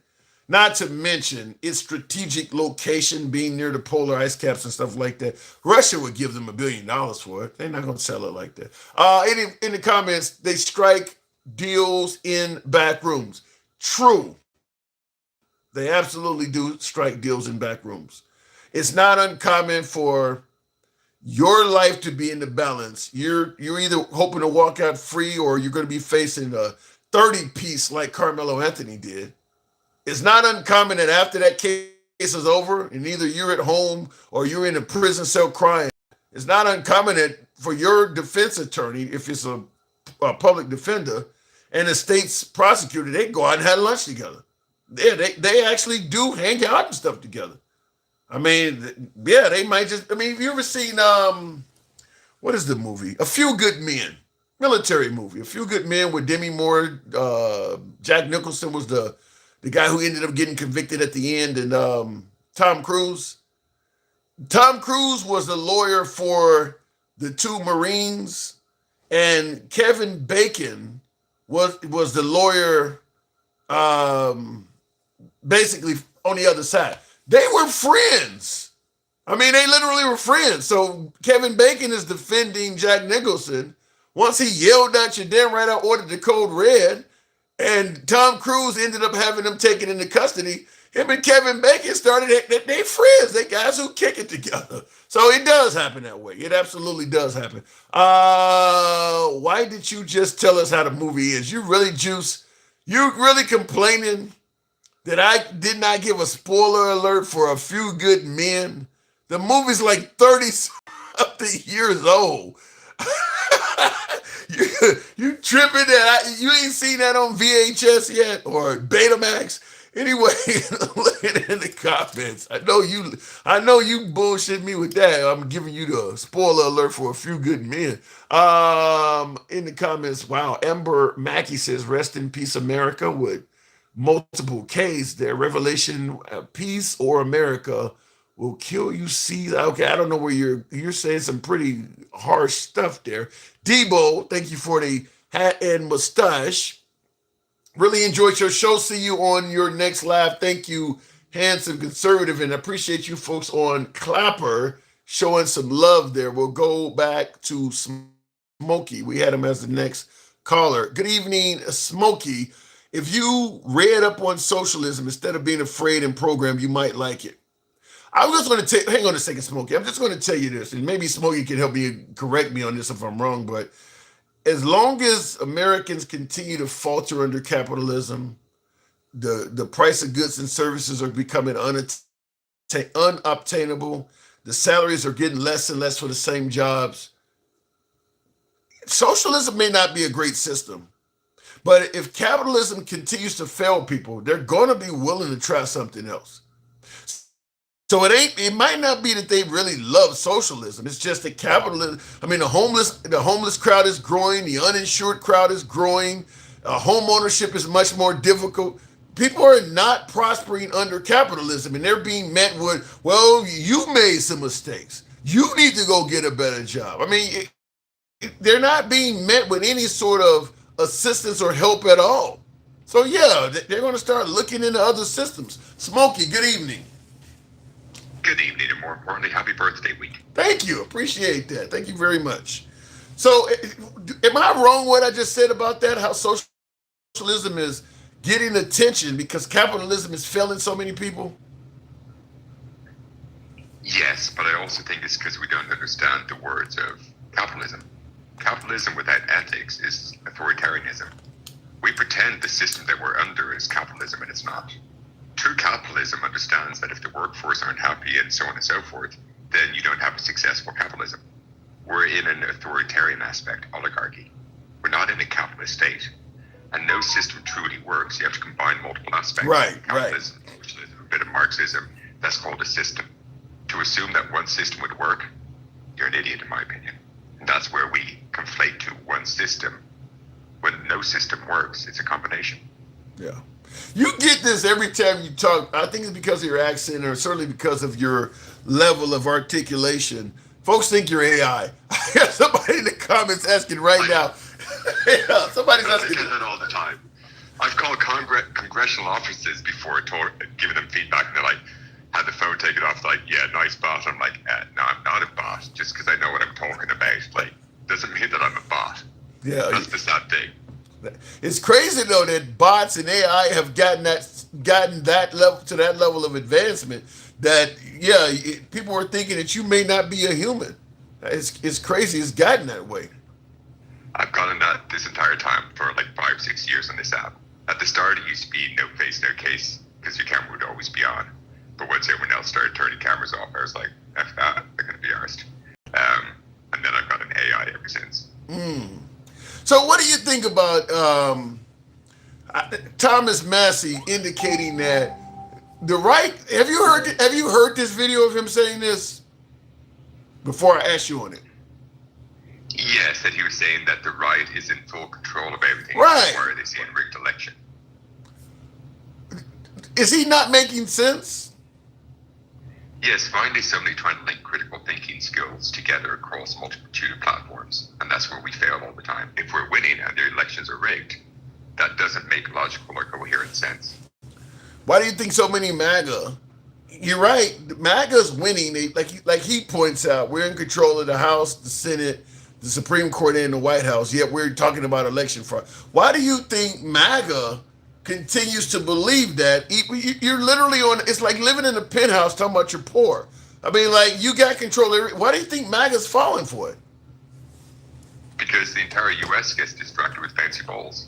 [SPEAKER 1] Not to mention its strategic location being near the polar ice caps and stuff like that. Russia would give them $1 billion for it. They're not going to sell it like that. In the comments, they strike deals in back rooms. True. They absolutely do strike deals in back rooms. It's not uncommon for your life to be in the balance. You're either hoping to walk out free or you're going to be facing a 30-piece like Carmelo Anthony did. It's not uncommon that after that case is over and either you're at home or you're in a prison cell crying, it's not uncommon that for your defense attorney, if it's a public defender and the state's prosecutor, they go out and have lunch together. Yeah, they actually do hang out and stuff together. I mean, yeah, they might just, I mean, have you ever seen, what is the movie? A Few Good Men, military movie. A Few Good Men with Demi Moore. Jack Nicholson was the guy who ended up getting convicted at the end, and Tom Cruise. Tom Cruise was the lawyer for the two Marines, and Kevin Bacon was the lawyer basically on the other side. They were friends. I mean, they literally were friends. So Kevin Bacon is defending Jack Nicholson. Once he yelled at you, damn right, I ordered the code red. And Tom Cruise ended up having them taken into custody. Him and Kevin Bacon started, they friends. They guys who kick it together. So it does happen that way. It absolutely does happen. Why did you just tell us how the movie is? You really, Juice, you really complaining that I did not give a spoiler alert for A Few Good Men? The movie's like 30-something years old. You tripping that? You ain't seen that on VHS yet or Betamax? Anyway, look at it in the comments. I know you bullshit me with that. I'm giving you the spoiler alert for A Few Good Men. In the comments, wow, Amber Mackey says, rest in peace, America, with multiple K's there. Revelation, peace or America will kill you. See, okay, I don't know where you're saying some pretty harsh stuff there. Debo, thank you for the hat and mustache. Really enjoyed your show. See you on your next live. Thank you, Handsome Conservative, and I appreciate you folks on Clapper showing some love there. We'll go back to Smokey. We had him as the next caller. Good evening, Smokey. If you read up on socialism instead of being afraid and programmed, you might like it. I was just going to hang on a second, Smokey. I'm just going to tell you this, and maybe Smokey can help me correct me on this if I'm wrong, but as long as Americans continue to falter under capitalism, the price of goods and services are becoming unobtainable, the salaries are getting less and less for the same jobs. Socialism may not be a great system, but if capitalism continues to fail people, they're going to be willing to try something else. So it might not be that they really love socialism. It's just that capitalism, I mean, the homeless crowd is growing, the uninsured crowd is growing, home ownership is much more difficult. People are not prospering under capitalism, and they're being met with, well, you made some mistakes. You need to go get a better job. I mean, they're not being met with any sort of assistance or help at all. So yeah, they're going to start looking into other systems. Smokey, good evening.
[SPEAKER 17] Good evening, and more importantly, happy birthday week.
[SPEAKER 1] Thank you. Appreciate that. Thank you very much. So am I wrong what I just said about that? How socialism is getting attention because capitalism is failing so many people?
[SPEAKER 17] Yes, but I also think it's because we don't understand the words of capitalism. Capitalism without ethics is authoritarianism. We pretend the system that we're under is capitalism, and it's not. True capitalism understands that if the workforce aren't happy and so on and so forth, then you don't have a successful capitalism.
[SPEAKER 18] we're in an authoritarian aspect, oligarchy. We're not in a capitalist state. And no system truly works. You have to combine multiple aspects.
[SPEAKER 1] Right,
[SPEAKER 18] Capitalism, socialism, a bit of Marxism, that's called a system. To assume that one system would work, you're an idiot in my opinion. And that's where we conflate to one system. When no system works, it's a combination.
[SPEAKER 1] Yeah. You get this every time you talk. I think it's because of your accent or certainly because of your level of articulation. Folks think you're AI. I got somebody in the comments asking right now. Yeah, somebody's asking.
[SPEAKER 18] I do that all the time. I've called congressional offices before, giving them feedback, and they're like, had the phone taken off, like, yeah, nice bot. I'm like, no, I'm not a bot. Just because I know what I'm talking about, like, doesn't mean that I'm a bot.
[SPEAKER 1] Yeah,
[SPEAKER 18] that's the sad thing.
[SPEAKER 1] It's crazy though that bots and AI have gotten that level to that level of advancement. That people are thinking that you may not be a human. It's crazy. It's gotten that way.
[SPEAKER 18] I've gotten that this entire time for like 5-6 years on this app. At the start, it used to be no face, no case, because your camera would always be on. But once everyone else started turning cameras off, I was like, F that, they're going to be arsed. And then I've got an AI ever since.
[SPEAKER 1] So what do you think about Thomas Massie indicating that the right? Have you heard this video of him saying this? Before I ask you on it.
[SPEAKER 18] Yes, that he was saying that the right is in full control of everything.
[SPEAKER 1] Right.
[SPEAKER 18] Where they see a rigged election.
[SPEAKER 1] Is he not making sense?
[SPEAKER 18] Yes, finally somebody trying to link critical thinking skills together across a multitude of platforms. And that's where we fail all the time. If we're winning and the elections are rigged, that doesn't make logical or coherent sense.
[SPEAKER 1] Why do you think so many MAGA? You're right. MAGA's winning. Like he points out, we're in control of the House, the Senate, the Supreme Court, and the White House. Yet we're talking about election fraud. Why do you think MAGA continues to believe that? You're literally on. It's like living in a penthouse talking about you're poor. I mean, like you got control. Why do you think MAGA's falling for it?
[SPEAKER 18] Because the entire U.S. gets distracted with fancy balls.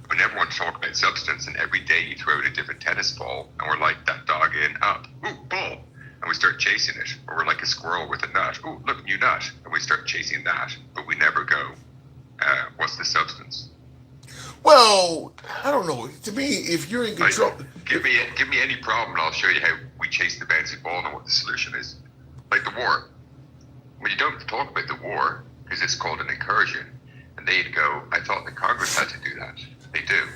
[SPEAKER 18] When everyone's talking about substance, and every day you throw out a different tennis ball, and we're like that dog in, up, ooh, ball, and we start chasing it. Or we're like a squirrel with a nut, ooh, look, new nut, and we start chasing that, but we never go, what's the substance?
[SPEAKER 1] Well, I don't know. To me, if you're in control,
[SPEAKER 18] give me any problem, and I'll show you how we chase the fancy ball and what the solution is. Like the war. When you don't talk about the war, because it's called an incursion, and they'd go, I thought the Congress had to do that. They do.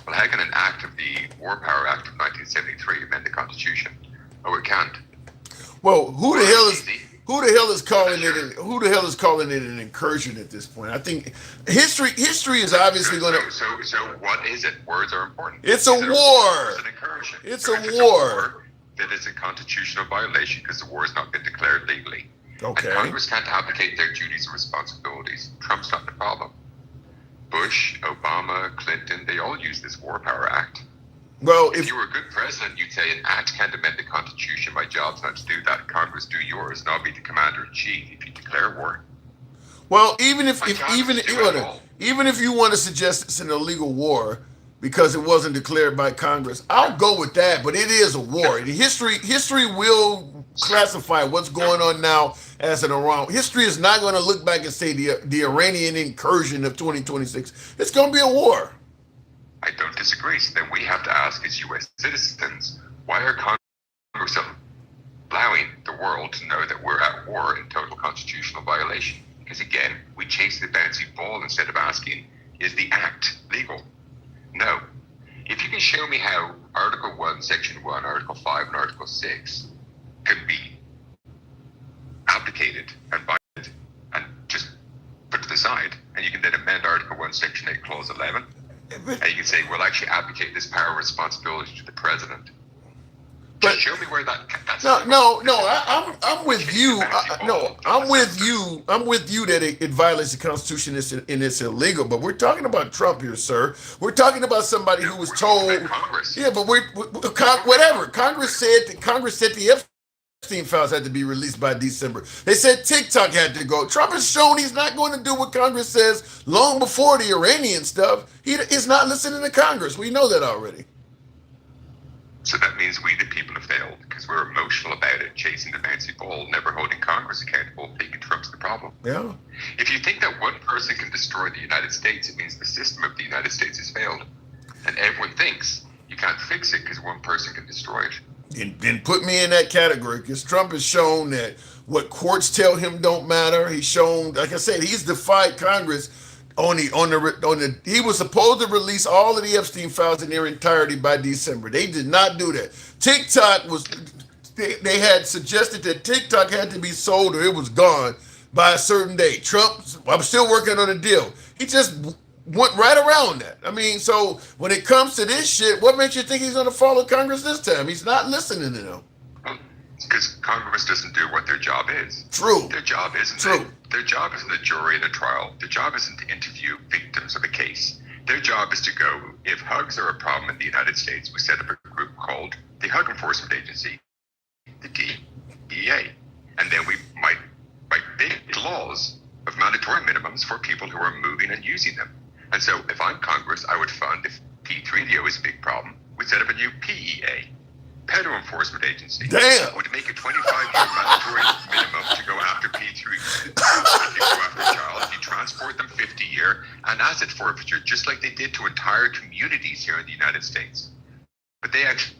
[SPEAKER 18] Well, how can an act of the War Power Act of 1973 amend the Constitution? Oh, it can't.
[SPEAKER 1] Well, who the hell is calling it an incursion at this point? I think history is obviously going to.
[SPEAKER 18] So what is it? Words are important.
[SPEAKER 1] It's a war.
[SPEAKER 18] It's an incursion.
[SPEAKER 1] It's a war.
[SPEAKER 18] That is a constitutional violation because the war has not been declared legally.
[SPEAKER 1] Okay.
[SPEAKER 18] And Congress can't abdicate their duties and responsibilities. Trump's not the problem. Bush, Obama, Clinton, they all use this War Power Act.
[SPEAKER 1] Well,
[SPEAKER 18] if you were a good president, you'd say an act can't amend the Constitution. My job's not to do that. Congress do yours, and I'll be the commander-in-chief if you declare war.
[SPEAKER 1] Well, even if you want to suggest it's an illegal war because it wasn't declared by Congress, I'll go with that. But it is a war. History will classify what's going on now as an Iran. History is not going to look back and say the Iranian incursion of 2026. It's going to be a war.
[SPEAKER 18] I don't disagree. So then we have to ask as U.S. citizens, why are Congress allowing the world to know that we're at war in total constitutional violation? Because again, we chase the fancy ball instead of asking, is the act legal? No. If you can show me how Article 1, Section 1, Article 5, and Article 6 can be abdicated and violated and just put to the side, and you can then amend Article 1, Section 8, Clause 11, and you can say, we'll actually abdicate this power and responsibility to the president. Just show me where that's
[SPEAKER 1] No, I'm with you. I'm with you that it violates the Constitution and it's illegal. But we're talking about Trump here, sir. We're talking about somebody who was told.
[SPEAKER 18] Congress.
[SPEAKER 1] Yeah, but whatever. Congress said the Epstein files had to be released by December. They said TikTok had to go. Trump has shown he's not going to do what Congress says long before the Iranian stuff. He is not listening to Congress. We know that already.
[SPEAKER 18] So that means we, the people, have failed because we're emotional about it, chasing the bouncy ball, never holding Congress accountable, thinking Trump's the problem.
[SPEAKER 1] Yeah.
[SPEAKER 18] If you think that one person can destroy the United States, it means the system of the United States has failed. And everyone thinks you can't fix it because one person can destroy it.
[SPEAKER 1] Then put me in that category, because Trump has shown that what courts tell him don't matter. He's shown, like I said, he's defied Congress on the he was supposed to release all of the Epstein files in their entirety by December. They did not do that. TikTok was, they had suggested that TikTok had to be sold or it was gone by a certain date. Trump, I'm still working on a deal. He just went right around that. I mean, so when it comes to this shit, what makes you think he's going to follow Congress this time? He's not listening to them.
[SPEAKER 18] Because Congress doesn't do what their job is.
[SPEAKER 1] True.
[SPEAKER 18] Their job isn't their job isn't a jury in a trial. Their job isn't to interview victims of a case. Their job is to go, if hugs are a problem in the United States, we set up a group called the Hug Enforcement Agency, the DEA. And then we might write big laws of mandatory minimums for people who are moving and using them. And so if I'm Congress, I would fund, if P3DO is a big problem, we'd set up a new PEA. Pedo Enforcement Agency.
[SPEAKER 1] Damn.
[SPEAKER 18] Would make a 25-year mandatory minimum to go after P3. If you go after a child, you transport them 50-year and asset forfeiture, just like they did to entire communities here in the United States. But they actually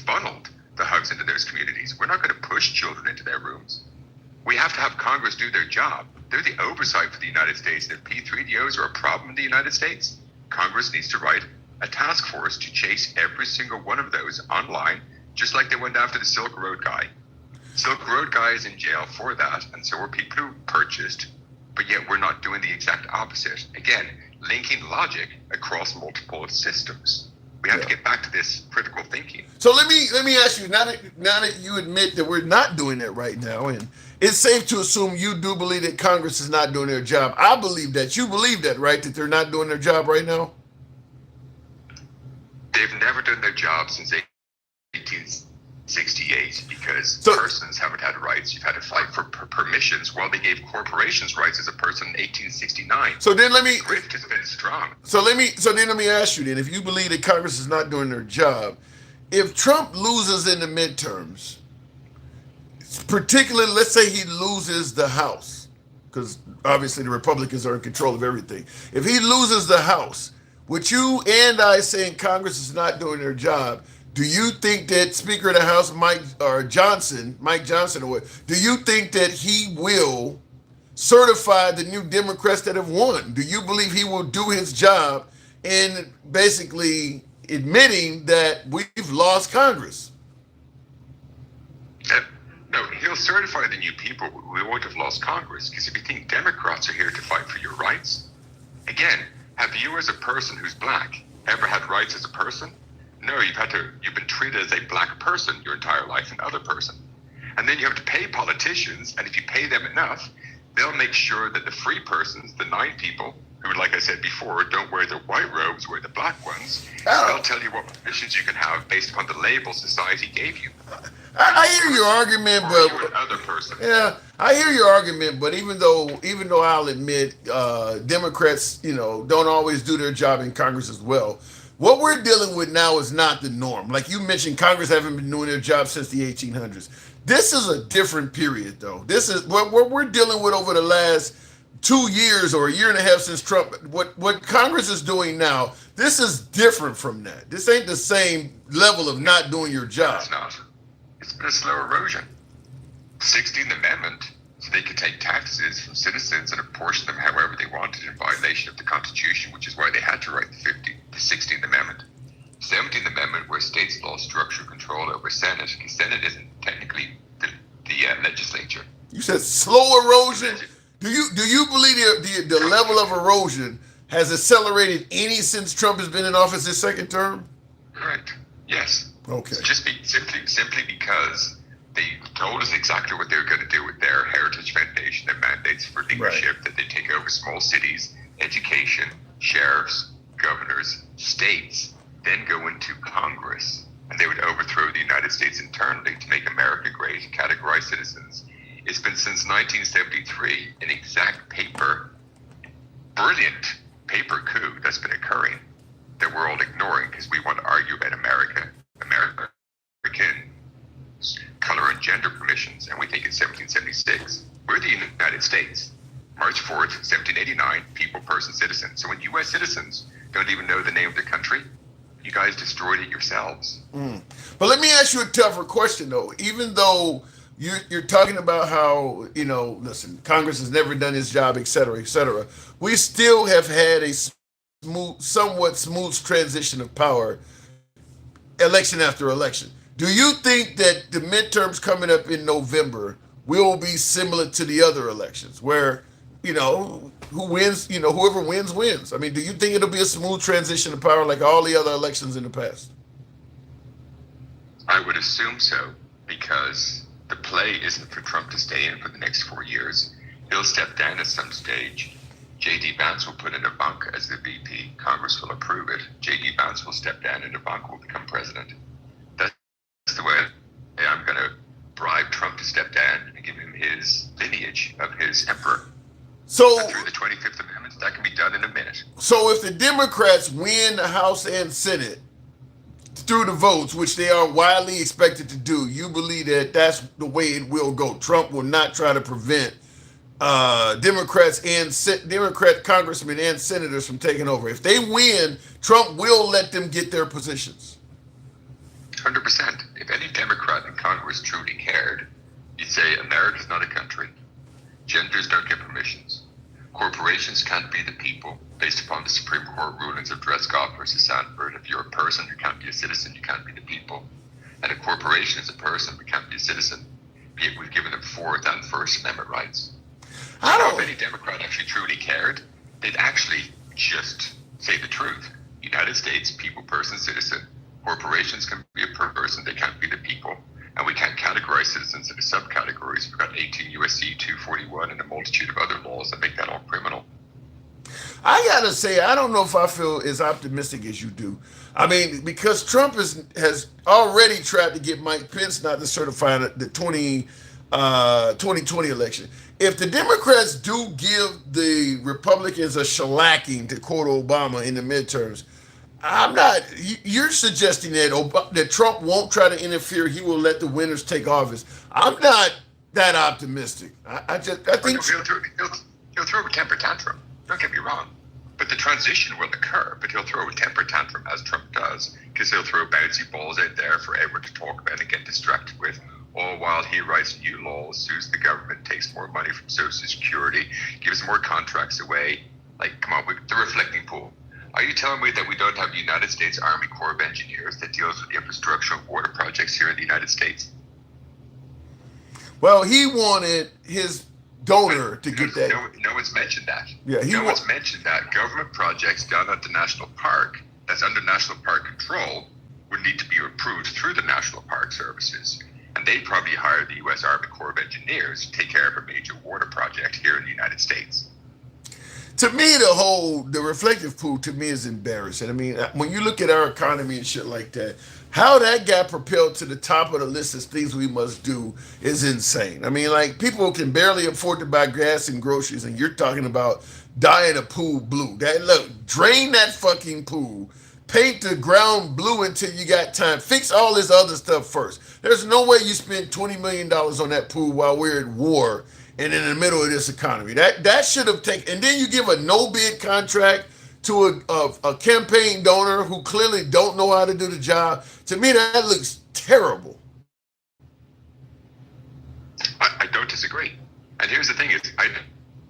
[SPEAKER 18] funneled the hugs into those communities. We're not going to push children into their rooms. We have to have Congress do their job. They're the oversight for the United States. If P3DOs are a problem in the United States, Congress needs to write a task force to chase every single one of those online, just like they went after the Silk Road guy. Silk Road guy is in jail for that, and so are people who purchased, but yet we're not doing the exact opposite. Again, linking logic across multiple systems. We have to get back to this critical thinking.
[SPEAKER 1] So let me ask you, now that you admit that we're not doing that right now, and it's safe to assume you do believe that Congress is not doing their job. I believe that. You believe that, right? That they're not doing their job right now?
[SPEAKER 18] They've never done their job since 1868 because persons haven't had rights. You've had to fight for permissions while they gave corporations rights as a person in 1869.
[SPEAKER 1] So then let me...
[SPEAKER 18] The grift has been strong.
[SPEAKER 1] So then let me ask you then, if you believe that Congress is not doing their job, if Trump loses in the midterms, particularly, let's say he loses the House, because obviously the Republicans are in control of everything. If he loses the House, with you and I saying Congress is not doing their job, do you think that Speaker of the House, Mike Johnson, or what, do you think that he will certify the new Democrats that have won? Do you believe he will do his job in basically admitting that we've lost Congress?
[SPEAKER 18] No, he'll certify the new people. We won't have lost Congress, because if you think Democrats are here to fight for your rights, again, have you as a person who's black ever had rights as a person? No, you've been treated as a black person your entire life, an other person. And then you have to pay politicians, and if you pay them enough, they'll make sure that the free persons, the 9 people, who, like I said before, don't wear the white robes, wear the black ones, they'll tell you what positions you can have based upon the label society gave you.
[SPEAKER 1] I hear your argument, but
[SPEAKER 18] you're another person.
[SPEAKER 1] Yeah, I hear your argument, but even though I'll admit Democrats, don't always do their job in Congress as well. What we're dealing with now is not the norm. Like you mentioned, Congress haven't been doing their job since the 1800s. This is a different period, though. This is what we're dealing with over the last 2 years or a year and a half since Trump. What Congress is doing now, this is different from that. This ain't the same level of not doing your job.
[SPEAKER 18] It's not. It's been a slow erosion. 16th Amendment, so they could take taxes from citizens and apportion them however they wanted in violation of the Constitution, which is why they had to write the 16th Amendment. 17th Amendment, where states lost structural control over Senate, because Senate isn't technically the legislature.
[SPEAKER 1] You said slow erosion. Do you believe the level of erosion has accelerated any since Trump has been in office his second term?
[SPEAKER 18] Correct. Yes.
[SPEAKER 1] Okay.
[SPEAKER 18] Simply because they told us exactly what they were going to do with their Heritage Foundation, their mandates for leadership, that they take over small cities, education, sheriffs, governors, states, then go into Congress, and they would overthrow the United States internally to make America great, categorize citizens. It's been since 1973 an exact brilliant paper coup that's been occurring that we're all ignoring because we want to argue about America permissions, and we think it's 1776. We're the United States. March 4th, 1789, people, person, citizen. So when U.S. citizens don't even know the name of their country, you guys destroyed it yourselves.
[SPEAKER 1] But let me ask you a tougher question, though. Even though you're talking about how, listen, Congress has never done its job, et cetera, we still have had a somewhat smooth transition of power, election after election. Do you think that the midterms coming up in November will be similar to the other elections, where who wins, whoever wins, wins? I mean, do you think it'll be a smooth transition of power like all the other elections in the past?
[SPEAKER 18] I would assume so, because the play isn't for Trump to stay in for the next 4 years. He'll step down at some stage. J.D. Vance will put in Ivanka as the VP. Congress will approve it. J.D. Vance will step down and Ivanka will become president. That's the way I'm going to bribe Trump to step down and give him his lineage of his emperor.
[SPEAKER 1] So
[SPEAKER 18] through the 25th Amendment, that can be done in a minute.
[SPEAKER 1] So if the Democrats win the House and Senate through the votes, which they are widely expected to do, you believe that that's the way it will go? Trump will not try to prevent Democrat congressmen and senators from taking over. If they win, Trump will let them get their positions.
[SPEAKER 18] 100%. If any Democrat in Congress truly cared, you'd say America's not a country. Genders don't get permissions. Corporations can't be the people based upon the Supreme Court rulings of Dred Scott versus Sandford. If you're a person, you can't be a citizen, you can't be the people. And a corporation is a person, but can't be a citizen. Yet we've given them Fourth and First Amendment rights. I don't know if any Democrat actually truly cared. They'd actually just say the truth. United States, people, person, citizen. Corporations can be a person, they can't be the people. And we can't categorize citizens into subcategories. We've got 18 U.S.C. 241 and a multitude of other laws that make that all criminal.
[SPEAKER 1] I gotta say, I don't know if I feel as optimistic as you do. I mean, because Trump has already tried to get Mike Pence not to certify the 2020 election. If the Democrats do give the Republicans a shellacking, to quote Obama, in the midterms, you're suggesting that Trump won't try to interfere. He will let the winners take office. I'm not that optimistic. I think
[SPEAKER 18] he'll throw a temper tantrum. Don't get me wrong. But the transition will occur, but he'll throw a temper tantrum as Trump does, because he'll throw bouncy balls out there for everyone to talk about and get distracted with, all while he writes new laws, sues the government, takes more money from Social Security, gives more contracts away. Like, come on, the reflecting pool. Are you telling me that we don't have the United States Army Corps of Engineers that deals with the infrastructure of water projects here in the United States?
[SPEAKER 1] Well, he wanted his donor to get that.
[SPEAKER 18] No one's mentioned that.
[SPEAKER 1] Yeah,
[SPEAKER 18] no one's mentioned that government projects down at the national park that's under national park control would need to be approved through the National Park Services. And they probably hire the U.S. Army Corps of Engineers to take care of a major water project here in the United States.
[SPEAKER 1] To me, the reflective pool to me is embarrassing. I mean, when you look at our economy and shit like that, how that got propelled to the top of the list of things we must do is insane. I mean, like, people can barely afford to buy gas and groceries, and you're talking about dyeing a pool blue. Drain that fucking pool, paint the ground blue until you got time, fix all this other stuff first. There's no way you spend $20 million on that pool while we're at war and in the middle of this economy. That should have taken, and then you give a no-bid contract to a campaign donor who clearly don't know how to do the job. To me, that looks terrible.
[SPEAKER 18] I don't disagree. And here's the thing is, I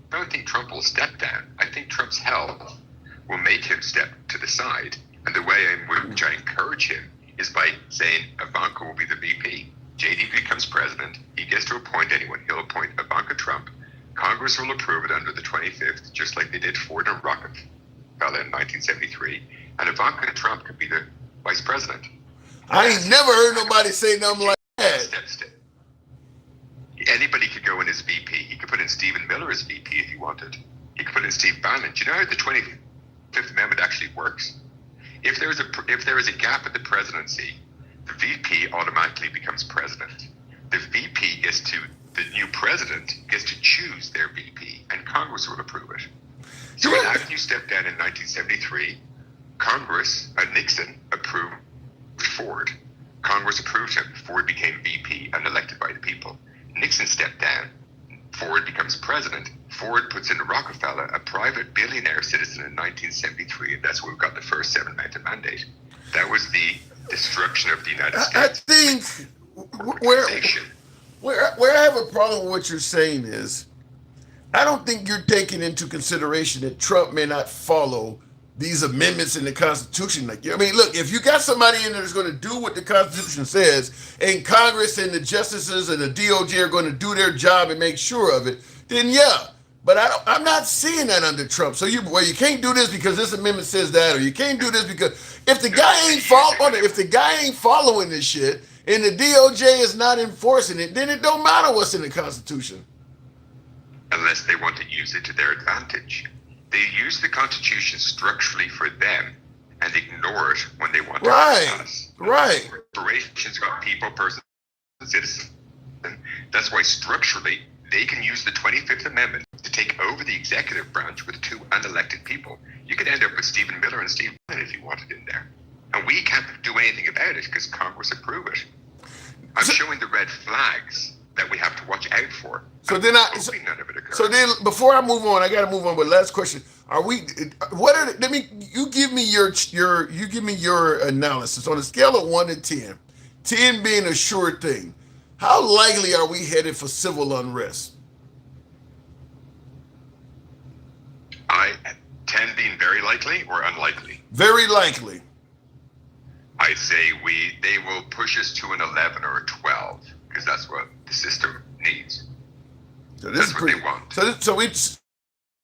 [SPEAKER 18] don't think Trump will step down. I think Trump's health will make him step to the side. And the way in which I encourage him is by saying Ivanka will be the VP. JD becomes president. He gets to appoint anyone. He'll appoint Ivanka Trump. Congress will approve it under the 25th, just like they did Ford and Rockefeller in 1973. And Ivanka Trump could be the vice president.
[SPEAKER 1] I ain't never heard nobody say nothing like that.
[SPEAKER 18] Anybody could go in as VP. He could put in Stephen Miller as VP if he wanted. He could put in Steve Bannon. Do you know how the 25th Amendment actually works? If there is a gap in the presidency, the VP automatically becomes president. The new president gets to choose their VP, and Congress will approve it. So when Agnew stepped down in 1973, Nixon approved Ford. Congress approved him. Ford became VP and elected by the people. Nixon stepped down. Ford becomes president. Ford puts in Rockefeller, a private billionaire citizen, in 1973, and that's where we got the first 7 Mountain Mandate. That was the destruction of the United States.
[SPEAKER 1] I think where I have a problem with what you're saying is, I don't think you're taking into consideration that Trump may not follow these amendments in the Constitution. Like, I mean, look, if you got somebody in there that's going to do what the Constitution says, and Congress and the justices and the DOJ are going to do their job and make sure of it, then yeah. But I'm not seeing that under Trump. So you can't do this because this amendment says that, or you can't do this because if the guy ain't following this shit and the DOJ is not enforcing it, then it don't matter what's in the Constitution.
[SPEAKER 18] Unless they want to use it to their advantage. They use the Constitution structurally for them and ignore it when they want to pass.
[SPEAKER 1] Right.
[SPEAKER 18] Corporations got people, persons, and citizens. That's why structurally they can use the 25th Amendment to take over the executive branch with 2 unelected people. You could end up with Stephen Miller and Steve Bannon if you wanted in there. And we can't do anything about it because Congress approved it. I'm showing the red flags that we have to watch out for.
[SPEAKER 1] So then before I move on, I got to move on. But last question: you give me your analysis on a scale of 1 to 10, 10 being a sure thing. How likely are we headed for civil unrest?
[SPEAKER 18] 10 being very likely or unlikely?
[SPEAKER 1] Very likely.
[SPEAKER 18] I say they will push us to an 11 or a 12 because that's what the system needs.
[SPEAKER 1] So that's what they want.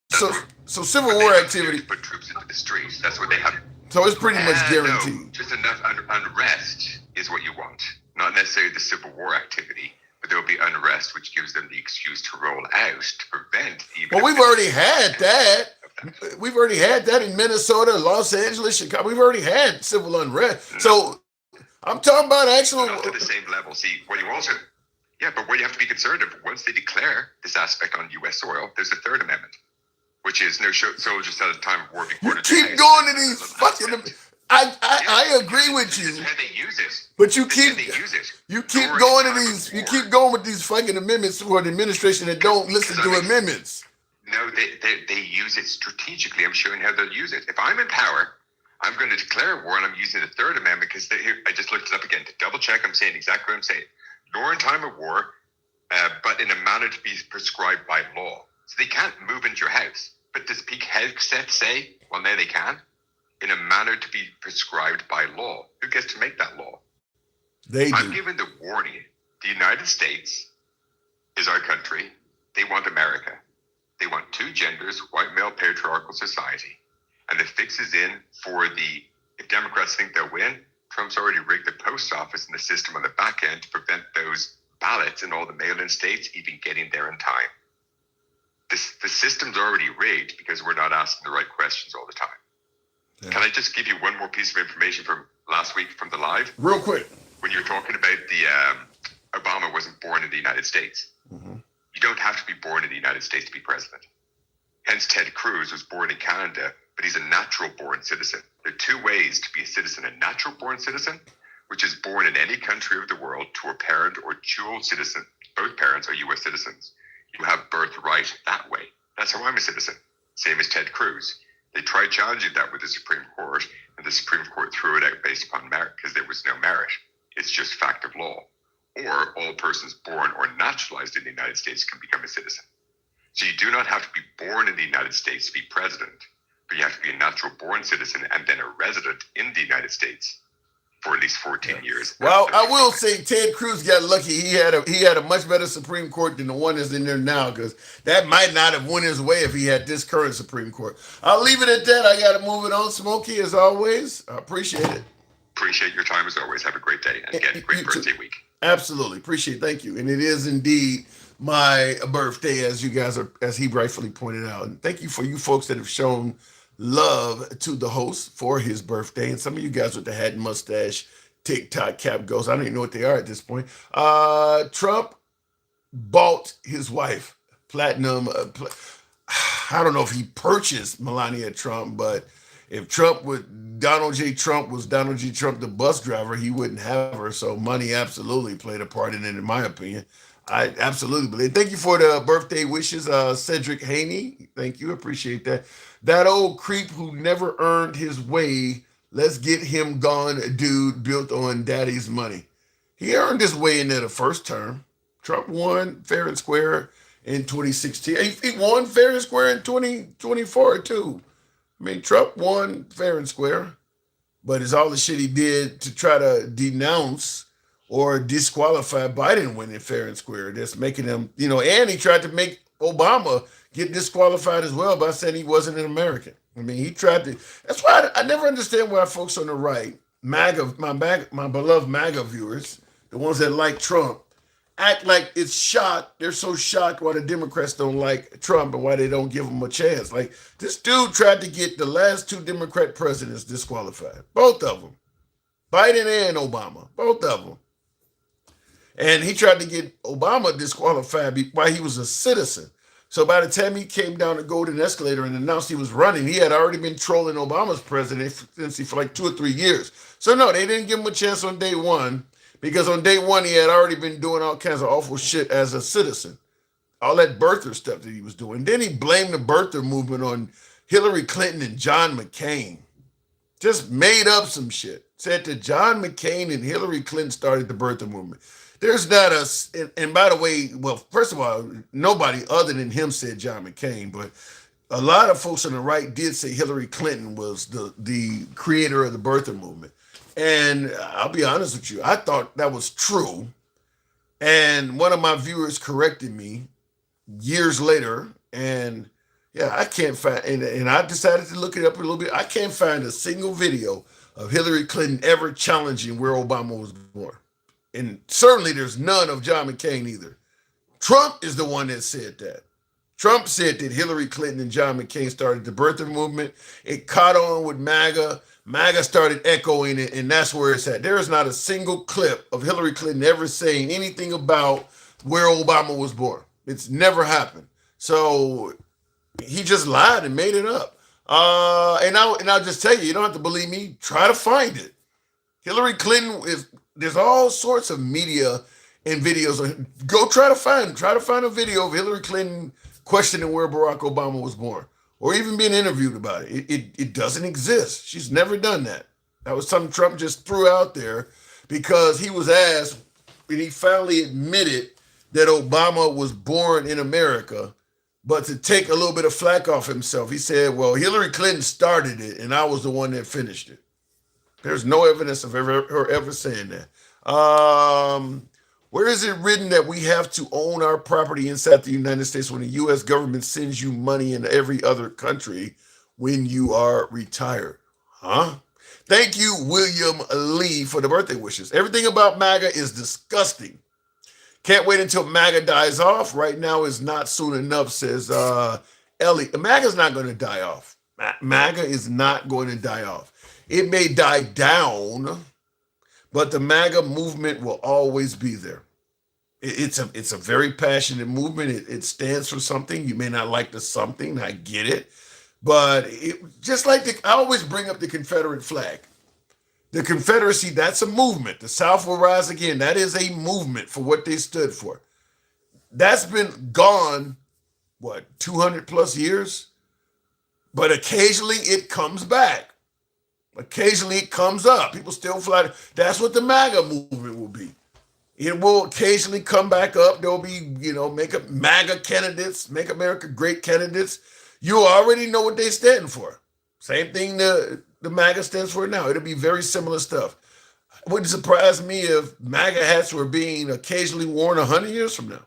[SPEAKER 1] So civil war activity.
[SPEAKER 18] Put troops into the streets. That's what they have.
[SPEAKER 1] So it's pretty much guaranteed.
[SPEAKER 18] No, just enough unrest is what you want. Not necessarily the civil war activity, but there'll be unrest, which gives them the excuse to roll out to prevent.
[SPEAKER 1] Well, we've already had that. We've already had that in Minnesota, Los Angeles, Chicago. We've already had civil unrest. So I'm talking about actual.
[SPEAKER 18] Not to the same level. See, what you also. Yeah, but where you have to be concerned of, once they declare this aspect on U.S. soil, there's a third amendment, which is no soldiers at a time of war.
[SPEAKER 1] You keep going to these fucking. I agree with you.
[SPEAKER 18] How they use it.
[SPEAKER 1] But you keep going to these. You keep going with these fucking amendments for the administration that don't listen to amendments.
[SPEAKER 18] No, they use it strategically. I'm showing how they'll use it. If I'm in power, I'm going to declare war, and I'm using the Third Amendment because I just looked it up again to double check. I'm saying exactly what I'm saying. Nor in time of war, but in a manner to be prescribed by law. So they can't move into your house. But does Peak Hegseth say, well, now they can? In a manner to be prescribed by law. Who gets to make that law? I'm giving the warning. The United States is our country. They want America. They want 2 genders, white male patriarchal society. And the fix is in for if Democrats think they'll win, Trump's already rigged the post office and the system on the back end to prevent those ballots in all the mail-in states even getting there in time. The system's already rigged because we're not asking the right questions all the time. Yeah. Can I just give you one more piece of information from last week from the live?
[SPEAKER 1] Real quick.
[SPEAKER 18] When you're talking about Obama wasn't born in the United States. Mm-hmm. You don't have to be born in the United States to be president. Hence, Ted Cruz was born in Canada, but he's a natural-born citizen. There are 2 ways to be a citizen: a natural-born citizen, which is born in any country of the world to a parent or dual citizen. Both parents are U.S. citizens. You have birthright that way. That's how I'm a citizen. Same as Ted Cruz. They tried challenging that with the Supreme Court, and the Supreme Court threw it out based upon merit because there was no merit. It's just fact of law. Or all persons born or naturalized in the United States can become a citizen. So you do not have to be born in the United States to be president, but you have to be a natural-born citizen and then a resident in the United States for at least 14 years.
[SPEAKER 1] Well, I will say Ted Cruz got lucky. He had a much better Supreme Court than the one that's in there now, because that might not have went his way if he had this current Supreme Court. I'll leave it at that. I got to move it on, Smokey, as always. I appreciate it.
[SPEAKER 18] Appreciate your time as always. Have a great day. And again, great birthday week.
[SPEAKER 1] Absolutely. Appreciate it. Thank you. And it is indeed my birthday, as you guys are, as he rightfully pointed out. And thank you for you folks that have shown love to the host for his birthday. And some of you guys with the hat and mustache, TikTok cap goes. I don't even know what they are at this point. Trump bought his wife platinum. I don't know if he purchased Melania Trump, but If Donald J. Trump was Donald J. Trump, the bus driver, he wouldn't have her. So money absolutely played a part in it, in my opinion. I absolutely believe. Thank you for the birthday wishes, Cedric Haney. Thank you. Appreciate that. That old creep who never earned his way. Let's get him gone, dude, built on daddy's money. He earned his way in there the first term. Trump won fair and square in 2016. He won fair and square in 2024, too. I mean, Trump won fair and square, but it's all the shit he did to try to denounce or disqualify Biden winning fair and square. That's making him, and he tried to make Obama get disqualified as well by saying he wasn't an American. I mean, he tried to. That's why I never understand why folks on the right, my beloved MAGA viewers, the ones that like Trump, act like it's shocked. They're so shocked why the Democrats don't like Trump and why they don't give him a chance. Like, this dude tried to get the last two Democrat presidents disqualified. Both of them. Biden and Obama. Both of them. And he tried to get Obama disqualified while he was a citizen. So by the time he came down the Golden Escalator and announced he was running, he had already been trolling Obama's presidency for like 2 or 3 years. So no, they didn't give him a chance on day one, because on day one, he had already been doing all kinds of awful shit as a citizen. All that birther stuff that he was doing. Then he blamed the birther movement on Hillary Clinton and John McCain. Just made up some shit. Said that John McCain and Hillary Clinton started the birther movement. There's not and by the way, well, first of all, nobody other than him said John McCain, but a lot of folks on the right did say Hillary Clinton was the creator of the birther movement. And I'll be honest with you, I thought that was true. And one of my viewers corrected me years later. And yeah, I can't find, and I decided to look it up a little bit. I can't find a single video of Hillary Clinton ever challenging where Obama was born. And certainly there's none of John McCain either. Trump is the one that said that. Trump said that Hillary Clinton and John McCain started the birther movement. It caught on with MAGA. MAGA started echoing it, and that's where it's at. There is not a single clip of Hillary Clinton ever saying anything about where Obama was born. It's never happened. So he just lied and made it up. And I'll just tell you don't have to believe me. Try to find it. Hillary Clinton there's all sorts of media and videos. Go try to find a video of Hillary Clinton questioning where Barack Obama was born, or even being interviewed about it. It doesn't exist. She's never done that. That was something Trump just threw out there because he was asked, and he finally admitted that Obama was born in America. But to take a little bit of flack off himself, he said, well, Hillary Clinton started it, and I was the one that finished it. There's no evidence of her ever saying that. Where is it written that we have to own our property inside the United States when the U.S. government sends you money in every other country when you are retired? Huh? Thank you, William Lee, for the birthday wishes. Everything about MAGA is disgusting. Can't wait until MAGA dies off. Right now is not soon enough, says Ellie. MAGA's not going to die off. MAGA is not going to die off. It may die down, but the MAGA movement will always be there. It's a very passionate movement. It stands for something. You may not like the something. I get it. But I always bring up the Confederate flag. The Confederacy, that's a movement. The South will rise again. That is a movement for what they stood for. That's been gone, 200 plus years? But occasionally it comes back. Occasionally it comes up. People still fly. That's what the MAGA movement will be. It will occasionally come back up. There'll be, make up MAGA candidates, Make America Great candidates. You already know what they stand for. Same thing the MAGA stands for now. It'll be very similar stuff. It wouldn't surprise me if MAGA hats were being occasionally worn 100 years from now,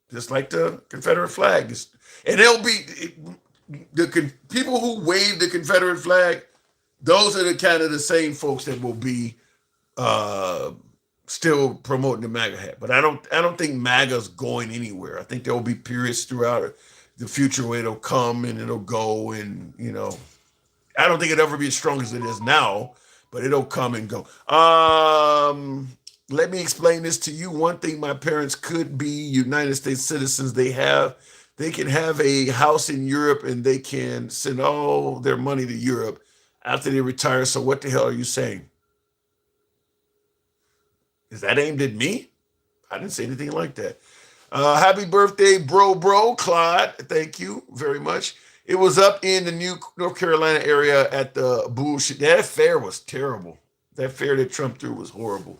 [SPEAKER 1] just like the Confederate flag. And they'll be, the people who wave the Confederate flag, those are the kind of the same folks that will be still promoting the MAGA hat. But I don't think MAGA's going anywhere. I think there will be periods throughout the future where it'll come and it'll go, and I don't think it'll ever be as strong as it is now, but it'll come and go. Let me explain this to you. One thing, my parents could be United States citizens. They can have a house in Europe and they can send all their money to Europe. after they retire. So what the hell are you saying? Is that aimed at me? I didn't say anything like that. Happy birthday, bro, Clyde. Thank you very much. It was up in the New North Carolina area at the bullshit. That fair was terrible. That fair that Trump threw was horrible.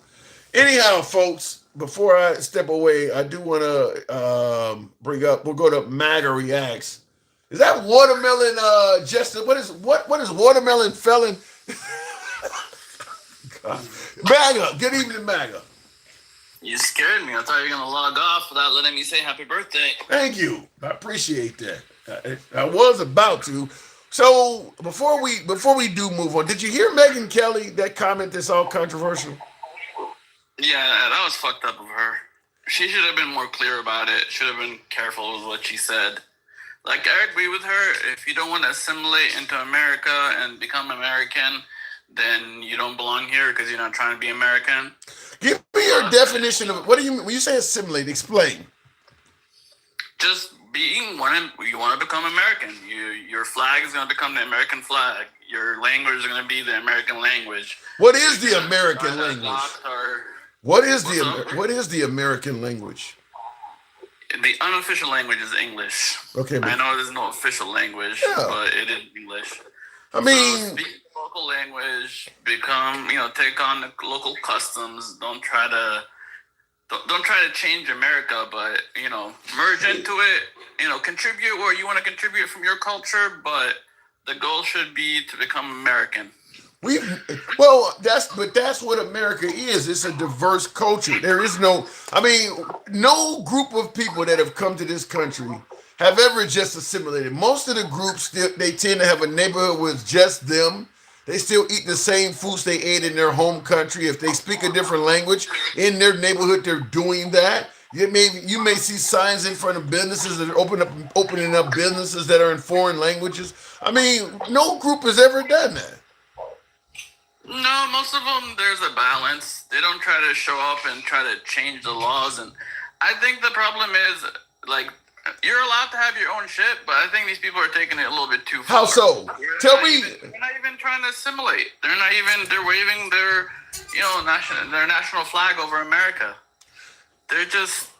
[SPEAKER 1] Anyhow, folks, before I step away, I do want to bring up, we'll go to MAGA Reacts. Is that watermelon, Justin? What is watermelon felon? God. MAGA, good evening, MAGA.
[SPEAKER 19] You scared me. I thought you were going to log off without letting me say happy birthday.
[SPEAKER 1] Thank you. I appreciate that. I was about to. So before we do move on, did you hear Megyn Kelly, that comment that's all controversial?
[SPEAKER 19] Yeah, that was fucked up of her. She should have been more clear about it. Should have been careful with what she said. Like, I agree with her. If you don't want to assimilate into America and become American, then you don't belong here because you're not trying to be American.
[SPEAKER 1] Give me your definition of, what do you mean when you say assimilate? Explain.
[SPEAKER 19] Just being one, you want to become American. Your flag is going to become the American flag. Your language is going to be the American language.
[SPEAKER 1] What is the American language? What is the American language?
[SPEAKER 19] The unofficial language is English.
[SPEAKER 1] Okay,
[SPEAKER 19] I know there's no official language, but it is English.
[SPEAKER 1] I mean,
[SPEAKER 19] so speak local language, become, take on the local customs. Don't try to change America, but merge into it. Contribute where you want to contribute from your culture, but the goal should be to become American. That's what America is. It's a diverse culture. There is no group of people that have come to this country have ever just assimilated. Most of the groups, they tend to have a neighborhood with just them. They still eat the same foods they ate in their home country. If they speak a different language in their neighborhood, they're doing that. You may see signs in front of businesses that are opening up businesses that are in foreign languages. I mean, no group has ever done that. No, most of them, there's a balance. They don't try to show up and try to change the laws. And I think the problem is, you're allowed to have your own shit, but I think these people are taking it a little bit too far.
[SPEAKER 1] How so? Tell me.
[SPEAKER 19] They're not even trying to assimilate. They're waving their, their national flag over America. They're just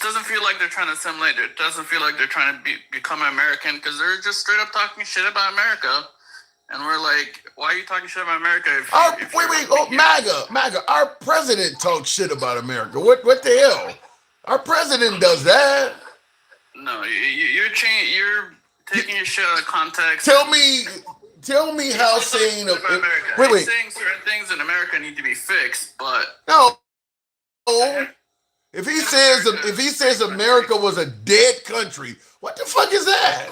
[SPEAKER 19] doesn't feel like they're trying to assimilate. It doesn't feel like they're trying to become American because they're just straight up talking shit about America. And we're like, why are you talking shit about America?
[SPEAKER 1] MAGA. Our president talks shit about America. What the hell? Our president does that.
[SPEAKER 19] No, you're taking your shit out of context.
[SPEAKER 1] Tell me how saying
[SPEAKER 19] saying certain things in America need to be fixed, but
[SPEAKER 1] no. If he says America was a dead country, what the fuck is that?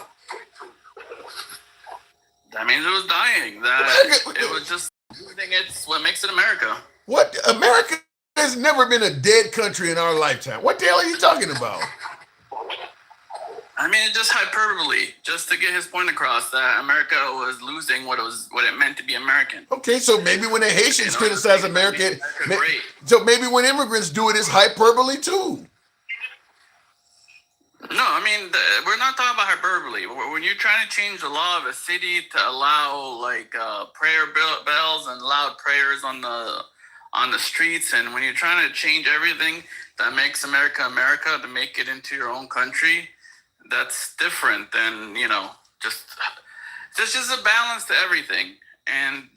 [SPEAKER 19] That means it was dying. It was just it's what makes it America.
[SPEAKER 1] What? America has never been a dead country in our lifetime. What the hell are you talking about?
[SPEAKER 19] I mean, it's just hyperbole, just to get his point across that America was losing what it meant to be American.
[SPEAKER 1] Okay, so maybe when the Haitians criticize America, so maybe when immigrants do it, it's hyperbole too.
[SPEAKER 19] No, I mean, we're not talking about hyperbole. When you're trying to change the law of a city to allow prayer bells and loud prayers on the streets, and when you're trying to change everything that makes America America to make it into your own country, that's different than, just there's just a balance to everything. And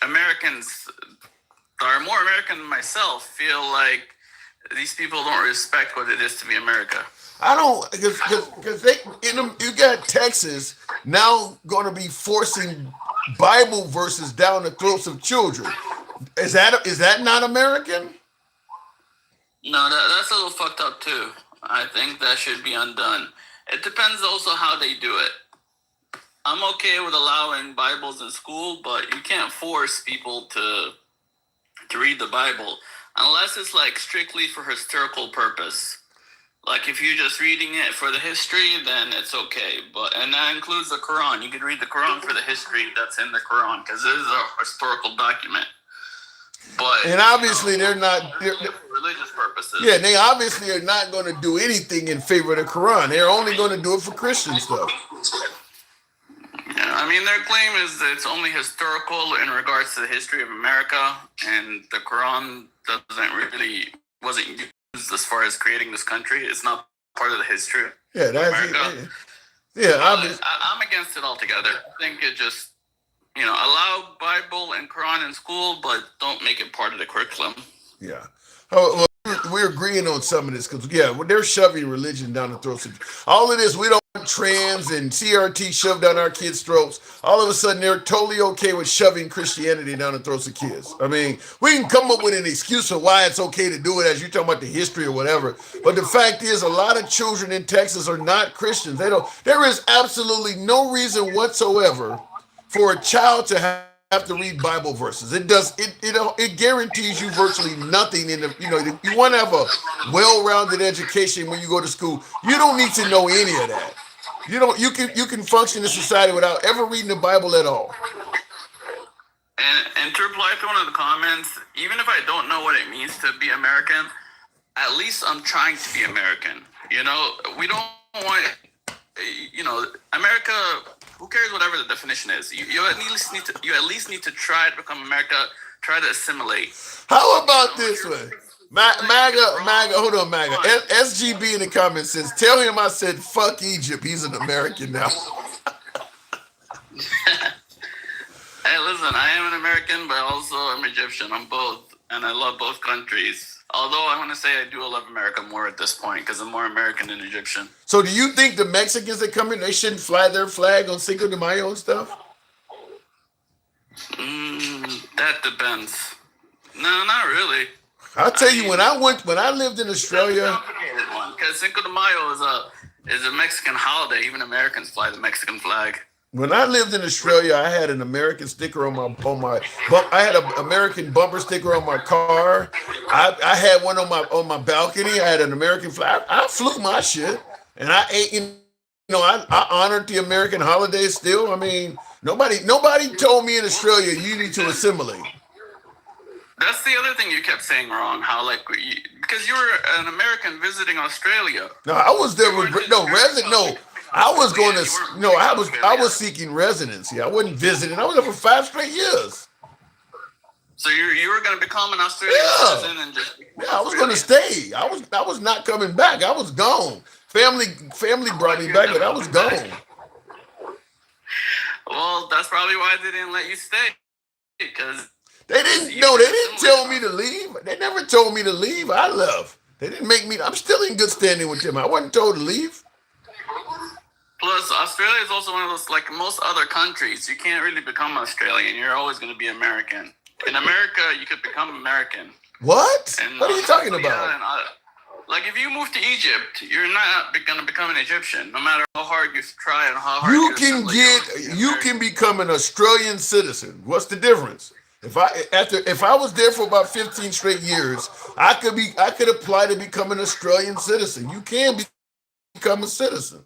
[SPEAKER 19] Americans that are more American than myself feel like these people don't respect what it is to be America.
[SPEAKER 1] I don't, because you got Texas now going to be forcing Bible verses down the throats of children. Is that not American?
[SPEAKER 19] No, that's a little fucked up too. I think that should be undone. It depends also how they do it. I'm okay with allowing Bibles in school, but you can't force people to read the Bible unless it's strictly for historical purpose. Like if you're just reading it for the history, then it's okay. And that includes the Quran. You could read the Quran for the history that's in the Quran because it is a historical document.
[SPEAKER 1] And obviously they're not
[SPEAKER 19] for religious purposes.
[SPEAKER 1] Yeah, they obviously are not going to do anything in favor of the Quran. They're only going to do it for Christian stuff.
[SPEAKER 19] Yeah, I
[SPEAKER 20] I mean, their claim is that it's only historical in regards to the history of America, and the Quran wasn't used as far as creating this country. It's not part of the history of
[SPEAKER 19] Yeah, that's
[SPEAKER 20] America.
[SPEAKER 19] yeah.
[SPEAKER 20] I'm against it altogether. I think it just, allow Bible and Quran in school, but don't make it part of the curriculum.
[SPEAKER 19] Yeah. Oh, well, we're agreeing on some of this because, they're shoving religion down the throats. All of this, we don't want trans and CRT shoved down our kids' throats. All of a sudden, they're totally okay with shoving Christianity down the throats of kids. I mean, we can come up with an excuse of why it's okay to do it, as you're talking about the history or whatever. But the fact is, a lot of children in Texas are not Christians. There is absolutely no reason whatsoever for a child to have to read Bible verses. It guarantees you virtually nothing in the, you want to have a well-rounded education when you go to school. You don't need to know any of that. You can function in society without ever reading the Bible at all.
[SPEAKER 20] And to reply to one of the comments, even if I don't know what it means to be American, at least I'm trying to be American. We don't want, America. Who cares whatever the definition is? You at least need to try to become America. Try to assimilate.
[SPEAKER 19] How about this one? MAGA, hold on, MAGA. SGB in the comments says, tell him I said fuck Egypt. He's an American now.
[SPEAKER 20] Hey, listen, I am an American, but also I'm Egyptian. I'm both, and I love both countries. Although I want to say I do love America more at this point because I'm more American than Egyptian.
[SPEAKER 19] So do you think the Mexicans that come in, they shouldn't fly their flag on Cinco de Mayo and stuff?
[SPEAKER 20] That depends. No, not really.
[SPEAKER 19] I'll tell you, when I lived in Australia,
[SPEAKER 20] because Cinco de Mayo is a Mexican holiday. Even Americans fly the Mexican flag.
[SPEAKER 19] when I lived in Australia, I had an American sticker on I had an American bumper sticker on my car. I had one on my balcony. I had an American flag. I flew my shit, and I ate. I honored the American holidays still. I mean, nobody told me in Australia you need to assimilate.
[SPEAKER 20] That's the other thing you kept saying wrong. How because you were an American visiting Australia.
[SPEAKER 19] No, I was there with I was going to I was seeking residency. I wasn't visiting. I was there for 5 straight years.
[SPEAKER 20] So you were going to become an Australian citizen and just
[SPEAKER 19] I was going to stay. I was not coming back. I was gone. Family brought me back, but I was gone.
[SPEAKER 20] Well, that's probably why they didn't let you stay, because
[SPEAKER 19] they didn't tell me to leave. They never told me to leave. I left. They didn't make me. I'm still in good standing with them. I wasn't told to leave.
[SPEAKER 20] Plus, Australia is also one of those, like most other countries, you can't really become Australian. You're always going to be American. In America, you could become American.
[SPEAKER 19] What?
[SPEAKER 20] And,
[SPEAKER 19] what are you talking about?
[SPEAKER 20] Like, if you move to Egypt, you're not going to become an Egyptian, no matter how hard you try and how hard
[SPEAKER 19] you can become an Australian citizen. What's the difference? If I was there for about 15 straight years, I could apply to become an Australian citizen. You can become a citizen.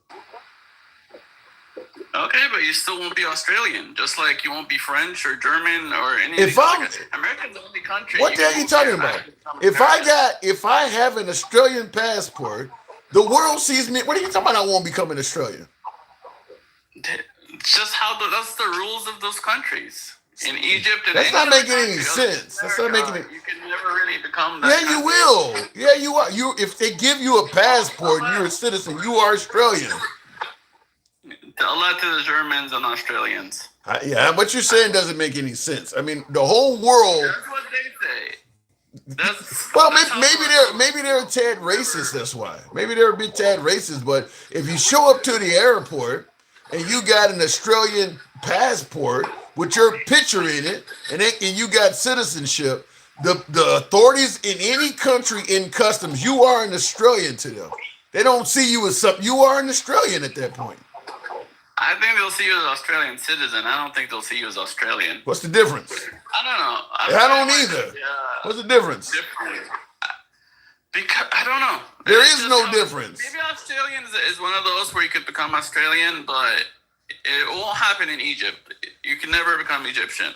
[SPEAKER 20] Okay, but you still won't be Australian, just like you won't be French or German or anything. America's the only country.
[SPEAKER 19] What the hell are you talking about? If I have an Australian passport, the world sees me. What are you talking about? I won't become an Australian.
[SPEAKER 20] It's just that's the rules of those countries. In Egypt, and
[SPEAKER 19] that's not making any sense. That's not making it.
[SPEAKER 20] You can never really become that.
[SPEAKER 19] Yeah, you will. Yeah, you are. If they give you a passport, you're a citizen. You are Australian.
[SPEAKER 20] A lot to the Germans and Australians.
[SPEAKER 19] Yeah, what you're saying doesn't make any sense. I mean, the whole world.
[SPEAKER 20] That's what they say.
[SPEAKER 19] Well, maybe they're a tad racist. That's why. Maybe they're a bit tad racist. But if you show up to the airport and you got an Australian passport with your picture in it, and you got citizenship, the authorities in any country in customs, you are an Australian to them. They don't see you as something. You are an Australian at that point.
[SPEAKER 20] I think they'll see you as an Australian citizen. I don't think they'll see you as Australian.
[SPEAKER 19] What's the difference?
[SPEAKER 20] I don't know.
[SPEAKER 19] I don't either. What's the difference?
[SPEAKER 20] Because I don't know.
[SPEAKER 19] There is no difference.
[SPEAKER 20] Maybe Australian is one of those where you could become Australian, but it won't happen in Egypt. You can never become Egyptian,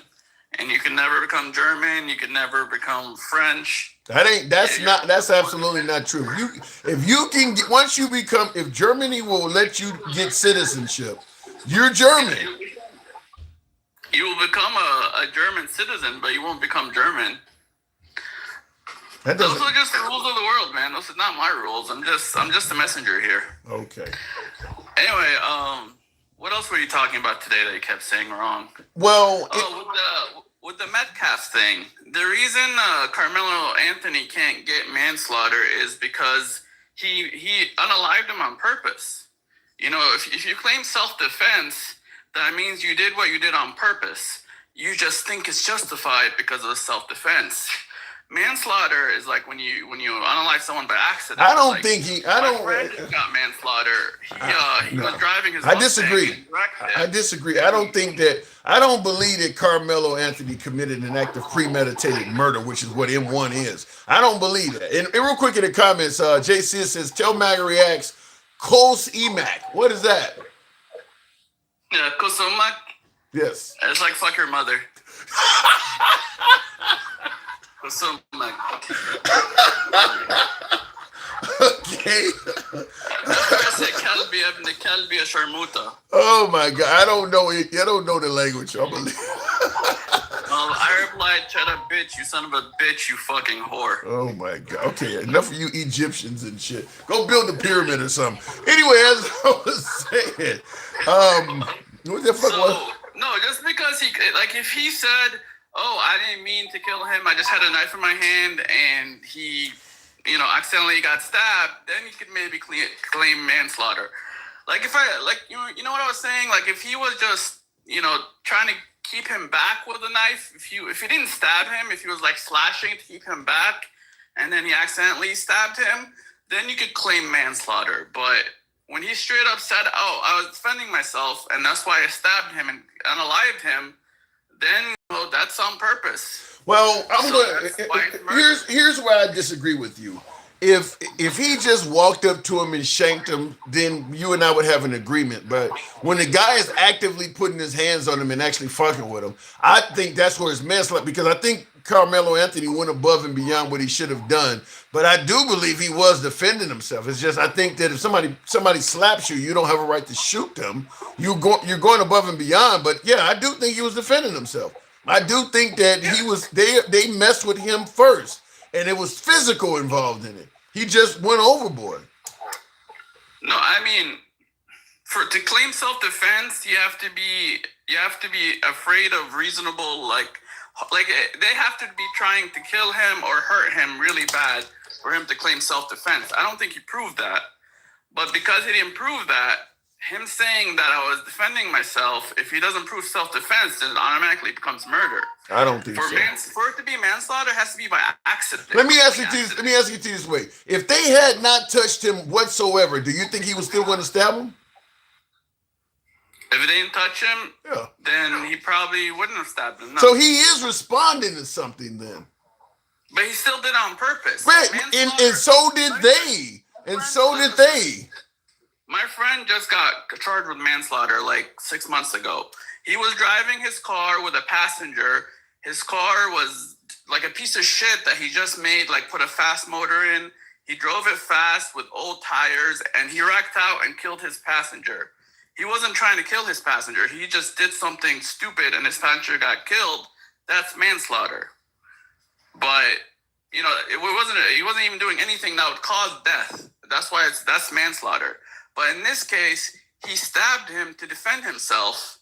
[SPEAKER 20] and you can never become German. You can never become French.
[SPEAKER 19] That's absolutely not true. If Germany will let you get citizenship, you're German.
[SPEAKER 20] You will become a German citizen, but you won't become German. Those are just the rules of the world, man. Those are not my rules. I'm just a messenger here.
[SPEAKER 19] Okay.
[SPEAKER 20] Anyway, what else were you talking about today that you kept saying wrong?
[SPEAKER 19] Well,
[SPEAKER 20] with the Metcalf thing, the reason Carmelo Anthony can't get manslaughter is because he unalived him on purpose. You know, if you claim self-defense, that means you did what you did on purpose. You just think it's justified because of the self-defense. Manslaughter is like when you unalive someone by accident.
[SPEAKER 19] I don't
[SPEAKER 20] like,
[SPEAKER 19] think he.
[SPEAKER 20] my friend just got manslaughter. He was driving his.
[SPEAKER 19] I
[SPEAKER 20] Mustang
[SPEAKER 19] disagree.
[SPEAKER 20] and wrecked it.
[SPEAKER 19] I disagree. I don't believe that Carmelo Anthony committed an act of premeditated murder, which is what M1 is. I don't believe that. And real quick in the comments, JC says, "Tell Maga reacts, Kos Emac." What is that?
[SPEAKER 20] Yeah, Kosomak.
[SPEAKER 19] Yes.
[SPEAKER 20] It's like fuck your mother. Kosomak.
[SPEAKER 19] Okay. Oh my God! I don't know it. I don't know the language. I believe.
[SPEAKER 20] I replied, "Shut up, bitch! You son of a bitch! You fucking whore!"
[SPEAKER 19] Oh my God! Okay, enough of you Egyptians and shit. Go build a pyramid or something. Anyway, as I was saying, what the fuck was?
[SPEAKER 20] No, just because if he said, "Oh, I didn't mean to kill him. I just had a knife in my hand," and he, accidentally got stabbed, then he could maybe claim manslaughter. Like if you know what I was saying? Like if he was just, trying to keep him back with a knife, if he didn't stab him, if he was like slashing to keep him back, and then he accidentally stabbed him, then you could claim manslaughter. But when he straight up said, "Oh, I was defending myself, and that's why I stabbed him and unalived him," then that's on purpose.
[SPEAKER 19] Well, here's where I disagree with you. If he just walked up to him and shanked him, then you and I would have an agreement. But when the guy is actively putting his hands on him and actually fucking with him, I think that's where it's manslaughter, because I think Carmelo Anthony went above and beyond what he should have done. But I do believe he was defending himself. It's just I think that if somebody slaps you, you don't have a right to shoot them. You're going above and beyond. But yeah, I do think he was defending himself. I do think that he was they messed with him first, and it was physical involved in it. He just went overboard.
[SPEAKER 20] No, I mean, to claim self-defense, you have to be afraid of reasonable like they have to be trying to kill him or hurt him really bad for him to claim self-defense. I don't think he proved that, but because he didn't prove that, him saying that I was defending myself, if he doesn't prove self-defense, then it automatically becomes murder.
[SPEAKER 19] I don't think so.
[SPEAKER 20] For it to be manslaughter, it has to be by accident.
[SPEAKER 19] Let me ask you this way: if they had not touched him whatsoever, do you think he was still going to stab him?
[SPEAKER 20] If it didn't touch him, then he probably wouldn't have stabbed him. No.
[SPEAKER 19] So he is responding to something then.
[SPEAKER 20] But he still did it on purpose.
[SPEAKER 19] Right, and so did they. And so did they.
[SPEAKER 20] My friend just got charged with manslaughter like 6 months ago. He was driving his car with a passenger. His car was like a piece of shit that he just made, like put a fast motor in. He drove it fast with old tires, and he wrecked out and killed his passenger. He wasn't trying to kill his passenger. He just did something stupid and his passenger got killed. That's manslaughter. But, he wasn't even doing anything that would cause death. That's why that's manslaughter. But in this case, he stabbed him to defend himself,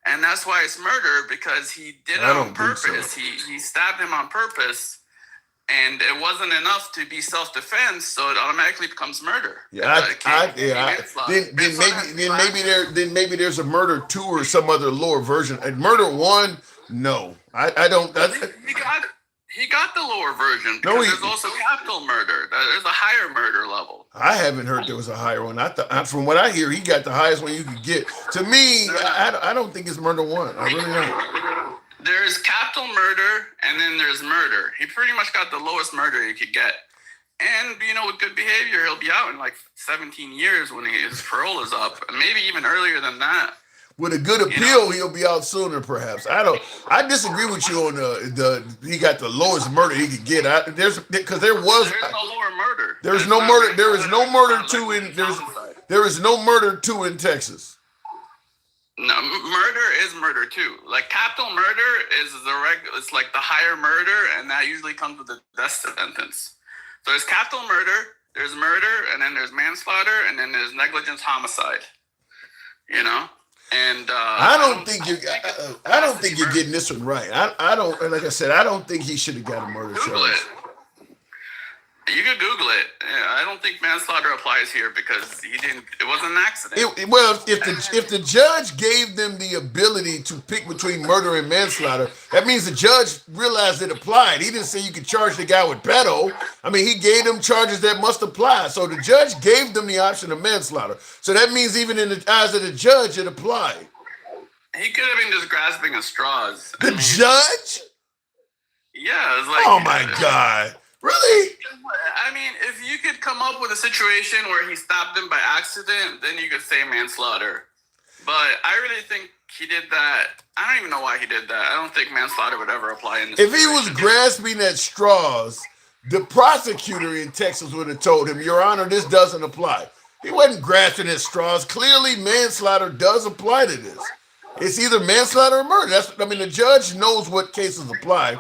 [SPEAKER 20] and that's why it's murder, because he did it on purpose. He stabbed him on purpose, and it wasn't enough to be self-defense, so it automatically becomes murder.
[SPEAKER 19] Yeah, then maybe there's a murder 2 or some other lower version. And murder 1, no, I don't.
[SPEAKER 20] He got the lower version because there's also capital murder. There's a higher murder level.
[SPEAKER 19] I haven't heard there was a higher one. From what I hear, he got the highest one you could get. To me, I don't think it's murder 1. I really don't.
[SPEAKER 20] There's capital murder, and then there's murder. He pretty much got the lowest murder you could get. And, with good behavior, he'll be out in like 17 years when his parole is up, and maybe even earlier than that.
[SPEAKER 19] With a good appeal, he'll be out sooner, perhaps. I disagree with you on he got the lowest murder he could get. There's no
[SPEAKER 20] lower murder.
[SPEAKER 19] There is no murder 2 in Texas.
[SPEAKER 20] No, murder is murder too. Like capital murder is it's like the higher murder, and that usually comes with a death sentence. So there's capital murder, there's murder, and then there's manslaughter, and then there's negligence homicide. You know, and
[SPEAKER 19] I don't think you're getting this one right. I don't. Like I said, I don't think he should have got a murder charge.
[SPEAKER 20] You could Google it. I don't think manslaughter applies here because he didn't. It wasn't an accident.
[SPEAKER 19] Well, if the judge gave them the ability to pick between murder and manslaughter, that means the judge realized it applied. He didn't say you could charge the guy with pedo. I mean, he gave them charges that must apply. So the judge gave them the option of manslaughter. So that means even in the eyes of the judge, it applied.
[SPEAKER 20] He could have been just grasping at straws.
[SPEAKER 19] The judge?
[SPEAKER 20] Yeah, it's like.
[SPEAKER 19] Oh my God. Really?
[SPEAKER 20] I mean, if you could come up with a situation where he stopped him by accident, then you could say manslaughter. But I really think he did that. I don't even know why he did that. I don't think manslaughter would ever apply in this
[SPEAKER 19] If he was grasping at straws, the prosecutor in Texas would have told him, Your Honor, this doesn't apply. He wasn't grasping at straws. Clearly, manslaughter does apply to this. It's either manslaughter or murder. The judge knows what cases apply.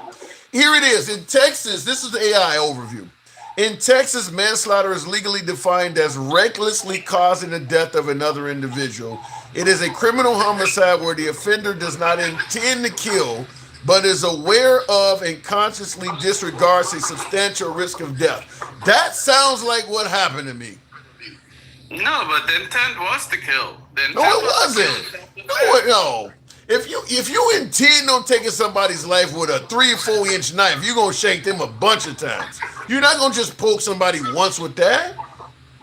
[SPEAKER 19] Here it is. In Texas, this is the AI overview. In Texas, manslaughter is legally defined as recklessly causing the death of another individual. It is a criminal homicide where the offender does not intend to kill, but is aware of and consciously disregards a substantial risk of death. That sounds like what happened to me.
[SPEAKER 20] No, but the intent was to kill.
[SPEAKER 19] No, it wasn't. No. If you intend on taking somebody's life with a 3 or 4 inch knife, you're gonna shank them a bunch of times. You're not gonna just poke somebody once with that.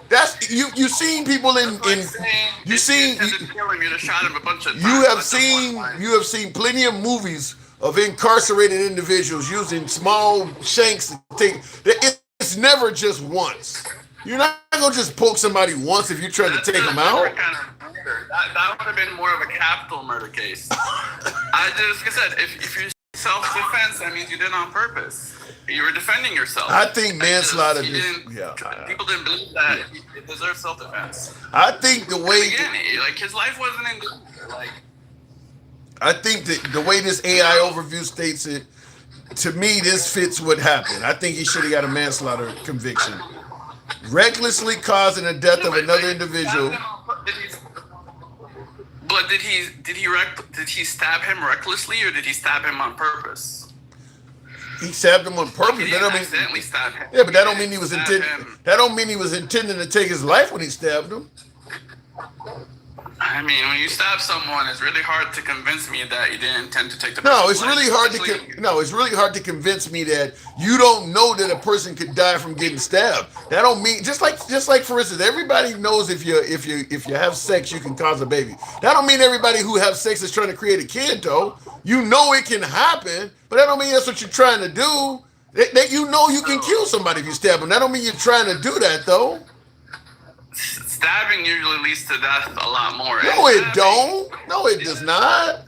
[SPEAKER 19] That's you've seen people in you have seen plenty of movies of incarcerated individuals using small shanks to take. It's never just once. You're not gonna just poke somebody once if you're trying to take them out.
[SPEAKER 20] That would have been more of a capital murder case. Like I said, if you self-defense, that means you did it on purpose. You were defending yourself.
[SPEAKER 19] I think manslaughter.
[SPEAKER 20] People didn't believe that it deserved self-defense.
[SPEAKER 19] I think the way
[SPEAKER 20] his life wasn't in danger.
[SPEAKER 19] I think that the way this AI overview states it, to me, this fits what happened. I think he should have got a manslaughter conviction. Recklessly causing the death of another individual.
[SPEAKER 20] But did he stab him recklessly or did he stab him on purpose?
[SPEAKER 19] He stabbed him on purpose.
[SPEAKER 20] He didn't accidentally stab him.
[SPEAKER 19] Yeah, but that don't mean he was intending. That don't mean he was intending to take his life when he stabbed him.
[SPEAKER 20] I mean, when you stab someone, it's really hard to convince me that you didn't intend to take the.
[SPEAKER 19] No, it's really hard it's really hard to convince me that you don't know that a person could die from getting stabbed. That don't mean just like for instance, everybody knows if you have sex, you can cause a baby. That don't mean everybody who have sex is trying to create a kid, though. You know it can happen, but that don't mean that's what you're trying to do. That you know you can kill somebody if you stab them. That don't mean you're trying to do that, though.
[SPEAKER 20] Stabbing usually leads to death a lot more.
[SPEAKER 19] No, it don't. No, it does not.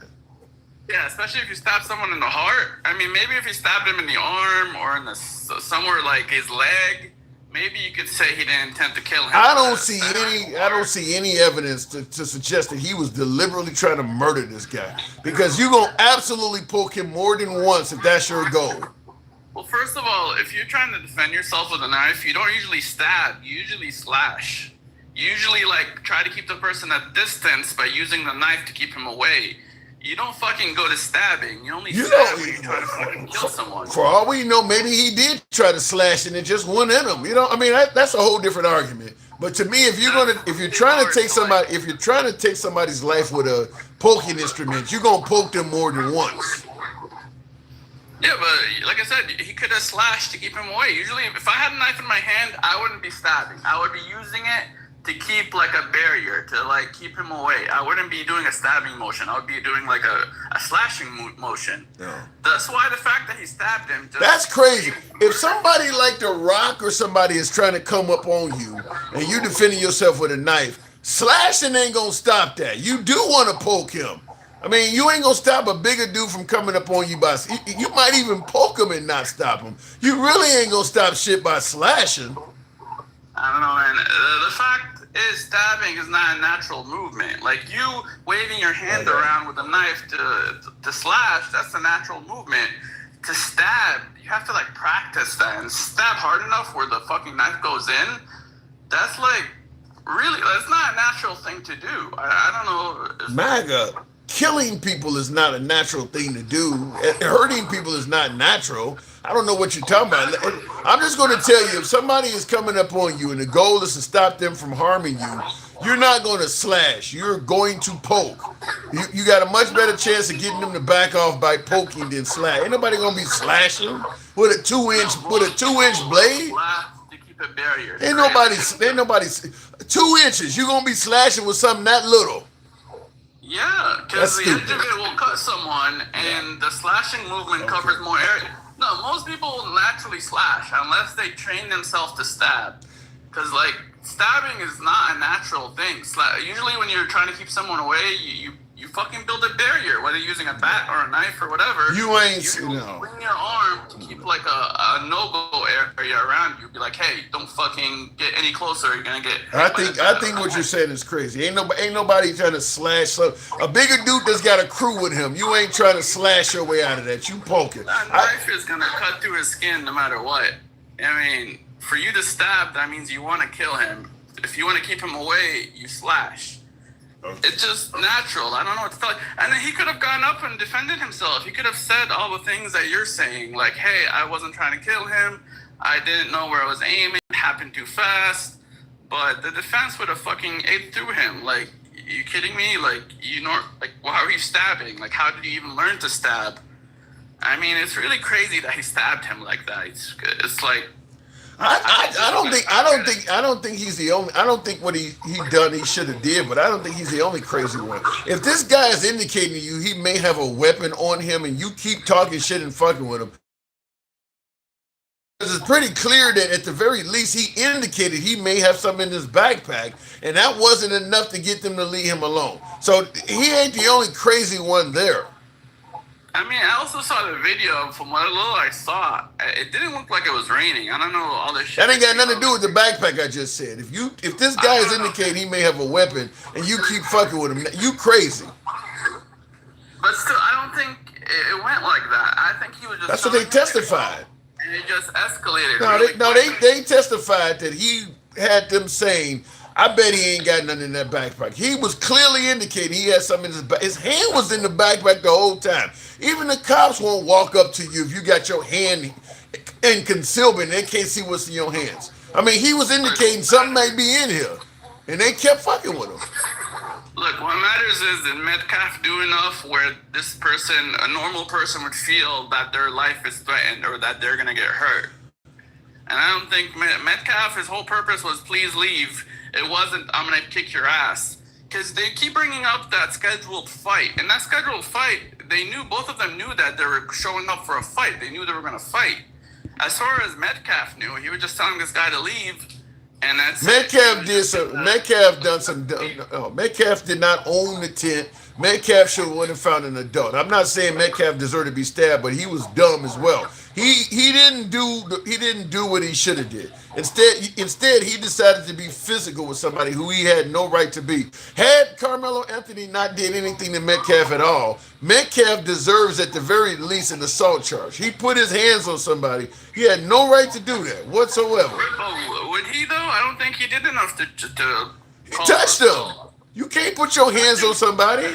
[SPEAKER 20] Yeah, especially if you stab someone in the heart. I mean, maybe if you stabbed him in the arm or in the somewhere like his leg, maybe you could say he didn't intend to kill him.
[SPEAKER 19] I don't see any evidence to suggest that he was deliberately trying to murder this guy, because you're gonna absolutely poke him more than once if that's your goal.
[SPEAKER 20] Well, first of all, if you're trying to defend yourself with a knife, you don't usually stab. You usually slash. Usually, try to keep the person at distance by using the knife to keep him away. You don't fucking go to stabbing. You only stab when you're trying to fucking kill someone.
[SPEAKER 19] For all we know, maybe he did try to slash and it just went in him. That's a whole different argument. But to me, if you're trying to take somebody's life with a poking instrument, you're gonna poke them more than once.
[SPEAKER 20] Yeah, but like I said, he could have slashed to keep him away. Usually, if I had a knife in my hand, I wouldn't be stabbing. I would be using it to keep a barrier, to keep him away. I wouldn't be doing a stabbing motion. I would be doing a slashing motion. Yeah. That's why the fact that he stabbed him.
[SPEAKER 19] That's crazy. If somebody like The Rock or somebody is trying to come up on you and you defending yourself with a knife, slashing ain't gonna stop that. You do want to poke him. I mean, you ain't gonna stop a bigger dude from coming up on you by. You might even poke him and not stop him. You really ain't gonna stop shit by slashing.
[SPEAKER 20] I don't know, man. The fact stabbing is not a natural movement. Like you waving your hand around with a knife to slash, that's a natural movement. To stab, you have to like practice that and stab hard enough where the fucking knife goes in. That's like really, that's not a natural thing to do. I don't know.
[SPEAKER 19] MAGA, killing people is not a natural thing to do. Hurting people is not natural. I don't know what you're talking about. I'm just going to tell you, if somebody is coming up on you and the goal is to stop them from harming you, you're not going to slash. You're going to poke. You got a much better chance of getting them to back off by poking than slash. Ain't nobody going to be slashing with a 2-inch blade.
[SPEAKER 20] To keep a barrier.
[SPEAKER 19] Ain't nobody 2 inches. You're going to be slashing with something that little.
[SPEAKER 20] Yeah, because the edge of it will cut someone, and the slashing movement covers more area. No, most people will naturally slash unless they train themselves to stab. Because, like, stabbing is not a natural thing. Usually when you're trying to keep someone away, you fucking build a barrier, whether you're using a bat or a knife or whatever.
[SPEAKER 19] You ain't,
[SPEAKER 20] swing your arm to keep, like, a no-go area around you. Be like, hey, don't fucking get any closer. You're going to get hit.
[SPEAKER 19] I think what you're saying is crazy. Ain't nobody trying to slash. So a bigger dude that's got a crew with him, you ain't trying to slash your way out of that. You poking.
[SPEAKER 20] That knife is going to cut through his skin no matter what. I mean, for you to stab, that means you want to kill him. If you want to keep him away, you slash. It's just natural. I don't know what to tell you. And then he could have gone up and defended himself. He could have said all the things that you're saying. Like, hey, I wasn't trying to kill him. I didn't know where I was aiming. It happened too fast. But the defense would have fucking ate through him. Like, you kidding me? Like, why are you stabbing? Like, how did you even learn to stab? I mean, it's really crazy that he stabbed him like that. It's like,
[SPEAKER 19] I don't think he's the only. I don't think what he done he should have did, but I don't think he's the only crazy one. If this guy is indicating to you he may have a weapon on him, and you keep talking shit and fucking with him, it's pretty clear that at the very least he indicated he may have something in his backpack, and that wasn't enough to get them to leave him alone. So he ain't the only crazy one there.
[SPEAKER 20] I mean, I also saw the video. From what little I saw, it didn't look like it was raining. I don't know all this shit.
[SPEAKER 19] That ain't got nothing to do with the backpack I just said. If this guy is indicating he may have a weapon and you keep fucking with him, you crazy.
[SPEAKER 20] But still, I don't think it went like that. I think he was just.
[SPEAKER 19] That's what they testified.
[SPEAKER 20] And it just escalated.
[SPEAKER 19] They testified that he had them saying, I bet he ain't got nothing in that backpack. He was clearly indicating he had something in his back. His hand was in the backpack the whole time. Even the cops won't walk up to you if you got your hand in concealment. They can't see what's in your hands. I mean, he was indicating something may be in here, and they kept fucking with him.
[SPEAKER 20] Look, what matters is did Metcalf do enough where this person, a normal person, would feel that their life is threatened or that they're going to get hurt. And I don't think Metcalf, his whole purpose was please leave. It wasn't, I'm going to kick your ass. Because they keep bringing up that scheduled fight. And that scheduled fight, both of them knew that they were showing up for a fight. They knew they were going to fight. As far as Metcalf knew, he was just telling this guy to leave. And that's
[SPEAKER 19] Metcalf Metcalf did not own the tent. Metcalf should have went and found an adult. I'm not saying Metcalf deserved to be stabbed, but he was dumb as well. He didn't do what he should have did. Instead, he decided to be physical with somebody who he had no right to be. Had Carmelo Anthony not did anything to Metcalf at all, Metcalf deserves at the very least an assault charge. He put his hands on somebody. He had no right to do that whatsoever.
[SPEAKER 20] Oh, would he though? I don't think he did enough to
[SPEAKER 19] he touched him. You can't put your hands on somebody.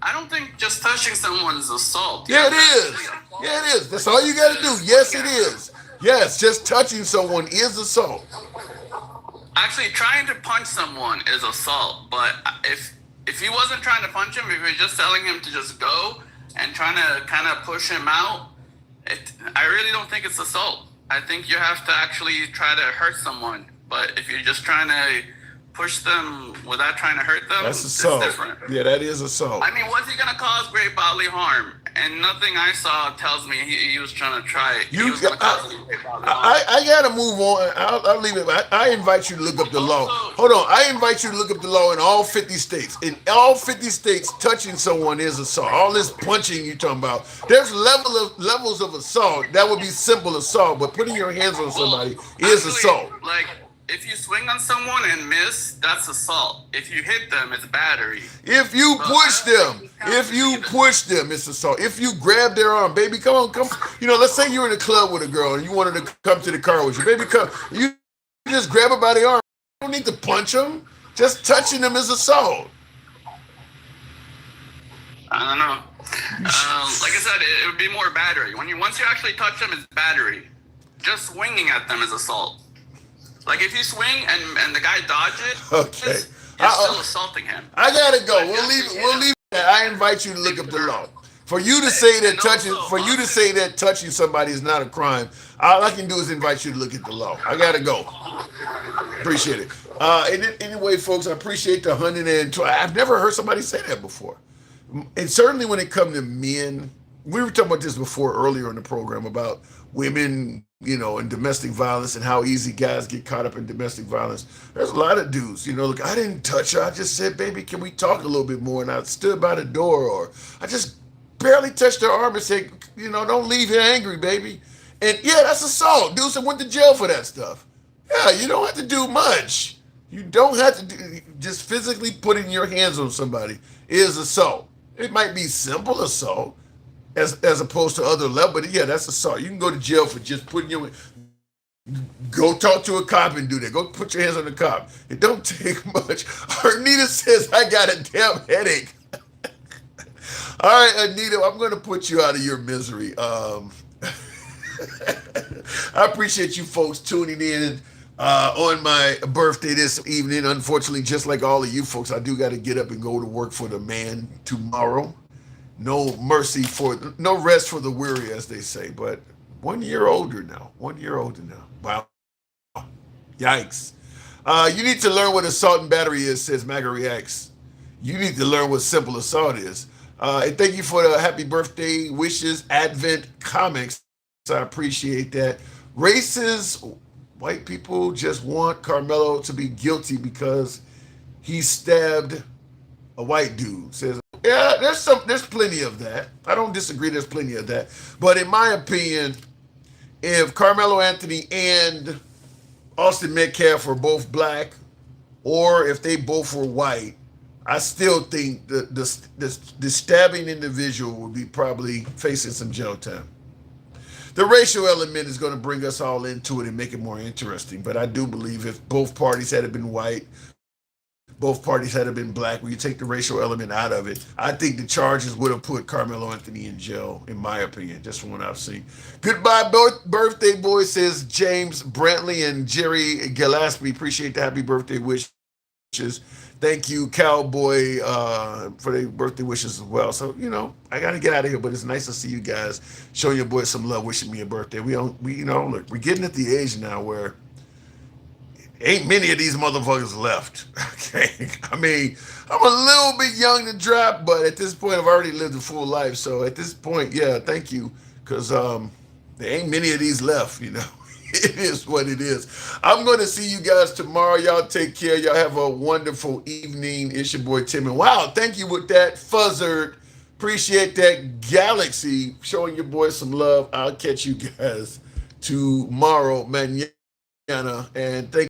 [SPEAKER 20] I don't think just touching someone's assault.
[SPEAKER 19] Yeah, it is. Yeah, it is. That's all you got to do. Yes, it is. Yes, just touching someone is assault.
[SPEAKER 20] Actually, trying to punch someone is assault. But if he wasn't trying to punch him, if he was just telling him to just go and trying to kind of push him out, I really don't think it's assault. I think you have to actually try to hurt someone. But if you're just trying to push them without trying to hurt them,
[SPEAKER 19] that's assault.
[SPEAKER 20] It's different.
[SPEAKER 19] Yeah, that is assault.
[SPEAKER 20] I mean, what's he gonna cause great bodily harm? And nothing I saw tells me he was trying to try it.
[SPEAKER 19] I gotta move on. I'll leave it. I invite you to look up the law. Hold on. I invite you to look up the law in all 50 states. In all 50 states, touching someone is assault. All this punching you talking about. There's levels of assault. That would be simple assault, but putting your hands on somebody is assault.
[SPEAKER 20] Like if you swing on someone and miss, that's assault. If you hit them, it's battery.
[SPEAKER 19] If you push them, it's assault. If you grab their arm, baby, come on. Let's say you're in a club with a girl and you want her to come to the car with you. Baby, come. You just grab her by the arm. You don't need to punch them. Just touching them is assault.
[SPEAKER 20] I don't know. Like I said, it would be more battery. Once you actually touch them, it's battery. Just swinging at them is assault. Like if you swing and the guy dodges it,
[SPEAKER 19] okay,
[SPEAKER 20] you're still assaulting him.
[SPEAKER 19] I gotta go. We'll leave that. I invite you to look up the law. For you to say that touching somebody is not a crime, all I can do is invite you to look at the law. I gotta go. Appreciate it. Anyway, folks, I appreciate the 112. I've never heard somebody say that before. And certainly when it comes to men, we were talking about this before earlier in the program about women, and domestic violence and how easy guys get caught up in domestic violence. There's a lot of dudes, look, I didn't touch her. I just said, baby, can we talk a little bit more? And I stood by the door, or I just barely touched her arm and said, don't leave here angry, baby. And yeah, that's assault. Dudes went to jail for that stuff. Yeah, you don't have to do much. You don't have to do, just physically putting your hands on somebody is assault. It might be simple assault as opposed to other level, but yeah, that's assault. You can go to jail for just putting your, go talk to a cop and do that. Go put your hands on the cop. It don't take much. Anita says, I got a damn headache. All right, Anita, I'm going to put you out of your misery. I appreciate you folks tuning in on my birthday this evening. Unfortunately, just like all of you folks, I do got to get up and go to work for the man tomorrow. No rest for the weary, as they say, but 1 year older now. Wow. Yikes. You need to learn what assault and battery is, says Maga Reacts. You need to learn what simple assault is. And thank you for the happy birthday wishes, Advent comics. I appreciate that. Racist white people just want Carmelo to be guilty because he stabbed a white dude, says, yeah, there's plenty of that. I don't disagree, there's plenty of that. But in my opinion, if Carmelo Anthony and Austin Metcalf were both black, or if they both were white, I still think the stabbing individual would be probably facing some jail time. The racial element is going to bring us all into it and make it more interesting. But I do believe if both parties had been white, both parties had been black, when you take the racial element out of it, I think the charges would have put Carmelo Anthony in jail, in my opinion, just from what I've seen. Goodbye, birthday boy, says James Brantley and Jerry Gillespie. Appreciate the happy birthday wishes. Thank you, Cowboy, for the birthday wishes as well. So, I got to get out of here, but it's nice to see you guys showing your boy some love, wishing me a birthday. Look, we're getting at the age now where ain't many of these motherfuckers left. Okay. I mean, I'm a little bit young to drop, but at this point, I've already lived a full life. So at this point, yeah, thank you. Because there ain't many of these left, It is what it is. I'm going to see you guys tomorrow. Y'all take care. Y'all have a wonderful evening. It's your boy Tim. And wow, thank you with that, Fuzzard. Appreciate that, Galaxy, showing your boy some love. I'll catch you guys tomorrow, manana. And thank